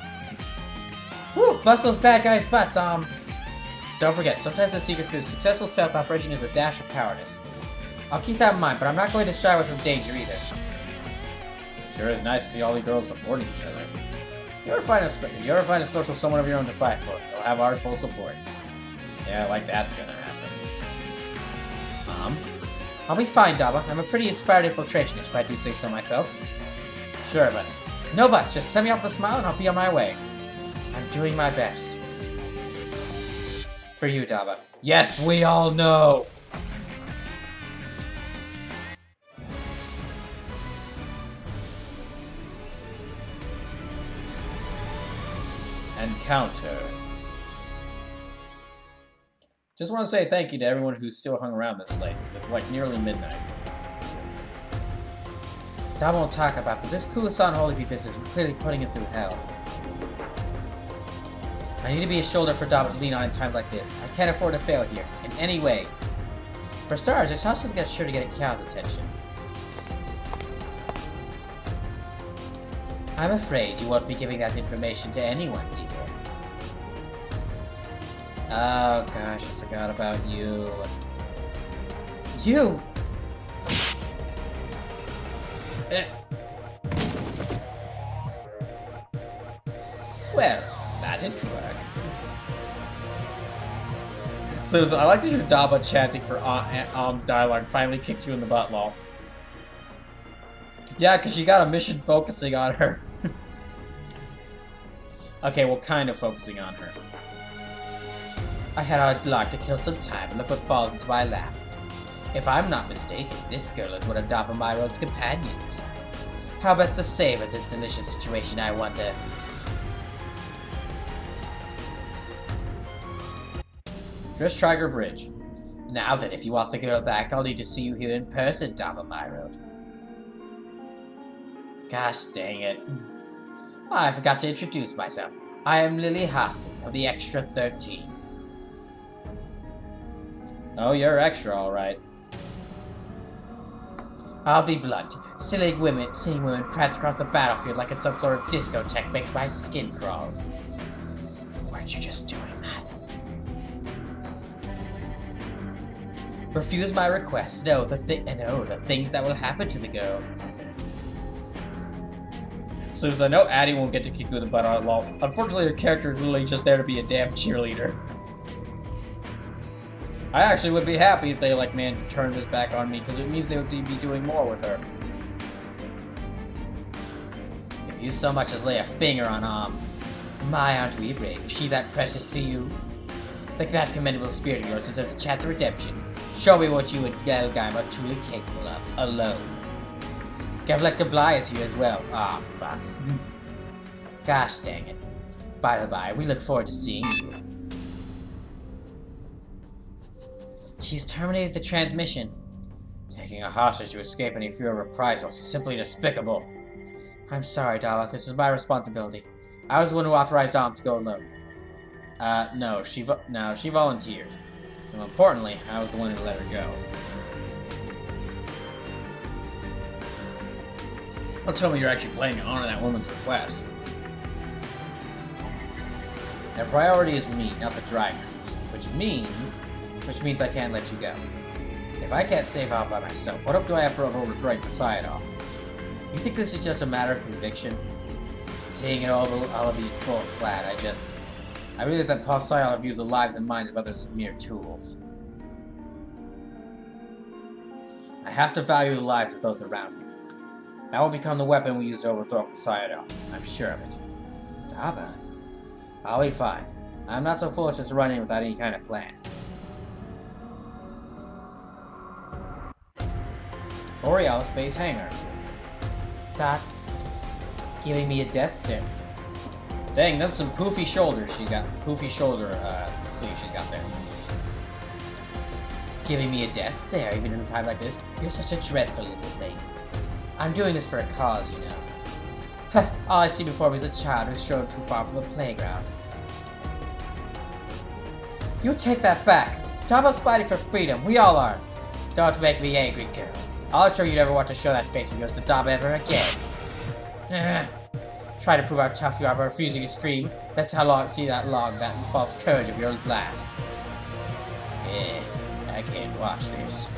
Whew! Bust those bad guys' butts, Don't forget, sometimes the secret to a successful stealth operation is a dash of cowardice. I'll keep that in mind, but I'm not going to shy away from danger either. Sure is nice to see all the girls supporting each other. If you ever find a special someone of your own to fight for, you'll have our full support. Yeah, like that's gonna happen. I'll be fine, Daba. I'm a pretty inspired infiltrationist, if I do say so myself. Sure, but no buts. Just send me off with a smile and I'll be on my way. I'm doing my best. For you, Daba. Yes, we all know! Encounter. Just want to say thank you to everyone who's still hung around this late, because it's like nearly midnight. Daba won't talk about, but this Kuwasan Holy business, we're clearly putting him through hell. I need to be a shoulder for Daba to lean on in times like this. I can't afford to fail here, in any way. For starters, this house will get sure to get Kiao's attention. I'm afraid you won't be giving that information to anyone, dear. Oh gosh, I forgot about you. You! Well, that didn't work. So I like that your Daba chanting for Om's dialogue finally kicked you in the butt, lol. Yeah, because she got a mission focusing on her. Okay, well, kind of focusing on her. I had a lot to kill some time, and look what falls into my lap. If I'm not mistaken, this girl is one of Daba Myro's companions. How best to savor this delicious situation, I wonder. Just Trigger Bridge. Now then, if you want the girl back, I'll need to see you here in person, Daba Myro. Gosh dang it. Oh, I forgot to introduce myself. I am Lily Hassan of the Extra 13. Oh, you're extra, alright. I'll be blunt. Seeing women prance across the battlefield like it's some sort of discotheque makes my skin crawl. Weren't you just doing that? Refuse my request. Know the things that will happen to the girl. So I know Addie won't get to kick you in the butt on LOL. Unfortunately, her character is literally just there to be a damn cheerleader. I actually would be happy if they managed to turn this back on me, because it means they would be doing more with her. If you so much as lay a finger on my aren't we brave? Is she that precious to you? Like that commendable spirit of yours deserves a chance of redemption. Show me what you and Gelgaim are truly capable of, alone. Gavlet Gably is here as well. Ah, fuck. Gosh dang it. By the by, we look forward to seeing you. She's terminated the transmission. Taking a hostage to escape any fear of reprisal is simply despicable. I'm sorry, Dava. This is my responsibility. I was the one who authorized Dom to go alone. No, she volunteered. And more importantly, I was the one who let her go. Don't tell me you're actually planning to honor that woman's request. Their priority is me, not the drive crews, which means I can't let you go. If I can't save out by myself, what hope do I have for overthrowing Poseidon? You think this is just a matter of conviction? Seeing it all be full and flat, I believe that Poseidon views the lives and minds of others as mere tools. I have to value the lives of those around me. That will become the weapon we use to overthrow Poseidon. I'm sure of it. Daba? I'll be fine. I'm not so foolish as to run in without any kind of plan. Borealis Base Hangar. That's giving me a death stare. Dang, that's some poofy shoulders she got. Poofy shoulder sleeve she's got there. Giving me a death stare even in a time like this? You're such a dreadful little thing. I'm doing this for a cause, you know. All I see before me is a child who strode too far from the playground. You take that back. Daba's fighting for freedom. We all are. Don't make me angry, girl. I'll assure you never want to show that face of yours to Daba ever again. Try to prove how tough you are by refusing to scream. That's how long that false courage of yours lasts. I can't watch this.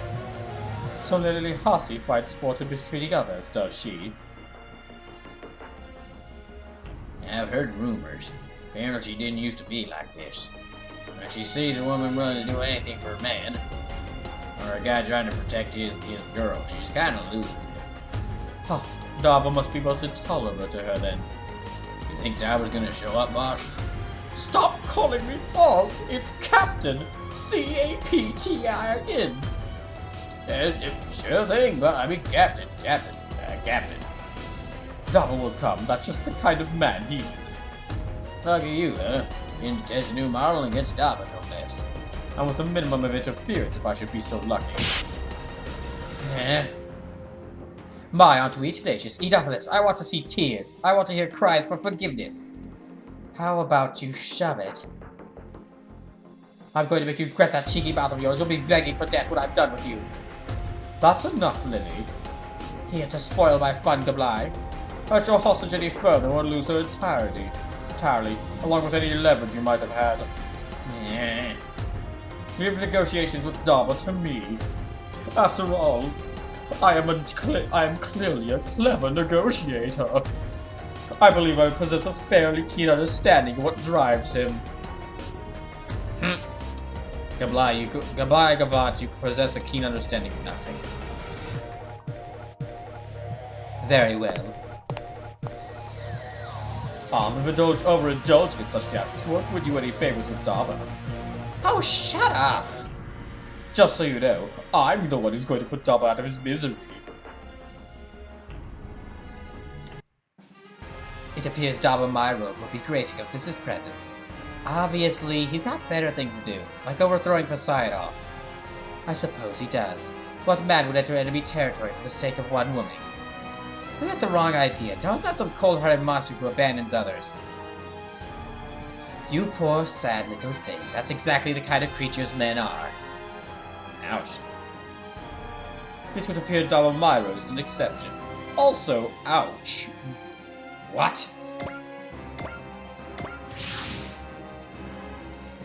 So Lily Hussey fights sports and mistreating others, does she? I've heard rumors. Apparently she didn't used to be like this. When she sees a woman willing to do anything for a man, or a guy trying to protect his girl, she just kind of loses it. Huh, Daba must be most intolerable to her then. You think Daba's gonna show up, boss? Stop calling me boss! It's Captain! C-A-P-T-I-N! Sure thing, but I mean Captain. Daba will come, that's just the kind of man he is. Lucky you, huh? In to test a new model against Daba, no less. And with a minimum of interference if I should be so lucky. My, aren't we delicious? Enough of this. I want to see tears. I want to hear cries for forgiveness. How about you shove it? I'm going to make you regret that cheeky mouth of yours. You'll be begging for death when I'm done with you. That's enough, Lily. Here to spoil my fun, Gablai. Hurt your hostage any further or lose her entirely, along with any leverage you might have had. Leave negotiations with Daba to me. After all, I am clearly a clever negotiator. I believe I possess a fairly keen understanding of what drives him. Gavat, you possess a keen understanding of nothing. Very well. If overindulging in such tasks won't would you any favors with Daba. Oh, shut up! Just so you know, I'm the one who's going to put Daba out of his misery. It appears Daba Myroad will be gracing us with his presence. Obviously, he's got better things to do, like overthrowing Poseidon. I suppose he does. What man would enter enemy territory for the sake of one woman? We got the wrong idea. Daba's not some cold-hearted monster who abandons others. You poor, sad little thing. That's exactly the kind of creatures men are. Ouch. It would appear Daba Myroad is an exception. Also, ouch. What?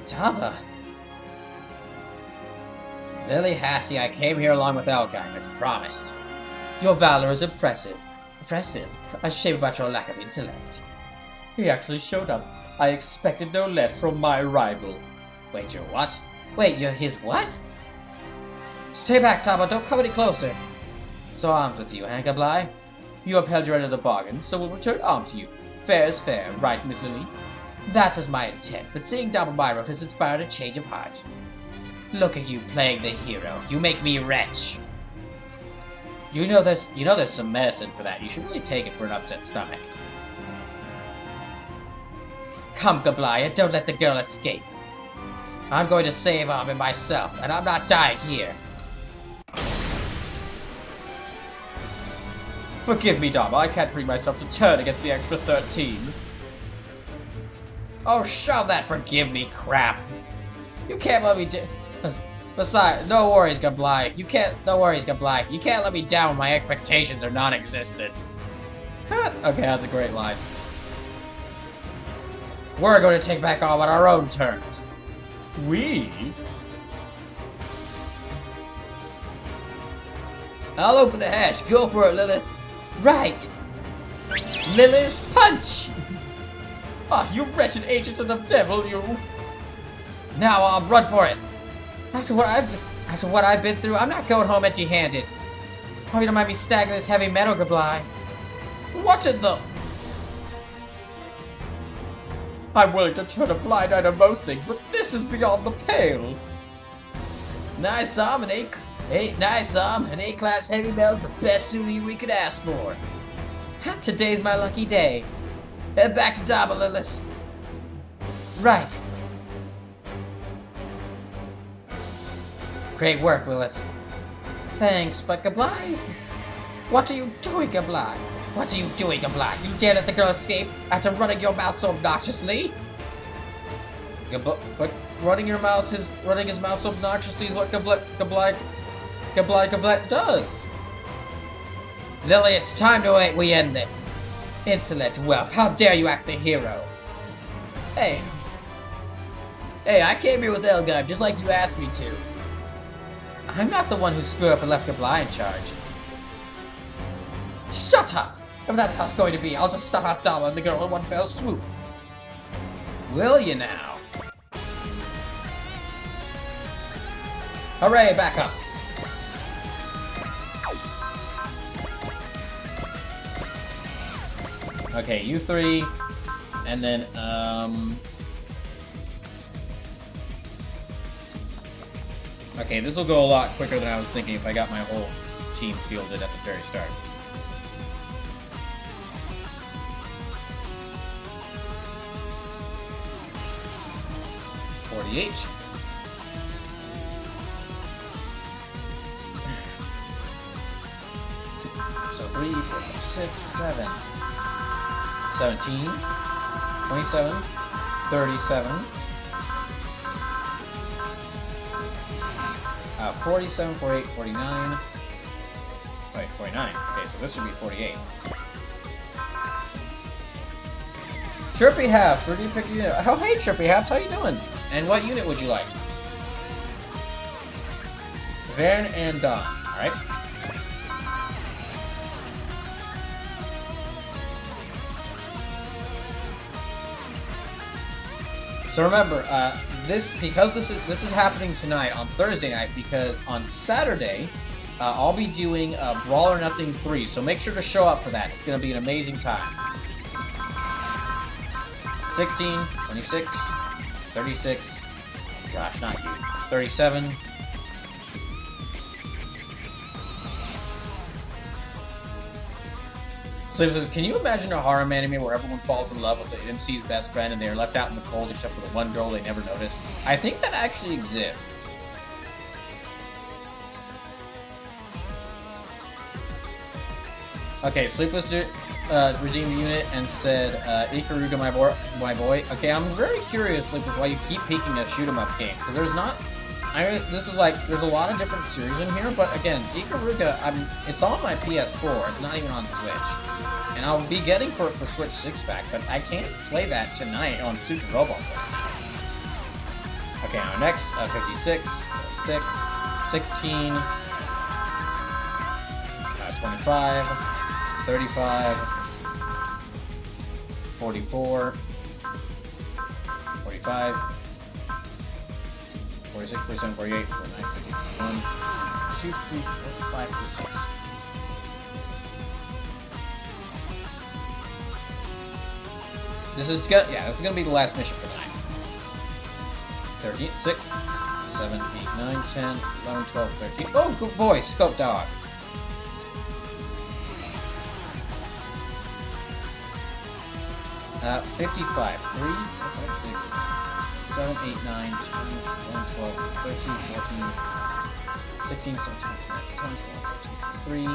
Daba? Lily Hassey, I came here along with Elgine, as promised. Your valor is impressive. Ashamed about your lack of intellect. He actually showed up. I expected no less from my rival. Wait, you're what? Wait, you're his what? Stay back, Daba, don't come any closer. So armed with you, Hankably? You upheld your end of the bargain, so we'll return armed to you. Fair is fair, right, Miss Lily? That was my intent, but seeing Daba Myroad has inspired a change of heart. Look at you playing the hero. You make me wretch. You know there's some medicine for that. You should really take it for an upset stomach. Come, Gablaya, don't let the girl escape. I'm going to save him myself, and I'm not dying here. Forgive me, Dom. I can't bring myself to turn against the extra 13. Oh, shove that forgive me crap. You can't let me do... Besides, no worries, Gablai. No worries, Gablai. You can't let me down when my expectations are non-existent. Okay, that's a great line. We're going to take back all on our own terms. We? I'll open the hatch. Go for it, Lilith. Right. Lilith, punch! Ah, you wretched agent of the devil, you! Now I'll run for it. After what I've been through, I'm not going home empty-handed. Hope you don't mind me stacking this heavy metal, Gablai. What in the... I'm willing to turn a blind eye to most things, but this is beyond the pale. Nice, Sam. An A-class heavy metal's the best souvenir we could ask for. Today's my lucky day. Head back to Dama, Lilith. Right. Great work, Lilith. Thanks, but Gablai's... What are you doing, Gablai? What are you doing, Gablai? You dare let the girl escape after running your mouth so obnoxiously? But running his mouth so obnoxiously is what Gablai does. Lily, it's time to we end this. Insolent whelp, how dare you act the hero? Hey, I came here with Elgime just like you asked me to. I'm not the one who screwed up and left Gablai in charge. Shut up! If that's how it's going to be, I'll just stuff out Dama and the girl in one fell swoop. Will you now? Hooray, back up. Okay, you three, and then, okay, this will go a lot quicker than I was thinking if I got my whole team fielded at the very start. H. So 3, 4, 6, 7, 17, 27, 37, 47, 48, 49. Wait, 49. Okay, so this should be 48. Chirpy Haps, where do you pick a unit? Oh, hey Chirpy Haps, how you doing? And what unit would you like? Vern and Don, alright? So remember, this is happening tonight on Thursday night because on Saturday I'll be doing Brawl or Nothing 3, so make sure to show up for that. It's going to be an amazing time. 16, 26, 36, gosh, not you, 37, so it says, can you imagine a horror anime where everyone falls in love with the MC's best friend and they are left out in the cold except for the one girl they never notice? I think that actually exists. Okay, Sleepless redeemed the unit and said, Ikaruga, my boy. Okay, I'm very curious, Sleepless, why you keep peeking a shoot 'em up game. Because there's not... this is like, there's a lot of different series in here, but again, Ikaruga, it's on my PS4, it's not even on Switch. And I'll be getting for Switch 6-pack, but I can't play that tonight on Super Robot Wars now. Okay, now next, 56, 6, 16, 25, 35, 44, 45, 46, 47, 48, 49, 50, 51, 2, 3, 4, 5, 6. This is gonna be the last mission for the night. 13, 6, 7, 8, 9, 10, 11, 12, 13. Oh, good boy, Scope Dog. 55. 3, 4, 5, 6, 7, 8, 9, 10, 11, 12, 13, 14, 16, 17, 18, 20, 21, 22, 23,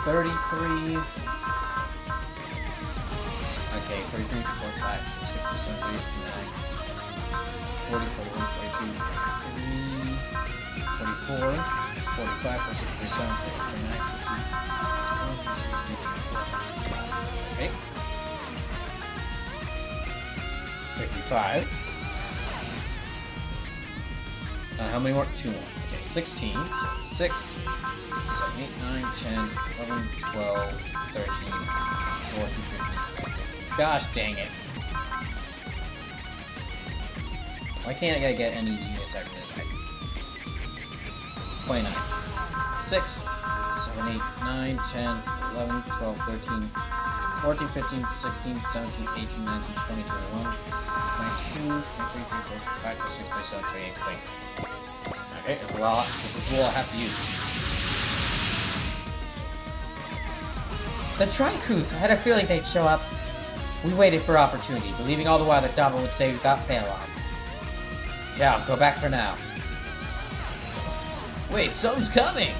33. Okay, 33, 45, 46, 47, 48, 49, 40, 41, 42, 43, 44, 45, 46, 47, 49, 50, okay. 55. How many more? 2 more. Okay, 16. So 6, 7, 8, 9, 10, 11, 12, 13, 14, 15, 16. Gosh dang it. Why can't I get any units after this? 29. 6, 7, 8, 9, 10, 11, 12, 13, 14, 15, 16, 17, 18, 19, 20, 21, 22, 23, 24, 25, 26, 27, 28, 28. Okay, this is what I'll have to use. The Tri-Crews, I had a feeling they'd show up. We waited for opportunity, believing all the while that Dama would say we got fail on. Ciao, go back for now. Wait, something's coming!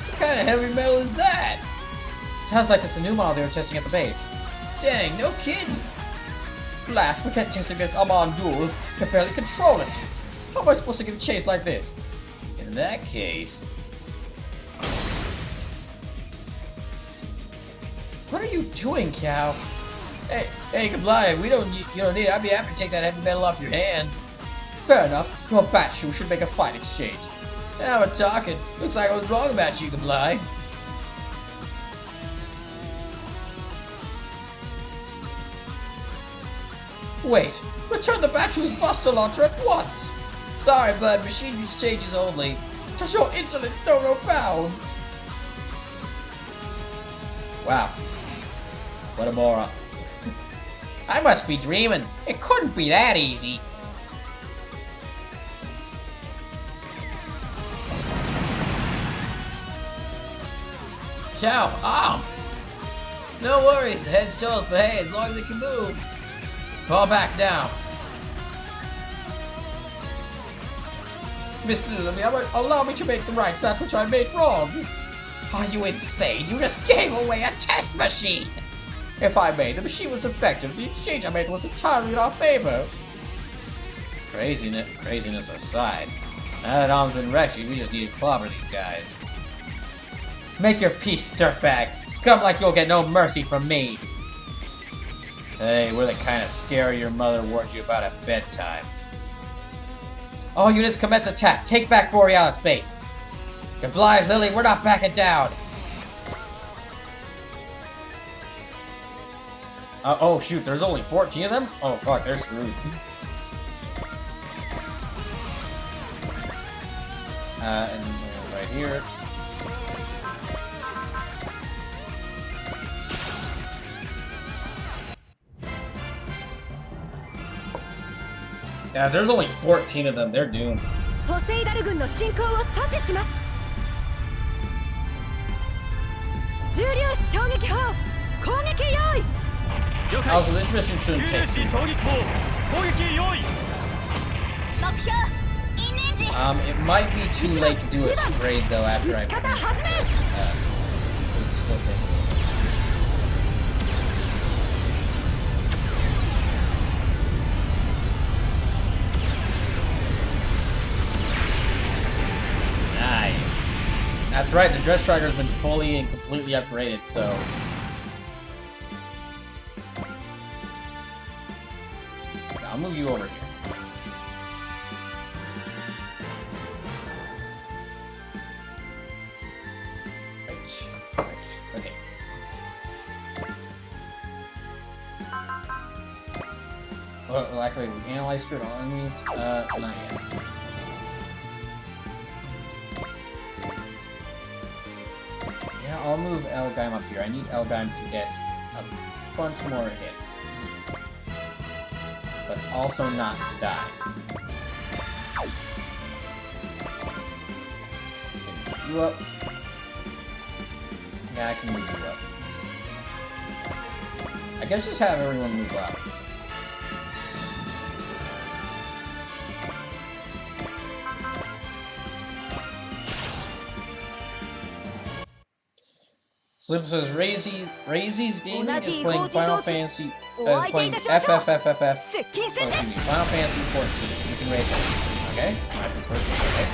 What kind of heavy metal is that? Sounds like it's a new model they were testing at the base. Dang, no kidding! Blast, we can't test against Amon Duel. Can barely control it. How am I supposed to give chase like this? In that case... What are you doing, Cow? Hey, Kably, you don't need it. I'd be happy to take that heavy metal off your hands. Fair enough. Your Batshu should make a fine exchange. Now we're talking. Looks like I was wrong about you, Kably. Wait, return the Batshu's Buster Launcher at once! Sorry, bud, machine exchanges only. To show insolence, no bounds! Wow. What a moron. I must be dreaming. It couldn't be that easy. Ciao, no worries, the head's toes, but hey, as long as it can move. Fall back down. Miss Lily, allow me to make the right that which I made wrong. Are you insane? You just gave away a test machine! If I may, the machine was defective. The exchange I made was entirely in our favor. Craziness aside, now that Om's been rescued, we just need to clobber these guys. Make your peace, dirtbag. Scum like you'll get no mercy from me. Hey, we're the kind of scary your mother warned you about at bedtime. All units commence attack. Take back Borealis base. Goodbye, Lily, we're not backing down. Oh shoot, there's only 14 of them? Oh fuck, they're screwed. And right here. Yeah, there's only 14 of them. They're doomed. Also, this mission shouldn't take too long. It might be too late to do a raid though after I finish this. It's still taking. Nice. That's right, the Dress Striker's been fully and completely upgraded, so... I'll move you over here. Right. Okay. Well, actually, we analyze spiritual enemies. Not yet. Yeah, I'll move Elgheim up here. I need Elgheim to get a bunch more hits. But also not die. you up? Yeah, I can move you up. I guess just have everyone move up. Slim says Raisy's Gaming is playing Final Fantasy playing FFFFF. Oh, excuse me, Final Fantasy 14. You can rate that. Okay? I prefer to, okay?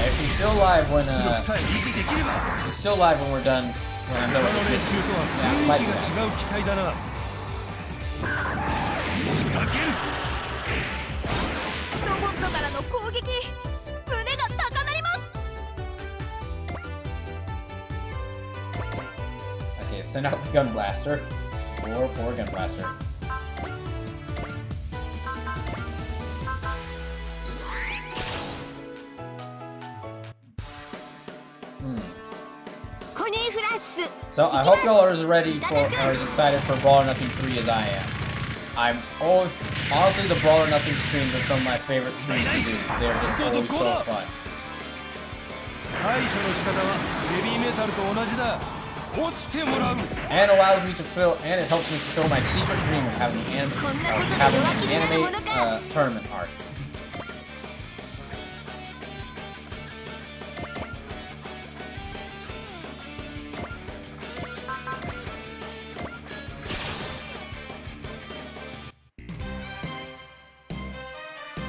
If she's still alive when she's still alive when we're done when I'm done with the video. Yeah, like that. ロボットからの攻撃、胸が高鳴ります。 Okay, send out the gun blaster. Poor gun blaster. So I hope y'all are as ready for, or as excited for Brawl or Nothing 3 as I am. Honestly, the Brawl or Nothing streams are some of my favorite streams to do. They're just always so fun. And allows me to and it helps me fulfill my secret dream of having an anime tournament arc.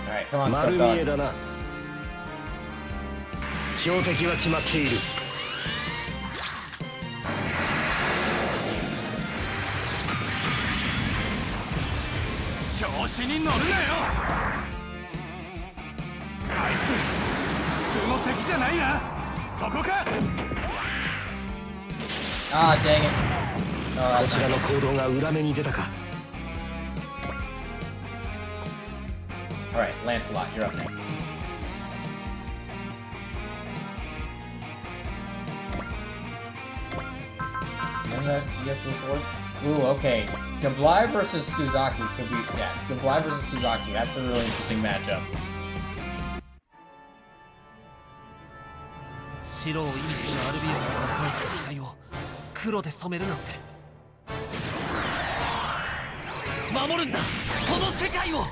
Alright, come on, stop talking. 標的は決まっている。調子に乗るなよ。あいつ普通の敵じゃないな。そこか。Ah, dang it. こちらの行動が裏目に出たか。Alright, Lancelot, you're up next. Yes, those swords. Ooh, okay. Gablai versus Suzaki could be. Yeah, Gablai versus Suzaki. That's a really interesting matchup. 白を意味するアルビオンが返した機体を黒で染めるなんて。守るんだ、この世界を。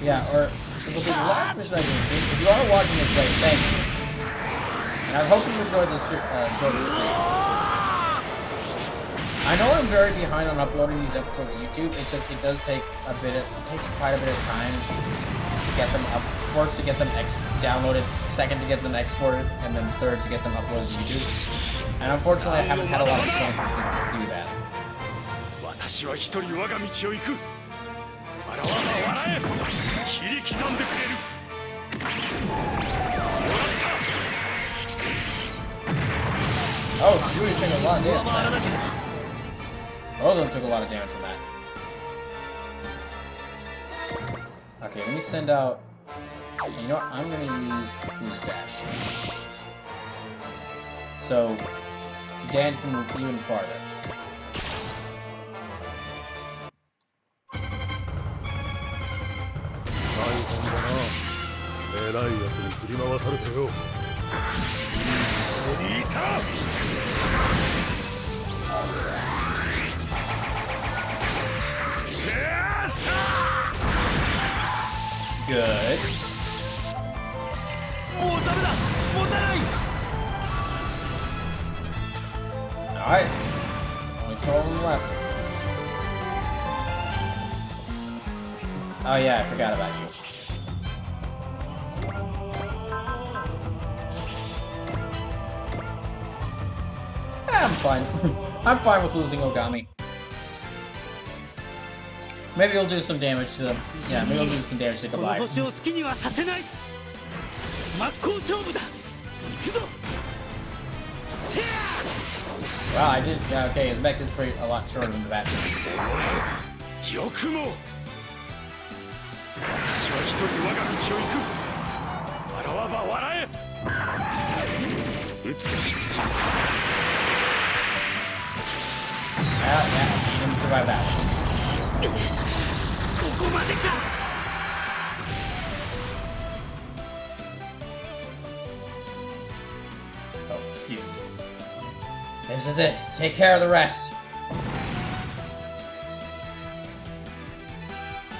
Yeah, or okay, the last mission I did. If you are watching this late, thank you. And I hope you enjoyed this stream. I know I'm very behind on uploading these episodes to YouTube. It's just it does take a bit. It takes quite a bit of time to get them up. First to get them downloaded, second to get them exported, and then third to get them uploaded to YouTube. And unfortunately, I haven't had a lot of chances to do that. 私は一人我が道を行く。笑わば笑え。切り刻んでくれる。もらった。 Oh, she really took a lot of damage from that. Both of them took a lot of damage from that. Okay, let me send out. You know what? I'm gonna use Moustache. So Dan can move even farther. 偉いやつに振り回されてよ。いた。シェーサー。Good. もうダメだ。持たない。Alright. Only 12 of them left. Oh yeah, I forgot about you. I'm fine. I'm fine with losing Ogami. Maybe he'll do some damage to them. Yeah, maybe he'll do some damage to Gabai. Wow, I did. Yeah, okay, his mech is a lot shorter than the bat. よくも。私は一人我が道を行く。笑わば笑え。美しくち。Yeah, survive that one. ここまでか Oh, excuse me. This is it. Take care of the rest.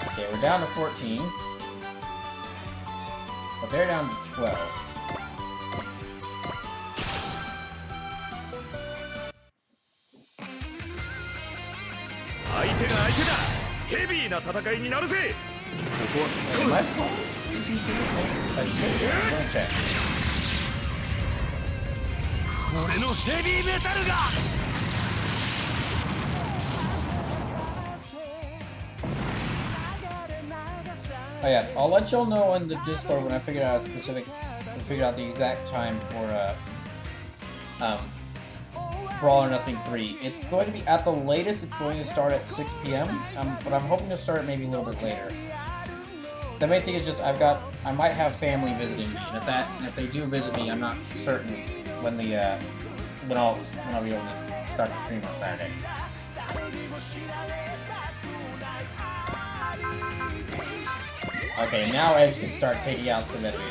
Okay, we're down to 14. But they're down to 12. 相手が相手だヘビーな戦いになるぜここは突っ Hey, 込む my phone? Is he difficult? I should. I'm gonna check. 俺のヘビーメタルが Oh yeah, I'll let y'all know in the Discord when I figure out the exact time for Brawl or Nothing 3. It's going to be at the latest. It's going to start at 6 p.m. But I'm hoping to start it maybe a little bit later. The main thing is just I might have family visiting me, and if they do visit me, I'm not certain when I'll be able to start the stream on Saturday. Okay, now Edge can start taking out some enemies.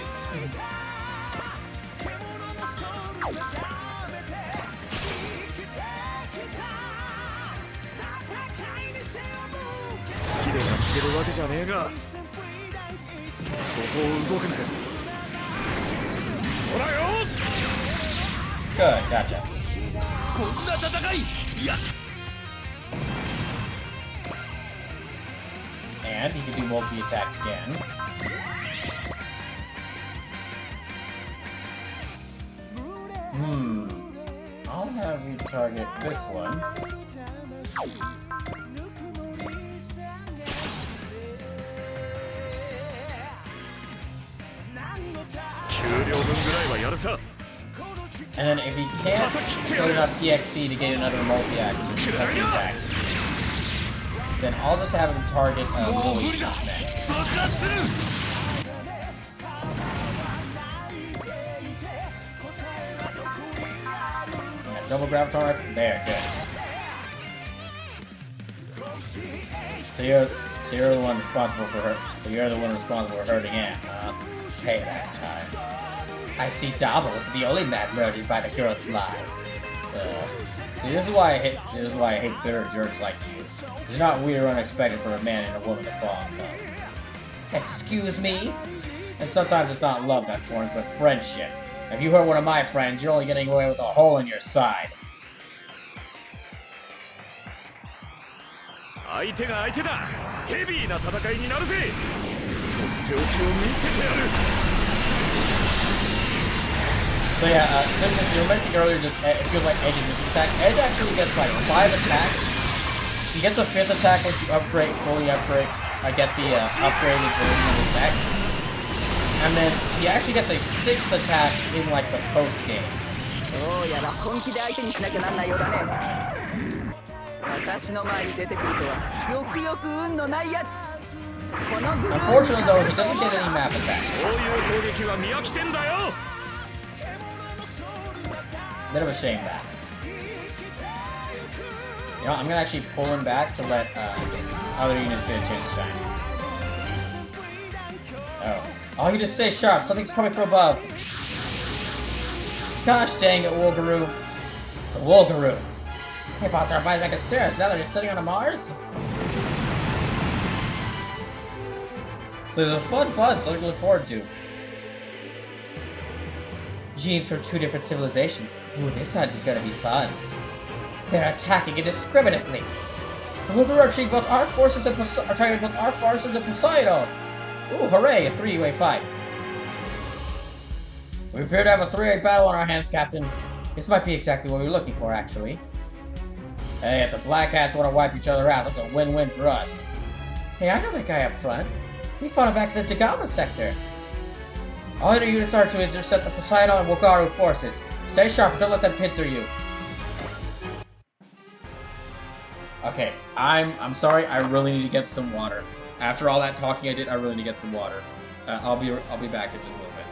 Good, gotcha. こんな戦いいや And he can do multi-attack again. I'll have you target this one. And then if he can't get enough EXC to get another multi-attack, then I'll just have him target Lily next. And double Gravitar, there, good. So you're the one responsible for her. So you're the one responsible for hurting Anne, huh? Payback time. I see Davos, the only man murdered by the girl's lies. See, this is why I hate bitter jerks like you. It's not weird or unexpected for a man and a woman to fall in love. Excuse me? And sometimes it's not love that forms, but friendship. If you hurt one of my friends, you're only getting away with a hole in your side. 相手が相手だヘビーな戦いになるぜとっておきを見せてやる So yeah, since you were mentioning earlier, just it feels like Edge's missing attack. Edge actually gets like 5 attacks. He gets a 5th attack once you fully upgrade. I get the upgraded version of his deck. And then he actually gets a 6th attack in like the post game. Unfortunately though, he doesn't get any map attacks. Bit of a shame that. You know, I'm gonna actually pull him back to let other units get a chance to shine. Oh, you just stay sharp. Something's coming from above. Gosh dang it, Wolgaroo. The Wolgaroo. Hey, about to revise back at Ceres now that you're sitting on a Mars? So there's fun, something to look forward to. Genes from 2 different civilizations. Ooh, this hunt is gonna be fun. They're attacking indiscriminately. The Wolverine are treating both our forces and are targeting both our forces and Poseidon's. Ooh, hooray! A 3-way fight. We appear to have a 3-way battle on our hands, Captain. This might be exactly what we were looking for, actually. Hey, if the Black Hats want to wipe each other out, that's a win-win for us. Hey, I know that guy up front. We fought him back in the Dagama sector. All other units are to intercept the Poseidon and Wolgaru forces. Stay sharp and don't let them pincer you. Okay, I'm sorry, I really need to get some water. After all that talking I did, I really need to get some water. I'll be back in just a little bit.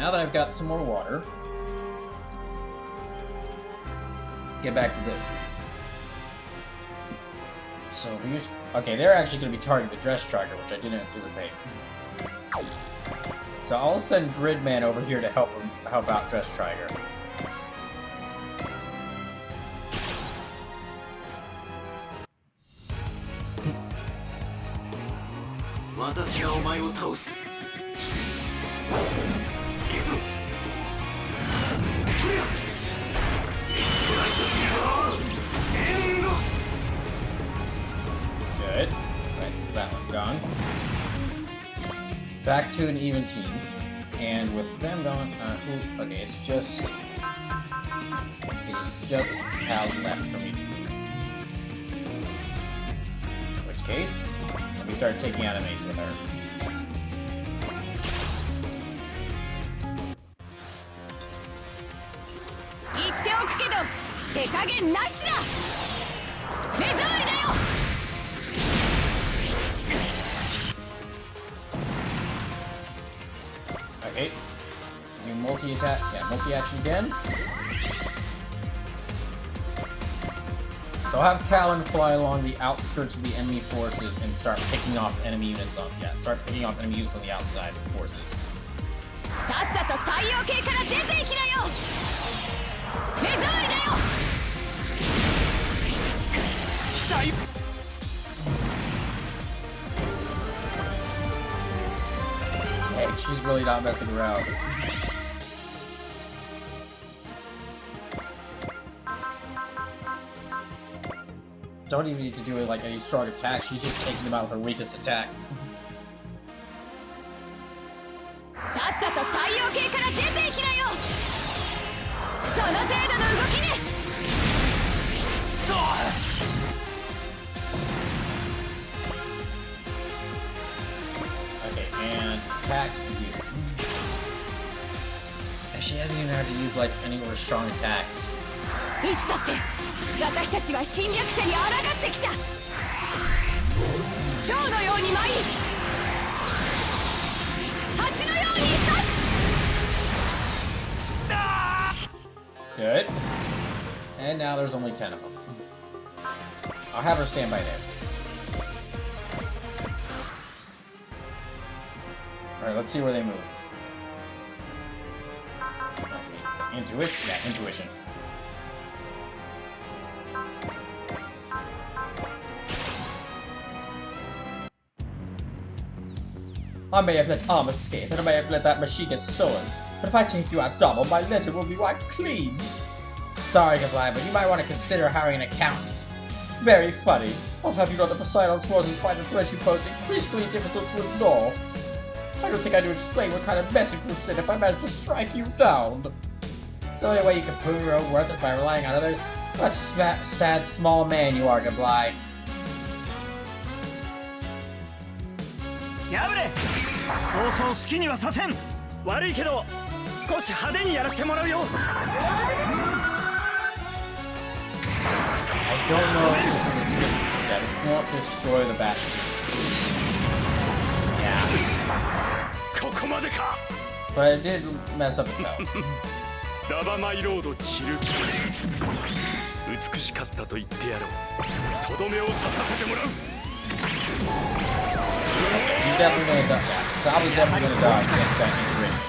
now that I've got some more water, get back to this. So these... Okay, they're actually going to be targeting the Dress Striker, which I didn't anticipate. So I'll send Gridman over here to help out Dress Striker. Good. Right, that's that one gone. Back to an even team. And with them gone, okay, it's just Cal's left for me to use. In which case, let me start taking out enemies with her. Okay, let's do multi-attack, multi-action again. So I'll have Callan fly along the outskirts of the enemy forces and start picking off enemy units on, start picking off enemy units on the outside of the forces. Hey, she's really not messing around. Don't even need to do like any strong attack, she's just taking them out with her weakest attack. Okay, and attack you. She hasn't even had to use like any more strong attacks. Good. And now there's only 10 of them. I'll have her stand by there. Alright, let's see where they move. Okay. Intuition? Yeah, intuition. I may have let arm escape, and I may have let that machine get stolen. But if I take you out double, my ledger will be wiped clean. Sorry, Goodbye, but you might want to consider hiring an accountant. Very funny. I'll have you know that Poseidon's forces find the threat you pose increasingly difficult to ignore. I don't think I need to explain what kind of message would send if I managed to strike you down. It's the only way you can prove your own worth is by relying on others. What a sad small man you are, Goodbye. やぶれそうそう好きにはさせん悪いけど少し派手にやらせてもらうよ I don't know if this is a skip. Yeah, this won't destroy the bat. Yeah. ここまでか But it did mess up itself. ラバマイロードチル美しかったと言ってやろうとどめを刺させてもらう He's definitely gonna die. Yeah, Dobby's definitely gonna die against that intuition.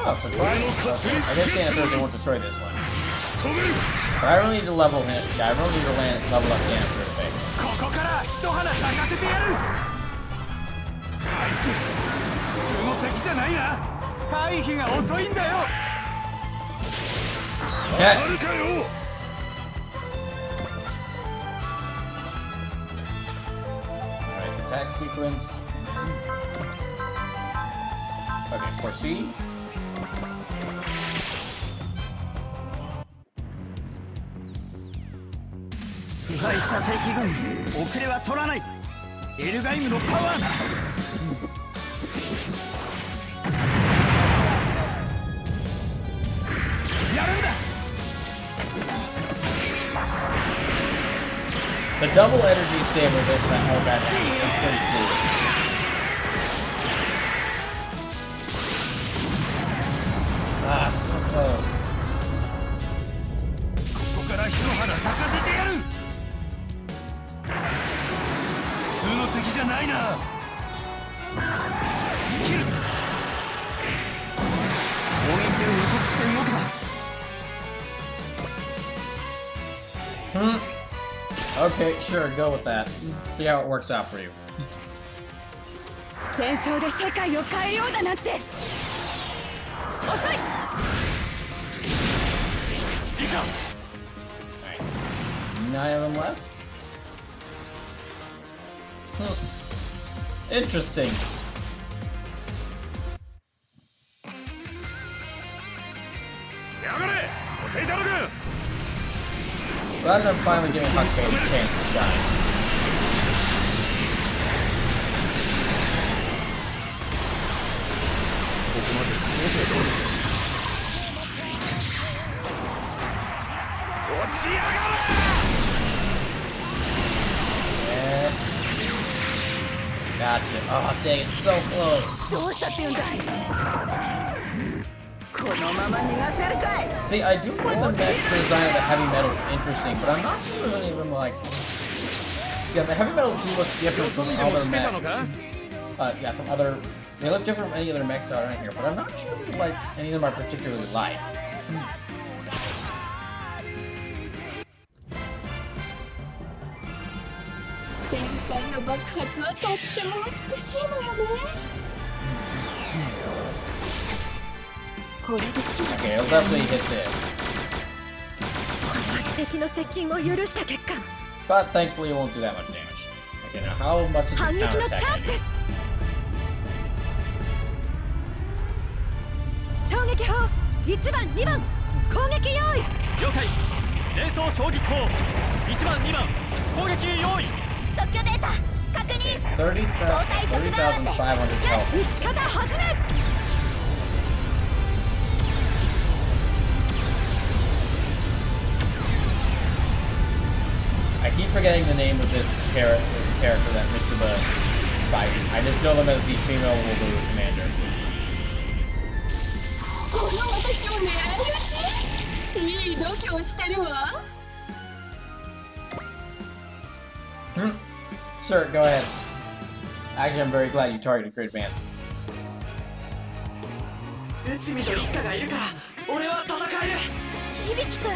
Oh, surprise. Okay. I guess Dan Thursday won't destroy this one. But I really need to level him. Yeah, I really need to level up Dan Thursday. ここから一花咲かせてやるあいつ普通の敵じゃないな回避が遅いんだよわかるかよ Alright, attack sequence. Okay, foresee. 腐敗した正規軍遅れは取らないエルガイムのパワーだやるんだ The double energy saber that Elgato is pretty cool. Ah, so close. ここから一花咲かせてやる。あいつ普通の敵じゃないな。切る。攻撃を予測して動けば。Okay, sure, go with that. See how it works out for you. 戦争で世界を変えようだなんて遅い。 Alright. 9 of them left? Interesting. Rather than finally giving Huckbait a chance to shine. Yeah. Gotcha. Oh, dang, it's so close. どうしたって言うんだい。このまま逃がせるかい。 See, I do find the mech design of the heavy metals interesting, but I'm not sure there's any of them like. Yeah, the heavy metals do look different from other mechs. Yeah, from other. They look different from any other mechs that are in here, but I'm not sure there's like any of them are particularly like. 旋回の爆発はとっても美しいのよね。これで死が Okay, I'll definitely hit this. 敵の接近を許した結果、 But thankfully it won't do that much damage. Okay, now how much is the 反撃のチャン counterattack? スです。衝撃砲1番2番攻撃用意。了解。連装衝撃砲1番2番攻撃用意。即興データ確認。 30,500 health. 撃ち方始め。 I keep forgetting the name of this character that Mitsuba is fighting. I just know them as the female Wolverine commander. この私を狙い撃ち。いい度胸してるわ。 Sure, go ahead. Actually, I'm very glad you targeted Great Man. 内海と一家がいるから俺は戦える。響くん。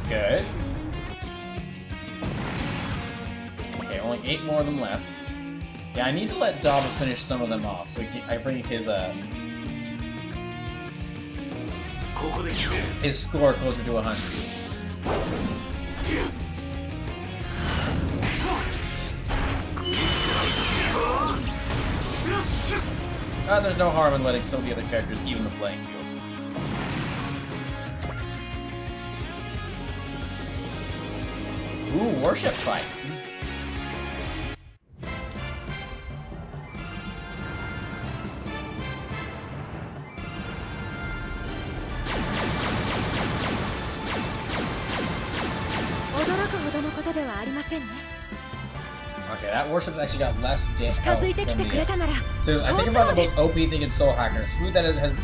Good. Okay, only 8 more of them left. Yeah, I need to let Daba finish some of them off, so I bring his score closer to 100. There's no harm in letting some of the other characters even the playing field. Ooh, worship fight. Okay, that worship's actually got less damage. Seriously, I think about the most OP thing in Soul Hackers. Food that when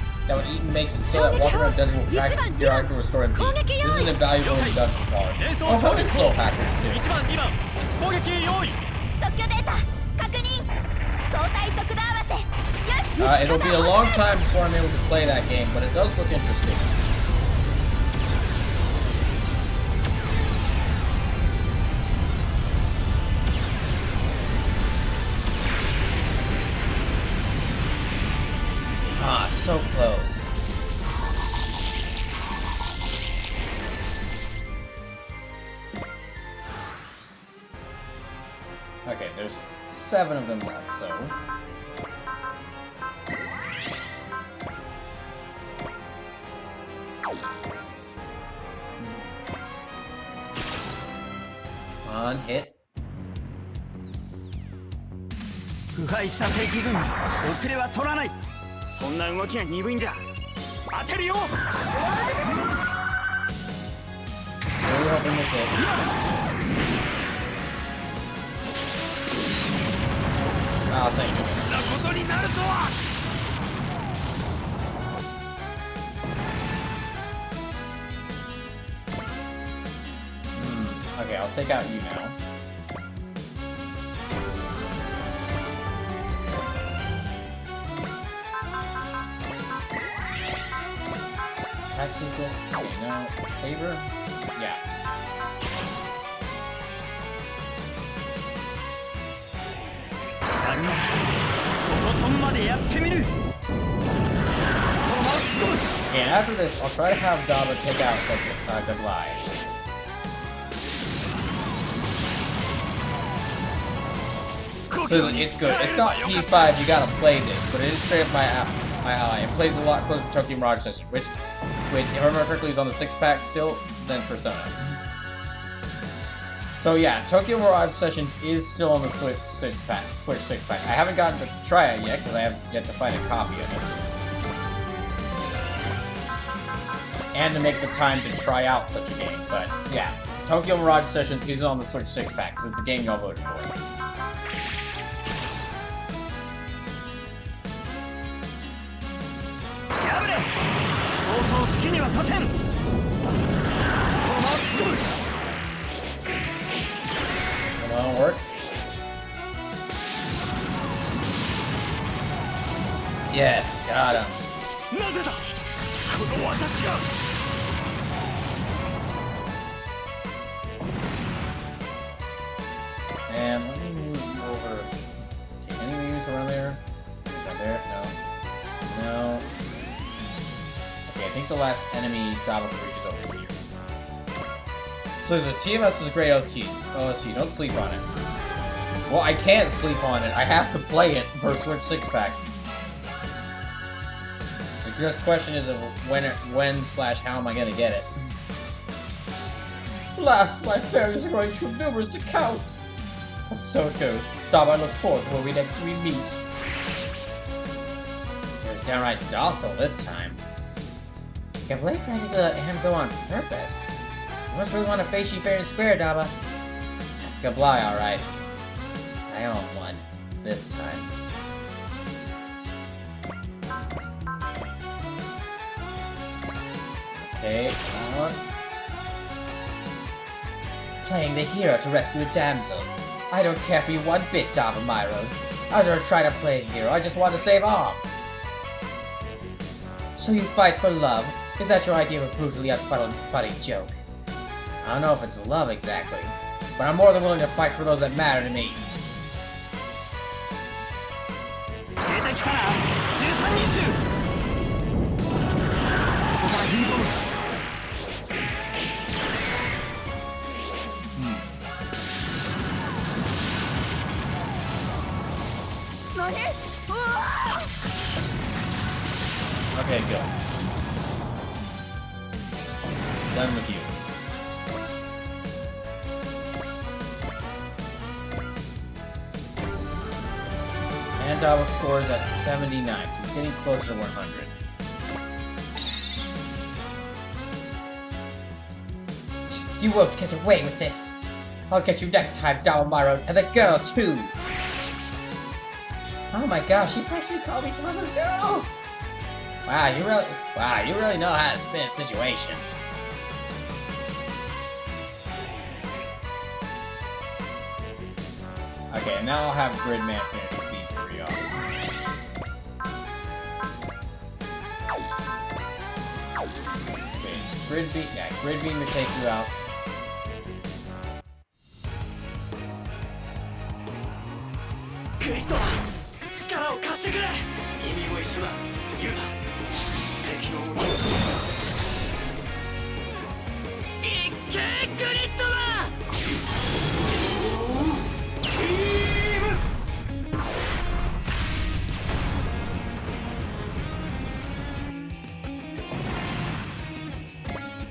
eaten makes it so that walking around dungeon will practice your character will restore MP. This is an invaluable introduction card. Oh, how is Soul Hackers too? 攻撃用意。即興データ確認。相対速度合わせ。よし。 It'll be a long time before I'm able to play that game, but it does look interesting. Ah, so close. Okay, there's 7 of them left, so... Come on, hit. 腐敗した正規軍に遅れは取らない。そんな動きが鈍いんだ。当てるよ。 Really hoping this hits. Oh, thank you. そんなことになるとは。 Okay, I'll take out you now. Attack sequence? Okay, no. Saber? Yeah. Okay, and after this, I'll try to have Daba take out the Goliath. So it's good. It's not P5, you gotta play this, but it is straight up my ally. It plays a lot closer to Tokyo Mirage Session, which, if I remember correctly, is on the 6-pack still than Persona. So yeah, Tokyo Mirage Sessions is still on the Switch 6-pack. I haven't gotten to try it yet, because I have yet to find a copy of it. And to make the time to try out such a game, but yeah. Tokyo Mirage Sessions is on the Switch 6-pack, because it's a game y'all voted for. Come on, work. Yes, got him. And let me move you over. Okay, any moves around there? Right there? No. No. Okay, I think the last enemy Daba reaches over here. So there's a TMS is a great OST. Don't sleep on it. Well, I can't sleep on it. I have to play it for a Switch 6-pack. The just question is of when/how am I gonna get it? Alas, my failures are growing too numerous to count. So it goes. Daba, I look forward to when we next meet. It was downright docile this time. I can't believe I did let him go on purpose. You must really want to face you fair and square, Daba. That's Gably, alright. I own one. This time. Okay, come on. Playing the hero to rescue a damsel. I don't care for you one bit, Daba Myro. I don't try to play a hero, I just want to save Arm. So you fight for love? Is that your idea of a brutally funny joke? I don't know if it's love exactly, but I'm more than willing to fight for those that matter to me. Okay, go. Done with you. And Daba scores at 79, so he's getting closer to 100. You won't get away with this. I'll get you next time, Daba Myro, and the girl too. Oh my gosh, he actually called me Daba's girl. Wow, you really know how to spin a situation. Okay, now I'll have Gridman finish with these three off. Okay, Grid Beam to take you out.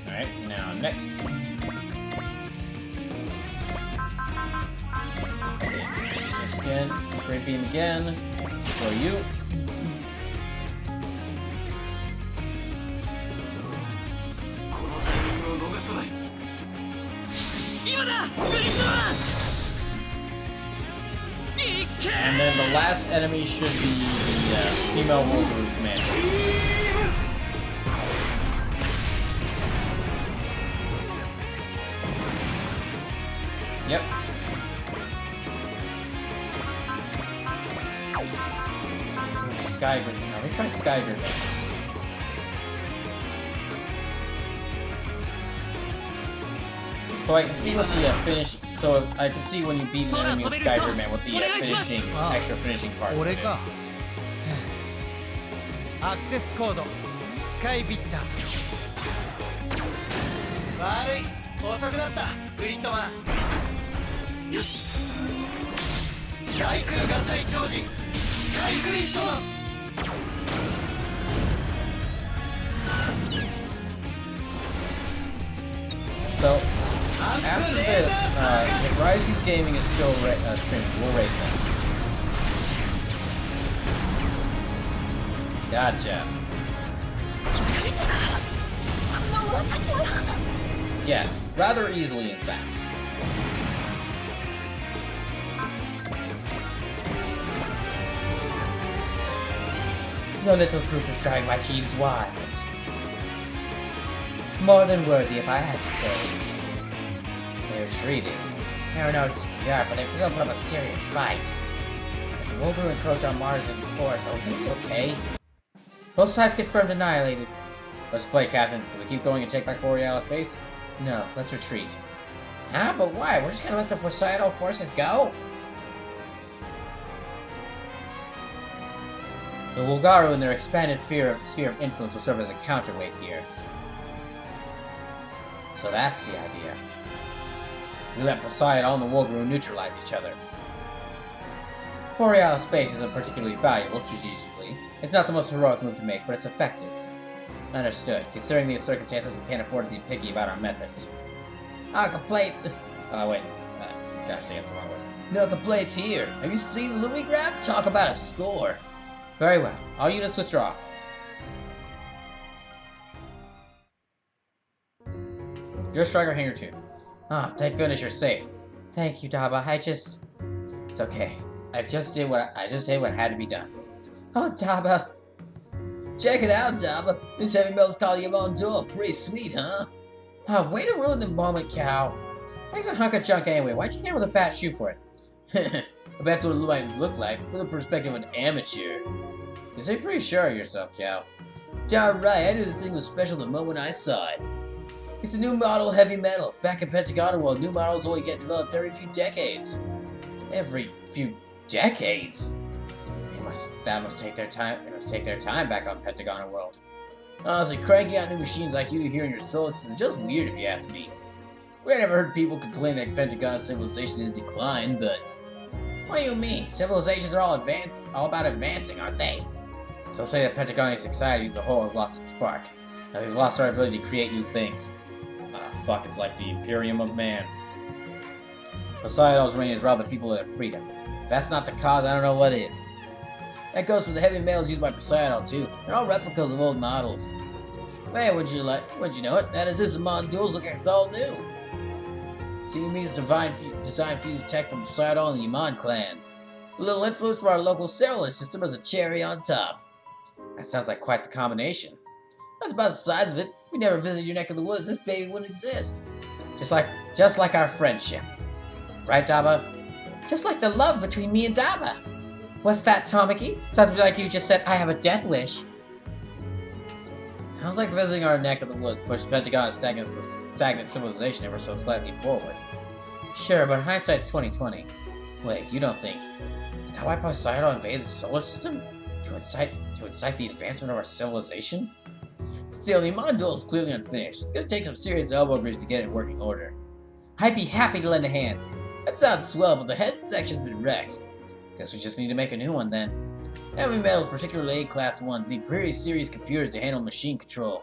Alright, now next. Okay, again. Great beam again. For you. And then the last enemy should be the female Wolverine commander. Yep. Sky Grid. Now, let me try Sky Grid. So I can see what the finish. So I can see when you beat an enemy with Sky Grid Man what the finishing, extra finishing part is. 俺かアクセスコードスカイビッター悪い遅くなったグリッドマンよし大空合体超人スカイグリッドマン So after this, if Rising's Gaming is still streaming, we'll rate them. Gotcha. Yes, rather easily, in fact. Your little group is driving my teams wild. More than worthy, if I had to say. They're retreating. I don't know yeah, but they still put up a serious fight. If the Wolverine encroach on Mars and force, are we gonna be okay? Both sides confirmed annihilated. Let's play, Captain. Do we keep going and take back Borealis base? No, let's retreat. Huh? But why? We're just gonna let the Poseidon forces go? The Wolgaru and their expanded sphere of influence will serve as a counterweight here. So that's the idea. We let Poseidon and the Wolgaru neutralize each other. Borealis space isn't particularly valuable strategically. It's not the most heroic move to make, but it's effective. Understood. Considering these circumstances, we can't afford to be picky about our methods. Ah, complaints! Oh, wait. Gosh, that's the wrong words. No complaints here. Have you seen the Louis graph? Talk about a score. Very well. All units withdraw. Your Striker Hangar 2. Ah, thank goodness you're safe. Thank you, Daba. It's okay. I just did what had to be done. Oh, Daba. Check it out, Daba. This heavy metal's calling you on door. Pretty sweet, huh? Oh, way to ruin the moment, Cow. Thanks a hunk of junk anyway. Why'd you hit with a bad shoe for it? I bet that's what it might look like from the perspective of an amateur. You seem pretty sure of yourself, Cow. Darn right, I knew the thing was special the moment I saw it. It's a new model heavy metal. Back in Pentagon World, new models only get developed every few decades. Every few decades? That must take their time. It must take their time back on Pentagon World. Honestly, cranking out new machines like you do here in your solar system is just weird if you ask me. We never heard people complain that Pentagon civilization is declined, but what do you mean? Civilizations are all about advancing, aren't they? So say that Pentagonic society as a whole has lost its spark. Now we've lost our ability to create new things. Fuck, it's like the Imperium of Man. Poseidon's reign has robbed the people of their freedom. If that's not the cause, I don't know what is. That goes for the heavy metals used by Poseidon too. They're all replicas of old models. Man, would you know it? That is, this Amon duels look like it's all new. See means design fused tech from Poseidon and the Amon clan. A little influence from our local solar system as a cherry on top. That sounds like quite the combination. That's about the size of it. If we never visited your neck of the woods, this baby wouldn't exist. Just like our friendship. Right, Daba? Just like the love between me and Daba. What's that, Tamaki? Sounds to me like you just said, I have a death wish. Sounds like visiting our neck of the woods pushed Pentagon's stagnant civilization ever so slightly forward. Sure, but hindsight's 20/20. Wait, you don't think... Is that why Poseidon invaded the solar system? To incite the advancement of our civilization? Still, the Amon duel is clearly unfinished. It's gonna take some serious elbow grease to get it in working order. I'd be happy to lend a hand. That sounds swell, but the head section's been wrecked. Guess we just need to make a new one then. Heavy metals, particularly A-Class ones, need pretty serious computers to handle machine control.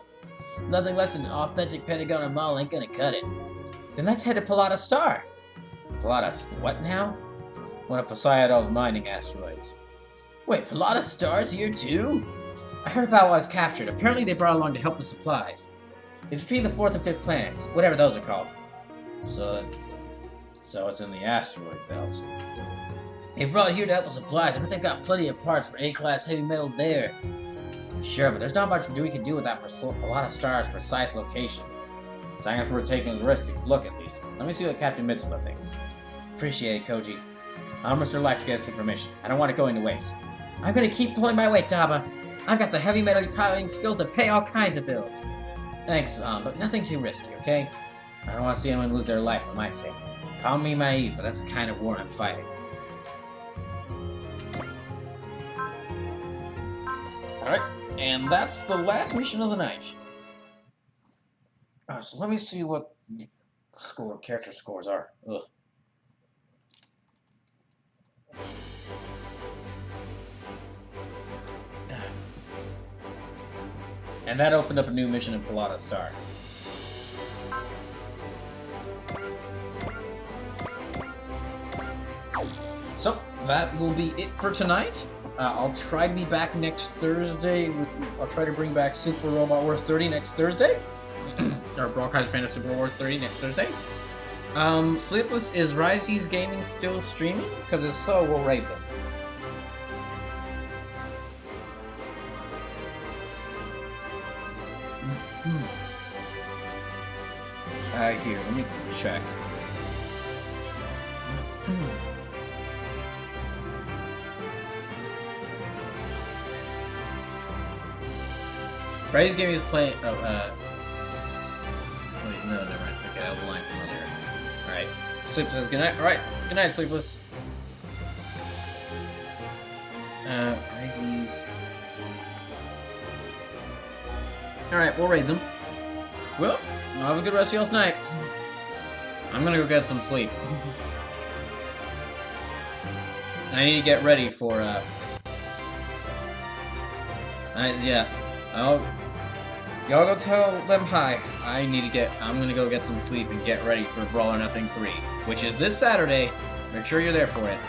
Nothing less than an authentic Pentagon model ain't gonna cut it. Then let's head to Palada Star. Palada what now? One of Poseidon's mining asteroids. Wait, a lot of stars here too? I heard about what was captured. Apparently they brought along to help with supplies. It's between the 4th and 5th planets, whatever those are called. So it's in the asteroid belt. They brought it here to help with supplies. I bet they've got plenty of parts for A-class heavy metal there. Sure, but there's not much we can do with that a lot of stars' precise location. So I guess we're taking the risk to look at least. Let me see what Captain Mitsuba thinks. Appreciate it, Koji. I'll risk their life to get this information. I don't want it going to waste. I'm gonna keep pulling my weight, Taba. I've got the heavy metal piloting skills to pay all kinds of bills. Thanks, but nothing too risky, okay? I don't want to see anyone lose their life for my sake. Call me naive, but that's the kind of war I'm fighting. Alright, and that's the last mission of the night. So let me see what character scores are. Ugh. And that opened up a new mission in Palada Star. So, that will be it for tonight. I'll try to be back next Thursday. I'll try to bring back Super Robot Wars 30 next Thursday. Or BrawlKaiser Fandubs Super Wars 30 next Thursday. Sleepless, is Riseys Gaming still streaming? Because if so, we'll raid them. Here, let me check. Riseys Gaming is playing. Oh, wait, no, never mind. Okay, that was a line from earlier. Alright. Sleepless says goodnight. Alright, goodnight, Sleepless. Riseys. Alright, we'll raid them. Well, have a good rest of y'all's night. I'm gonna go get some sleep. I need to get ready for, yeah. Y'all go tell them hi. I'm gonna go get some sleep and get ready for Brawler Nothing 3, which is this Saturday. Make sure you're there for it.